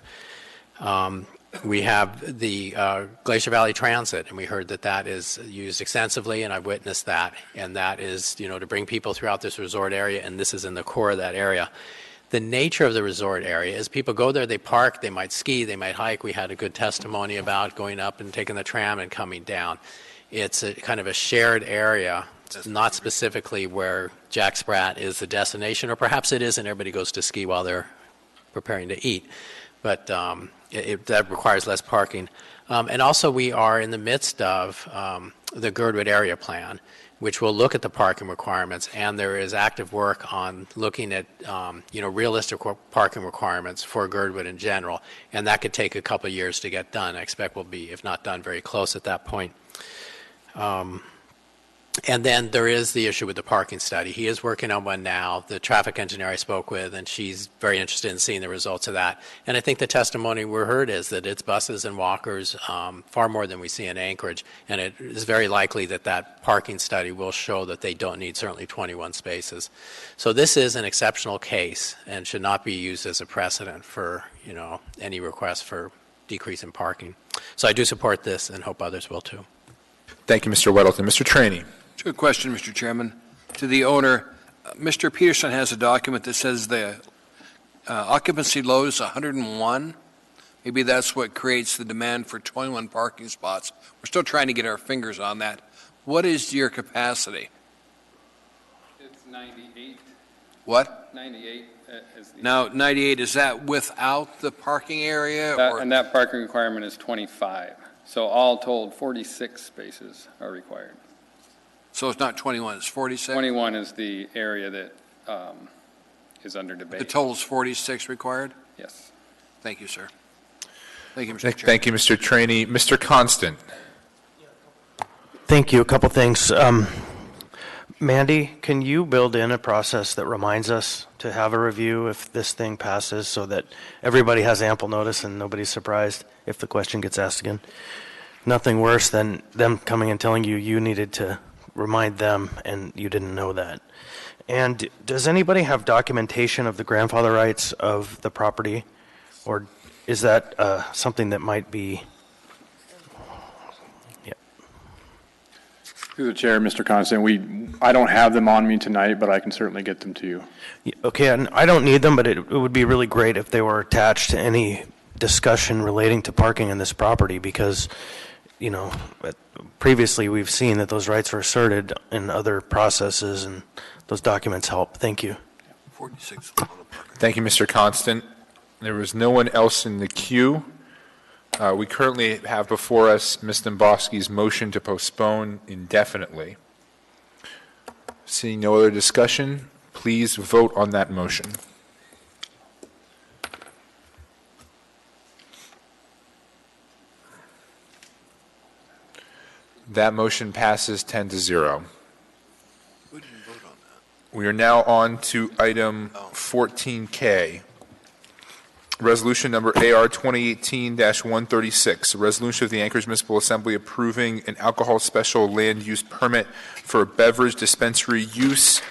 We have the Glacier Valley Transit, and we heard that is used extensively, and I've witnessed that. And that is, to bring people throughout this resort area, and this is in the core of that area. The nature of the resort area is people go there, they park, they might ski, they might hike. We had a good testimony about going up and taking the tram and coming down. It's a kind of a shared area. It's not specifically where Jack Sprat is the destination, or perhaps it is and everybody goes to ski while they're preparing to eat. But that requires less parking. And also we are in the midst of the Girdwood Area Plan, which will look at the parking requirements, and there is active work on looking at realistic parking requirements for Girdwood in general, and that could take a couple of years to get done. I expect we'll be, if not done, very close at that point. And then there is the issue with the parking study. He is working on one now. The traffic engineer I spoke with, and she's very interested in seeing the results of that. And I think the testimony we heard is that it's buses and walkers far more than we see in Anchorage. And it is very likely that parking study will show that they don't need certainly 21 spaces. So this is an exceptional case and should not be used as a precedent for, any request for decrease in parking. So I do support this and hope others will too. Thank you, Mr. Weddleton. Mr. Traney. Good question, Mr. Chairman. To the owner, Mr. Peterson has a document that says the occupancy load is 101. Maybe that's what creates the demand for 21 parking spots. We're still trying to get our fingers on that. What is your capacity? It's 98. What? 98. Now, 98, is that without the parking area? And that parking requirement is 25. So all told, 46 spaces are required. So it's not 21, it's 46? 21 is the area that is under debate. The total is 46 required? Yes. Thank you, sir. Thank you, Mr. Chair. Thank you, Mr. Trainee. Mr. Constant. Thank you. A couple things. Mandy, can you build in a process that reminds us to have a review if this thing passes so that everybody has ample notice and nobody's surprised if the question gets asked again? Nothing worse than them coming and telling you you needed to remind them and you didn't know that. And does anybody have documentation of the grandfather rights of the property? Or is that something that might be... Through the chair, Mr. Constant, I don't have them on me tonight, but I can certainly get them to you. Okay, and I don't need them, but it would be really great if they were attached to any discussion relating to parking in this property because, you know, previously we've seen that those rights were asserted in other processes and those documents help. Thank you. 46. Thank you, Mr. Constant. There was no one else in the queue. We currently have before us Ms. Domboski's motion to postpone indefinitely. Seeing no other discussion, please vote on that motion. That motion passes 10-0. We didn't vote on that. We are now on to item 14K. Resolution number AR 2018-136, a resolution of the Anchorage Municipal Assembly approving an alcohol special land use permit for a beverage dispensary use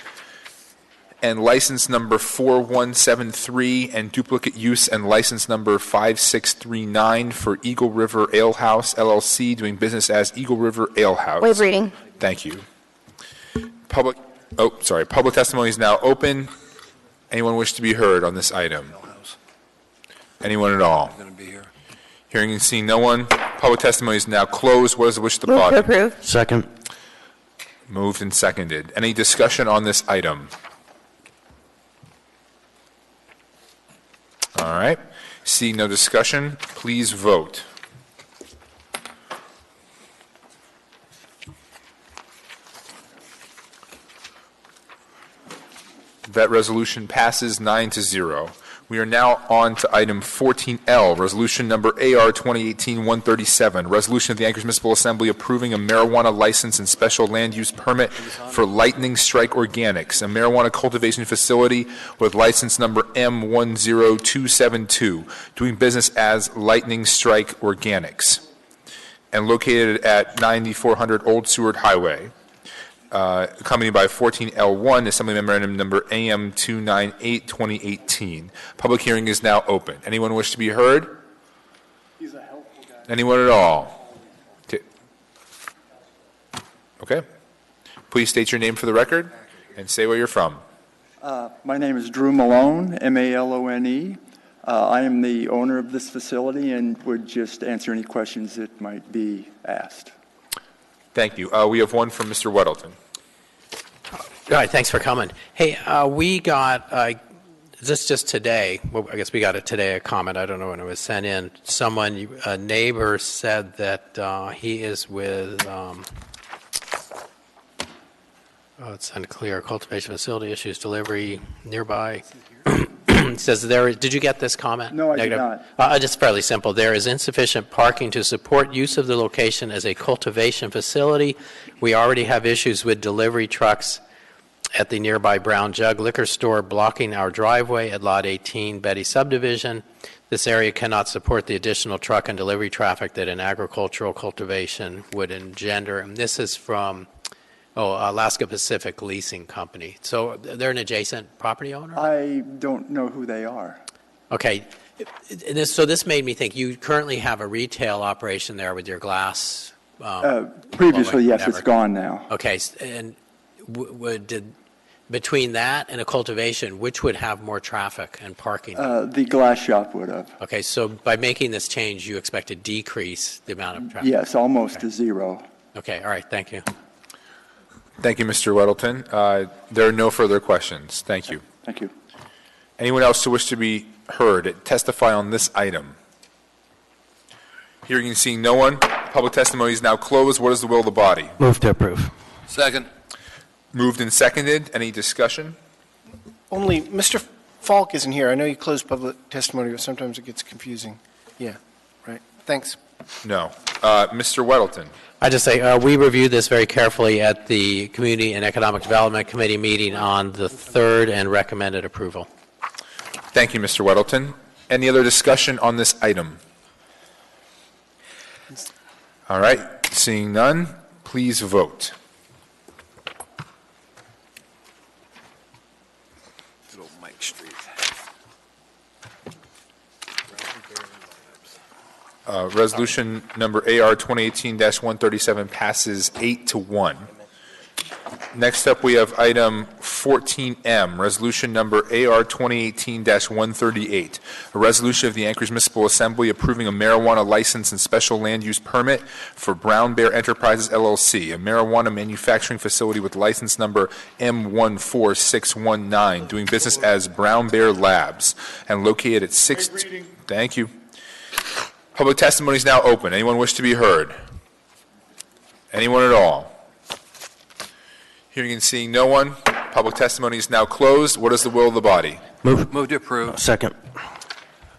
and license number 4173 and duplicate use and license number 5639 for Eagle River Ale House, LLC, doing business as Eagle River Ale House. Waive reading. Thank you. Public testimony is now open. Anyone wish to be heard on this item? Anyone at all? Going to be here. Hearing and seeing no one, public testimony is now closed. What is the wish of the Move body? to approve. Second. Moved and seconded. Any discussion on this item? All right. Seeing no discussion, please vote. That resolution passes 9-0. We are now on to item 14L, resolution number AR 2018-137, resolution of the Anchorage Municipal Assembly approving a marijuana license and special land use permit for Lightning Strike Organics, a marijuana cultivation facility with license number M10272, doing business as Lightning Strike Organics, and located at 9400 Old Seward Highway. Accompanied by 14L1, Assembly Memorandum Number AM 298-2018. Public hearing is now open. Anyone wish to be heard? He's a helpful guy. Anyone at all? Okay. Please state your name for the record and say where you're from. My name is Drew Malone, M-A-L-O-N-E. I am the owner of this facility and would just answer any questions that might be asked. Thank you. We have one from Mr. Weddleton. All right, thanks for coming. Hey, we got, this just today, well, I guess we got it today, a comment, I don't know when it was sent in. Someone, a neighbor said that he is with, it's unclear, cultivation facility issues, delivery nearby. It says there, did you get this comment? No, I Negative? did not. Just fairly simple. There is insufficient parking to support use of the location as a cultivation facility. We already have issues with delivery trucks at the nearby Brown Jug liquor store blocking our driveway at Lot 18, Betty Subdivision. This area cannot support the additional truck and delivery traffic that an agricultural cultivation would engender. And this is from Alaska Pacific Leasing Company. So they're an adjacent property owner? I don't know who they are. Okay. So this made me think, you currently have a retail operation there with your glass? Previously, yes, it's gone now. Okay. And between that and a cultivation, which would have more traffic and parking? The glass shop would have. Okay. So by making this change, you expect to decrease the amount of traffic? Yes, almost to zero. Okay. All right. Thank you. Thank you, Mr. Weddleton. There are no further questions. Thank you. Thank you. Anyone else who wish to be heard testify on this item? Hearing and seeing no one, public testimony is now closed. What is the will of the body? Move to approve. Second. Moved and seconded. Any discussion? Only, Mr. Falk isn't here. I know you closed public testimony, but sometimes it gets confusing. Yeah, right. Thanks. No. Mr. Weddleton. I just say we reviewed this very carefully at the Community and Economic Development Committee meeting on the 3rd and recommended approval. Thank you, Mr. Weddleton. Any other discussion on this item? All right. Seeing none, please vote. Mike Street. Resolution number AR 2018-137 passes 8-1. Next up, we have item 14M, resolution number AR 2018-138, a resolution of the Anchorage Municipal Assembly approving a marijuana license and special land use permit for Brown Bear Enterprises, LLC, a marijuana manufacturing facility with license number M14619, doing business as Brown Bear Labs, and located at 6... Thank you. Public testimony is now open. Anyone wish to be heard? Anyone at all? Hearing and seeing no one, public testimony is now closed. What is the will of the body? Move to approve. Second.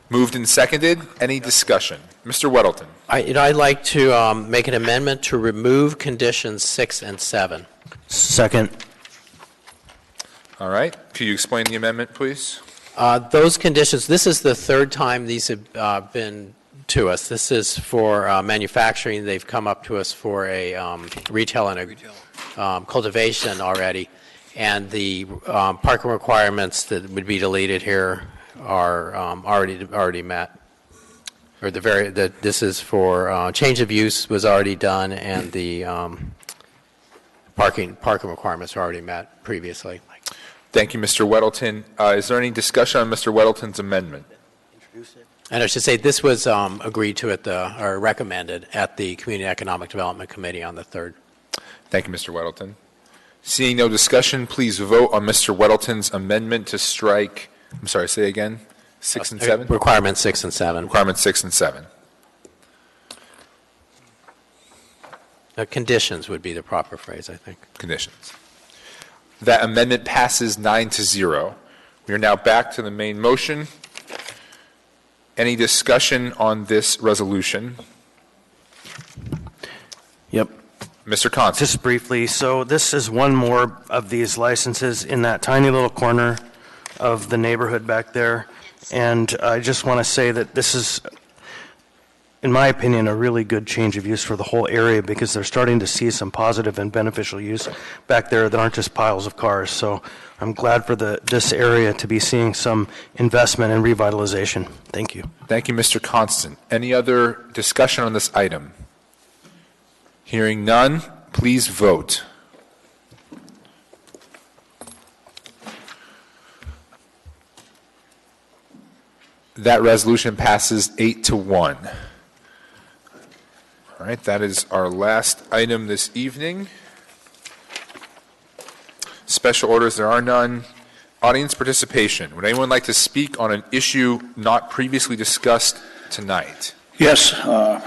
Moved and seconded. Any discussion? Mr. Weddleton. I'd like to make an amendment to remove conditions 6 and 7. Second. All right. Could you explain the amendment, please? Those conditions, this is the 3rd time these have been to us. This is for manufacturing. They've come up to us for a retail and a cultivation already, and the parking requirements that would be deleted here are already met. Or this is for change of use was already done, and the parking requirements are already met previously. Thank you, Mr. Weddleton. Is there any discussion on Mr. Weddleton's amendment? And I should say this was agreed to or recommended at the Community and Economic Development Committee on the 3rd. Thank you, Mr. Weddleton. Seeing no discussion, please vote on Mr. Weddleton's amendment to strike, I'm sorry, say again, 6 and 7? Requirements 6 and 7. Requirements 6 and 7. Conditions would be the proper phrase, I think. Conditions. That amendment passes 9-0. We are now back to the main motion. Any discussion on this resolution? Yep. Mr. Constance. Just briefly, so this is one more of these licenses in that tiny little corner of the neighborhood back there. And I just want to say that this is, in my opinion, a really good change of use for the whole area, because they're starting to see some positive and beneficial use back there that aren't just piles of cars. So I'm glad for this area to be seeing some investment and revitalization. Thank you. Thank you, Mr. Constant. Any other discussion on this item? Hearing none, please vote. That resolution passes 8-1. All right, that is our last item this evening. Special orders, there are none. Audience participation. Would anyone like to speak on an issue not previously discussed tonight? Yes.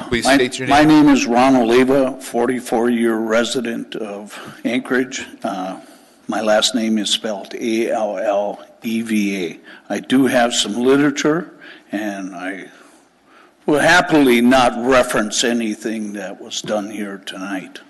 Please state your name. My name is Ron Oliva, 44-year resident of Anchorage. My last name is spelled A-L-L-E-V-A. I do have some literature, and I will happily not reference anything that was done here tonight.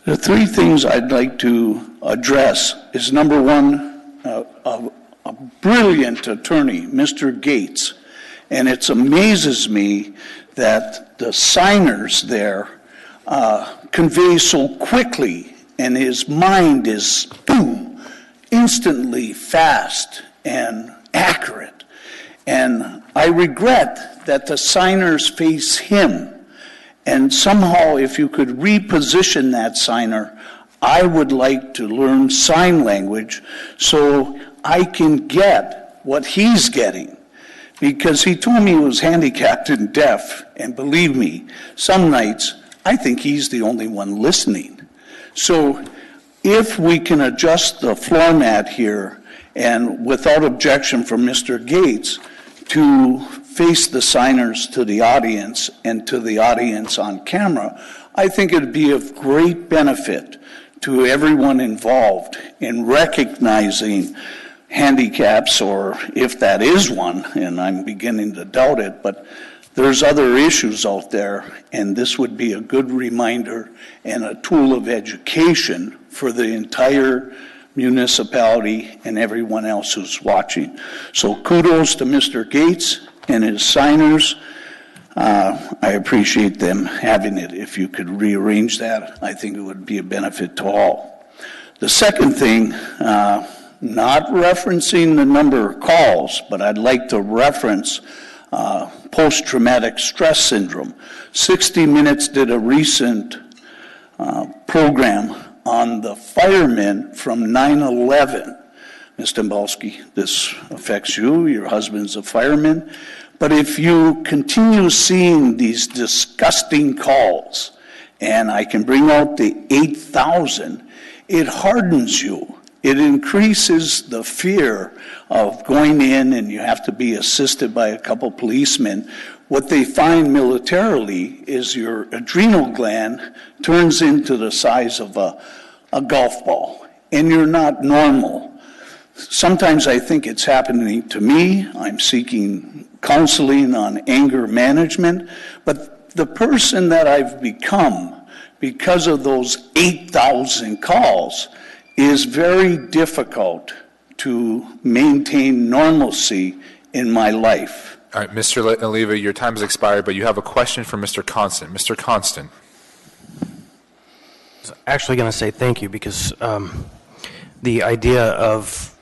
The three things I'd like to address is, number one, a brilliant attorney, Mr. Gates, and it amazes me that the signers there convey so quickly, and his mind is, boom, instantly fast and accurate. And I regret that the signers face him. And somehow, if you could reposition that signer, I would like to learn sign language so I can get what he's getting. Because he told me he was handicapped and deaf, and believe me, some nights I think he's the only one listening. So if we can adjust the floor mat here and without objection from Mr. Gates, to face the signers to the audience and to the audience on camera, I think it would be of great benefit to everyone involved in recognizing handicaps, or if that is one, and I'm beginning to doubt it, but there's other issues out there, and this would be a good reminder and a tool of education for the entire municipality and everyone else who's watching. So kudos to Mr. Gates and his signers. I appreciate them having it. If you could rearrange that, I think it would be a benefit to all. The second thing, not referencing the number of calls, but I'd like to reference post-traumatic stress syndrome. 60 Minutes did a recent program on the firemen from 9/11. Ms. Dombalski, this affects you. Your husband's a fireman. But if you continue seeing these disgusting calls, and I can bring out the 8,000, it hardens you. It increases the fear of going in, and you have to be assisted by a couple policemen. What they find militarily is your adrenal gland turns into the size of a golf ball, and you're not normal. Sometimes I think it's happening to me. I'm seeking counseling on anger management, but the person that I've become because of those 8,000 calls is very difficult to maintain normalcy in my life. All right, Mr. Oliva, your time has expired, but you have a question from Mr. Constant. Mr. Constant. I was actually going to say thank you because the idea of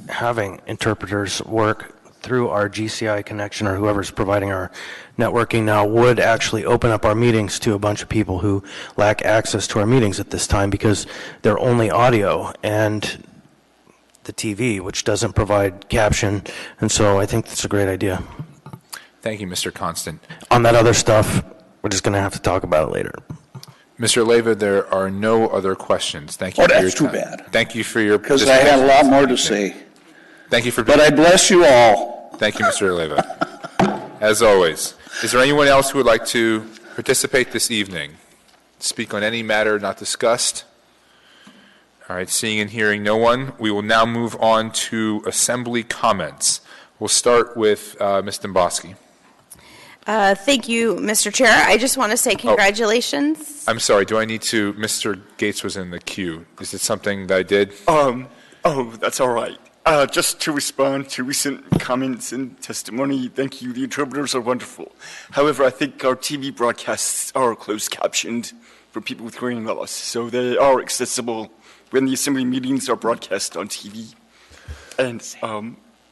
having interpreters work through our GCI connection or whoever's providing our networking now would actually open up our meetings to a bunch of people who lack access to our meetings at this time because they're only audio and the TV, which doesn't provide caption. And so I think that's a great idea. Thank you, Mr. Constant. On that other stuff, we're just going to have to talk about it later. Mr. Leyva, there are no other questions. Thank you for your time. Oh, that's too bad. Thank you for your Because I had a lot more to say. Thank you for But I bless you all. Thank you, Mr. Leyva. As always, is there anyone else who would like to participate this evening? Speak on any matter not discussed? All right, seeing and hearing no one, we will now move on to assembly comments. We'll start with Ms. Dombalski. Thank you, Mr. Chair. I just want to say congratulations. I'm sorry, do I need to, Mr. Gates was in the queue. Is it something that I did? Oh, that's all right. Just to respond to recent comments and testimony, thank you. The interpreters are wonderful. However, I think our TV broadcasts are closed captioned for people with hearing loss, so they are accessible when the assembly meetings are broadcast on TV. And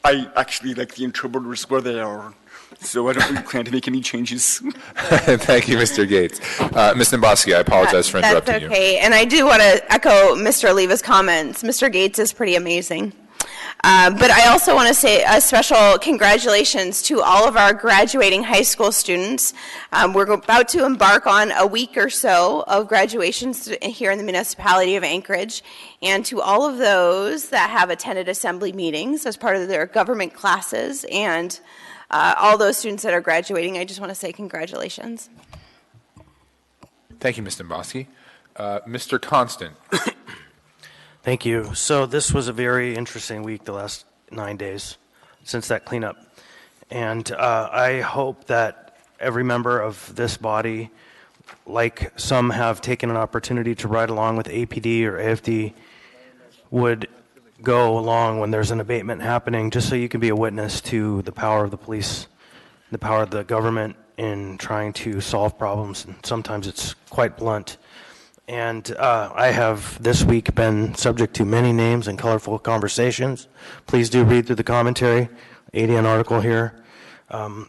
I actually like the interpreters where they are, so I don't really plan to make any changes. Thank you, Mr. Gates. Ms. Dombalski, I apologize for interrupting you. That's okay. And I do want to echo Mr. Oliva's comments. Mr. Gates is pretty amazing. But I also want to say a special congratulations to all of our graduating high school students. We're about to embark on a week or so of graduations here in the municipality of Anchorage. And to all of those that have attended assembly meetings as part of their government classes and all those students that are graduating, I just want to say congratulations. Thank you, Ms. Dombalski. Mr. Constant. Thank you. So this was a very interesting week, the last 9 days since that cleanup. And I hope that every member of this body, like some have taken an opportunity to ride along with APD or AFD, would go along when there's an abatement happening, just so you can be a witness to the power of the police, the power of the government in trying to solve problems. And sometimes it's quite blunt. And I have this week been subject to many names and colorful conversations. Please do read through the commentary, ADN article here. I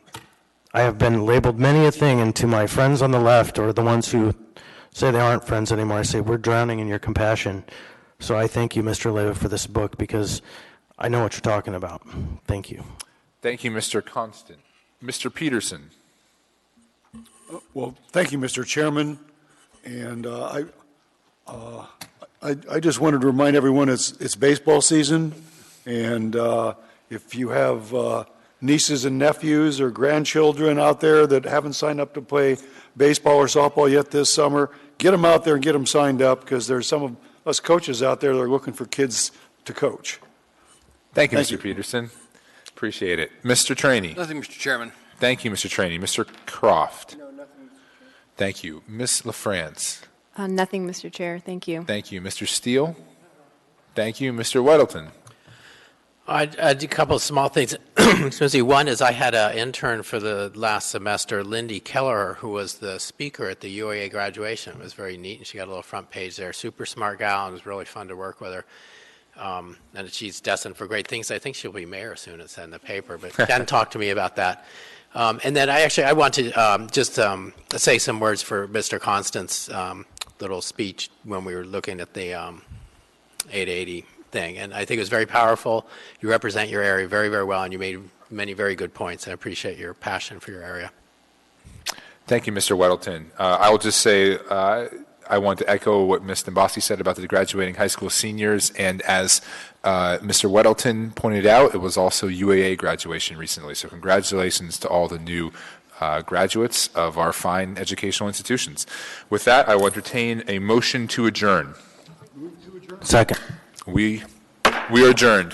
have been labeled many a thing, and to my friends on the left, or the ones who say they aren't friends anymore, I say, we're drowning in your compassion. So I thank you, Mr. Leyva, for this book, because I know what you're talking about. Thank you. Thank you, Mr. Constant. Mr. Peterson. Well, thank you, Mr. Chairman. And I just wanted to remind everyone it's baseball season, And if you have nieces and nephews or grandchildren out there that haven't signed up to play baseball or softball yet this summer, get them out there and get them signed up, because there's some of us coaches out there that are looking for kids to coach. Thank you, Mr. Peterson. Appreciate it. Mr. Trainee. Nothing, Mr. Chairman. Thank you, Mr. Trainee. Mr. Croft. No, nothing. Thank you. Ms. LaFrance. Nothing, Mr. Chair. Thank you. Thank you. Mr. Steele. Thank you. Mr. Weddleton. I did a couple of small things. Susie, one is I had an intern for the last semester, Lindy Keller, who was the speaker at the UAA graduation. It was very neat, and she got a little front page there. Super smart gal, and it was really fun to work with her. And she's destined for great things. I think she'll be mayor soon. It's in the paper, but Ken talked to me about that. And then I want to just say some words for Mr. Constant's little speech when we were looking at the 880 thing. And I think it was very powerful. You represent your area very, very well, and you made many very good points. I appreciate your passion for your area. Thank you, Mr. Weddleton. I will just say I want to echo what Ms. Nimbasi said about the graduating high school seniors. And as Mr. Weddleton pointed out, it was also UAA graduation recently. So congratulations to all the new graduates of our fine educational institutions. With that, I will entertain a motion to adjourn. Second. We are adjourned.